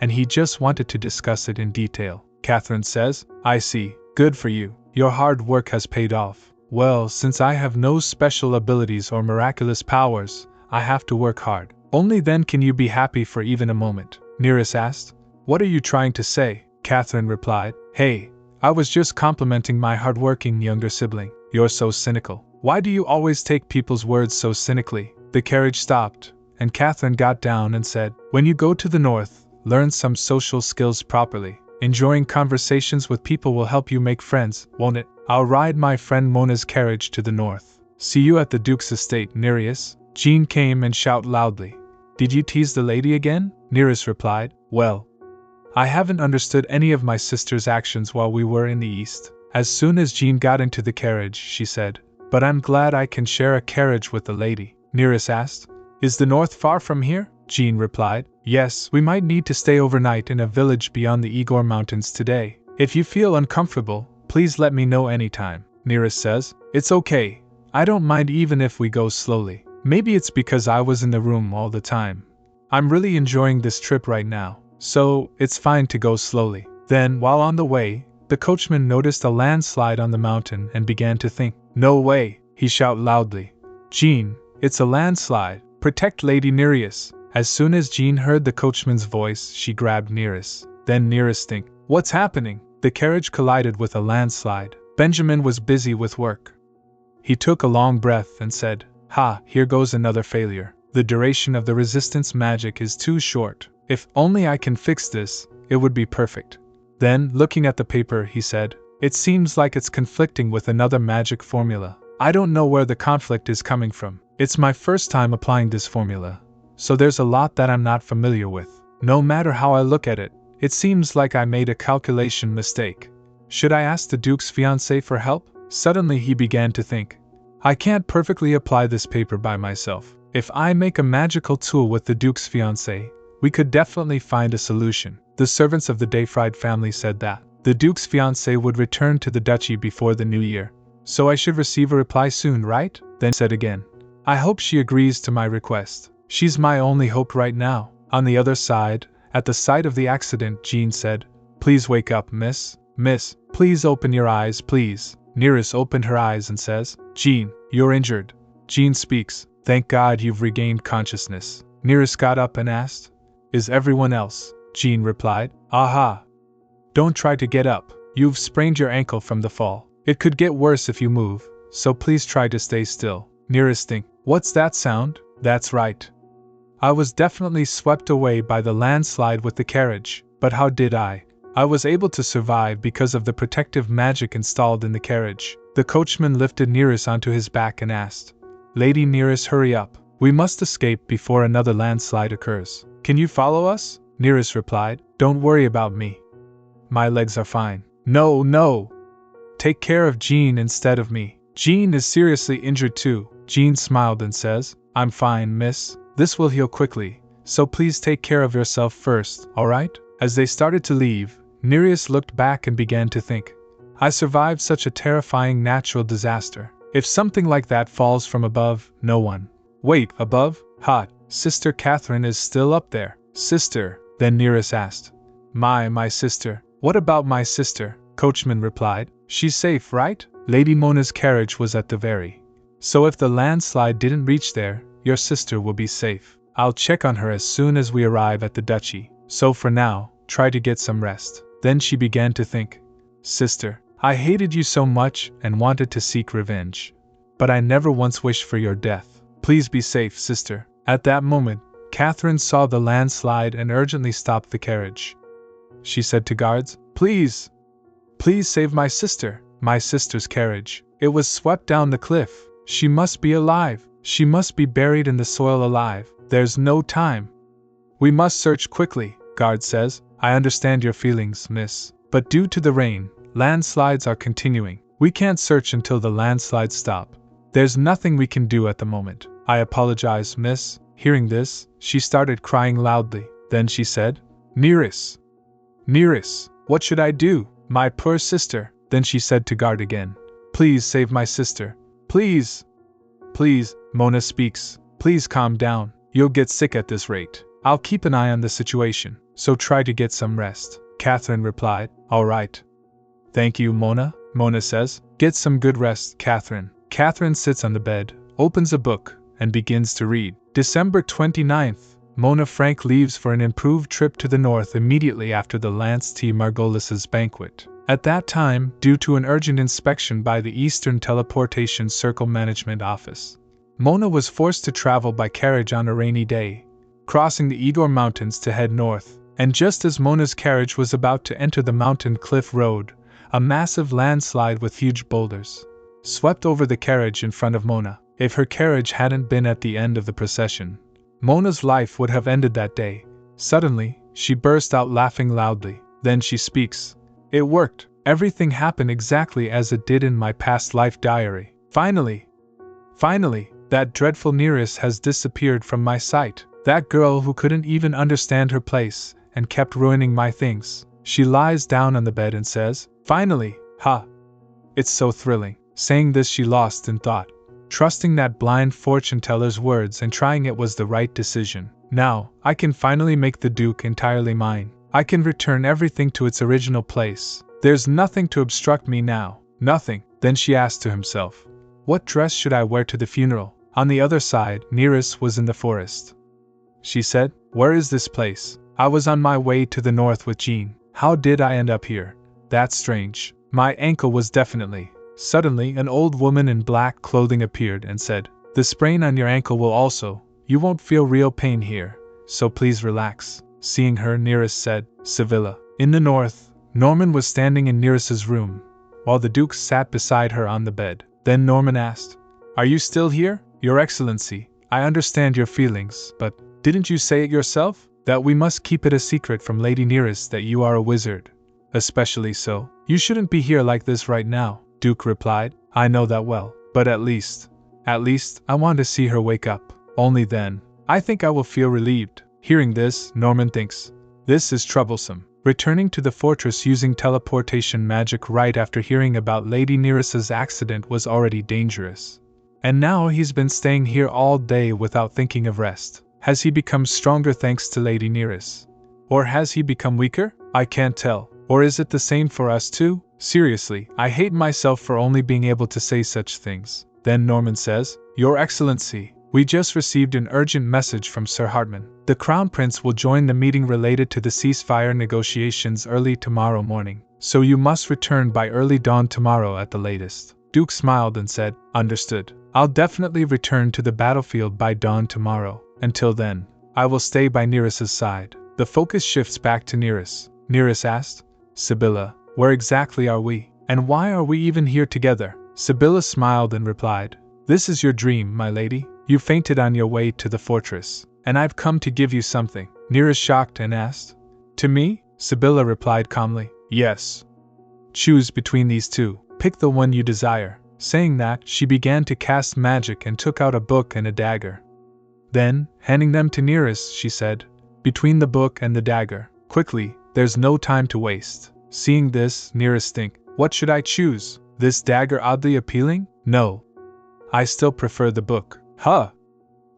and he just wanted to discuss it in detail. Catherine says, I see. Good for you. Your hard work has paid off. Well, since I have no special abilities or miraculous powers, I have to work hard. Only then can you be happy for even a moment. Neris asked, what are you trying to say? Catherine replied, hey, I was just complimenting my hardworking younger sibling. You're so cynical. Why do you always take people's words so cynically? The carriage stopped, and Catherine got down and said, when you go to the north, learn some social skills properly. Enjoying conversations with people will help you make friends, won't it? I'll ride my friend Mona's carriage to the north. See you at the Duke's estate, Neris. Jean came and shouted loudly. Did you tease the lady again? Neris replied, well, I haven't understood any of my sister's actions while we were in the east. As soon as Jean got into the carriage, she said, but I'm glad I can share a carriage with the lady. Neris asked, is the north far from here? Jean replied, yes, we might need to stay overnight in a village beyond the Igor Mountains today. If you feel uncomfortable, please let me know anytime. Neris says, it's okay. I don't mind even if we go slowly. Maybe it's because I was in the room all the time. I'm really enjoying this trip right now, so it's fine to go slowly. Then, while on the way, the coachman noticed a landslide on the mountain and began to think. No way, he shouted loudly. Jean, it's a landslide. Protect Lady Neris. As soon as Jean heard the coachman's voice, she grabbed Neris. Then Neris think, what's happening? The carriage collided with a landslide. Benjamin was busy with work. He took a long breath and said, ha, here goes another failure. The duration of the resistance magic is too short. If only I can fix this, it would be perfect. Then, looking at the paper, he said, it seems like it's conflicting with another magic formula. I don't know where the conflict is coming from. It's my first time applying this formula, so there's a lot that I'm not familiar with. No matter how I look at it, it seems like I made a calculation mistake. Should I ask the Duke's fiancé for help? Suddenly he began to think. I can't perfectly apply this paper by myself. If I make a magical tool with the Duke's fiancé, we could definitely find a solution. The servants of the Dayfried family said that the Duke's fiancé would return to the duchy before the new year. So I should receive a reply soon, right? Then said again. I hope she agrees to my request. She's my only hope right now. On the other side, at the sight of the accident, Jean said, please wake up, miss. Miss, please open your eyes, please. Neris opened her eyes and says, Jean, you're injured. Jean speaks, thank God you've regained consciousness. Neris got up and asked, is everyone else? Jean replied, aha. Don't try to get up. You've sprained your ankle from the fall. It could get worse if you move, so please try to stay still. Neris think, what's that sound? That's right. I was definitely swept away by the landslide with the carriage, but how did I? I was able to survive because of the protective magic installed in the carriage. The coachman lifted Neris onto his back and asked, Lady Neris, hurry up. We must escape before another landslide occurs. Can you follow us? Neris replied, don't worry about me. My legs are fine. No. Take care of Jean instead of me. Jean is seriously injured too. Jean smiled and says, I'm fine, miss. This will heal quickly, so please take care of yourself first, alright? As they started to leave, Neris looked back and began to think. I survived such a terrifying natural disaster. If something like that falls from above, no one. Wait, above? Hot. Sister Catherine is still up there. Sister, then Neris asked. My sister. What about my sister? Coachman replied. She's safe, right? Lady Mona's carriage was at the very. So if the landslide didn't reach there, your sister will be safe. I'll check on her as soon as we arrive at the duchy. So for now, try to get some rest. Then she began to think. Sister, I hated you so much and wanted to seek revenge. But I never once wished for your death. Please be safe, sister. At that moment, Catherine saw the landslide and urgently stopped the carriage. She said to guards, Please save my sister. my sister's carriage. It was swept down the cliff. She must be alive. She must be buried in the soil alive. There's no time. We must search quickly, guard says. I understand your feelings, miss. But due to the rain, landslides are continuing. We can't search until the landslides stop. There's nothing we can do at the moment. I apologize, miss. Hearing this, she started crying loudly. Then she said, Neris. Neris, what should I do? My poor sister. Then she said to guard again, please save my sister. Please. Please, Mona speaks. Please calm down. You'll get sick at this rate. I'll keep an eye on the situation, so try to get some rest. Catherine replied, all right. Thank you, Mona. Mona says, get some good rest, Catherine. Catherine sits on the bed, opens a book, and begins to read. December 29th, Mona Frank leaves for an improved trip to the north immediately after the Lance T. Margolis's banquet. At that time, due to an urgent inspection by the Eastern Teleportation Circle Management Office, Mona was forced to travel by carriage on a rainy day, crossing the Idor Mountains to head north. And just as Mona's carriage was about to enter the mountain cliff road, a massive landslide with huge boulders swept over the carriage in front of Mona. If her carriage hadn't been at the end of the procession, Mona's life would have ended that day. Suddenly, she burst out laughing loudly. Then she speaks. It worked. Everything happened exactly as it did in my past life diary. Finally, that dreadful Neris has disappeared from my sight. That girl who couldn't even understand her place and kept ruining my things. She lies down on the bed and says, finally, ha! It's so thrilling. Saying this, she lost in thought, trusting that blind fortune teller's words and trying it was the right decision. Now, I can finally make the Duke entirely mine. I can return everything to its original place. There's nothing to obstruct me now. Nothing. Then she asked to himself, what dress should I wear to the funeral? On the other side, Neris was in the forest. She said, where is this place? I was on my way to the north with Jean. How did I end up here? That's strange. My ankle was definitely. Suddenly, an old woman in black clothing appeared and said, the sprain on your ankle will also. You won't feel real pain here, so please relax. Seeing her, Neris said, Sevilla. In the north, Norman was standing in Neris's room, while the Duke sat beside her on the bed. Then Norman asked, are you still here? Your Excellency, I understand your feelings, but didn't you say it yourself? That we must keep it a secret from Lady Neris that you are a wizard. Especially so. You shouldn't be here like this right now, Duke replied. I know that well, but at least, I want to see her wake up. Only then, I think I will feel relieved. Hearing this, Norman thinks, this is troublesome. Returning to the fortress using teleportation magic right after hearing about Lady Neris's accident was already dangerous. And now he's been staying here all day without thinking of rest. Has he become stronger thanks to Lady Neris? Or has he become weaker? I can't tell. Or is it the same for us too? Seriously, I hate myself for only being able to say such things. Then Norman says, Your Excellency, we just received an urgent message from Sir Hartman. The Crown Prince will join the meeting related to the ceasefire negotiations early tomorrow morning, so you must return by early dawn tomorrow at the latest. Duke smiled and said, Understood. I'll definitely return to the battlefield by dawn tomorrow. Until then, I will stay by Neris's side. The focus shifts back to Neris. Neris asked, Sibylla, where exactly are we? And why are we even here together? Sibylla smiled and replied, This is your dream, my lady. You fainted on your way to the fortress, and I've come to give you something. Neris shocked and asked, To me? Sibylla replied calmly, Yes. Choose between these two. Pick the one you desire. Saying that, she began to cast magic and took out a book and a dagger. Then, handing them to Neris, she said, Between the book and the dagger, quickly, there's no time to waste. Seeing this, Neris think, What should I choose? This dagger oddly appealing? No. I still prefer the book. Huh!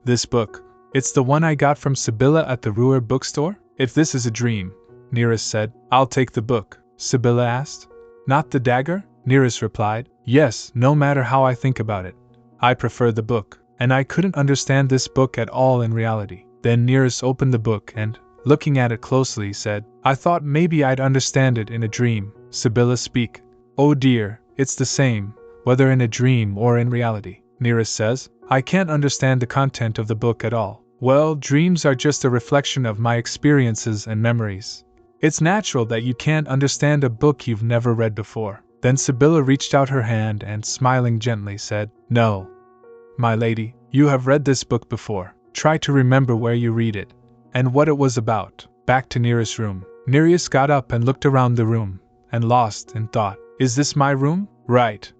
This book. It's the one I got from Sibylla at the Ruhr bookstore? If this is a dream, Neris said, I'll take the book. Sibylla asked. Not the dagger? Neris replied, Yes, no matter how I think about it. I prefer the book. And I couldn't understand this book at all in reality. Then Neris opened the book and, looking at it closely, said, I thought maybe I'd understand it in a dream. Sibylla speak. Oh dear, it's the same, whether in a dream or in reality. Neris says, I can't understand the content of the book at all. Well, dreams are just a reflection of my experiences and memories. It's natural that you can't understand a book you've never read before. Then Sibylla reached out her hand and, smiling gently, said, "No. My lady, you have read this book before. Try to remember where you read it, and what it was about." Back to Neris' room. Neris got up and looked around the room, and lost in thought. Is this my room? Right.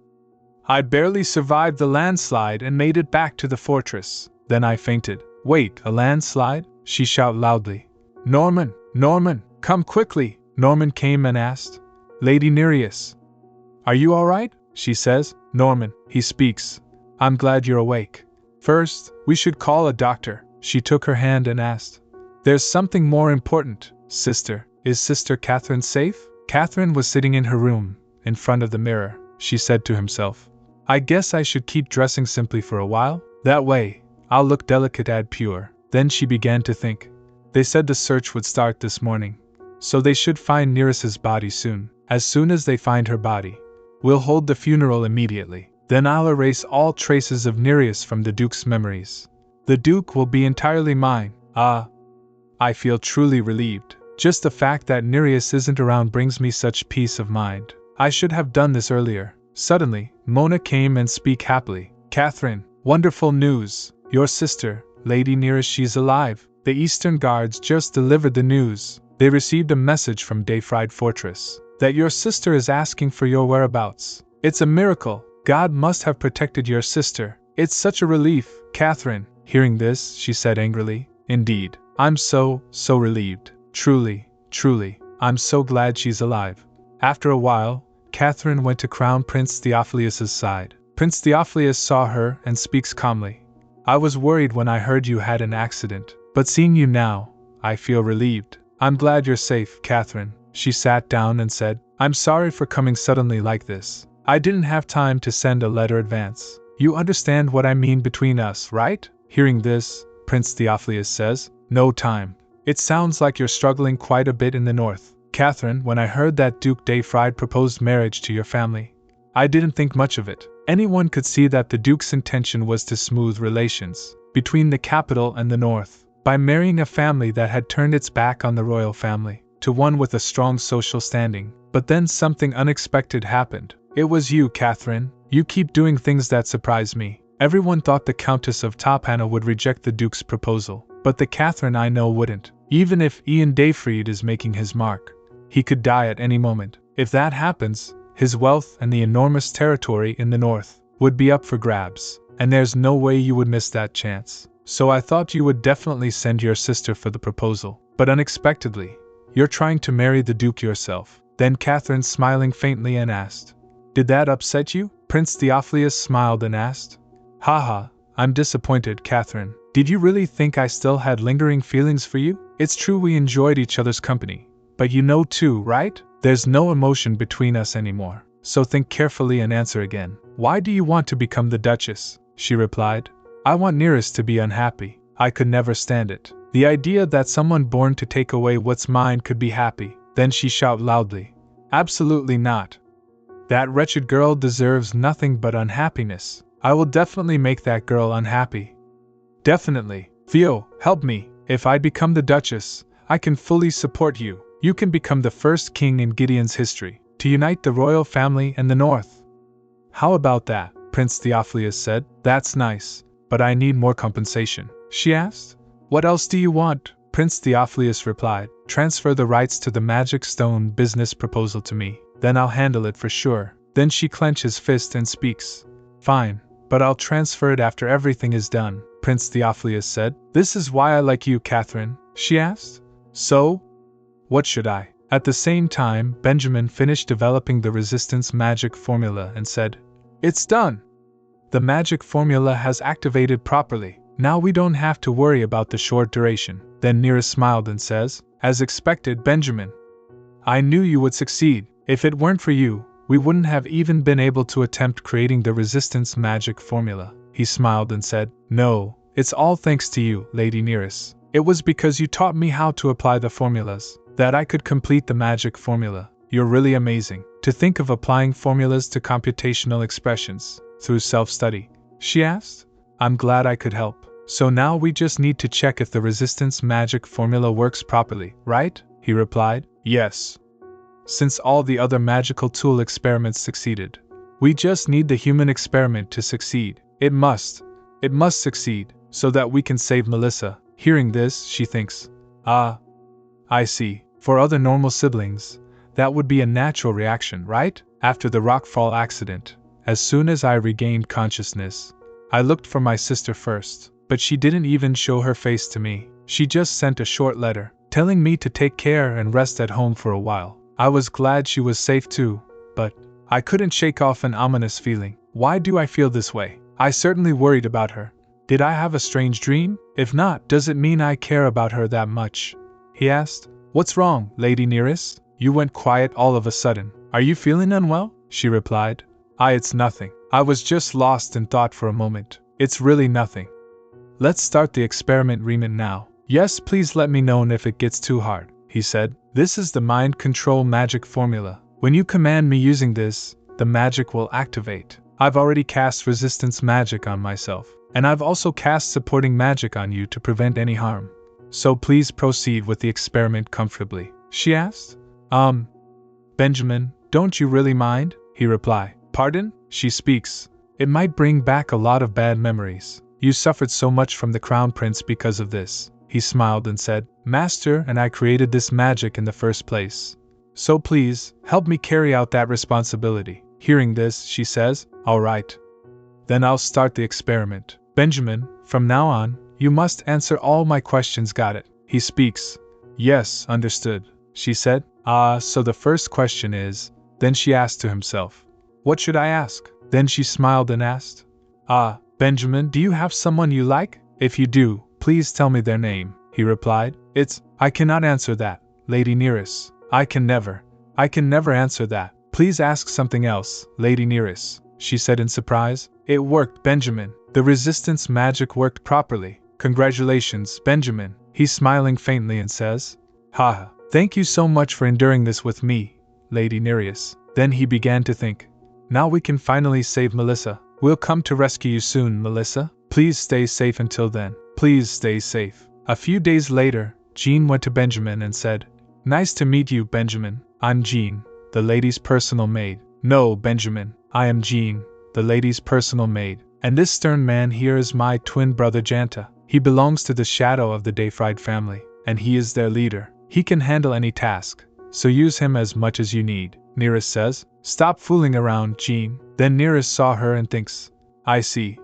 I barely survived the landslide and made it back to the fortress. Then I fainted. Wait, a landslide? She shouted loudly. Norman! Norman! Come quickly! Norman came and asked. Lady Nereus. Are you alright? She says. Norman, he speaks. I'm glad you're awake. First, we should call a doctor. She took her hand and asked. There's something more important, sister. Is Sister Catherine safe? Catherine was sitting in her room, in front of the mirror. She said to himself. I guess I should keep dressing simply for a while. That way, I'll look delicate and pure. Then she began to think. They said the search would start this morning, so they should find Neris's body soon. As soon as they find her body, we'll hold the funeral immediately. Then I'll erase all traces of Neris from the Duke's memories. The Duke will be entirely mine. Ah, I feel truly relieved. Just the fact that Neris isn't around brings me such peace of mind. I should have done this earlier. Suddenly, Mona came and spoke happily. Catherine, wonderful news. Your sister, Lady Neris, she's alive. The Eastern Guards just delivered the news. They received a message from Dayfried Fortress that your sister is asking for your whereabouts. It's a miracle. God must have protected your sister. It's such a relief. Catherine, hearing this, she said angrily. Indeed, I'm so relieved. Truly, I'm so glad she's alive. After a while, Catherine went to Crown Prince Theophilus' side. Prince Theophilus saw her and speaks calmly. I was worried when I heard you had an accident, but seeing you now, I feel relieved. I'm glad you're safe, Catherine. She sat down and said, I'm sorry for coming suddenly like this. I didn't have time to send a letter advance. You understand what I mean between us, right? Hearing this, Prince Theophilus says, no time. It sounds like you're struggling quite a bit in the north. Catherine, when I heard that Duke Dayfried proposed marriage to your family, I didn't think much of it. Anyone could see that the Duke's intention was to smooth relations between the capital and the north, by marrying a family that had turned its back on the royal family, to one with a strong social standing. But then something unexpected happened. It was you, Catherine. You keep doing things that surprise me. Everyone thought the Countess of Tophana would reject the Duke's proposal, but the Catherine I know wouldn't. Even if Ian Dayfried is making his mark, he could die at any moment. If that happens, his wealth and the enormous territory in the north would be up for grabs, and there's no way you would miss that chance. So I thought you would definitely send your sister for the proposal. But unexpectedly, you're trying to marry the Duke yourself. Then Catherine smiling faintly and asked, Did that upset you? Prince Theophilus smiled and asked. Haha, I'm disappointed, Catherine. Did you really think I still had lingering feelings for you? It's true we enjoyed each other's company, but you know too, right? There's no emotion between us anymore. So think carefully and answer again. Why do you want to become the Duchess? She replied. I want Neris to be unhappy. I could never stand it. The idea that someone born to take away what's mine could be happy. Then she shouted loudly. Absolutely not. That wretched girl deserves nothing but unhappiness. I will definitely make that girl unhappy. Definitely. Theo, help me. If I become the Duchess, I can fully support you. You can become the first king in Gideon's history to unite the royal family and the north. How about that? Prince Theophilus said. That's nice, but I need more compensation. She asked. What else do you want? Prince Theophilus replied. Transfer the rights to the magic stone business proposal to me. Then I'll handle it for sure. Then she clenches his fist and speaks. Fine, but I'll transfer it after everything is done, Prince Theophilus said. This is why I like you, Catherine, she asked. So? What should I? At the same time, Benjamin finished developing the resistance magic formula and said, It's done! The magic formula has activated properly. Now we don't have to worry about the short duration. Then Neris smiled and says, As expected, Benjamin. I knew you would succeed. If it weren't for you, we wouldn't have even been able to attempt creating the resistance magic formula. He smiled and said, No, it's all thanks to you, Lady Neris. It was because you taught me how to apply the formulas that I could complete the magic formula. You're really amazing. To think of applying formulas to computational expressions through self-study, she asked. I'm glad I could help. So now we just need to check if the resistance magic formula works properly, right? He replied. Yes. since all the other magical tool experiments succeeded. We just need the human experiment to succeed. It must succeed, so that we can save Melissa. Hearing this, she thinks, ah, I see. For other normal siblings, that would be a natural reaction, right? After the rockfall accident, as soon as I regained consciousness, I looked for my sister first, but she didn't even show her face to me. She just sent a short letter, telling me to take care and rest at home for a while. I was glad she was safe too, but I couldn't shake off an ominous feeling. Why do I feel this way? I certainly worried about her. Did I have a strange dream? If not, does it mean I care about her that much? He asked. What's wrong, Lady Neris? You went quiet all of a sudden. Are you feeling unwell? She replied. It's nothing. I was just lost in thought for a moment. It's really nothing. Let's start the experiment now. Yes, please let me know if it gets too hard, he said. This is the mind control magic formula. When you command me using this, the magic will activate. I've already cast resistance magic on myself, and I've also cast supporting magic on you to prevent any harm. So please proceed with the experiment comfortably, she asked. Benjamin, don't you really mind? He replied. Pardon? She speaks. It might bring back a lot of bad memories. You suffered so much from the Crown Prince because of this. He smiled and said, Master and I created this magic in the first place. So please, help me carry out that responsibility. Hearing this, she says, All right. Then I'll start the experiment. Benjamin, from now on, you must answer all my questions, got it? He speaks. Yes, understood, she said. So the first question is, then she asked to himself. What should I ask? Then she smiled and asked. Benjamin, do you have someone you like? If you do, please tell me their name, he replied. I cannot answer that, Lady Neris. I can never answer that. Please ask something else, Lady Neris, she said in surprise. It worked, Benjamin. The resistance magic worked properly. Congratulations, Benjamin. He's smiling faintly and says, Haha, thank you so much for enduring this with me, Lady Neris. Then he began to think. Now we can finally save Melissa. We'll come to rescue you soon, Melissa. Please stay safe until then. Please stay safe. A few days later, Jean went to Benjamin and said, Nice to meet you, Benjamin. I'm Jean, the lady's personal maid. No, Benjamin, I am Jean, the lady's personal maid. And this stern man here is my twin brother Janta. He belongs to the shadow of the Dayfried family, and he is their leader. He can handle any task, so use him as much as you need. Neris says, Stop fooling around, Jean. Then Neris saw her and thinks, I see.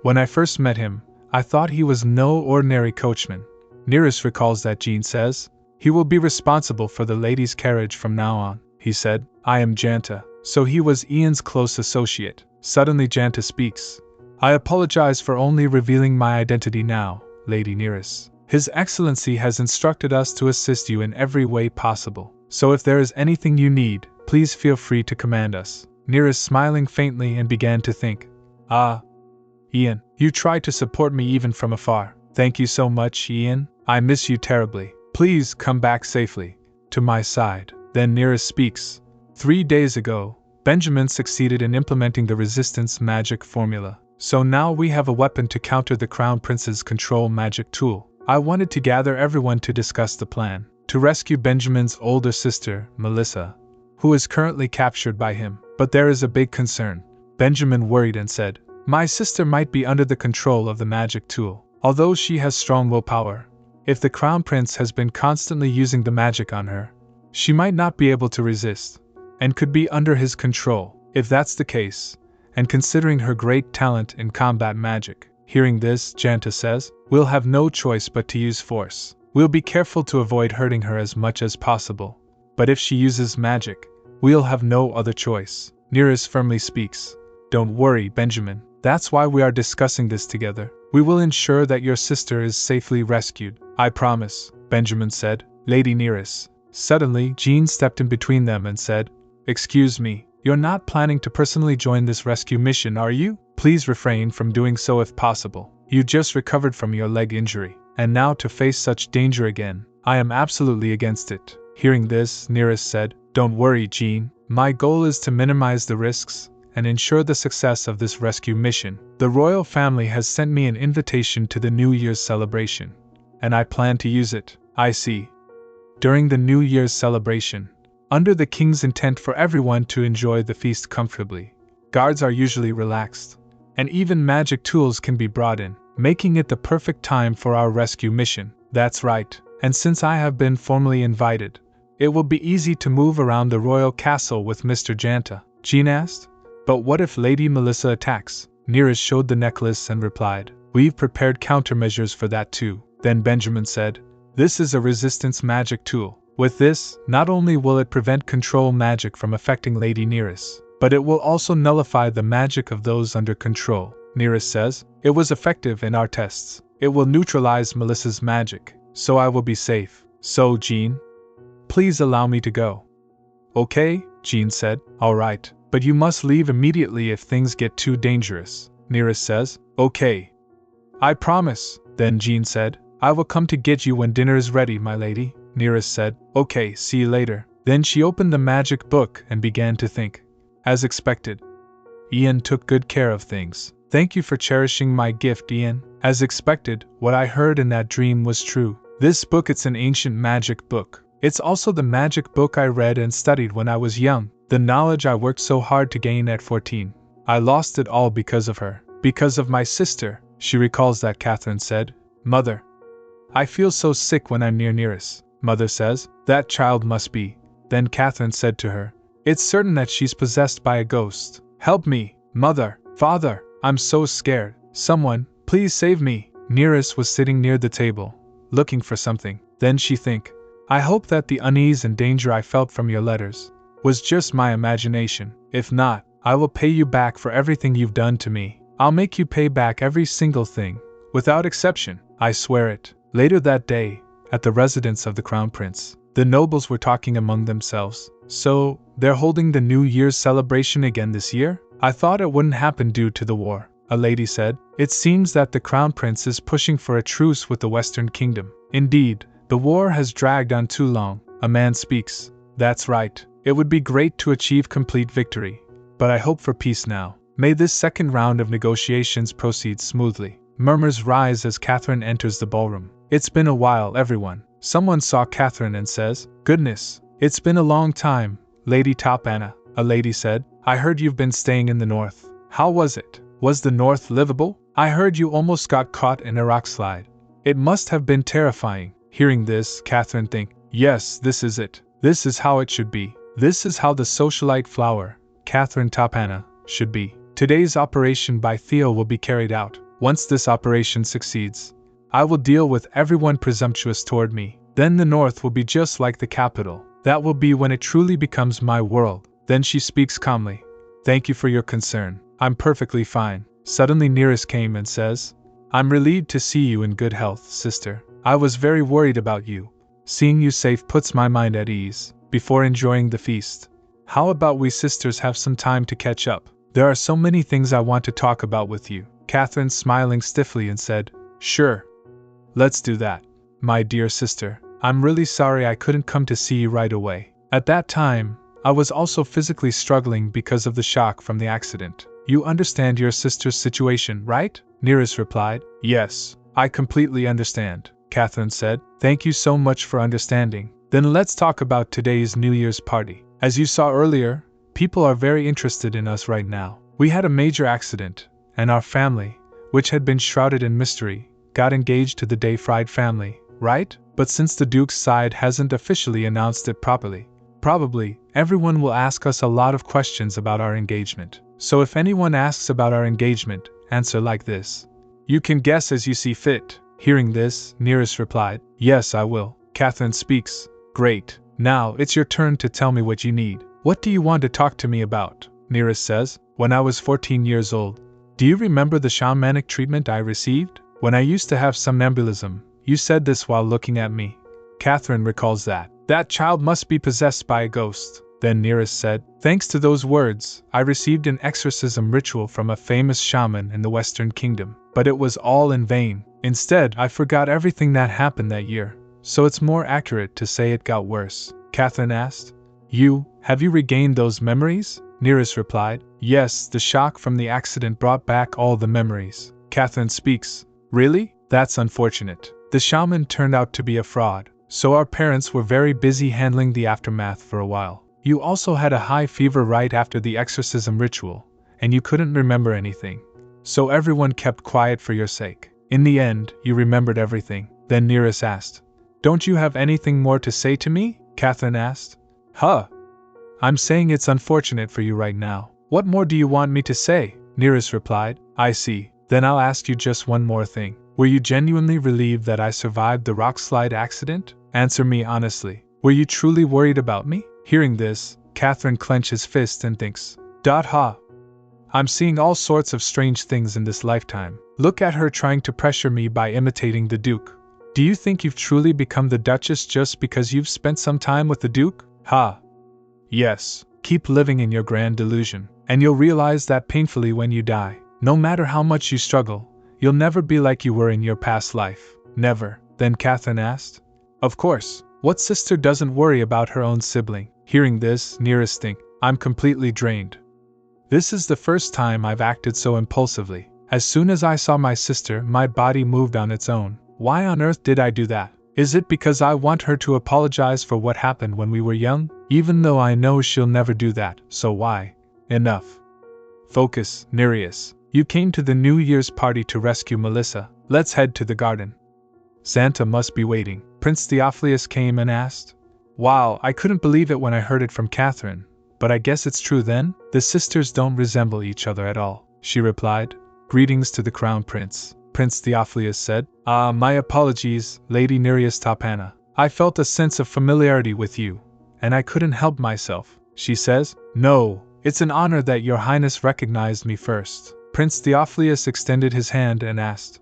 When I first met him, I thought he was no ordinary coachman. Neris recalls that Jean says, He will be responsible for the lady's carriage from now on. He said, I am Janta. So he was Ian's close associate. Suddenly Janta speaks. I apologize for only revealing my identity now, Lady Neris. His Excellency has instructed us to assist you in every way possible. So if there is anything you need, please feel free to command us. Neris smiling faintly and began to think. Ian, you try to support me even from afar. Thank you so much, Ian. I miss you terribly. Please come back safely to my side. Then Neris speaks. 3 days ago, Benjamin succeeded in implementing the resistance magic formula. So now we have a weapon to counter the Crown Prince's control magic tool. I wanted to gather everyone to discuss the plan to rescue Benjamin's older sister, Melissa, who is currently captured by him. But there is a big concern. Benjamin worried and said, My sister might be under the control of the magic tool. Although she has strong willpower, if the Crown Prince has been constantly using the magic on her, she might not be able to resist, and could be under his control. If that's the case, and considering her great talent in combat magic, hearing this, Janta says, we'll have no choice but to use force. We'll be careful to avoid hurting her as much as possible. But if she uses magic, we'll have no other choice. Neris firmly speaks. Don't worry, Benjamin. That's why we are discussing this together. We will ensure that your sister is safely rescued. I promise, Benjamin said. Lady Neris. Suddenly, Jean stepped in between them and said, Excuse me, you're not planning to personally join this rescue mission, are you? Please refrain from doing so if possible. You just recovered from your leg injury, and now to face such danger again, I am absolutely against it. Hearing this, Neris said, Don't worry, Jean. My goal is to minimize the risks and ensure the success of this rescue mission. The royal family has sent me an invitation to the New Year's celebration, and I plan to use it. I see. During the New Year's celebration, Under the king's intent for everyone to enjoy the feast comfortably, guards are usually relaxed, and even magic tools can be brought in, making it the perfect time for our rescue mission. That's right, and since I have been formally invited, it will be easy to move around the royal castle with Mr. Janta, Jean asked. But what if Lady Melissa attacks? Neris showed the necklace and replied, we've prepared countermeasures for that too. Then Benjamin said, this is a resistance magic tool. With this, not only will it prevent control magic from affecting Lady Neris, but it will also nullify the magic of those under control. Neris says, it was effective in our tests. It will neutralize Melissa's magic, so I will be safe. So, Jean, please allow me to go. Okay, Jean said, all right, but you must leave immediately if things get too dangerous. Neris says, okay. I promise. Then Jean said, I will come to get you when dinner is ready, my lady. Neris said, okay, see you later. Then she opened the magic book and began to think. As expected, Ian took good care of things. Thank you for cherishing my gift, Ian. As expected, what I heard in that dream was true. This book, it's an ancient magic book. It's also the magic book I read and studied when I was young. The knowledge I worked so hard to gain at 14. I lost it all because of her. Because of my sister. She recalls that Catherine said, Mother, I feel so sick when I'm near Neris. Mother says, that child must be. Then Catherine said to her, it's certain that she's possessed by a ghost. Help me, Mother, Father, I'm so scared. Someone, please save me. Neris was sitting near the table, looking for something. Then she think, I hope that the unease and danger I felt from your letters was just my imagination. If not, I will pay you back for everything you've done to me. I'll make you pay back every single thing, without exception, I swear it. Later that day, at the residence of the Crown Prince, the nobles were talking among themselves. So, they're holding the New Year's celebration again this year? I thought it wouldn't happen due to the war, a lady said. It seems that the Crown Prince is pushing for a truce with the Western Kingdom. Indeed, the war has dragged on too long, a man speaks. That's right, it would be great to achieve complete victory. But I hope for peace now. May this second round of negotiations proceed smoothly. Murmurs rise as Catherine enters the ballroom. It's been a while, everyone. Someone saw Catherine and says, goodness, it's been a long time, Lady Topana, a lady said. I heard you've been staying in the north. How was it? Was the north livable? I heard you almost got caught in a rock slide. It must have been terrifying. Hearing this, Catherine think, yes, this is it. This is how it should be. This is how the socialite flower, Catherine Topana, should be. Today's operation by Theo will be carried out. Once this operation succeeds, I will deal with everyone presumptuous toward me. Then the north will be just like the capital. That will be when it truly becomes my world. Then she speaks calmly. Thank you for your concern. I'm perfectly fine. Suddenly Neris came and says, I'm relieved to see you in good health, sister. I was very worried about you. Seeing you safe puts my mind at ease. Before enjoying the feast, how about we sisters have some time to catch up? There are so many things I want to talk about with you. Catherine smiling stiffly and said, sure. Let's do that. My dear sister, I'm really sorry I couldn't come to see you right away. At that time, I was also physically struggling because of the shock from the accident. You understand your sister's situation, right? Neris replied, yes, I completely understand. Catherine said, thank you so much for understanding. Then let's talk about today's New Year's party. As you saw earlier, people are very interested in us right now. We had a major accident, and our family, which had been shrouded in mystery, got engaged to the De Fried family, right? But since the Duke's side hasn't officially announced it properly, probably everyone will ask us a lot of questions about our engagement. So if anyone asks about our engagement, answer like this. You can guess as you see fit. Hearing this, Neris replied, yes, I will. Catherine speaks. Great. Now, it's your turn to tell me what you need. What do you want to talk to me about? Neris says, when I was 14 years old. Do you remember the shamanic treatment I received? When I used to have somnambulism, you said this while looking at me. Catherine recalls that. That child must be possessed by a ghost. Then Neris said, thanks to those words, I received an exorcism ritual from a famous shaman in the Western Kingdom. But it was all in vain. Instead, I forgot everything that happened that year. So it's more accurate to say it got worse. Catherine asked, have you regained those memories? Neris replied, yes, the shock from the accident brought back all the memories. Catherine speaks, really? That's unfortunate. The shaman turned out to be a fraud. So our parents were very busy handling the aftermath for a while. You also had a high fever right after the exorcism ritual, and you couldn't remember anything. So everyone kept quiet for your sake. In the end, you remembered everything. Then Neris asked. Don't you have anything more to say to me? Catherine asked. Huh? I'm saying it's unfortunate for you right now. What more do you want me to say? Neris replied. I see. Then I'll ask you just one more thing. Were you genuinely relieved that I survived the rock slide accident? Answer me honestly. Were you truly worried about me? Hearing this, Catherine clenches fist and thinks, Ha. I'm seeing all sorts of strange things in this lifetime. Look at her trying to pressure me by imitating the Duke. Do you think you've truly become the Duchess just because you've spent some time with the Duke? Ha. Yes, keep living in your grand delusion, and you'll realize that painfully when you die. No matter how much you struggle, you'll never be like you were in your past life. Never. Then Catherine asked. Of course. What sister doesn't worry about her own sibling? Hearing this, Neris think, I'm completely drained. This is the first time I've acted so impulsively. As soon as I saw my sister, my body moved on its own. Why on earth did I do that? Is it because I want her to apologize for what happened when we were young? Even though I know she'll never do that, so why? Enough. Focus, Neris. You came to the New Year's party to rescue Melissa. Let's head to the garden. Santa must be waiting. Prince Theophilus came and asked. Wow, I couldn't believe it when I heard it from Catherine. But I guess it's true then? The sisters don't resemble each other at all, she replied. Greetings to the Crown Prince, Prince Theophilus said. My apologies, Lady Neris Tapana. I felt a sense of familiarity with you, and I couldn't help myself, she says. No, it's an honor that your highness recognized me first. Prince Theophilus extended his hand and asked.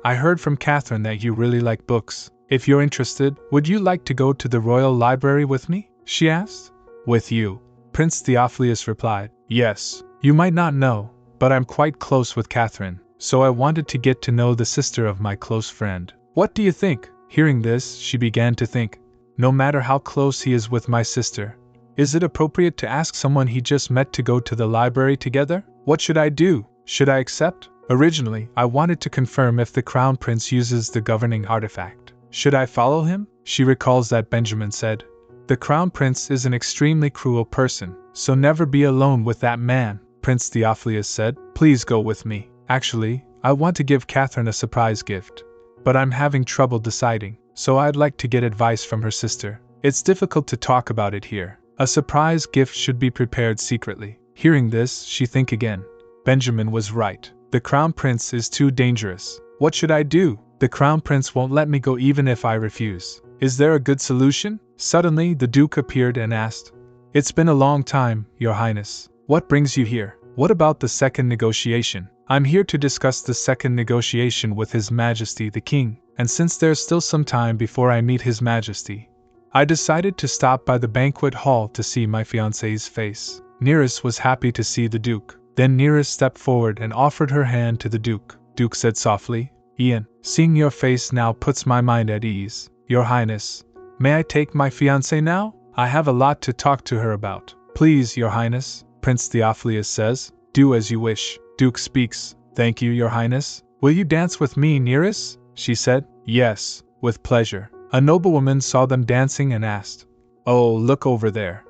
I heard from Catherine that you really like books. If you're interested, would you like to go to the royal library with me? She asked. With you? Prince Theophilus replied. Yes. You might not know, but I'm quite close with Catherine, so I wanted to get to know the sister of my close friend. What do you think? Hearing this, she began to think. No matter how close he is with my sister, is it appropriate to ask someone he just met to go to the library together? What should I do? Should I accept? Originally, I wanted to confirm if the Crown Prince uses the governing artifact. Should I follow him? She recalls that Benjamin said, the Crown Prince is an extremely cruel person, so never be alone with that man. Prince Theophilus said, please go with me. Actually, I want to give Catherine a surprise gift, but I'm having trouble deciding, so I'd like to get advice from her sister. It's difficult to talk about it here. A surprise gift should be prepared secretly. Hearing this, she think again. Benjamin was right. The Crown Prince is too dangerous. What should I do? The Crown Prince won't let me go even if I refuse. Is there a good solution? Suddenly, the Duke appeared and asked. It's been a long time, Your Highness. What brings you here? What about the second negotiation? I'm here to discuss the second negotiation with His Majesty the King, and since there's still some time before I meet His Majesty, I decided to stop by the banquet hall to see my fiancé's face. Neris was happy to see the Duke. Then Neris stepped forward and offered her hand to the Duke. Duke said softly, Ian, seeing your face now puts my mind at ease. Your Highness, may I take my fiancé now? I have a lot to talk to her about. Please, Your Highness, Prince Theophilus says. Do as you wish. Duke speaks. Thank you, Your Highness. Will you dance with me, Neris? She said. Yes, with pleasure. A noblewoman saw them dancing and asked, Oh, look over there.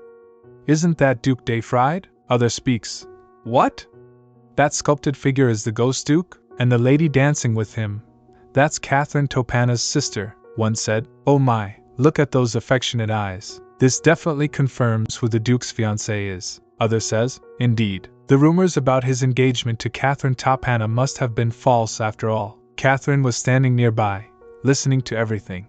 Isn't that Duke de Fried? Other speaks. What? That sculpted figure is the ghost Duke? And the lady dancing with him? That's Catherine Topana's sister, one said. Oh my, look at those affectionate eyes. This definitely confirms who the Duke's fiancé is. Other says, Indeed. The rumors about his engagement to Catherine Topana must have been false after all. Catherine was standing nearby, listening to everything.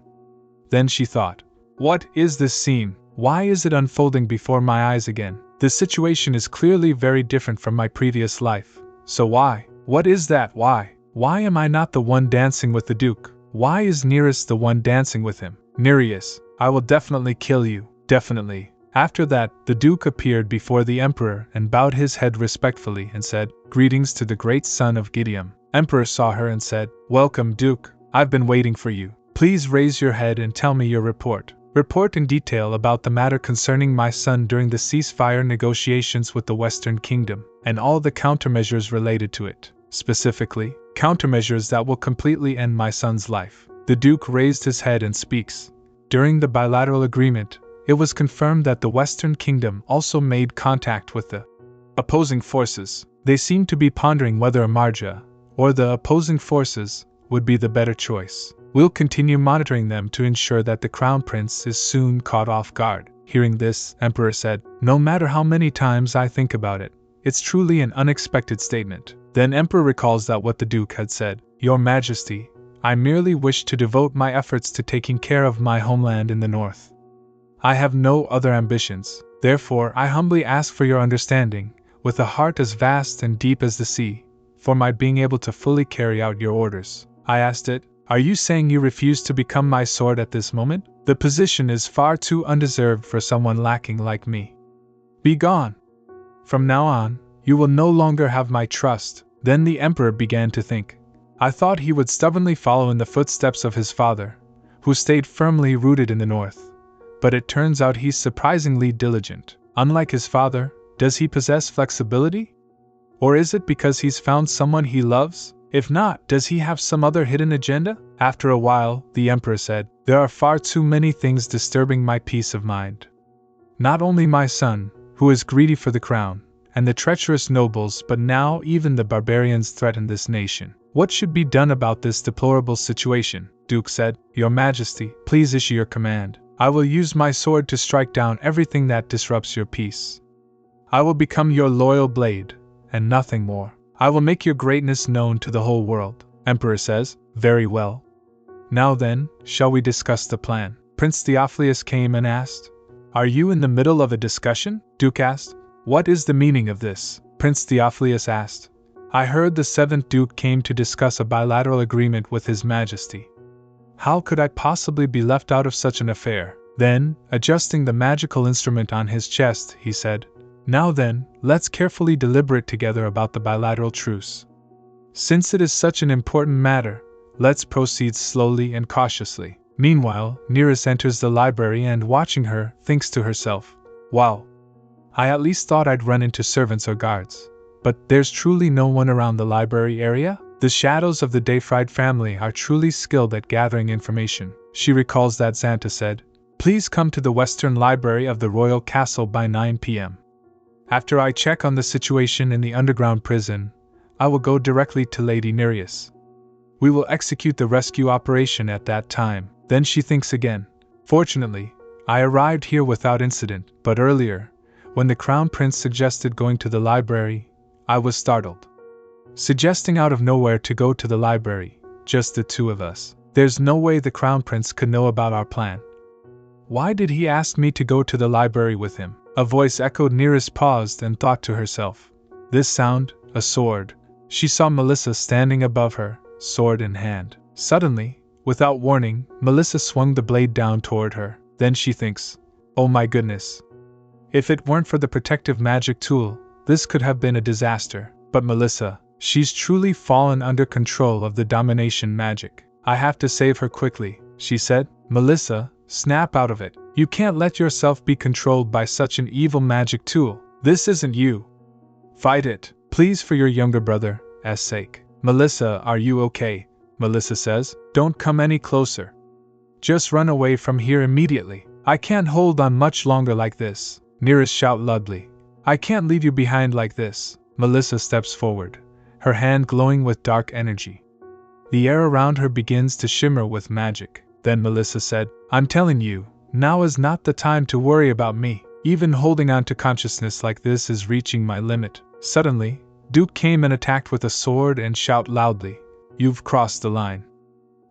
Then she thought, what is this scene? Why is it unfolding before my eyes again? This situation is clearly very different from my previous life. So why? What is that? Why? Why am I not the one dancing with the Duke? Why is Neris the one dancing with him? Neris, I will definitely kill you. Definitely. After that, the Duke appeared before the Emperor and bowed his head respectfully and said, Greetings to the great son of Gideon. Emperor saw her and said, Welcome, Duke. I've been waiting for you. Please raise your head and tell me your report. Report in detail about the matter concerning my son during the ceasefire negotiations with the Western Kingdom, and all the countermeasures related to it. Specifically, countermeasures that will completely end my son's life. The Duke raised his head and speaks. During the bilateral agreement, it was confirmed that the Western Kingdom also made contact with the opposing forces. They seemed to be pondering whether Amarja, or the opposing forces, would be the better choice. We'll continue monitoring them to ensure that the Crown Prince is soon caught off guard. Hearing this, Emperor said, no matter how many times I think about it, it's truly an unexpected statement. Then Emperor recalls that what the Duke had said, Your Majesty, I merely wish to devote my efforts to taking care of my homeland in the north. I have no other ambitions, therefore I humbly ask for your understanding, with a heart as vast and deep as the sea, for my being able to fully carry out your orders. I asked it, Are you saying you refuse to become my sword at this moment? The position is far too undeserved for someone lacking like me. Be gone! From now on, you will no longer have my trust. Then the Emperor began to think. I thought he would stubbornly follow in the footsteps of his father, who stayed firmly rooted in the north. But it turns out he's surprisingly diligent. Unlike his father, does he possess flexibility? Or is it because he's found someone he loves? If not, does he have some other hidden agenda? After a while, the Emperor said, There are far too many things disturbing my peace of mind. Not only my son, who is greedy for the crown, and the treacherous nobles, but now even the barbarians threaten this nation. What should be done about this deplorable situation? Duke said, Your Majesty, please issue your command. I will use my sword to strike down everything that disrupts your peace. I will become your loyal blade, and nothing more. I will make your greatness known to the whole world. Emperor says, Very well. Now then, shall we discuss the plan? Prince Theophilus came and asked, Are you in the middle of a discussion? Duke asked, What is the meaning of this? Prince Theophilus asked, I heard the 7th Duke came to discuss a bilateral agreement with His Majesty. How could I possibly be left out of such an affair? Then, adjusting the magical instrument on his chest, he said, Now then, let's carefully deliberate together about the bilateral truce. Since it is such an important matter, let's proceed slowly and cautiously. Meanwhile, Neris enters the library and, watching her, thinks to herself, Wow! I at least thought I'd run into servants or guards. But there's truly no one around the library area? The shadows of the Dayfried family are truly skilled at gathering information. She recalls that Xanta said, Please come to the Western Library of the Royal Castle by 9 p.m. After I check on the situation in the underground prison, I will go directly to Lady Neris. We will execute the rescue operation at that time. Then she thinks again. Fortunately, I arrived here without incident, but earlier, when the Crown Prince suggested going to the library, I was startled. Suggesting out of nowhere to go to the library, just the two of us. There's no way the Crown Prince could know about our plan. Why did he ask me to go to the library with him? A voice echoed. Neris paused and thought to herself. This sound, a sword. She saw Melissa standing above her, sword in hand. Suddenly, without warning, Melissa swung the blade down toward her. Then she thinks, Oh my goodness. If it weren't for the protective magic tool, this could have been a disaster. But Melissa, she's truly fallen under control of the domination magic. I have to save her quickly, she said. Melissa, snap out of it. You can't let yourself be controlled by such an evil magic tool. This isn't you. Fight it, please, for your younger brother's sake. Melissa, are you okay? Melissa says, Don't come any closer. Just run away from here immediately. I can't hold on much longer like this. Neris shout loudly. I can't leave you behind like this. Melissa steps forward, her hand glowing with dark energy. The air around her begins to shimmer with magic. Then Melissa said, I'm telling you, now is not the time to worry about me. Even holding on to consciousness like this is reaching my limit. Suddenly, Duke came and attacked with a sword and shout loudly, You've crossed the line.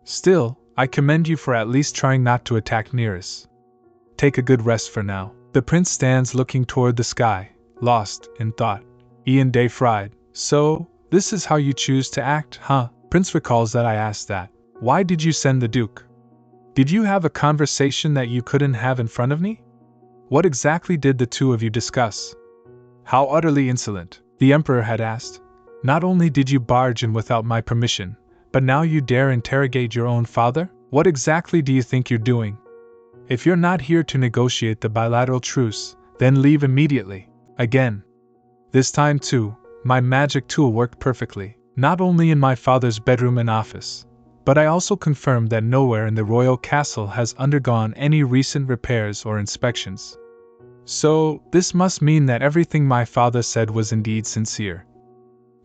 Still, I commend you for at least trying not to attack Neris. Take a good rest for now. The prince stands looking toward the sky, lost in thought. Ian Dayfried, so, this is how you choose to act, huh? Prince recalls that I asked that. Why did you send the Duke? Did you have a conversation that you couldn't have in front of me? What exactly did the two of you discuss? How utterly insolent, the Emperor had asked. Not only did you barge in without my permission, but now you dare interrogate your own father? What exactly do you think you're doing? If you're not here to negotiate the bilateral truce, then leave immediately. Again. This time too, my magic tool worked perfectly, not only in my father's bedroom and office, but I also confirmed that nowhere in the royal castle has undergone any recent repairs or inspections. So, this must mean that everything my father said was indeed sincere.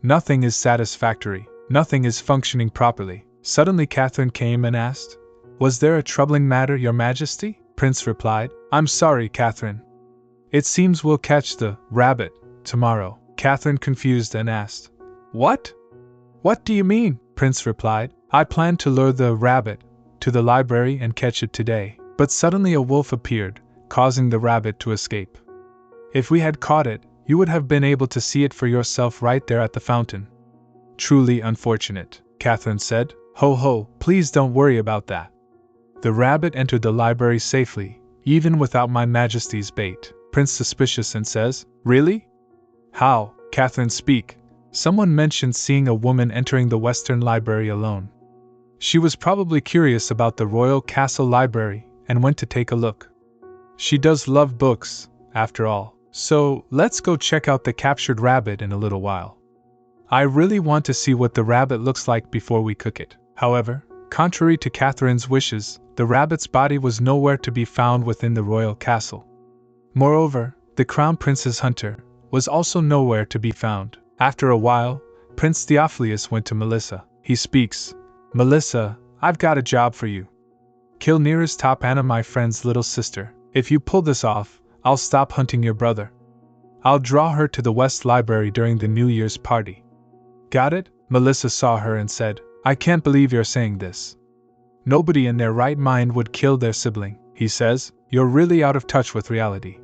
Nothing is satisfactory, nothing is functioning properly. Suddenly Catherine came and asked, "Was there a troubling matter, Your Majesty?" Prince replied, "I'm sorry, Catherine. It seems we'll catch the rabbit tomorrow." Catherine confused and asked, "What? What do you mean?" Prince replied, "I planned to lure the rabbit to the library and catch it today, but suddenly a wolf appeared, causing the rabbit to escape. If we had caught it, you would have been able to see it for yourself right there at the fountain." "Truly unfortunate," Catherine said. "Ho ho, please don't worry about that. The rabbit entered the library safely, even without my Majesty's bait." Prince suspicious and says, "Really? How?" Catherine speak. "Someone mentioned seeing a woman entering the Western Library alone. She was probably curious about the Royal Castle Library and went to take a look. She does love books, after all. So, let's go check out the captured rabbit in a little while. I really want to see what the rabbit looks like before we cook it." However, contrary to Catherine's wishes, the rabbit's body was nowhere to be found within the royal castle. Moreover, the Crown Prince's hunter was also nowhere to be found. After a while, Prince Theophilus went to Melissa. He speaks, "Melissa, I've got a job for you. Kill Neris Top Anna, my friend's little sister. If you pull this off, I'll stop hunting your brother. I'll draw her to the West Library during the New Year's party." "Got it?" Melissa saw her and said, "I can't believe you're saying this. Nobody in their right mind would kill their sibling," he says. "You're really out of touch with reality.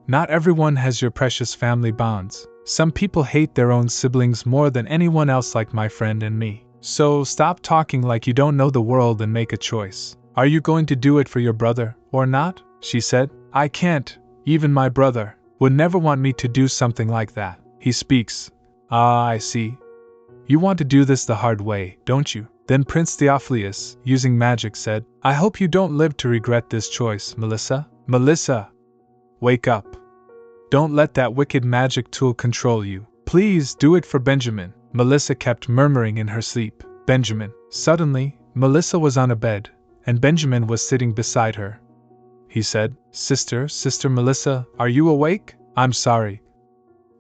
Not everyone has your precious family bonds. Some people hate their own siblings more than anyone else, like my friend and me. So stop talking like you don't know the world and make a choice. Are you going to do it for your brother, or not?" she said. "I can't. Even my brother would never want me to do something like that." He speaks, "Ah, I see. You want to do this the hard way, don't you?" Then Prince Theophilus, using magic, said, "I hope you don't live to regret this choice, Melissa." "Melissa! Wake up. Don't let that wicked magic tool control you. Please do it for Benjamin." Melissa kept murmuring in her sleep, "Benjamin." Suddenly, Melissa was on a bed, and Benjamin was sitting beside her. He said, Sister Melissa, are you awake?" "I'm sorry.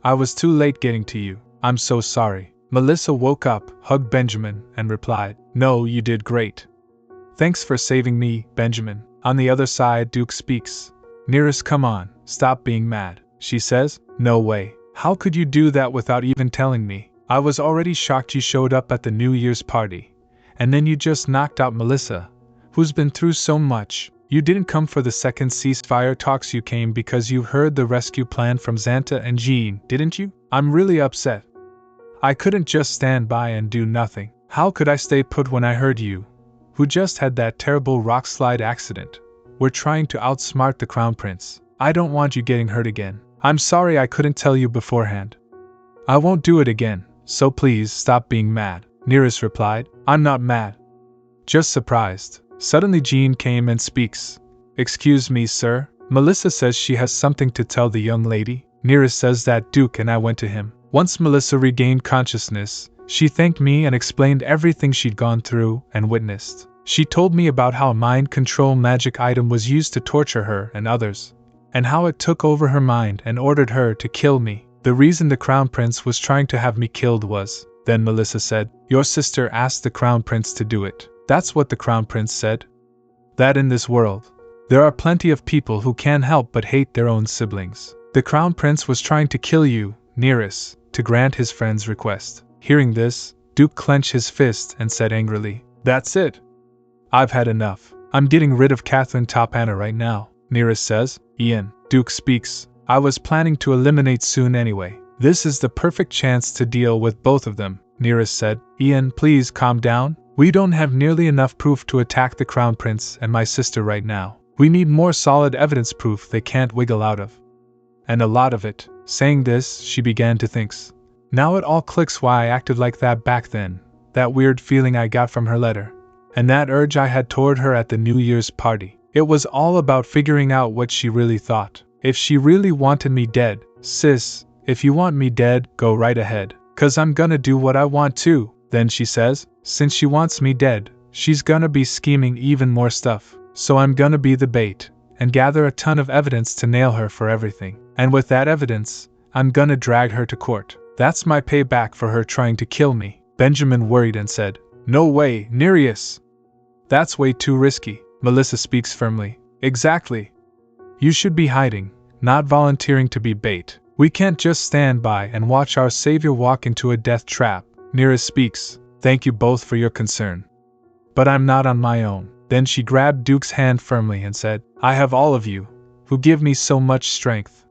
I was too late getting to you. I'm so sorry." Melissa woke up, hugged Benjamin, and replied, "No, you did great. Thanks for saving me, Benjamin." On the other side, Duke speaks. "Neris, come on, stop being mad," she says. "No way. How could you do that without even telling me? I was already shocked you showed up at the New Year's party. And then you just knocked out Melissa, who's been through so much. You didn't come for the second ceasefire talks, you came because you heard the rescue plan from Xanta and Jean, didn't you? I'm really upset. I couldn't just stand by and do nothing. How could I stay put when I heard you, who just had that terrible rock slide accident, were trying to outsmart the Crown Prince? I don't want you getting hurt again. I'm sorry I couldn't tell you beforehand. I won't do it again, so please stop being mad." Neris replied, "I'm not mad. Just surprised." Suddenly Jean came and speaks. "Excuse me, sir. Melissa says she has something to tell the young lady." Neris says that Duke and I went to him. Once Melissa regained consciousness, she thanked me and explained everything she'd gone through and witnessed. She told me about how a mind control magic item was used to torture her and others, and how it took over her mind and ordered her to kill me. The reason the Crown Prince was trying to have me killed was, then Melissa said, "Your sister asked the Crown Prince to do it." That's what the Crown Prince said. That in this world, there are plenty of people who can't help but hate their own siblings. The Crown Prince was trying to kill you, Neris, to grant his friend's request. Hearing this, Duke clenched his fist and said angrily, "That's it. I've had enough. I'm getting rid of Catherine Top Anna right now." Neris says, "Ian," Duke speaks, "I was planning to eliminate soon anyway. This is the perfect chance to deal with both of them." Neris said, "Ian, please calm down. We don't have nearly enough proof to attack the Crown Prince and my sister right now. We need more solid evidence, proof they can't wiggle out of. And a lot of it." Saying this, she began to think. Now it all clicks why I acted like that back then, that weird feeling I got from her letter, and that urge I had toward her at the New Year's party. It was all about figuring out what she really thought. If she really wanted me dead, sis, if you want me dead, go right ahead, 'cause I'm gonna do what I want too. Then she says, since she wants me dead, she's gonna be scheming even more stuff. So I'm gonna be the bait, and gather a ton of evidence to nail her for everything. And with that evidence, I'm gonna drag her to court. That's my payback for her trying to kill me. Benjamin worried and said, No way, Neris! That's way too risky. Melissa speaks firmly. Exactly. You should be hiding, not volunteering to be bait. We can't just stand by and watch our savior walk into a death trap. Neris speaks. Thank you both for your concern. But I'm not on my own. Then she grabbed Duke's hand firmly and said, I have all of you, who give me so much strength.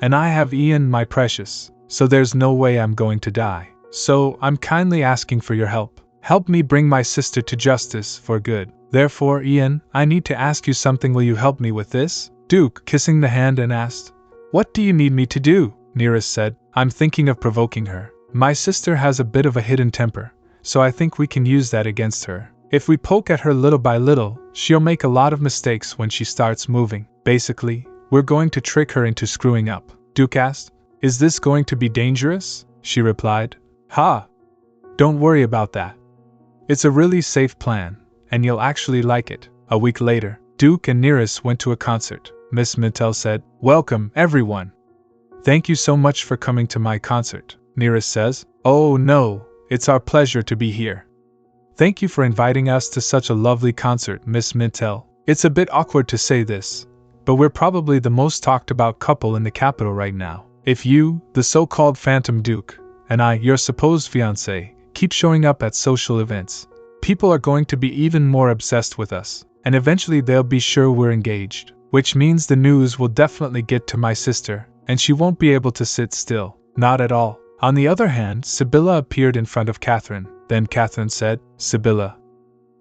And I have Ian, my precious, so there's no way I'm going to die. So, I'm kindly asking for your help. Help me bring my sister to justice for good. Therefore, Ian, I need to ask you something. Will you help me with this? Duke, kissing the hand, and asked, What do you need me to do? Neris said, I'm thinking of provoking her. My sister has a bit of a hidden temper, so I think we can use that against her. If we poke at her little by little, she'll make a lot of mistakes when she starts moving. Basically, we're going to trick her into screwing up. Duke asked, Is this going to be dangerous? She replied, Ha! Don't worry about that. It's a really safe plan, and you'll actually like it. A week later, Duke and Neris went to a concert. Miss Mintel said, Welcome, everyone. Thank you so much for coming to my concert. Neris says, Oh no, it's our pleasure to be here. Thank you for inviting us to such a lovely concert, Miss Mintel. It's a bit awkward to say this, but we're probably the most talked about couple in the capital right now. If you, the so-called Phantom Duke, and I, your supposed fiancé, keep showing up at social events, people are going to be even more obsessed with us, and eventually they'll be sure we're engaged, which means the news will definitely get to my sister, and she won't be able to sit still. Not at all. On the other hand, Sibylla appeared in front of Catherine. Then Catherine said, Sibylla,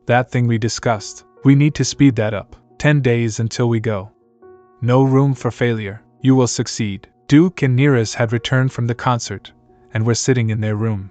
that thing we discussed, we need to speed that up. 10 days until we go. No room for failure. You will succeed. Duke and Neris had returned from the concert, and were sitting in their room.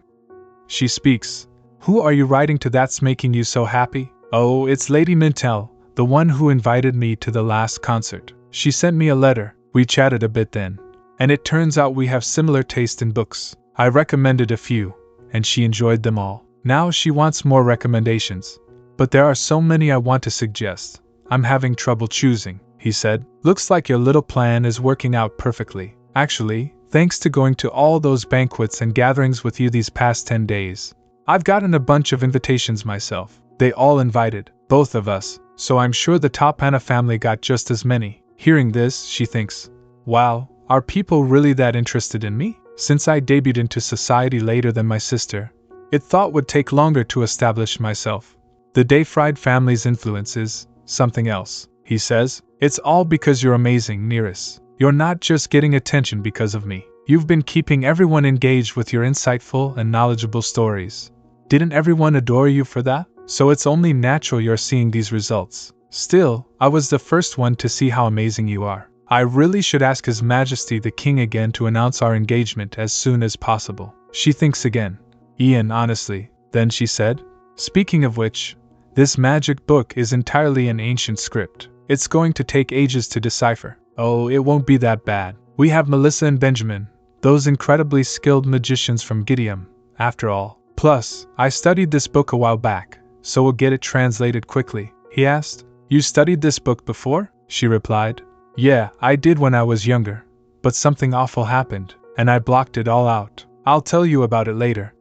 She speaks. Who are you writing to that's making you so happy? Oh, it's Lady Mintel, the one who invited me to the last concert. She sent me a letter. We chatted a bit then, and it turns out we have similar taste in books. I recommended a few, and she enjoyed them all. Now she wants more recommendations, but there are so many I want to suggest. I'm having trouble choosing, he said. Looks like your little plan is working out perfectly. Actually, thanks to going to all those banquets and gatherings with you these past 10 days, I've gotten a bunch of invitations myself. They all invited, both of us, so I'm sure the Top Anna family got just as many. Hearing this, she thinks, wow, are people really that interested in me? Since I debuted into society later than my sister, it thought would take longer to establish myself. The Dayfried family's influence is something else, he says. It's all because you're amazing, Neris. You're not just getting attention because of me. You've been keeping everyone engaged with your insightful and knowledgeable stories. Didn't everyone adore you for that? So it's only natural you're seeing these results. Still, I was the first one to see how amazing you are. I really should ask His Majesty the King again to announce our engagement as soon as possible. She thinks again. Ian, honestly, then she said, speaking of which, this magic book is entirely an ancient script. It's going to take ages to decipher. Oh, it won't be that bad. We have Melissa and Benjamin, those incredibly skilled magicians from Gideon, after all. Plus, I studied this book a while back, so we'll get it translated quickly. He asked, You studied this book before? She replied, Yeah, I did when I was younger, but something awful happened, and I blocked it all out. I'll tell you about it later.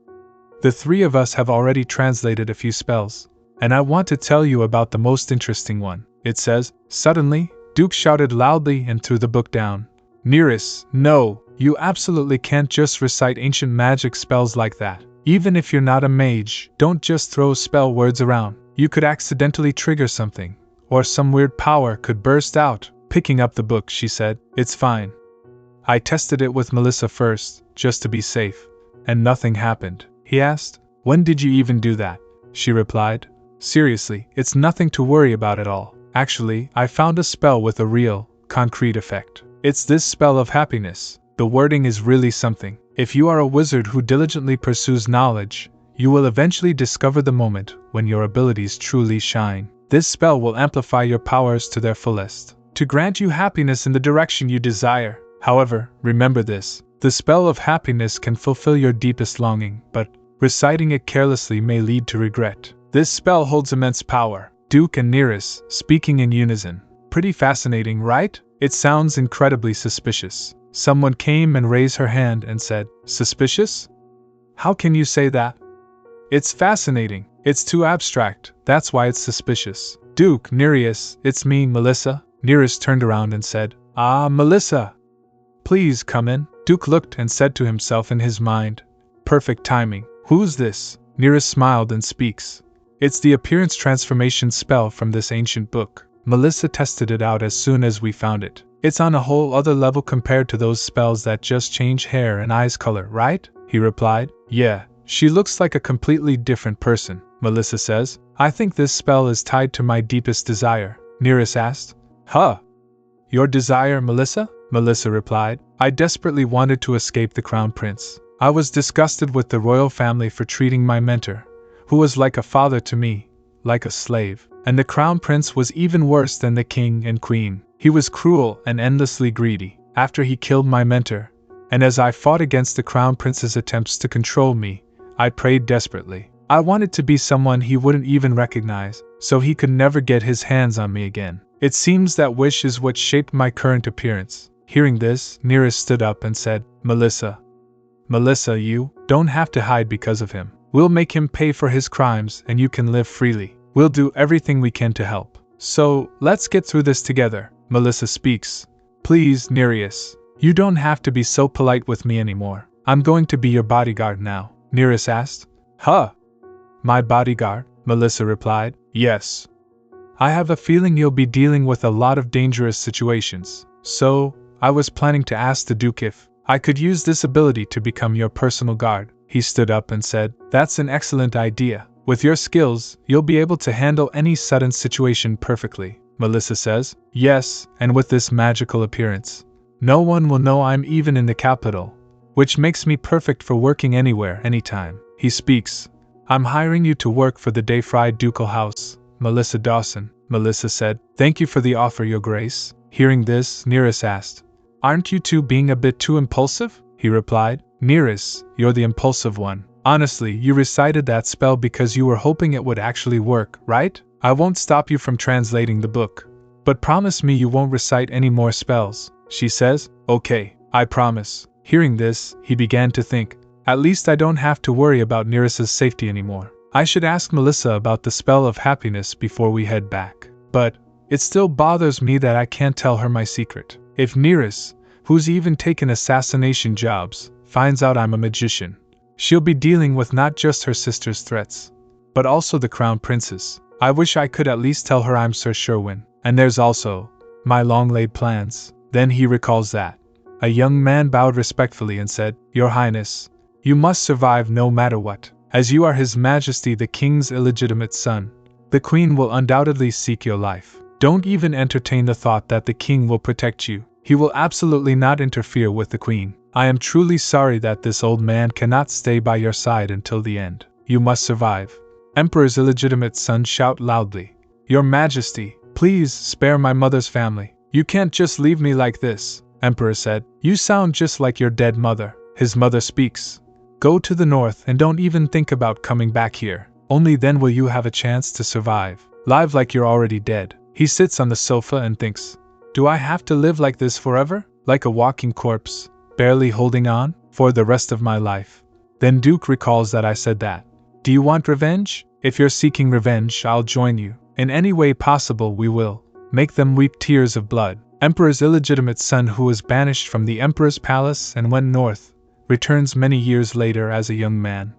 The three of us have already translated a few spells, and I want to tell you about the most interesting one. It says, Suddenly, Duke shouted loudly and threw the book down. Neris, no, you absolutely can't just recite ancient magic spells like that. Even if you're not a mage, don't just throw spell words around. You could accidentally trigger something, or some weird power could burst out. Picking up the book, she said, It's fine. I tested it with Melissa first, just to be safe, and nothing happened. He asked, When did you even do that? She replied, Seriously, it's nothing to worry about at all. Actually, I found a spell with a real, concrete effect. It's this spell of happiness. The wording is really something. If you are a wizard who diligently pursues knowledge, you will eventually discover the moment when your abilities truly shine. This spell will amplify your powers to their fullest, to grant you happiness in the direction you desire. However, remember this. The spell of happiness can fulfill your deepest longing, but reciting it carelessly may lead to regret. This spell holds immense power. Duke and Neris, speaking in unison. Pretty fascinating, right? It sounds incredibly suspicious. Someone came and raised her hand and said, Suspicious? How can you say that? It's fascinating. It's too abstract. That's why it's suspicious. Duke, Neris, it's me, Melissa. Neris turned around and said, Ah, Melissa. Please come in. Duke looked and said to himself in his mind, Perfect timing. Who's this? Neris smiled and speaks. It's the appearance transformation spell from this ancient book. Melissa tested it out as soon as we found it. It's on a whole other level compared to those spells that just change hair and eyes color, right? He replied. Yeah, she looks like a completely different person, Melissa says. I think this spell is tied to my deepest desire, Neris asked. Huh? Your desire, Melissa? Melissa replied. I desperately wanted to escape the crown prince. I was disgusted with the royal family for treating my mentor, who was like a father to me, like a slave. And the crown prince was even worse than the king and queen. He was cruel and endlessly greedy. After he killed my mentor, and as I fought against the crown prince's attempts to control me, I prayed desperately. I wanted to be someone he wouldn't even recognize, so he could never get his hands on me again. It seems that wish is what shaped my current appearance. Hearing this, Neris stood up and said, Melissa, you don't have to hide because of him. We'll make him pay for his crimes and you can live freely. We'll do everything we can to help. So, let's get through this together. Melissa speaks. Please, Neris, you don't have to be so polite with me anymore. I'm going to be your bodyguard now, Neris asked. Huh? My bodyguard? Melissa replied. Yes. I have a feeling you'll be dealing with a lot of dangerous situations. So, I was planning to ask the Duke if I could use this ability to become your personal guard. He stood up and said, That's an excellent idea. With your skills, you'll be able to handle any sudden situation perfectly, Melissa says. Yes, and with this magical appearance, no one will know I'm even in the capital, which makes me perfect for working anywhere, anytime. He speaks. I'm hiring you to work for the Dayfried Ducal House, Melissa Dawson, Melissa said. Thank you for the offer, Your Grace. Hearing this, Neris asked, Aren't you two being a bit too impulsive? He replied. Neris, you're the impulsive one. Honestly, you recited that spell because you were hoping it would actually work, right? I won't stop you from translating the book. But promise me you won't recite any more spells, she says. Okay, I promise. Hearing this, he began to think, at least I don't have to worry about Neris's safety anymore. I should ask Melissa about the spell of happiness before we head back. But it still bothers me that I can't tell her my secret. If Neris, who's even taken assassination jobs, finds out I'm a magician, she'll be dealing with not just her sister's threats, but also the crown prince's. I wish I could at least tell her I'm Sir Sherwin, and there's also my long-laid plans. Then he recalls that a young man bowed respectfully and said, Your Highness, you must survive no matter what. As you are His Majesty the King's illegitimate son, the Queen will undoubtedly seek your life. Don't even entertain the thought that the King will protect you. He will absolutely not interfere with the Queen. I am truly sorry that this old man cannot stay by your side until the end. You must survive. Emperor's illegitimate son shout loudly. Your Majesty, please spare my mother's family. You can't just leave me like this, Emperor said. You sound just like your dead mother. His mother speaks. Go to the north and don't even think about coming back here. Only then will you have a chance to survive. Live like you're already dead. He sits on the sofa and thinks, do I have to live like this forever? Like a walking corpse, barely holding on, for the rest of my life? Then Duke recalls that I said that. Do you want revenge? If you're seeking revenge, I'll join you. In any way possible we will. Make them weep tears of blood. Emperor's illegitimate son, who was banished from the Emperor's palace and went north, returns many years later as a young man.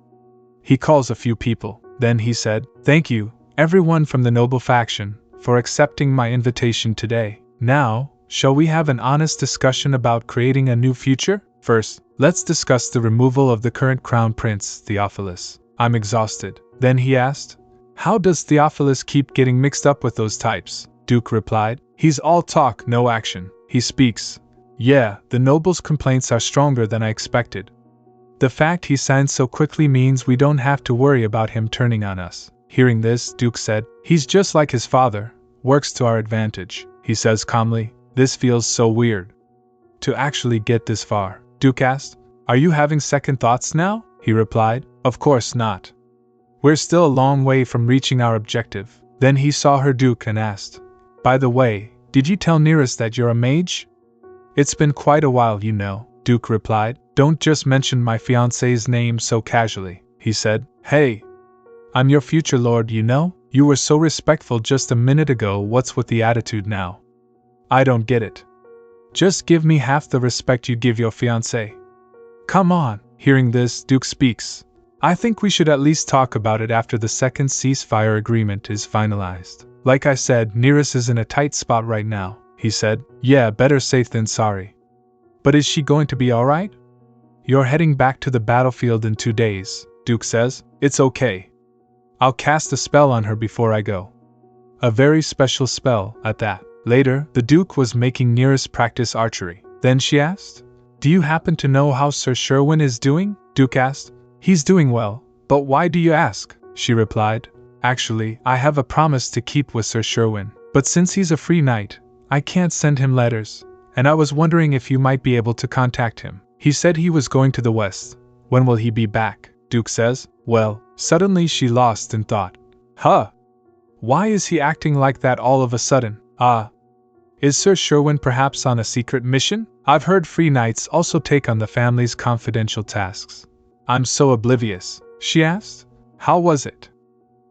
He calls a few people. Then he said, Thank you, everyone from the noble faction, for accepting my invitation today. Now, shall we have an honest discussion about creating a new future? First, let's discuss the removal of the current crown prince, Theophilus. I'm exhausted. Then he asked, How does Theophilus keep getting mixed up with those types? Duke replied, He's all talk, no action. He speaks. Yeah, the noble's complaints are stronger than I expected. The fact he signed so quickly means we don't have to worry about him turning on us. Hearing this, Duke said, He's just like his father, works to our advantage. He says calmly, This feels so weird. To actually get this far. Duke asked, Are you having second thoughts now? He replied, Of course not. We're still a long way from reaching our objective. Then he saw her Duke and asked, "By the way, did you tell Neris that you're a mage?" "It's been quite a while, you know," Duke replied. "Don't just mention my fiancé's name so casually," he said. "Hey, I'm your future lord, you know? You were so respectful just a minute ago, what's with the attitude now? I don't get it. Just give me half the respect you give your fiancé." "Come on." Hearing this, Duke speaks. "I think we should at least talk about it after the second ceasefire agreement is finalized. Like I said, Neris is in a tight spot right now," he said. "Yeah, better safe than sorry." "But is she going to be alright?" "You're heading back to the battlefield in 2 days," Duke says. "It's okay. I'll cast a spell on her before I go. A very special spell, at that." Later, the Duke was making Neris practice archery. Then she asked, "Do you happen to know how Sir Sherwin is doing?" Duke asked. "He's doing well, but why do you ask?" she replied. "Actually, I have a promise to keep with Sir Sherwin, but since he's a free knight, I can't send him letters, and I was wondering if you might be able to contact him. He said he was going to the west. When will he be back?" Duke says. "Well," suddenly she lost in thought. "Huh? Why is he acting like that all of a sudden? Is Sir Sherwin perhaps on a secret mission? I've heard free knights also take on the family's confidential tasks." "I'm so oblivious," she asked. "How was it?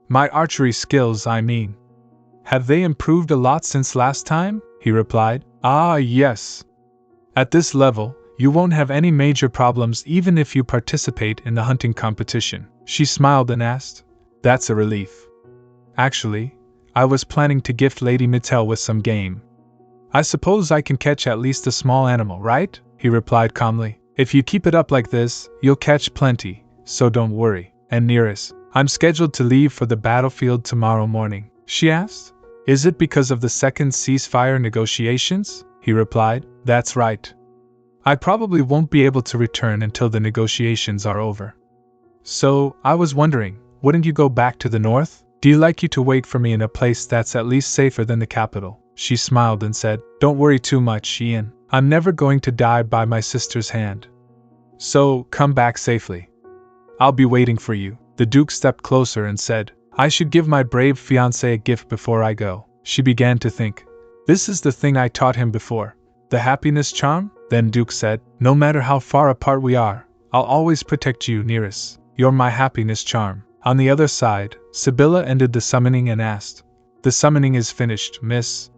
My archery skills, I mean. Have they improved a lot since last time?" he replied. Yes. At this level, you won't have any major problems even if you participate in the hunting competition." She smiled and asked, "That's a relief. Actually, I was planning to gift Lady Mittel with some game. I suppose I can catch at least a small animal, right?" he replied calmly. "If you keep it up like this, you'll catch plenty, so don't worry." "And Neris, I'm scheduled to leave for the battlefield tomorrow morning," she asked. "Is it because of the second ceasefire negotiations?" he replied. "That's right. I probably won't be able to return until the negotiations are over. So, I was wondering, wouldn't you go back to the north? Do you like you to wait for me in a place that's at least safer than the capital?" She smiled and said, "Don't worry too much, Ian. I'm never going to die by my sister's hand. So, come back safely. I'll be waiting for you." The Duke stepped closer and said, "I should give my brave fiancé a gift before I go." She began to think. "This is the thing I taught him before. The happiness charm?" Then Duke said, "No matter how far apart we are, I'll always protect you, Neris. You're my happiness charm." On the other side, Sibylla ended the summoning and asked, "The summoning is finished, miss."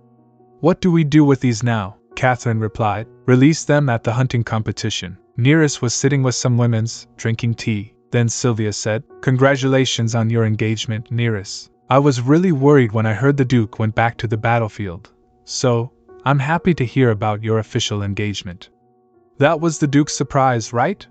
"What do we do with these now?" Catherine replied. "Release them at the hunting competition." Neris was sitting with some women's, drinking tea. Then Sylvia said, "Congratulations on your engagement, Neris. I was really worried when I heard the Duke went back to the battlefield. So, I'm happy to hear about your official engagement." "That was the Duke's surprise, right?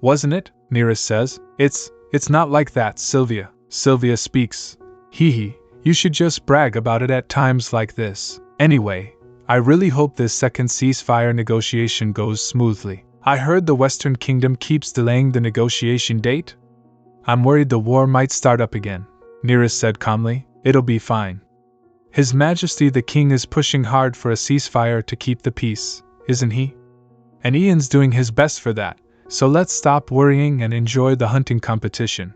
Wasn't it?" Neris says. It's not like that, Sylvia." Sylvia speaks. Hee, you should just brag about it at times like this. "Anyway, I really hope this second ceasefire negotiation goes smoothly. I heard the Western Kingdom keeps delaying the negotiation date. I'm worried the war might start up again," Neris said calmly. "It'll be fine. His Majesty the King is pushing hard for a ceasefire to keep the peace, isn't he? And Ian's doing his best for that, so let's stop worrying and enjoy the hunting competition."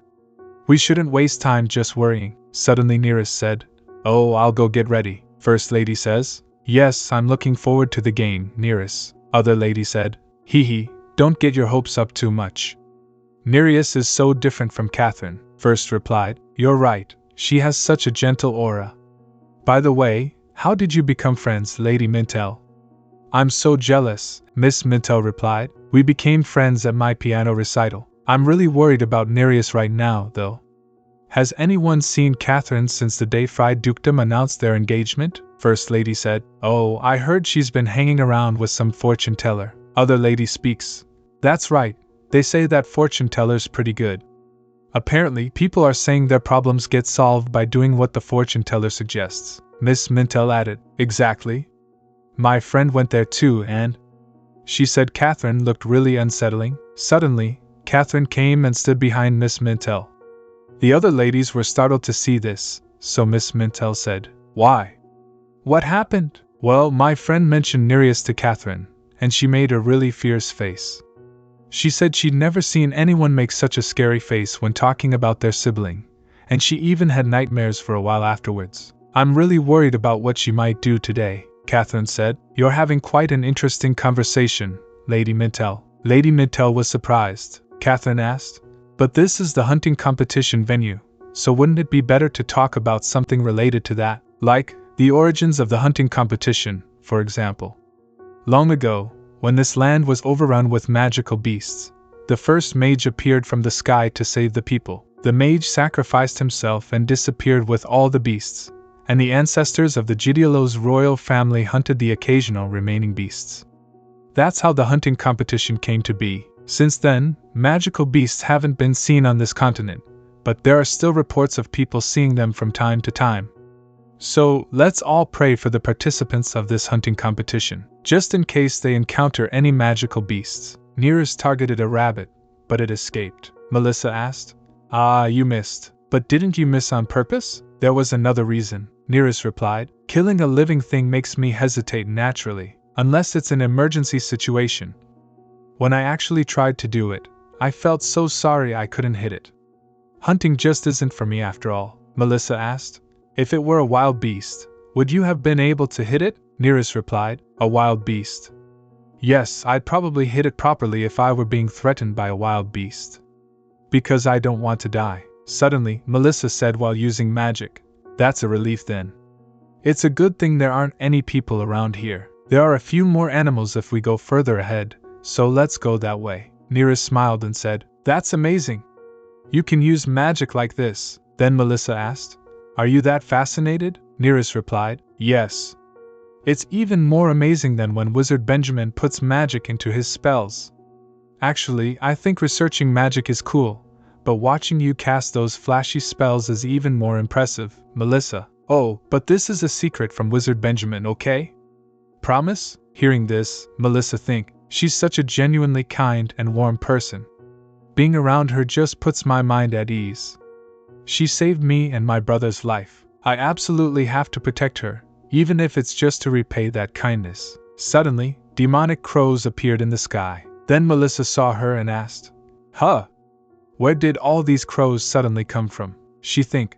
"We shouldn't waste time just worrying," suddenly Neris said. "Oh, I'll go get ready," First Lady says. "Yes, I'm looking forward to the game, Neris," other lady said. Hee, don't get your hopes up too much. Neris is so different from Catherine," First replied. "You're right, she has such a gentle aura. By the way, how did you become friends, Lady Mintel?" "I'm so jealous," Miss Mintel replied. "We became friends at my piano recital. I'm really worried about Neris right now, though." "Has anyone seen Catherine since the day Fried Dukedom announced their engagement?" First Lady said. "Oh, I heard she's been hanging around with some fortune teller," other lady speaks. "That's right, they say that fortune teller's pretty good. Apparently, people are saying their problems get solved by doing what the fortune teller suggests." Miss Mintel added, "Exactly. My friend went there too and—" she said. Catherine looked really unsettling. Suddenly, Catherine came and stood behind Miss Mintel. The other ladies were startled to see this, so Miss Mintel said, "Why? What happened?" "Well, my friend mentioned Neris to Catherine, and she made a really fierce face. She said she'd never seen anyone make such a scary face when talking about their sibling, and she even had nightmares for a while afterwards. I'm really worried about what she might do today, Catherine said. You're having quite an interesting conversation, Lady Mintel. Lady Mintel was surprised. Catherine asked, but this is the hunting competition venue, so wouldn't it be better to talk about something related to that, like the origins of the hunting competition, for example? Long ago, when this land was overrun with magical beasts, the first mage appeared from the sky to save the people. The mage sacrificed himself and disappeared with all the beasts, and the ancestors of the Gideolo's royal family hunted the occasional remaining beasts. That's how the hunting competition came to be. Since then, magical beasts haven't been seen on this continent, but there are still reports of people seeing them from time to time. So, let's all pray for the participants of this hunting competition, just in case they encounter any magical beasts. Neris targeted a rabbit, but it escaped. Melissa asked. Ah, you missed. But didn't you miss on purpose? There was another reason, Neris replied. Killing a living thing makes me hesitate naturally, unless it's an emergency situation. When I actually tried to do it, I felt so sorry I couldn't hit it. Hunting just isn't for me after all, Melissa asked. If it were a wild beast, would you have been able to hit it? Neris replied. A wild beast? Yes, I'd probably hit it properly if I were being threatened by a wild beast. Because I don't want to die, suddenly, Melissa said while using magic. That's a relief then. It's a good thing there aren't any people around here. There are a few more animals if we go further ahead, so let's go that way. Neris smiled and said, That's amazing. You can use magic like this, then Melissa asked. Are you that fascinated? Neris replied, Yes. It's even more amazing than when Wizard Benjamin puts magic into his spells. Actually, I think researching magic is cool, but watching you cast those flashy spells is even more impressive, Melissa. Oh, but this is a secret from Wizard Benjamin, okay? Promise? Hearing this, Melissa think, she's such a genuinely kind and warm person. Being around her just puts my mind at ease. She saved me and my brother's life. I absolutely have to protect her, even if it's just to repay that kindness. Suddenly, demonic crows appeared in the sky. Then Melissa saw her and asked, Huh? Where did all these crows suddenly come from? She think,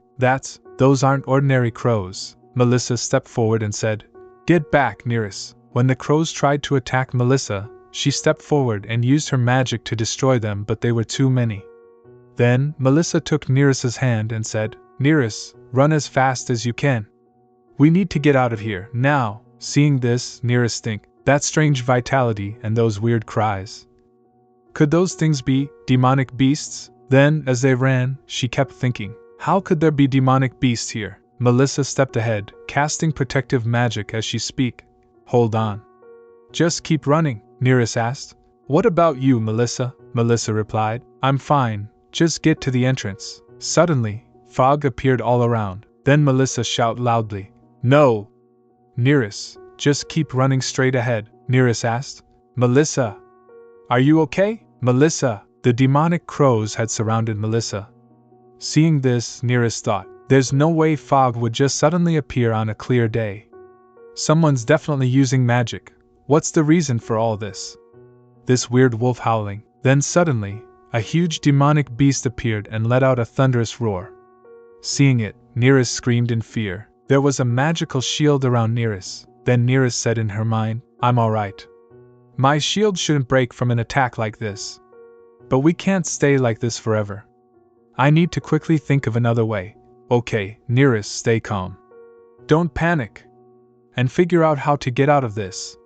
those aren't ordinary crows. Melissa stepped forward and said, Get back, Neris. When the crows tried to attack Melissa, she stepped forward and used her magic to destroy them, but they were too many. Then, Melissa took Neris's hand and said, Neris, run as fast as you can. We need to get out of here, now. Seeing this, Neris think, that strange vitality and those weird cries. Could those things be demonic beasts? Then, as they ran, she kept thinking, how could there be demonic beasts here? Melissa stepped ahead, casting protective magic as she speak. Hold on. Just keep running, Neris asked. What about you, Melissa? Melissa replied, I'm fine, just get to the entrance. Suddenly, fog appeared all around. Then Melissa shouted loudly, No! Neris, just keep running straight ahead, Neris asked. Melissa! Are you okay? Melissa! The demonic crows had surrounded Melissa. Seeing this, Neris thought, there's no way fog would just suddenly appear on a clear day. Someone's definitely using magic. What's the reason for all this? This weird wolf howling. Then suddenly, a huge demonic beast appeared and let out a thunderous roar. Seeing it, Neris screamed in fear. There was a magical shield around Neris. Then Neris said in her mind, I'm alright. My shield shouldn't break from an attack like this. But we can't stay like this forever. I need to quickly think of another way. Okay, Neris, stay calm. Don't panic. And figure out how to get out of this.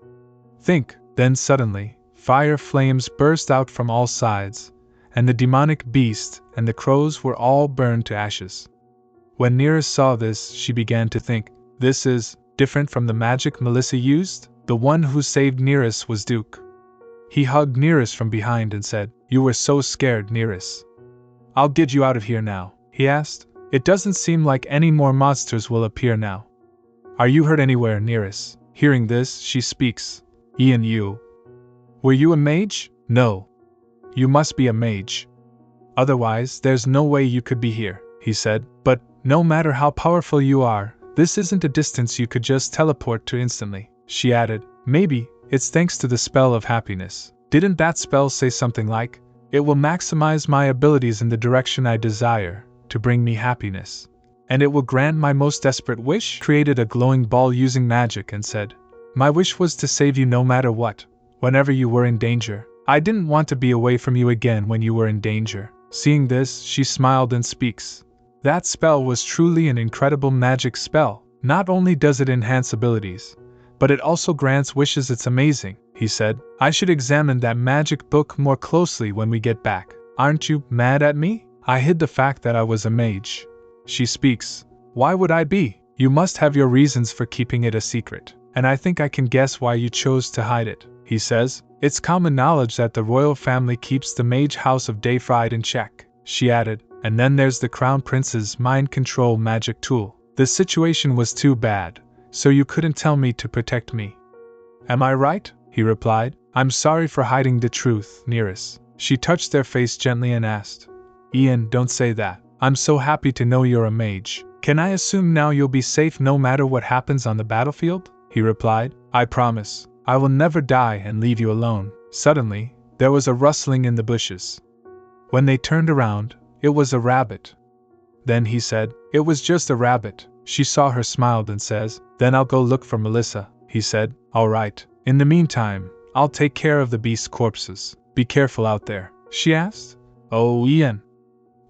Think. Then suddenly, fire flames burst out from all sides, and the demonic beast and the crows were all burned to ashes. When Neris saw this, she began to think, this is different from the magic Melissa used? The one who saved Neris was Duke. He hugged Neris from behind and said, You were so scared, Neris. I'll get you out of here now, he asked. It doesn't seem like any more monsters will appear now. Are you hurt anywhere, Neris? Hearing this, she speaks. Ian, you. Were you a mage? No. You must be a mage. Otherwise, there's no way you could be here, he said. But, no matter how powerful you are, this isn't a distance you could just teleport to instantly, she added. Maybe, it's thanks to the spell of happiness. Didn't that spell say something like, "It will maximize my abilities in the direction I desire, to bring me happiness. And it will grant my most desperate wish?" Created a glowing ball using magic and said, "My wish was to save you no matter what, whenever you were in danger. I didn't want to be away from you again when you were in danger." Seeing this, she smiled and speaks. That spell was truly an incredible magic spell. Not only does it enhance abilities, but it also grants wishes. It's amazing, he said. I should examine that magic book more closely when we get back. Aren't you mad at me? I hid the fact that I was a mage. She speaks. Why would I be? You must have your reasons for keeping it a secret, and I think I can guess why you chose to hide it, he says. It's common knowledge that the royal family keeps the mage house of Dayfried in check, she added, and then there's the crown prince's mind control magic tool. The situation was too bad, so you couldn't tell me to protect me. Am I right? He replied. I'm sorry for hiding the truth, Neris. She touched their face gently and asked, Ian, don't say that. I'm so happy to know you're a mage. Can I assume now you'll be safe no matter what happens on the battlefield? He replied. I promise. I will never die and leave you alone. Suddenly, there was a rustling in the bushes. When they turned around, it was a rabbit. Then he said, It was just a rabbit. She saw her, smiled and says, Then I'll go look for Melissa, he said. All right. In the meantime, I'll take care of the beast's corpses. Be careful out there, she asked. Oh, Ian.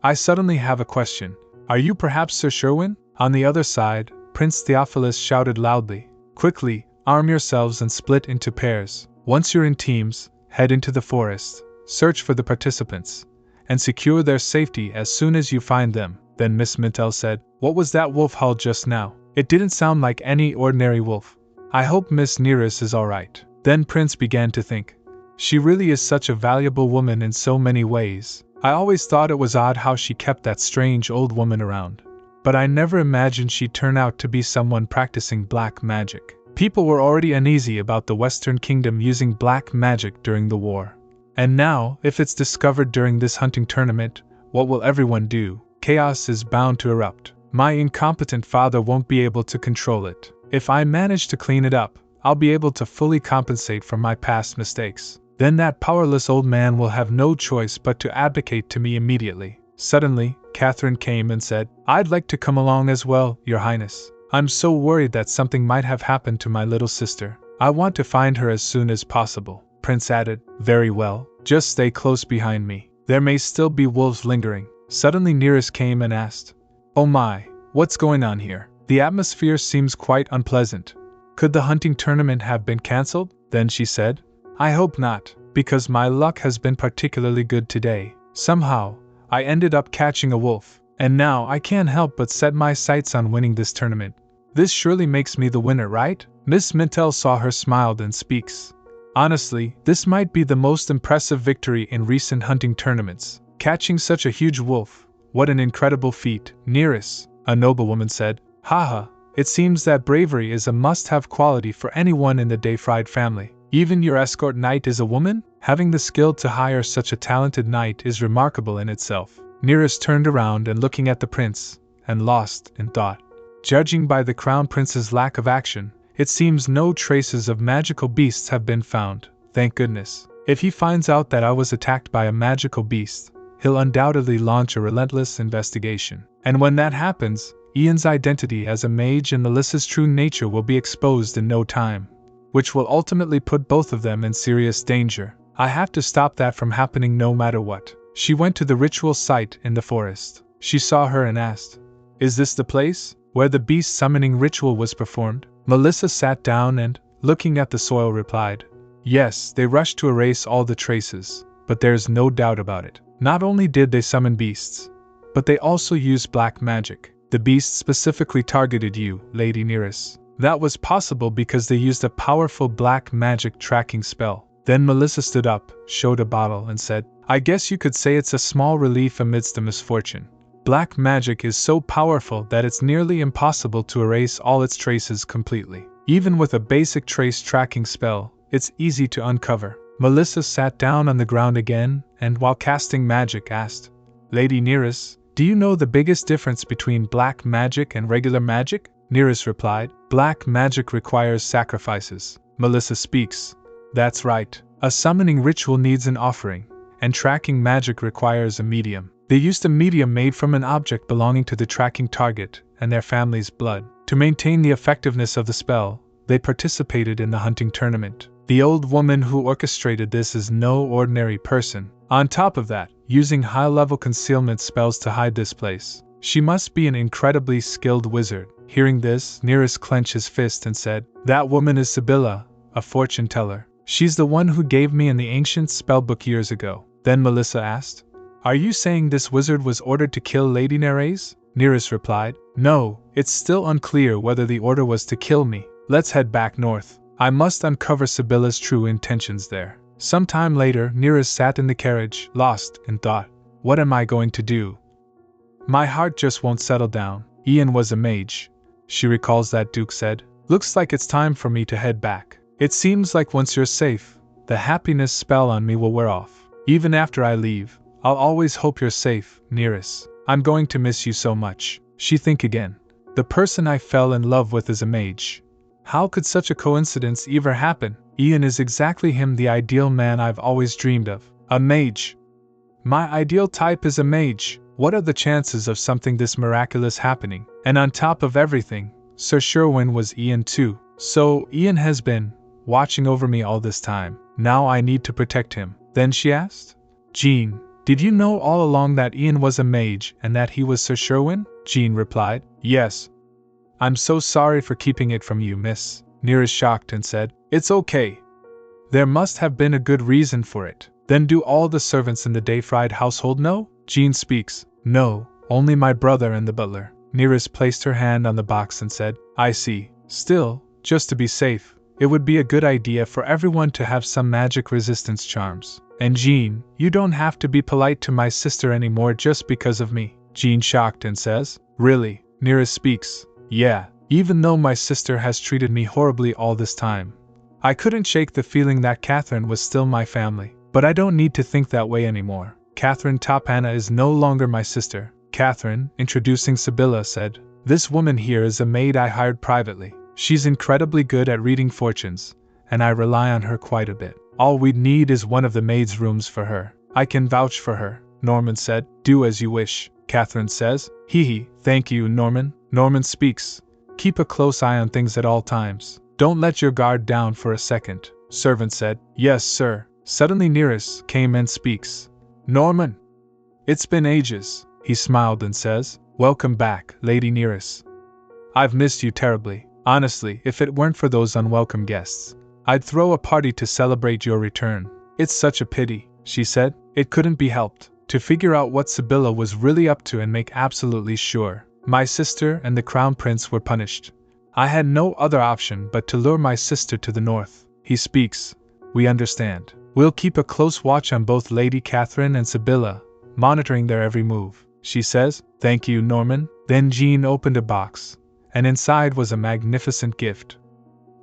I suddenly have a question. Are you perhaps Sir Sherwin? On the other side, Prince Theophilus shouted loudly. Quickly, arm yourselves and split into pairs. Once you're in teams, head into the forest, search for the participants, and secure their safety as soon as you find them. Then Miss Mintel said, What was that wolf howl just now? It didn't sound like any ordinary wolf. I hope Miss Neris is alright. Then Prince began to think. She really is such a valuable woman in so many ways. I always thought it was odd how she kept that strange old woman around. But I never imagined she'd turn out to be someone practicing black magic. People were already uneasy about the Western Kingdom using black magic during the war. And now, if it's discovered during this hunting tournament, what will everyone do? Chaos is bound to erupt. My incompetent father won't be able to control it. If I manage to clean it up, I'll be able to fully compensate for my past mistakes. Then that powerless old man will have no choice but to abdicate to me immediately. Suddenly, Catherine came and said, I'd like to come along as well, Your Highness. I'm so worried that something might have happened to my little sister. I want to find her as soon as possible. Prince added, Very well, just stay close behind me. There may still be wolves lingering. Suddenly Neris came and asked, Oh my, what's going on here? The atmosphere seems quite unpleasant. Could the hunting tournament have been cancelled? Then she said, I hope not, because my luck has been particularly good today. Somehow, I ended up catching a wolf, and now I can't help but set my sights on winning this tournament. This surely makes me the winner, right? Miss Mintel saw her, smiled and speaks. Honestly, this might be the most impressive victory in recent hunting tournaments. Catching such a huge wolf, what an incredible feat. Neris, a noblewoman, said, Haha, it seems that bravery is a must-have quality for anyone in the Dayfried family. Even your escort knight is a woman? Having the skill to hire such a talented knight is remarkable in itself. Neris turned around and looking at the prince, and lost in thought. Judging by the crown prince's lack of action, it seems no traces of magical beasts have been found. Thank goodness. If he finds out that I was attacked by a magical beast, he'll undoubtedly launch a relentless investigation. And when that happens, Ian's identity as a mage and Melissa's true nature will be exposed in no time, which will ultimately put both of them in serious danger. I have to stop that from happening no matter what. She went to the ritual site in the forest. She saw her and asked, Is this the place where the beast summoning ritual was performed? Melissa sat down and, looking at the soil, replied, Yes, they rushed to erase all the traces, but there's no doubt about it. Not only did they summon beasts, but they also used black magic. The beast specifically targeted you, Lady Neris. That was possible because they used a powerful black magic tracking spell. Then Melissa stood up, showed a bottle, and said, I guess you could say it's a small relief amidst the misfortune. Black magic is so powerful that it's nearly impossible to erase all its traces completely. Even with a basic trace tracking spell, it's easy to uncover. Melissa sat down on the ground again, and while casting magic asked, Lady Neris, do you know the biggest difference between black magic and regular magic? Neris replied, Black magic requires sacrifices. Melissa speaks. That's right. A summoning ritual needs an offering, and tracking magic requires a medium. They used a medium made from an object belonging to the tracking target and their family's blood. To maintain the effectiveness of the spell, they participated in the hunting tournament. The old woman who orchestrated this is no ordinary person. On top of that, using high-level concealment spells to hide this place, she must be an incredibly skilled wizard. Hearing this, Neris clenched his fist and said, "That woman is Sibylla, a fortune teller. She's the one who gave me in the ancient spellbook years ago." Then Melissa asked, "Are you saying this wizard was ordered to kill Lady Neris?" Neris replied, "No, it's still unclear whether the order was to kill me. Let's head back north. I must uncover Sibylla's true intentions there." Some time later, Neris sat in the carriage, lost in thought. What am I going to do? My heart just won't settle down. Ian was a mage. She recalls that Duke said, "Looks like it's time for me to head back. It seems like once you're safe, the happiness spell on me will wear off. Even after I leave, I'll always hope you're safe, Neris. I'm going to miss you so much." She think again. The person I fell in love with is a mage. How could such a coincidence ever happen? Ian is exactly the ideal man I've always dreamed of. A mage. My ideal type is a mage. What are the chances of something this miraculous happening? And on top of everything, Sir Sherwin was Ian too. So Ian has been watching over me all this time. Now I need to protect him. Then she asked, "Jean, did you know all along that Ian was a mage and that he was Sir Sherwin?" Jean replied, "Yes." "I'm so sorry for keeping it from you, miss." Neris shocked and said, "It's okay. There must have been a good reason for it." "Then do all the servants in the Dayfried household know?" Jean speaks. "No, only my brother and the butler." Neris placed her hand on the box and said, "I see. Still, just to be safe, it would be a good idea for everyone to have some magic resistance charms. And Jean, you don't have to be polite to my sister anymore just because of me." Jean shocked and says, "Really?" Neris speaks. "Yeah, even though my sister has treated me horribly all this time. I couldn't shake the feeling that Catherine was still my family. But I don't need to think that way anymore. Catherine Topana is no longer my sister." Catherine, introducing Sibylla, said, "This woman here is a maid I hired privately. She's incredibly good at reading fortunes, and I rely on her quite a bit. All we'd need is one of the maid's rooms for her." "I can vouch for her," Norman said. "Do as you wish." Catherine says, "Hee, thank you, Norman." Norman speaks, "Keep a close eye on things at all times. Don't let your guard down for a second." Servant said, "Yes, sir." Suddenly Neris came and speaks. "Norman! It's been ages." He smiled and says, "Welcome back, Lady Neris. I've missed you terribly. Honestly, if it weren't for those unwelcome guests, I'd throw a party to celebrate your return." "It's such a pity," she said. "It couldn't be helped. To figure out what Sibylla was really up to and make absolutely sure my sister and the Crown Prince were punished, I had no other option but to lure my sister to the north." He speaks. "We understand. We'll keep a close watch on both Lady Catherine and Sibylla, monitoring their every move." She says, "Thank you, Norman." Then Jean opened a box, and inside was a magnificent gift.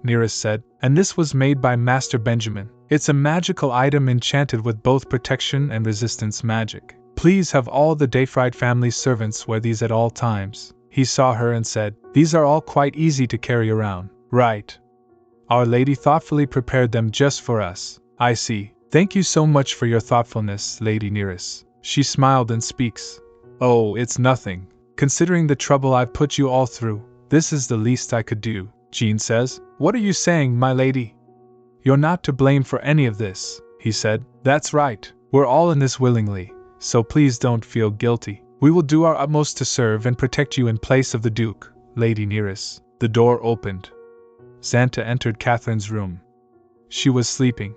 Neris said, "And this was made by Master Benjamin. It's a magical item enchanted with both protection and resistance magic. Please have all the Dayfried family's servants wear these at all times." He saw her and said, "These are all quite easy to carry around." "Right. Our Lady thoughtfully prepared them just for us." "I see. Thank you so much for your thoughtfulness, Lady Neris." She smiled and speaks. "Oh, it's nothing. Considering the trouble I've put you all through, this is the least I could do." Jean says, "What are you saying, my lady?" "You're not to blame for any of this," he said. "That's right. We're all in this willingly, so please don't feel guilty. We will do our utmost to serve and protect you in place of the Duke, Lady Neris." The door opened. Santa entered Catherine's room. She was sleeping.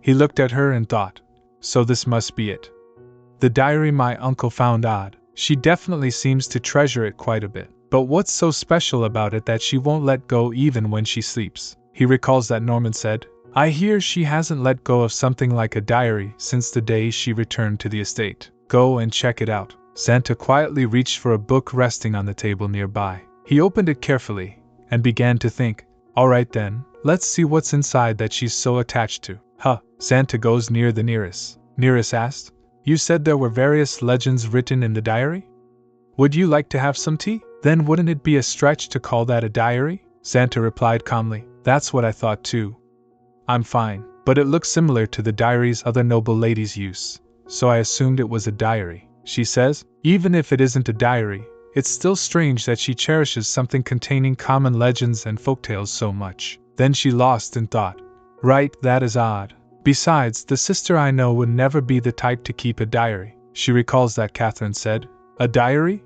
He looked at her and thought, so this must be it. The diary my uncle found odd. She definitely seems to treasure it quite a bit. But what's so special about it that she won't let go even when she sleeps? He recalls that Norman said, "I hear she hasn't let go of something like a diary since the day she returned to the estate. Go and check it out." Santa quietly reached for a book resting on the table nearby. He opened it carefully and began to think, "All right then, let's see what's inside that she's so attached to." Santa goes near the Neris. Neris asked, "You said there were various legends written in the diary? Would you like to have some tea? Then wouldn't it be a stretch to call that a diary?" Santa replied calmly, "That's what I thought too. I'm fine. but it looked similar to the diaries other noble ladies use, so I assumed it was a diary. She says, even if it isn't a diary, it's still strange that she cherishes something containing common legends and folktales so much. Then she lost in thought. Right, that is odd. Besides, the sister I know would never be the type to keep a diary. She recalls that Catherine said. A diary?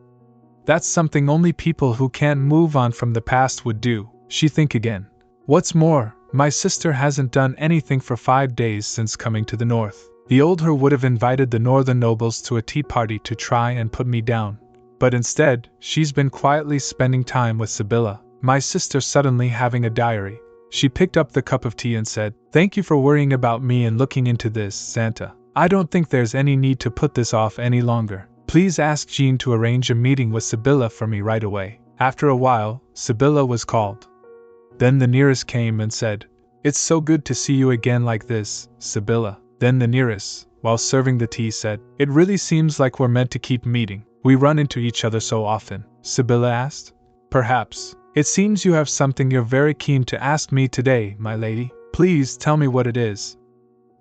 That's something only people who can't move on from the past would do. She think again. What's more, my sister hasn't done anything for 5 days since coming to the north. The old her would have invited the northern nobles to a tea party to try and put me down. But instead, she's been quietly spending time with Sibylla, my sister suddenly having a diary. She picked up the cup of tea and said, "Thank you for worrying about me and looking into this, Santa. I don't think there's any need to put this off any longer. Please ask Jean to arrange a meeting with Sibylla for me right away." After a while, Sibylla was called. Then the Neris came and said, "It's so good to see you again like this, Sibylla." Then the Neris, while serving the tea, said, "It really seems like we're meant to keep meeting. We run into each other so often." Sibylla asked, "Perhaps. It seems you have something you're very keen to ask me today, my lady. Please tell me what it is."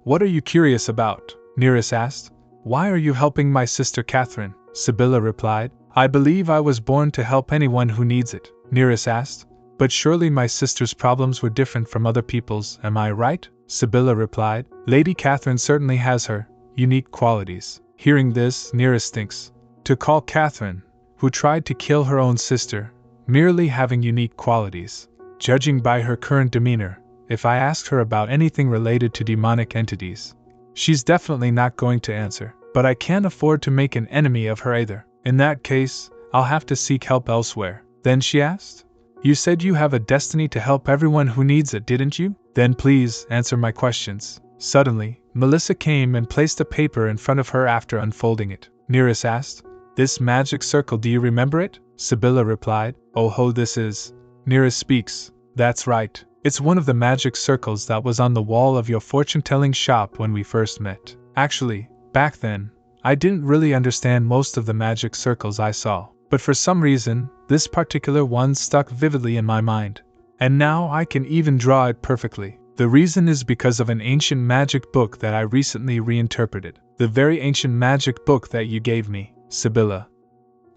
"What are you curious about?" Neris asked. "Why are you helping my sister Catherine?" Sibylla replied. "I believe I was born to help anyone who needs it." Neris asked. "But surely my sister's problems were different from other people's, am I right?" Sibylla replied. "Lady Catherine certainly has her unique qualities." Hearing this, Neris thinks. To call Catherine, who tried to kill her own sister, merely having unique qualities. Judging by her current demeanor, if I asked her about anything related to demonic entities, she's definitely not going to answer. But I can't afford to make an enemy of her either. In that case, I'll have to seek help elsewhere. Then she asked, "You said you have a destiny to help everyone who needs it, didn't you? Then please answer my questions." Suddenly, Melissa came and placed a paper in front of her after unfolding it. Neris asked, "This magic circle, do you remember it?" Sibylla replied, "Oh ho, this is." Neris speaks. "That's right. It's one of the magic circles that was on the wall of your fortune-telling shop when we first met. Actually, back then, I didn't really understand most of the magic circles I saw. But for some reason, this particular one stuck vividly in my mind. And now I can even draw it perfectly. The reason is because of an ancient magic book that I recently reinterpreted. The very ancient magic book that you gave me, Sibylla.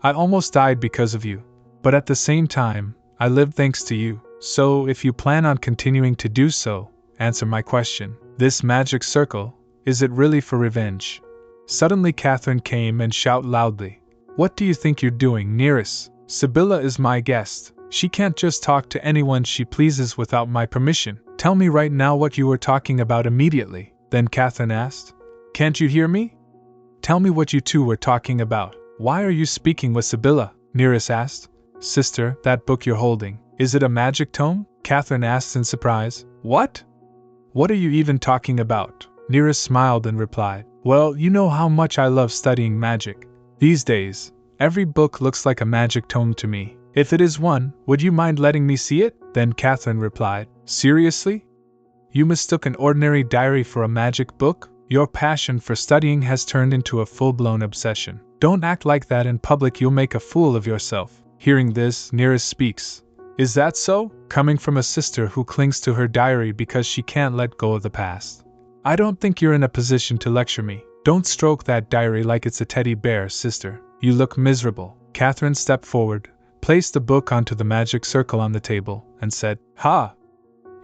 I almost died because of you. But at the same time, I lived thanks to you. So if you plan on continuing to do so, answer my question. This magic circle, is it really for revenge?" Suddenly Catherine came and shouted loudly, "What do you think you're doing, Neris? Sibylla is my guest. She can't just talk to anyone she pleases without my permission. Tell me right now what you were talking about immediately." Then Catherine asked, "Can't you hear me? Tell me what you two were talking about. Why are you speaking with Sibylla?" Neris asked. "Sister, that book you're holding, is it a magic tome?" Catherine asked in surprise. "What? What are you even talking about?" Neris smiled and replied, "Well, you know how much I love studying magic. These days, every book looks like a magic tome to me. If it is one, would you mind letting me see it?" Then Catherine replied, "Seriously? You mistook an ordinary diary for a magic book? Your passion for studying has turned into a full-blown obsession. Don't act like that in public, you'll make a fool of yourself." Hearing this, Neris speaks. "Is that so? Coming from a sister who clings to her diary because she can't let go of the past. I don't think you're in a position to lecture me. Don't stroke that diary like it's a teddy bear, sister. You look miserable." Catherine stepped forward, placed the book onto the magic circle on the table, and said, "Ha!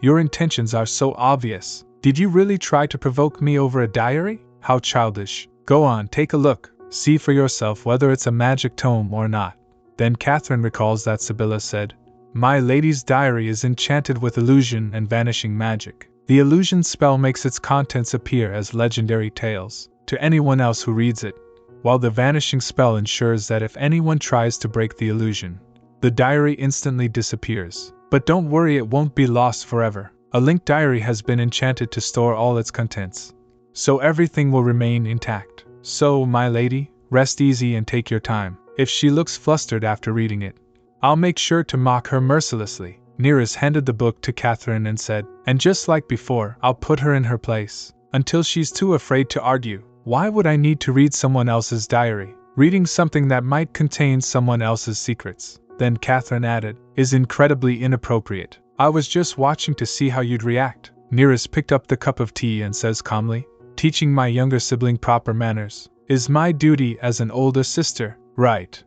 Your intentions are so obvious. Did you really try to provoke me over a diary? How childish. Go on, take a look. See for yourself whether it's a magic tome or not." Then Catherine recalls that Sibylla said, "My lady's diary is enchanted with illusion and vanishing magic. The illusion spell makes its contents appear as legendary tales to anyone else who reads it, while the vanishing spell ensures that if anyone tries to break the illusion, the diary instantly disappears. But don't worry, it won't be lost forever. A linked diary has been enchanted to store all its contents, so everything will remain intact. So, my lady, rest easy and take your time. If she looks flustered after reading it, I'll make sure to mock her mercilessly." Neris handed the book to Catherine and said, "And just like before, I'll put her in her place, until she's too afraid to argue. Why would I need to read someone else's diary? Reading something that might contain someone else's secrets," then Catherine added, "is incredibly inappropriate. I was just watching to see how you'd react." Neris picked up the cup of tea and says calmly, teaching my younger sibling proper manners is my duty as an older sister, right?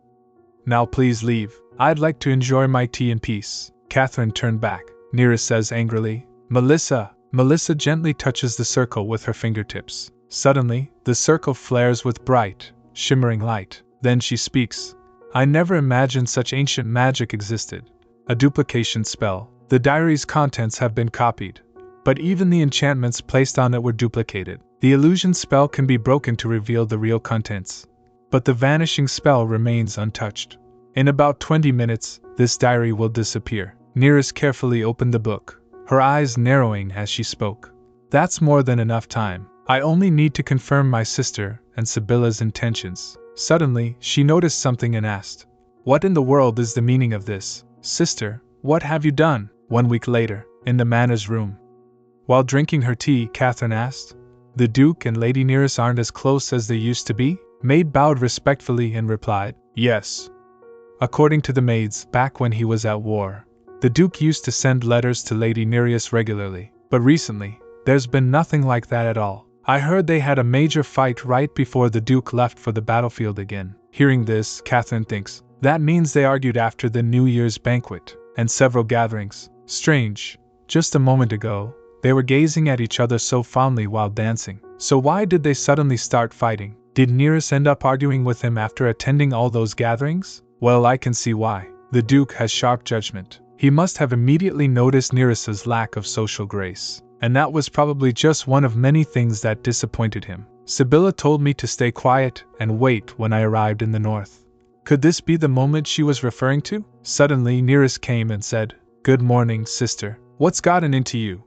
Now please leave. I'd like to enjoy my tea in peace. Catherine turned back. Neris says angrily, Melissa. Melissa gently touches the circle with her fingertips. Suddenly, the circle flares with bright, shimmering light. Then she speaks. I never imagined such ancient magic existed. A duplication spell. The diary's contents have been copied, but even the enchantments placed on it were duplicated. The illusion spell can be broken to reveal the real contents, but the vanishing spell remains untouched. In about 20 minutes, this diary will disappear. Neris carefully opened the book, her eyes narrowing as she spoke. That's more than enough time. I only need to confirm my sister and Sibylla's intentions. Suddenly, she noticed something and asked, What in the world is the meaning of this? Sister, what have you done? 1 week later, in the manor's room. While drinking her tea, Catherine asked, The Duke and Lady Neris aren't as close as they used to be? Maid bowed respectfully and replied, Yes. According to the maids, back when he was at war, the Duke used to send letters to Lady Neris regularly, but recently, there's been nothing like that at all. I heard they had a major fight right before the Duke left for the battlefield again. Hearing this, Catherine thinks, that means they argued after the New Year's banquet, and several gatherings. Strange. Just a moment ago, they were gazing at each other so fondly while dancing. So why did they suddenly start fighting? Did Neris end up arguing with him after attending all those gatherings? Well, I can see why. The Duke has sharp judgment. He must have immediately noticed Neris's lack of social grace, and that was probably just one of many things that disappointed him. Sibylla told me to stay quiet and wait when I arrived in the north. Could this be the moment she was referring to? Suddenly Neris came and said, Good morning, sister. What's gotten into you?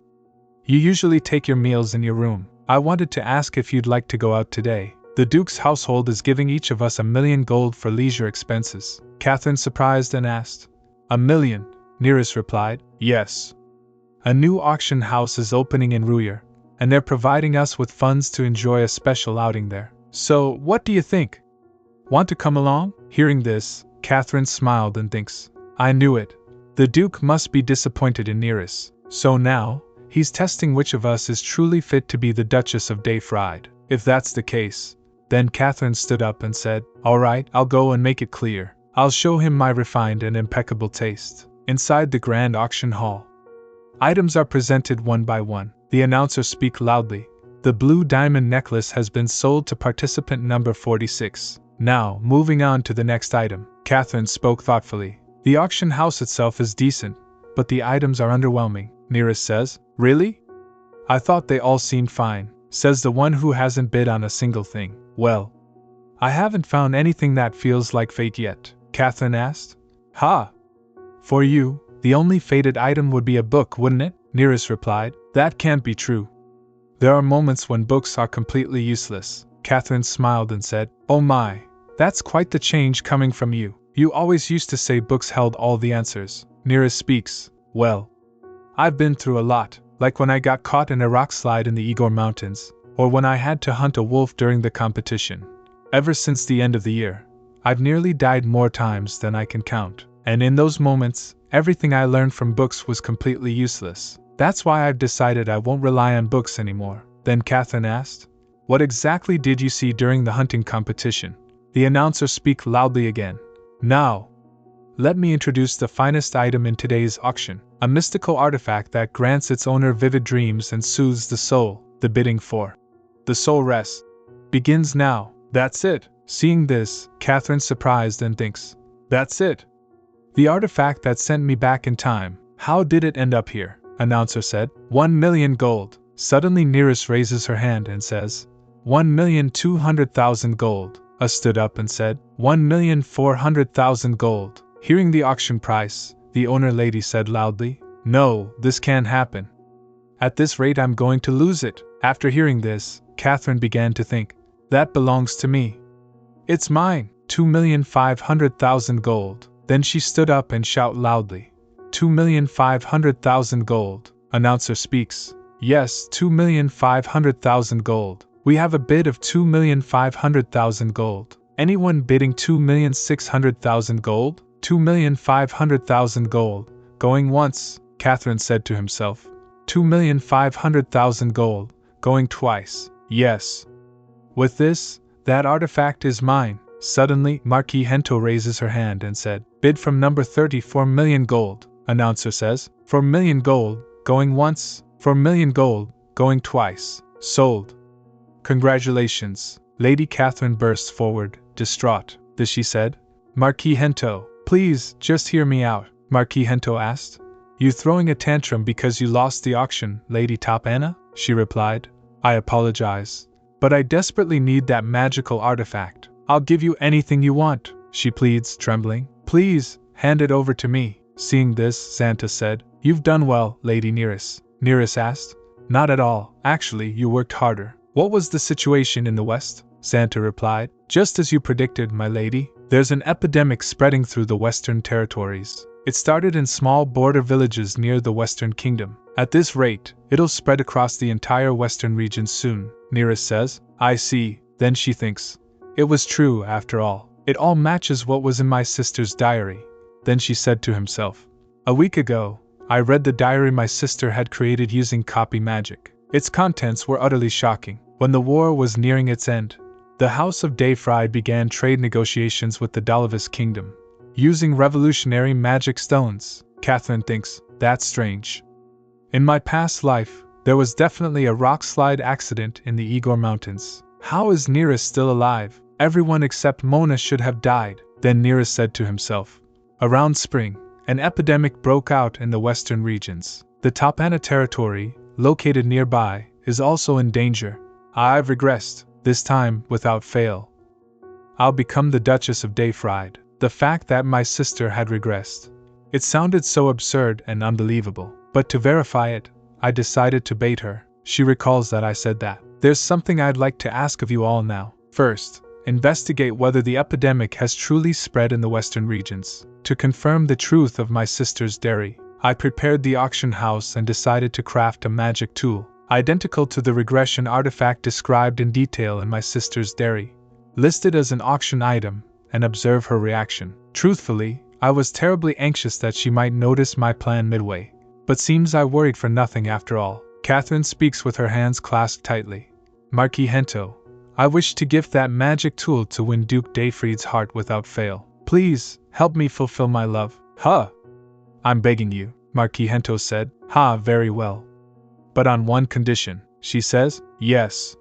You usually take your meals in your room. I wanted to ask if you'd like to go out today. The Duke's household is giving each of us 1,000,000 gold for leisure expenses. Catherine surprised and asked, 1,000,000? Neris replied, Yes. A new auction house is opening in Ruyer, and they're providing us with funds to enjoy a special outing there. So, what do you think? Want to come along? Hearing this, Catherine smiled and thinks, I knew it. The Duke must be disappointed in Neris. So now, he's testing which of us is truly fit to be the Duchess of Dayfried. If that's the case, then Catherine stood up and said, All right, I'll go and make it clear. I'll show him my refined and impeccable taste. Inside the grand auction hall, items are presented one by one. The announcers speak loudly. The blue diamond necklace has been sold to participant number 46. Now, moving on to the next item. Catherine spoke thoughtfully. The auction house itself is decent, but the items are underwhelming. Neris says, Really? I thought they all seemed fine, says the one who hasn't bid on a single thing. Well, I haven't found anything that feels like fate yet, Catherine asked. Ha! For you, the only fated item would be a book, wouldn't it? Neris replied. That can't be true. There are moments when books are completely useless. Catherine smiled and said, Oh my, that's quite the change coming from you. You always used to say books held all the answers. Neris speaks. Well, I've been through a lot, like when I got caught in a rock slide in the Igor Mountains, or when I had to hunt a wolf during the competition. Ever since the end of the year, I've nearly died more times than I can count. And in those moments, everything I learned from books was completely useless. That's why I've decided I won't rely on books anymore. Then Catherine asked, What exactly did you see during the hunting competition? The announcers speak loudly again. Now, let me introduce the finest item in today's auction, a mystical artifact that grants its owner vivid dreams and soothes the soul. The bidding for the soul rest begins now. That's it. Seeing this, Catherine's surprised and thinks, That's it. The artifact that sent me back in time. How did it end up here? Announcer said. 1,000,000 gold. Suddenly Neris raises her hand and says, 1,200,000 gold. Stood up and said, 1,400,000 gold. Hearing the auction price, the owner lady said loudly, No, this can't happen. At this rate I'm going to lose it. After hearing this, Catherine began to think, That belongs to me. It's mine. 2,500,000 gold. Then she stood up and shouted loudly, 2,500,000 gold. Announcer speaks. Yes, 2,500,000 gold. We have a bid of 2,500,000 gold. Anyone bidding 2,600,000 gold? 2,500,000 gold. Going once, Catherine said to himself. 2,500,000 gold, going twice. Yes. With this, that artifact is mine. Suddenly, Marquis Hento raises her hand and said, bid from number 30 for million gold. Announcer says, for million gold, going once, for million gold, going twice. Sold. Congratulations. Lady Catherine bursts forward, distraught. This she said. Marquis Hento, please, just hear me out, Marquis Hento asked. You throwing a tantrum because you lost the auction, Lady Top Anna? She replied. I apologize. But I desperately need that magical artifact. I'll give you anything you want, she pleads, trembling. Please, hand it over to me. Seeing this, Santa said, You've done well, Lady Neris. Neris asked. Not at all, actually, you worked harder. What was the situation in the West? Santa replied. Just as you predicted, my lady. There's an epidemic spreading through the Western territories. It started in small border villages near the Western Kingdom. At this rate, it'll spread across the entire Western region soon, Neris says. I see, then she thinks. It was true, after all. It all matches what was in my sister's diary. Then she said to himself. A week ago, I read the diary my sister had created using copy magic. Its contents were utterly shocking. When the war was nearing its end, the House of Dayfried began trade negotiations with the Dalavis Kingdom. Using revolutionary magic stones, Catherine thinks, that's strange. In my past life, there was definitely a rockslide accident in the Igor Mountains. How is Neris still alive? Everyone except Mona should have died. Then Neris said to himself. Around spring, an epidemic broke out in the western regions. The Tapana territory, located nearby, is also in danger. I've regressed, this time without fail. I'll become the Duchess of Dayfried. The fact that my sister had regressed. It sounded so absurd and unbelievable, but to verify it, I decided to bait her. She recalls that I said that. There's something I'd like to ask of you all now. First, investigate whether the epidemic has truly spread in the western regions. To confirm the truth of my sister's diary, I prepared the auction house and decided to craft a magic tool, identical to the regression artifact described in detail in my sister's diary. Listed as an auction item, and observe her reaction. Truthfully, I was terribly anxious that she might notice my plan midway. But seems I worried for nothing after all. Catherine speaks with her hands clasped tightly. Marquis Hento, I wish to gift that magic tool to win Duke Dayfried's heart without fail. Please, help me fulfill my love. Huh! I'm begging you, Marquis Hento said. Ha, very well. But on one condition, she says. Yes.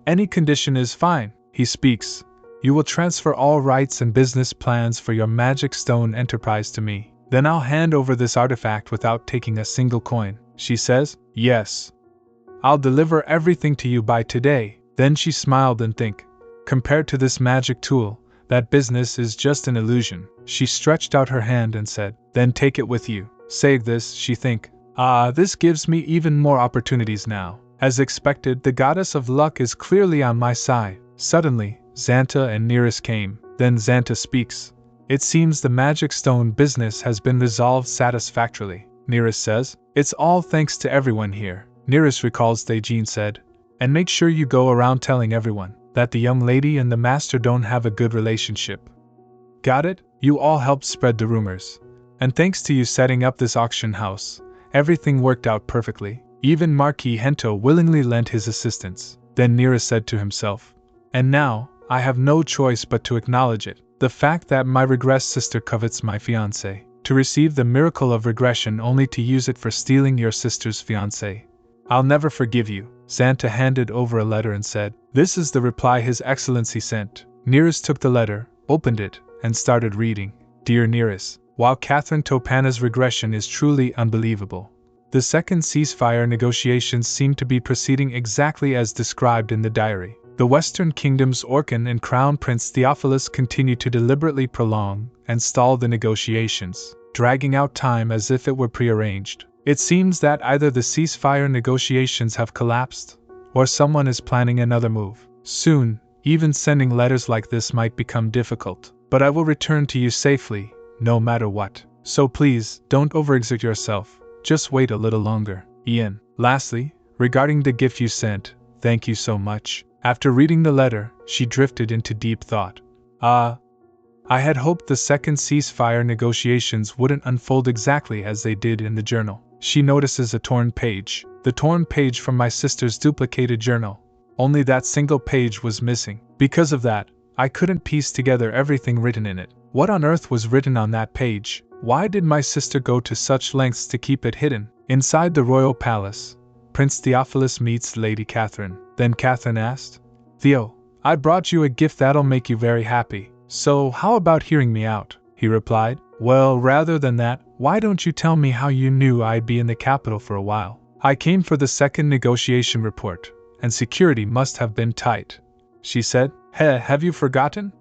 Any condition is fine, he speaks. You will transfer all rights and business plans for your magic stone enterprise to me. Then I'll hand over this artifact without taking a single coin. She says, yes. I'll deliver everything to you by today. Then she smiled and think. Compared to this magic tool, that business is just an illusion. She stretched out her hand and said, then take it with you. Saying this, she think, this gives me even more opportunities now. As expected, the goddess of luck is clearly on my side. Suddenly, Xanta and Neris came. Then Xanta speaks. It seems the magic stone business has been resolved satisfactorily, Neris says. It's all thanks to everyone here. Neris recalls Dejin said. And make sure you go around telling everyone that the young lady and the master don't have a good relationship. Got it? You all helped spread the rumors. And thanks to you setting up this auction house, everything worked out perfectly. Even Marquis Hento willingly lent his assistance. Then Neris said to himself. And now, I have no choice but to acknowledge it. The fact that my regressed sister covets my fiancé. To receive the miracle of regression only to use it for stealing your sister's fiancé. I'll never forgive you. Xanta handed over a letter and said, This is the reply His Excellency sent. Neris took the letter, opened it, and started reading. Dear Neris, while Catherine Topana's regression is truly unbelievable, the second ceasefire negotiations seem to be proceeding exactly as described in the diary. The Western Kingdom's Orkan and Crown Prince Theophilus continue to deliberately prolong and stall the negotiations, dragging out time as if it were prearranged. It seems that either the ceasefire negotiations have collapsed, or someone is planning another move. Soon, even sending letters like this might become difficult. But I will return to you safely, no matter what. So please, don't overexert yourself. Just wait a little longer. Ian. Lastly, regarding the gift you sent, thank you so much. After reading the letter, she drifted into deep thought. I had hoped the second ceasefire negotiations wouldn't unfold exactly as they did in the journal. she notices a torn page. The torn page from my sister's duplicated journal. Only that single page was missing. Because of that, I couldn't piece together everything written in it. What on earth was written on that page? Why did my sister go to such lengths to keep it hidden? Inside the royal palace, Prince Theophilus meets Lady Catherine. Then Catherine asked, "Theo, I brought you a gift that'll make you very happy. So how about hearing me out?" He replied, "Well, rather than that, why don't you tell me how you knew I'd be in the capital for a while?" "I came for the second negotiation report, and security must have been tight," she said. Have you forgotten?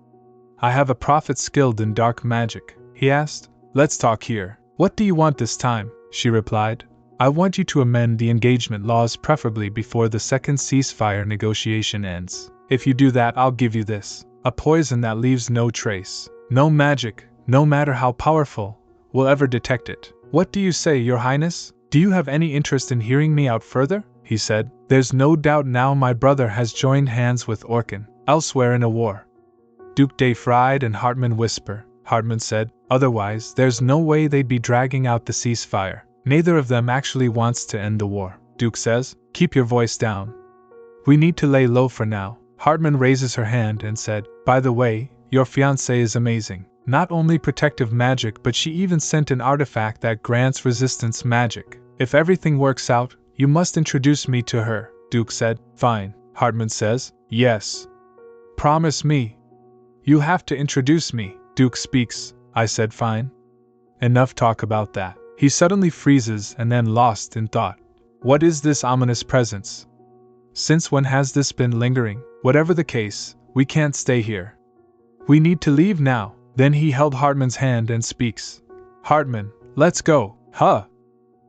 "I have a prophet skilled in dark magic," he asked. "Let's talk here." "What do you want this time?" she replied. "I want you to amend the engagement laws preferably before the second ceasefire negotiation ends. If you do that, I'll give you this, a poison that leaves no trace. No magic, no matter how powerful, will ever detect it." "What do you say, Your Highness? Do you have any interest in hearing me out further?" he said. "There's no doubt now my brother has joined hands with Orkin, elsewhere in a war." Duke de Fried and Hartman whisper. Hartman said, "Otherwise, there's no way they'd be dragging out the ceasefire. Neither of them actually wants to end the war." Duke says, "Keep your voice down. We need to lay low for now." Hartman raises her hand and said, "By the way, your fiancé is amazing. Not only protective magic, but she even sent an artifact that grants resistance magic. If everything works out, you must introduce me to her." Duke said, "Fine." Hartman says, "Yes. Promise me. You have to introduce me." Duke speaks. "I said fine. Enough talk about that." He suddenly freezes and then lost in thought. What is this ominous presence? Since when has this been lingering? Whatever the case, we can't stay here. We need to leave now. Then he held Hartman's hand and speaks. "Hartman, let's go." "Huh?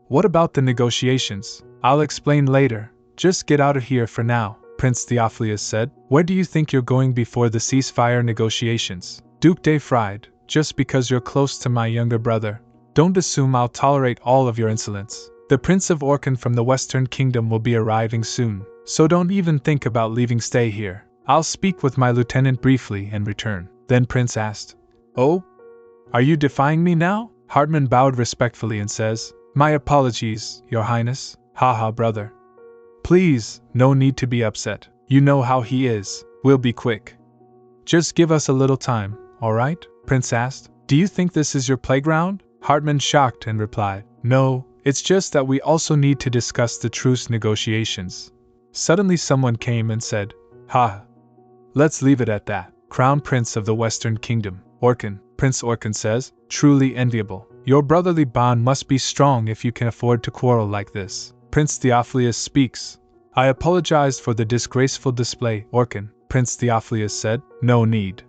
What about the negotiations?" "I'll explain later. Just get out of here for now," Prince Theophilus said. "Where do you think you're going before the ceasefire negotiations?" Duke de Fried, "Just because you're close to my younger brother, don't assume I'll tolerate all of your insolence. The Prince of Orkin from the Western Kingdom will be arriving soon, so don't even think about leaving. Stay here. I'll speak with my lieutenant briefly and return." Then Prince asked, "Oh? Are you defying me now?" Hartman bowed respectfully and says, "My apologies, Your Highness." "Haha, brother. Please, no need to be upset. You know how he is. We'll be quick. Just give us a little time, alright?" Prince asked. "Do you think this is your playground?" Hartman shocked and replied, "No, it's just that we also need to discuss the truce negotiations." Suddenly someone came and said, "Ha! Let's leave it at that." Crown Prince of the Western Kingdom, Orkin. Prince Orkin says, "Truly enviable. Your brotherly bond must be strong if you can afford to quarrel like this." Prince Theophilus speaks. "I apologize for the disgraceful display, Orkin," Prince Theophilus said. "No need.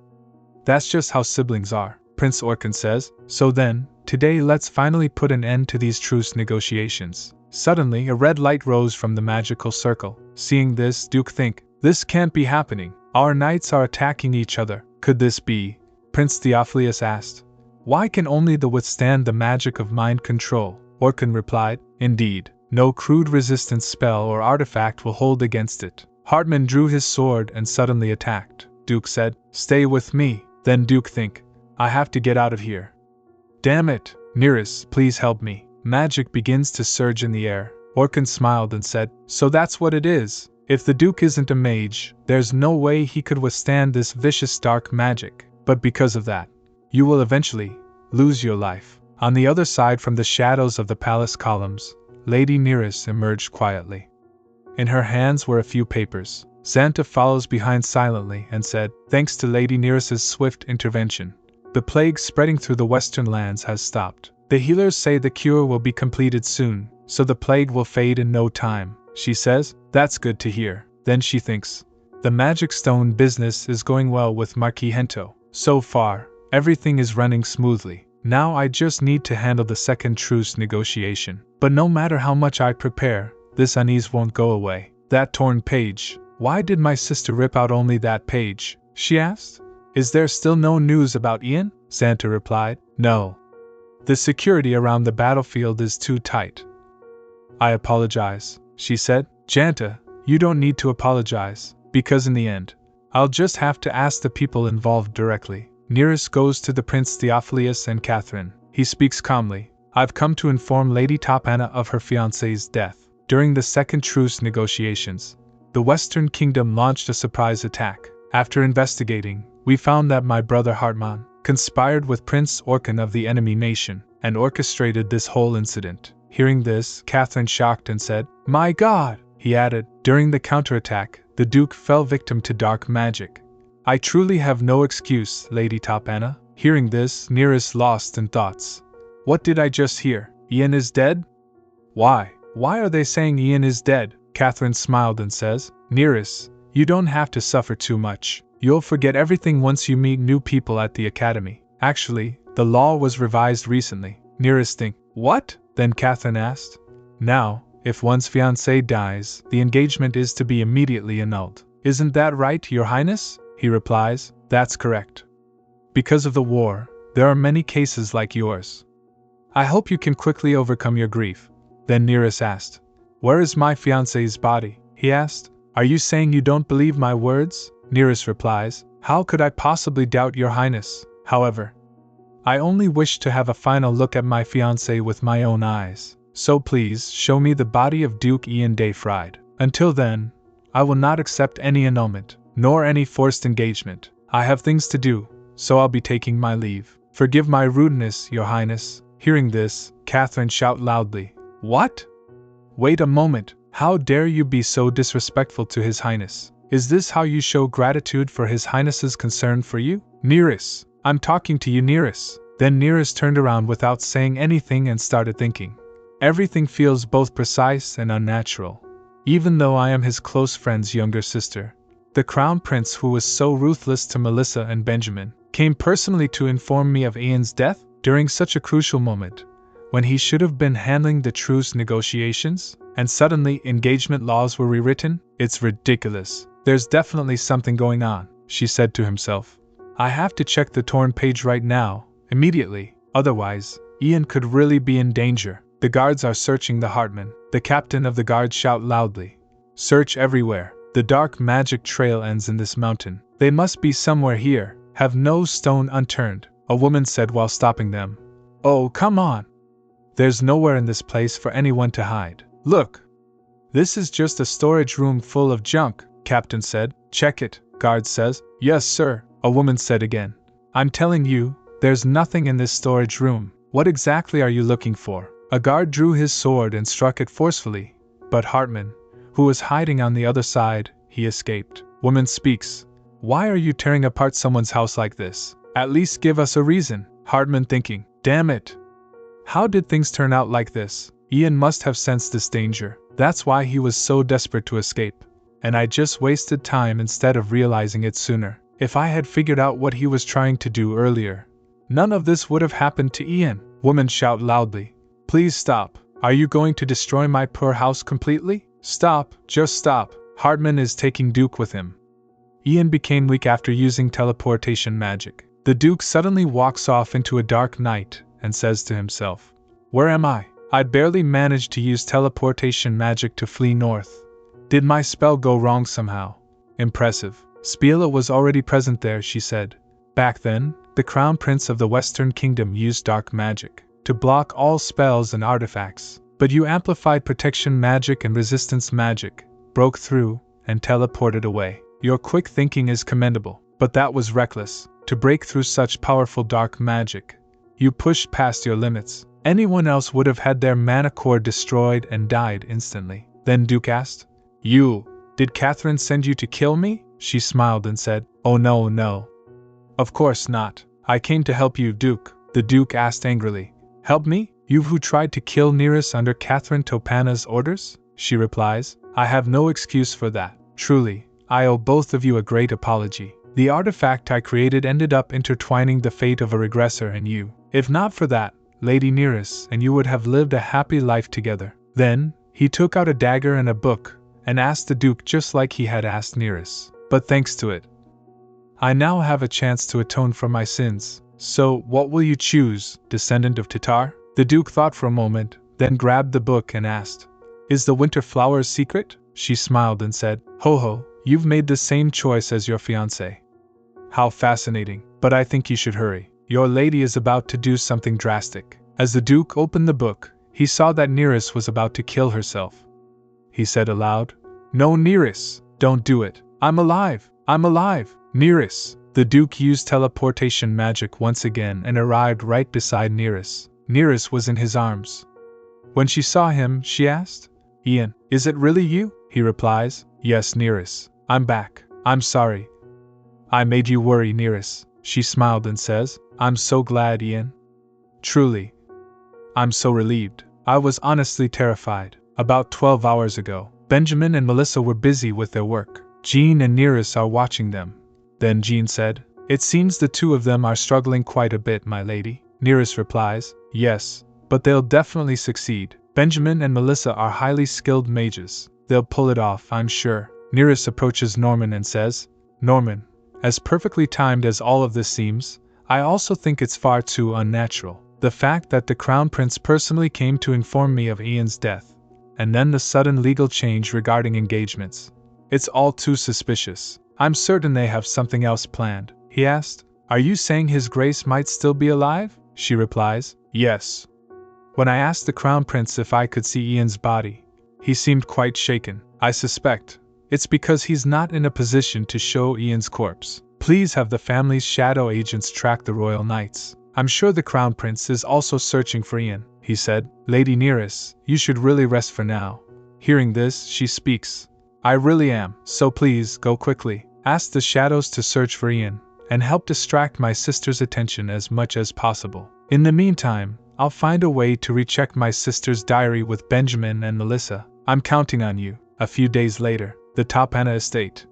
That's just how siblings are." Prince Orkin says, "So then, today let's finally put an end to these truce negotiations." Suddenly a red light rose from the magical circle. Seeing this, Duke think, "This can't be happening. Our knights are attacking each other. Could this be?" Prince Theophilus asked. "Why can only the withstand the magic of mind control?" Orkin replied, "Indeed. No crude resistance spell or artifact will hold against it." Hartman drew his sword and suddenly attacked. Duke said, "Stay with me." Then Duke think, "I have to get out of here. Damn it, Neris, please help me." Magic begins to surge in the air. Orkin smiled and said, "So that's what it is. If the Duke isn't a mage, there's no way he could withstand this vicious dark magic. But because of that, you will eventually lose your life." On the other side from the shadows of the palace columns, Lady Neris emerged quietly. In her hands were a few papers. Xanta follows behind silently and said, "Thanks to Lady Neris's swift intervention, the plague spreading through the western lands has stopped. The healers say the cure will be completed soon, so the plague will fade in no time." She says, "That's good to hear." Then she thinks, "The magic stone business is going well with Marquis Hento. So far, everything is running smoothly. Now I just need to handle the second truce negotiation. But no matter how much I prepare, this unease won't go away. That torn page. Why did my sister rip out only that page?" she asked. "Is there still no news about Ian?" Xanta replied, "No. The security around the battlefield is too tight." "I apologize," she said. "Xanta, you don't need to apologize, because in the end, I'll just have to ask the people involved directly." Neris goes to the Prince Theophilus and Catherine. He speaks calmly. I've come to inform Lady Topana of her fiancé's death. During the second truce negotiations, the Western Kingdom launched a surprise attack. After investigating, we found that my brother Hartmann conspired with Prince Orkan of the enemy nation and orchestrated this whole incident. Hearing this, Catherine shocked and said, "My God!" He added, "During the counterattack, the Duke fell victim to dark magic. I truly have no excuse, Lady Topana." Hearing this, Neris lost in thoughts. What did I just hear? Ian is dead? Why are they saying Ian is dead? Catherine smiled and says, "Neris, you don't have to suffer too much. You'll forget everything once you meet new people at the academy. Actually, the law was revised recently." Neris think, "What?" Then Catherine asked, "Now, if one's fiancé dies, the engagement is to be immediately annulled. Isn't that right, Your Highness?" He replies, "That's correct. Because of the war, there are many cases like yours. I hope you can quickly overcome your grief." Then Neris asked, "Where is my fiancé's body?" He asked, "Are you saying you don't believe my words?" Neris replies, "How could I possibly doubt Your Highness? However, I only wish to have a final look at my fiancé with my own eyes, so please show me the body of Duke Ian de Fried. Until then, I will not accept any annulment, nor any forced engagement. I have things to do, so I'll be taking my leave. Forgive my rudeness, Your Highness." Hearing this, Catherine shouted loudly, "What? Wait a moment, how dare you be so disrespectful to His Highness? Is this how you show gratitude for His Highness's concern for you? Neris, I'm talking to you, Neris." Then Neris turned around without saying anything and started thinking. Everything feels both precise and unnatural. Even though I am his close friend's younger sister, the Crown Prince who was so ruthless to Melissa and Benjamin, came personally to inform me of Ian's death? During such a crucial moment, when he should have been handling the truce negotiations, and suddenly engagement laws were rewritten? It's ridiculous. There's definitely something going on, she said to himself. I have to check the torn page right now, immediately, otherwise, Ian could really be in danger. The guards are searching the Hartman. The captain of the guard shouted loudly. Search everywhere. The dark magic trail ends in this mountain. They must be somewhere here. Have no stone unturned, a woman said while stopping them. Oh, come on! There's nowhere in this place for anyone to hide. Look! This is just a storage room full of junk, Captain said. Check it, guard says. Yes, sir, a woman said again. I'm telling you, there's nothing in this storage room. What exactly are you looking for? A guard drew his sword and struck it forcefully, but Hartman, who was hiding on the other side, he escaped. Woman speaks. Why are you tearing apart someone's house like this? At least give us a reason. Hartman thinking, damn it. How did things turn out like this? Ian must have sensed this danger. That's why he was so desperate to escape. And I just wasted time instead of realizing it sooner. If I had figured out what he was trying to do earlier, none of this would have happened to Ian. Woman shouted loudly. Please stop. Are you going to destroy my poor house completely? Stop, just stop. Hartman is taking Duke with him. Ian became weak after using teleportation magic. The Duke suddenly walks off into a dark night and says to himself, where am I? I'd barely managed to use teleportation magic to flee north. Did my spell go wrong somehow? Impressive. Spiela was already present there, she said. Back then, the Crown Prince of the Western Kingdom used dark magic to block all spells and artifacts, but you amplified protection magic and resistance magic, broke through, and teleported away. Your quick thinking is commendable, but that was reckless. To break through such powerful dark magic, you pushed past your limits. Anyone else would have had their mana core destroyed and died instantly. Then Duke asked, did Catherine send you to kill me? She smiled and said, oh no. Of course not. I came to help you, Duke. The Duke asked angrily. Help me? You who tried to kill Neris under Catherine Topana's orders? She replies, I have no excuse for that. Truly, I owe both of you a great apology. The artifact I created ended up intertwining the fate of a regressor and you. If not for that, Lady Neris and you would have lived a happy life together. Then, he took out a dagger and a book, and asked the Duke just like he had asked Neris. But thanks to it, I now have a chance to atone for my sins. So, what will you choose, descendant of Tatar? The Duke thought for a moment, then grabbed the book and asked, Is the winter flower a secret? She smiled and said, Ho, you've made the same choice as your fiancé. How fascinating, but I think you should hurry. Your lady is about to do something drastic. As the Duke opened the book, he saw that Neris was about to kill herself. He said aloud, "No, Neris, don't do it. I'm alive! I'm alive! Neris!" The Duke used teleportation magic once again and arrived right beside Neris. Neris was in his arms. When she saw him, she asked, "Ian, is it really you?" He replies, "Yes, Neris, I'm back. I'm sorry. I made you worry, Neris." She smiled and says, "I'm so glad, Ian. Truly. I'm so relieved. I was honestly terrified." About 12 hours ago, Benjamin and Melissa were busy with their work. Jean and Neris are watching them. Then Jean said, "It seems the two of them are struggling quite a bit, my lady." Neris replies, "Yes, but they'll definitely succeed. Benjamin and Melissa are highly skilled mages. They'll pull it off, I'm sure." Neris approaches Norman and says, "Norman, as perfectly timed as all of this seems, I also think it's far too unnatural. The fact that the Crown Prince personally came to inform me of Ian's death, and then the sudden legal change regarding engagements. It's all too suspicious. I'm certain they have something else planned." He asked, "Are you saying His Grace might still be alive?" She replies, "Yes. When I asked the Crown Prince if I could see Ian's body, he seemed quite shaken. I suspect it's because he's not in a position to show Ian's corpse. Please have the family's shadow agents track the royal knights. I'm sure the Crown Prince is also searching for Ian," he said. "Lady Neris, you should really rest for now." Hearing this, she speaks, "I really am, so please go quickly. Ask the shadows to search for Ian, and help distract my sister's attention as much as possible. In the meantime, I'll find a way to recheck my sister's diary with Benjamin and Melissa. I'm counting on you." A few days later, the Topana estate.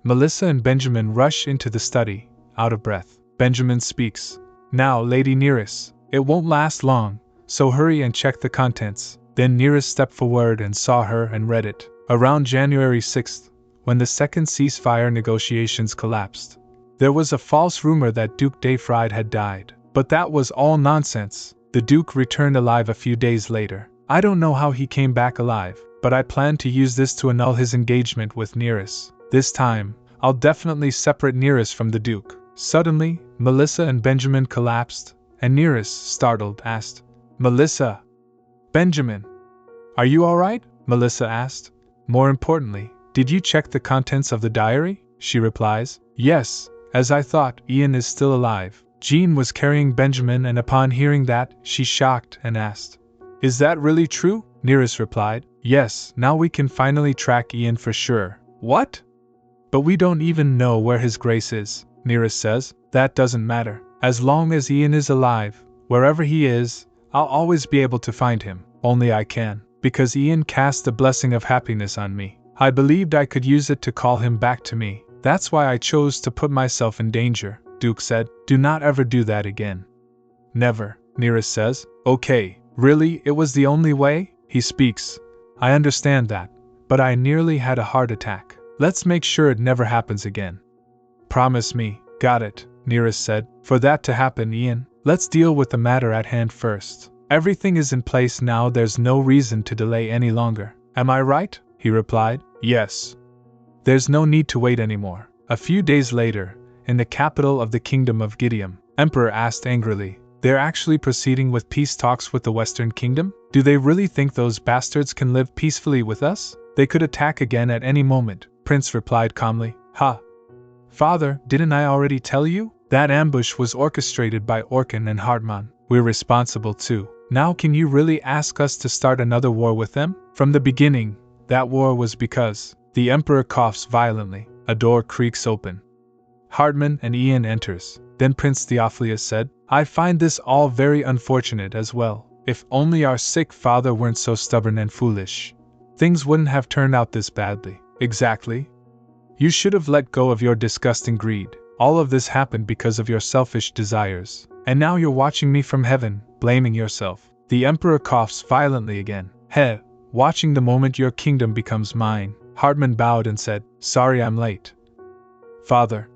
Melissa and Benjamin rush into the study, out of breath. Benjamin speaks, "Now, Lady Neris, it won't last long, so hurry and check the contents." Then Neris stepped forward and saw her and read it. Around January 6th, when the second ceasefire negotiations collapsed, there was a false rumor that Duke Dayfried had died. But that was all nonsense. The Duke returned alive a few days later. I don't know how he came back alive, but I plan to use this to annul his engagement with Neris. This time, I'll definitely separate Neris from the Duke. Suddenly, Melissa and Benjamin collapsed, and Neris, startled, asked, "Melissa? Benjamin? Are you alright?" Melissa asked. "More importantly, did you check the contents of the diary?" She replies, "Yes, as I thought, Ian is still alive." Jean was carrying Benjamin, and upon hearing that, she shocked and asked, "Is that really true?" Neris replied, "Yes, now we can finally track Ian for sure." "What? But we don't even know where His Grace is," Neris says. "That doesn't matter. As long as Ian is alive, wherever he is, I'll always be able to find him. Only I can, because Ian cast a blessing of happiness on me. I believed I could use it to call him back to me. That's why I chose to put myself in danger." Duke said, "Do not ever do that again." "Never," Neris says. "Okay, really, it was the only way?" He speaks, "I understand that, but I nearly had a heart attack. Let's make sure it never happens again." "Promise me." "Got it," Neris said. "For that to happen, Ian, let's deal with the matter at hand first. Everything is in place now, there's no reason to delay any longer. Am I right?" He replied, "Yes. There's no need to wait anymore." A few days later, in the capital of the Kingdom of Gideon, Emperor asked angrily, "They're actually proceeding with peace talks with the Western Kingdom? Do they really think those bastards can live peacefully with us? They could attack again at any moment." Prince replied calmly, "Ha! Father, didn't I already tell you? That ambush was orchestrated by Orkan and Hartmann. We're responsible too. Now can you really ask us to start another war with them? From the beginning, that war was because..." The Emperor coughs violently. A door creaks open. Hartmann and Ian enters. Then Prince Theophilus said, "I find this all very unfortunate as well. If only our sick father weren't so stubborn and foolish, things wouldn't have turned out this badly." "Exactly. You should have let go of your disgusting greed. All of this happened because of your selfish desires. And now you're watching me from heaven, blaming yourself." The Emperor coughs violently again. "Heh, watching the moment your kingdom becomes mine." Hartmann bowed and said, "Sorry I'm late. Father.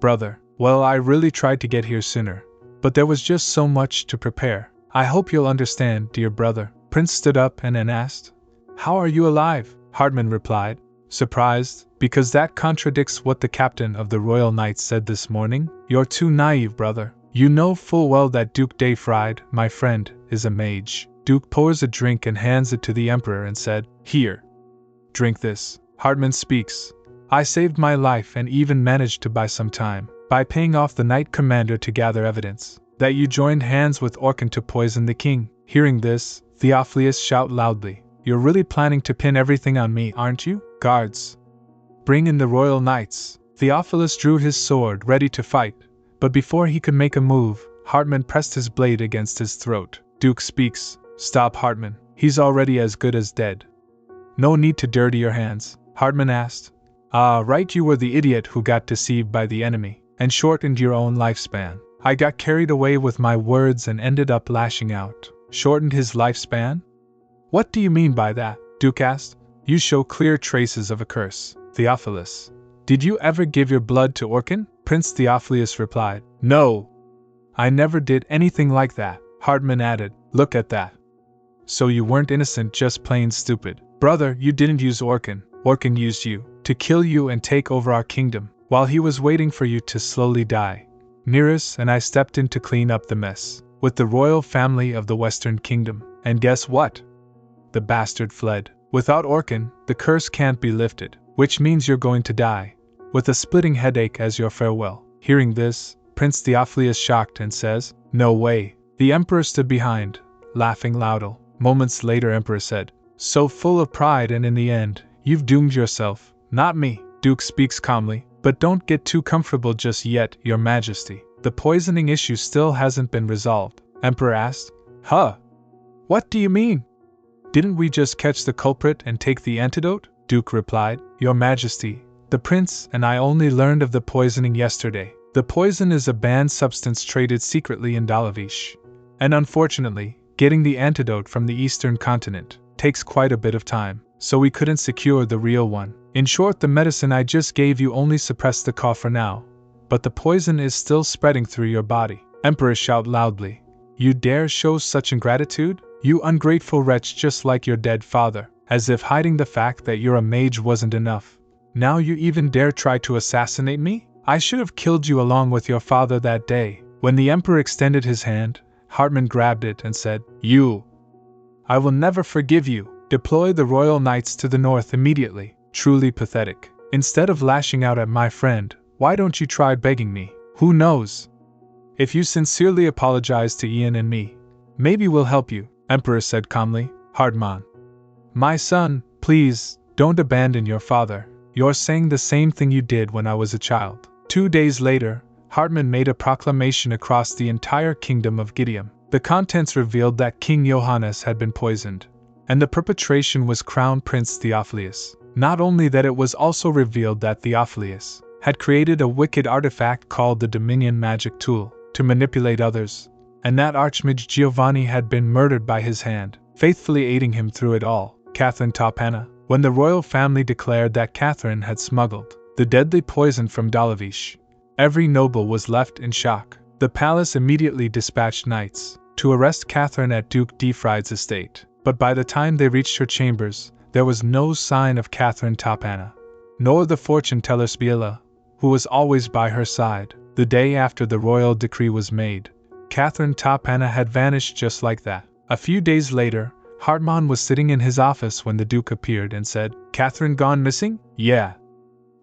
Brother. Well, I really tried to get here sooner, but there was just so much to prepare. I hope you'll understand, dear brother." Prince stood up and then asked, "How are you alive?" Hartmann replied, surprised, "Because that contradicts what the captain of the Royal Knights said this morning. You're too naive, brother. You know full well that Duke Dayfried, my friend, is a mage. Duke pours a drink and hands it to the Emperor and said, "Here. Drink this." Hartman speaks. "I saved my life and even managed to buy some time by paying off the Knight Commander to gather evidence that you joined hands with Orkan to poison the king." Hearing this, Theophilus shouts loudly, "You're really planning to pin everything on me, aren't you? Guards, bring in the royal knights." Theophilus drew his sword ready to fight, but before he could make a move, Hartman pressed his blade against his throat. Duke speaks. "Stop, Hartman. He's already as good as dead." "No need to dirty your hands," Hartman asked. "Ah, right, you were the idiot who got deceived by the enemy and shortened your own lifespan." "I got carried away with my words and ended up lashing out." "Shortened his lifespan? What do you mean by that?" Duke asked. "You show clear traces of a curse." Theophilus. "Did you ever give your blood to Orkan?" Prince Theophilus replied. "No. I never did anything like that." Hartman added, "Look at that. So you weren't innocent, just plain stupid." "Brother, you didn't use Orkan. Orkan used you to kill you and take over our kingdom, while he was waiting for you to slowly die. Neris and I stepped in to clean up the mess with the royal family of the Western Kingdom, and guess what? The bastard fled. Without Orkan, the curse can't be lifted, which means you're going to die, with a splitting headache as your farewell." Hearing this, Prince Theophilus shocked and says, "No way." The Emperor stood behind, laughing loudly. Moments later, Emperor said, "So full of pride, and in the end, you've doomed yourself, not me." Duke speaks calmly, "But don't get too comfortable just yet, Your Majesty. The poisoning issue still hasn't been resolved." Emperor asked, "Huh? What do you mean? Didn't we just catch the culprit and take the antidote?" Duke replied, "Your Majesty, the prince and I only learned of the poisoning yesterday. The poison is a banned substance traded secretly in Dalavish, and unfortunately, getting the antidote from the eastern continent takes quite a bit of time, so we couldn't secure the real one. In short, the medicine I just gave you only suppressed the cough for now, but the poison is still spreading through your body." Emperor shout loudly, "You dare show such ingratitude? You ungrateful wretch, just like your dead father, as if hiding the fact that you're a mage wasn't enough. Now you even dare try to assassinate me? I should have killed you along with your father that day." When the Emperor extended his hand, Hartman grabbed it and said, I will never forgive you. Deploy the royal knights to the north immediately." Truly pathetic. Instead of lashing out at my friend, why don't you try begging me? Who knows? If you sincerely apologize to Ian and me, maybe we'll help you," Emperor said calmly. Hartman, "My son, please, don't abandon your father. You're saying the same thing you did when I was a child." 2 days later, Hartman made a proclamation across the entire kingdom of Gideon. The contents revealed that King Johannes had been poisoned, and the perpetration was Crown Prince Theophilus. Not only that, it was also revealed that Theophilus had created a wicked artifact called the Dominion Magic Tool to manipulate others, and that Archmage Giovanni had been murdered by his hand, faithfully aiding him through it all. Catherine Topana. When the royal family declared that Catherine had smuggled the deadly poison from Dalavish, every noble was left in shock. The palace immediately dispatched knights to arrest Catherine at Duke Dayfried's estate, but by the time they reached her chambers, there was no sign of Catherine Topana, nor the fortune teller Spiela, who was always by her side. The day after the royal decree was made, Catherine Topana had vanished just like that. A few days later, Hartman was sitting in his office when the Duke appeared and said, "Catherine gone missing?" "Yeah.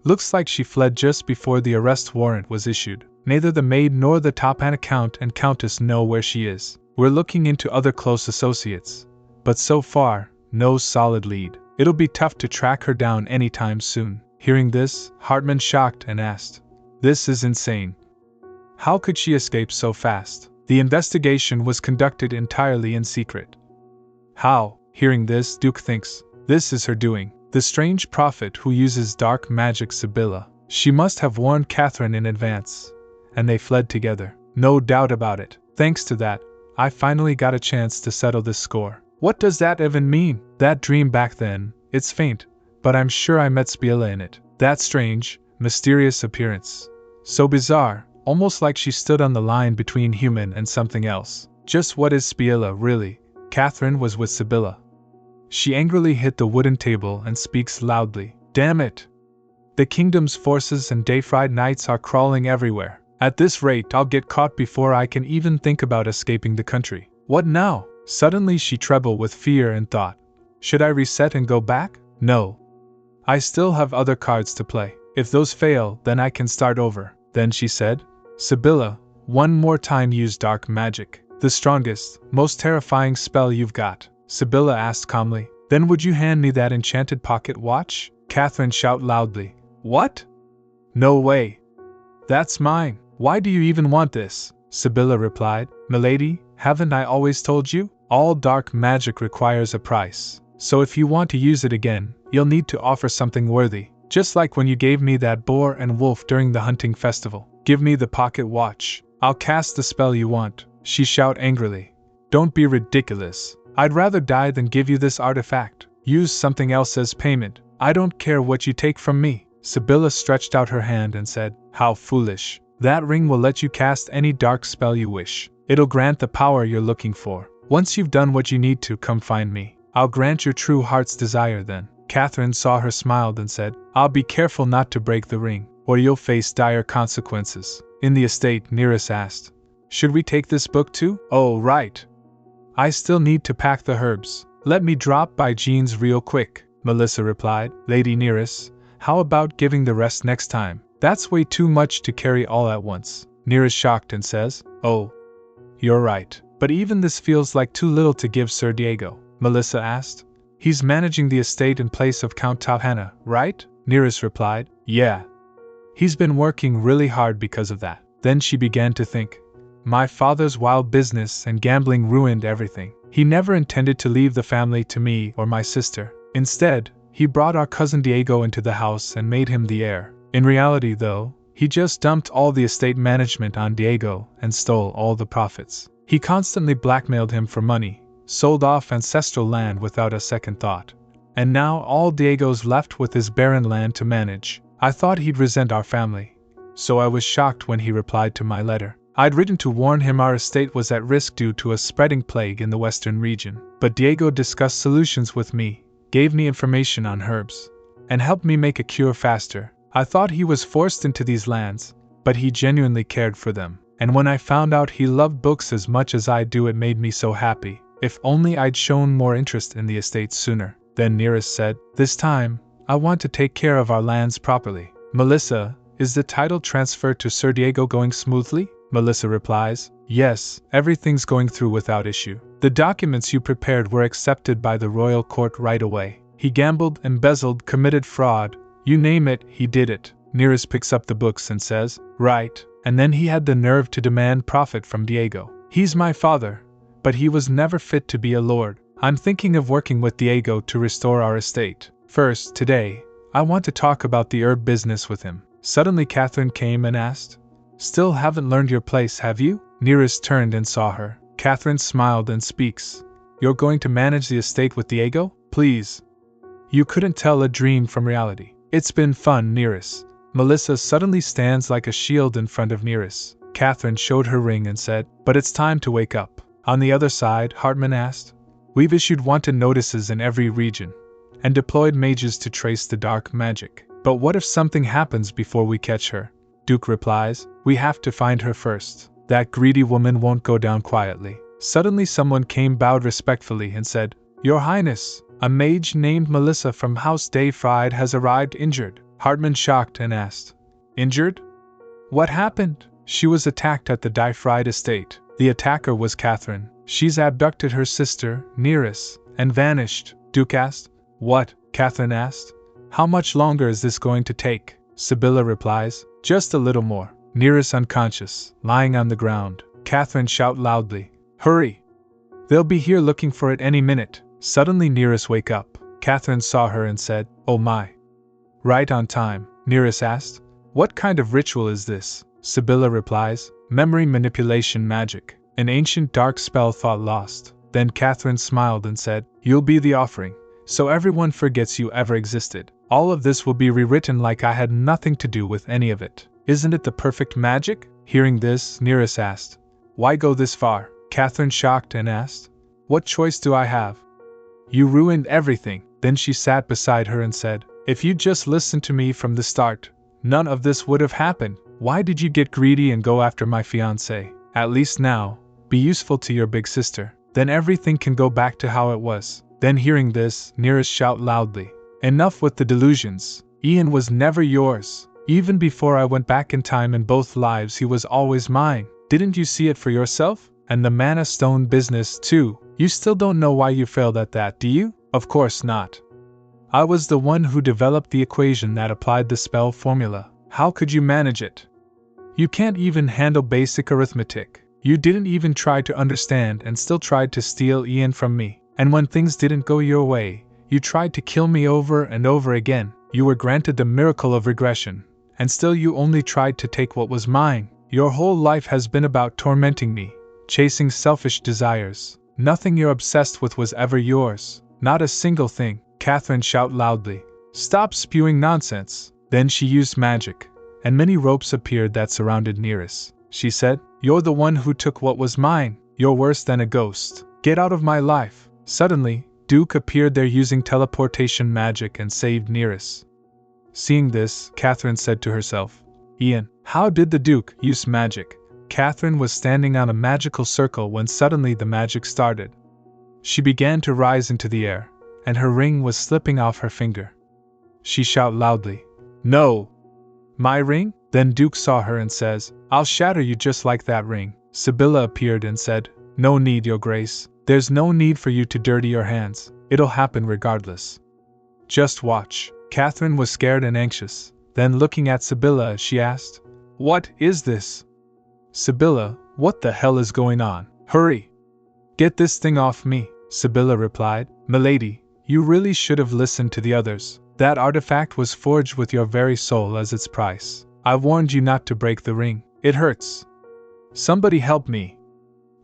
Looks like she fled just before the arrest warrant was issued. Neither the maid nor the Topana Count and Countess know where she is. We're looking into other close associates, but so far, no solid lead. It'll be tough to track her down anytime soon." Hearing this, Hartman shocked and asked, "This is insane. How could she escape so fast?" The investigation was conducted entirely in secret. How? Hearing this, Duke thinks, this is her doing. The strange prophet who uses dark magic, Sibylla. She must have warned Catherine in advance, and they fled together. No doubt about it. Thanks to that, I finally got a chance to settle this score. What does that even mean? That dream back then, it's faint, but I'm sure I met Spiela in it. That strange, mysterious appearance. So bizarre, almost like she stood on the line between human and something else. Just what is Spiela, really? Catherine was with Sibylla. She angrily hit the wooden table and speaks loudly. "Damn it! The kingdom's forces and Dayfried knights are crawling everywhere. At this rate, I'll get caught before I can even think about escaping the country. What now? Suddenly she trembled with fear and thought, should I reset and go back? No. I still have other cards to play. If those fail, then I can start over. Then she said, Sibylla, one more time use dark magic. The strongest, most terrifying spell you've got. Sibylla asked calmly. Then would you hand me that enchanted pocket watch? Catherine shouted loudly. What? No way. That's mine. Why do you even want this? Sibylla replied. Milady, haven't I always told you? All dark magic requires a price. So if you want to use it again, you'll need to offer something worthy. Just like when you gave me that boar and wolf during the hunting festival. Give me the pocket watch. I'll cast the spell you want, she shouted angrily. Don't be ridiculous. I'd rather die than give you this artifact. Use something else as payment. I don't care what you take from me. Sibylla stretched out her hand and said, How foolish. That ring will let you cast any dark spell you wish. It'll grant the power you're looking for. Once you've done what you need to, come find me. I'll grant your true heart's desire then. Catherine saw her, smiled and said, I'll be careful not to break the ring, or you'll face dire consequences. In the estate, Neris asked, Should we take this book too? Oh, right. I still need to pack the herbs. Let me drop by Jean's real quick, Melissa replied. Lady Neris, how about giving the rest next time? That's way too much to carry all at once. Neris shocked and says, Oh, you're right. But even this feels like too little to give Sir Diego, Melissa asked. He's managing the estate in place of Count Tauhanna, right? Neris replied, Yeah. He's been working really hard because of that. Then she began to think, my father's wild business and gambling ruined everything. He never intended to leave the family to me or my sister. Instead, he brought our cousin Diego into the house and made him the heir. In reality, though, he just dumped all the estate management on Diego and stole all the profits. He constantly blackmailed him for money, sold off ancestral land without a second thought. And now all Diego's left with is barren land to manage. I thought he'd resent our family, so I was shocked when he replied to my letter. I'd written to warn him our estate was at risk due to a spreading plague in the western region. But Diego discussed solutions with me, gave me information on herbs, and helped me make a cure faster. I thought he was forced into these lands, but he genuinely cared for them. And when I found out he loved books as much as I do, it made me so happy. If only I'd shown more interest in the estate sooner. Then Neris said, This time, I want to take care of our lands properly. Melissa, is the title transfer to Sir Diego going smoothly? Melissa replies, Yes, everything's going through without issue. The documents you prepared were accepted by the royal court right away. He gambled, embezzled, committed fraud, you name it, he did it. Neris picks up the books and says, Right, and then he had the nerve to demand profit from Diego. He's my father, but he was never fit to be a lord. I'm thinking of working with Diego to restore our estate. First, today, I want to talk about the herb business with him. Suddenly Catherine came and asked, Still haven't learned your place, have you? Neris turned and saw her. Catherine smiled and speaks. You're going to manage the estate with Diego? Please. You couldn't tell a dream from reality. It's been fun, Neris. Melissa suddenly stands like a shield in front of Neris. Catherine showed her ring and said, But it's time to wake up. On the other side, Hartman asked, We've issued wanted notices in every region, and deployed mages to trace the dark magic. But what if something happens before we catch her? Duke replies, We have to find her first. That greedy woman won't go down quietly. Suddenly someone came, bowed respectfully and said, Your Highness, a mage named Melissa from House Dayfried has arrived injured. Hartman shocked and asked, Injured? What happened? She was attacked at the Dayfried estate. The attacker was Catherine. She's abducted her sister, Neris, and vanished. Duke asked. What? Catherine asked. How much longer is this going to take? Sibylla replies, Just a little more. Neris unconscious, lying on the ground. Catherine shouted loudly, Hurry! They'll be here looking for it any minute. Suddenly Neris wake up. Catherine saw her and said, Oh my! Right on time. Neris asked, What kind of ritual is this? Sibylla replies, Memory manipulation magic. An ancient dark spell thought lost. Then Catherine smiled and said, You'll be the offering, so everyone forgets you ever existed. All of this will be rewritten like I had nothing to do with any of it. Isn't it the perfect magic? Hearing this, Neris asked, Why go this far? Catherine shocked and asked, What choice do I have? You ruined everything. Then she sat beside her and said, If you'd just listened to me from the start, none of this would have happened. Why did you get greedy and go after my fiancé? At least now, be useful to your big sister. Then everything can go back to how it was. Then hearing this, Neris shout loudly. Enough with the delusions. Ian was never yours. Even before I went back in time in both lives he was always mine. Didn't you see it for yourself? And the mana stone business too. You still don't know why you failed at that, do you? Of course not. I was the one who developed the equation that applied the spell formula. How could you manage it? You can't even handle basic arithmetic. You didn't even try to understand and still tried to steal Ian from me. And when things didn't go your way, you tried to kill me over and over again. You were granted the miracle of regression, and still you only tried to take what was mine. Your whole life has been about tormenting me, chasing selfish desires. Nothing you're obsessed with was ever yours. Not a single thing. Catherine shout loudly. Stop spewing nonsense. Then she used magic, and many ropes appeared that surrounded Neris. She said, You're the one who took what was mine. You're worse than a ghost. Get out of my life. Suddenly, Duke appeared there using teleportation magic and saved Neris. Seeing this, Catherine said to herself, Ian, how did the Duke use magic? Catherine was standing on a magical circle when suddenly the magic started. She began to rise into the air, and her ring was slipping off her finger. She shouted loudly, No! My ring? Then Duke saw her and says, I'll shatter you just like that ring. Sibylla appeared and said, No need, Your Grace. There's no need for you to dirty your hands. It'll happen regardless. Just watch. Catherine was scared and anxious. Then looking at Sibylla, she asked, What is this? Sibylla, what the hell is going on? Hurry! Get this thing off me, Sibylla replied. Milady, you really should have listened to the others. That artifact was forged with your very soul as its price. I warned you not to break the ring. It hurts. Somebody help me.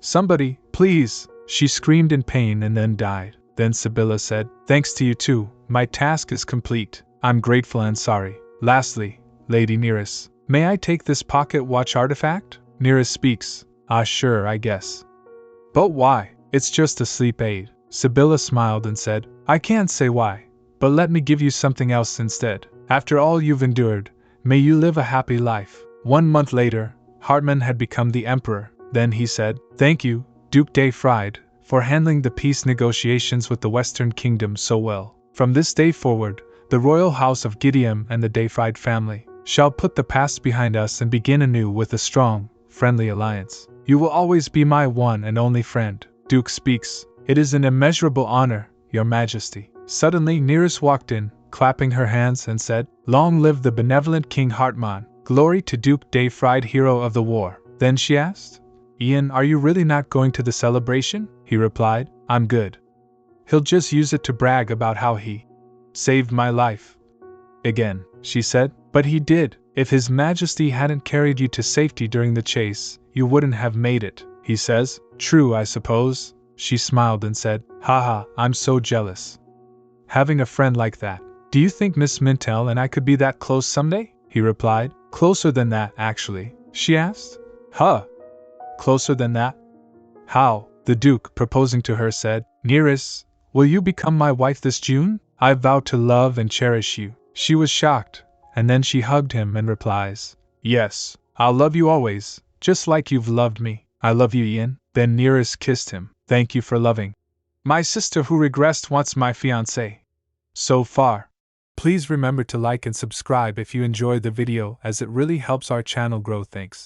Somebody, please! She screamed in pain and then died. Then Sibylla said, Thanks to you too, my task is complete. I'm grateful and sorry. Lastly, Lady Neris, may I take this pocket watch artifact? Neris speaks. Ah sure, I guess. But why? It's just a sleep aid. Sibylla smiled and said, I can't say why, but let me give you something else instead. After all you've endured, may you live a happy life. 1 month later, Hartman had become the emperor. Then he said, Thank you, Duke de Fried, for handling the peace negotiations with the Western Kingdom so well. From this day forward, the royal house of Gideon and the de Fried family shall put the past behind us and begin anew with a strong, friendly alliance. You will always be my one and only friend. Duke speaks. It is an immeasurable honor, Your Majesty. Suddenly Neris walked in, clapping her hands and said, Long live the benevolent King Hartman. Glory to Duke de Fried, hero of the war. Then she asked, Ian, are you really not going to the celebration? He replied, I'm good. He'll just use it to brag about how he saved my life. Again, she said, but he did. If His Majesty hadn't carried you to safety during the chase, you wouldn't have made it, he says. True, I suppose. She smiled and said, Haha, I'm so jealous. Having a friend like that. Do you think Miss Mintel and I could be that close someday? He replied. Closer than that, actually, she asked. Huh? Closer than that? How? The Duke, proposing to her, said, Neris, will you become my wife this June? I vow to love and cherish you. She was shocked, and then she hugged him and replies, Yes, I'll love you always, just like you've loved me. I love you, Ian. Then Neris kissed him. Thank you for loving my sister who regressed once my fiancé. So far. Please remember to like and subscribe if you enjoyed the video, as it really helps our channel grow. Thanks.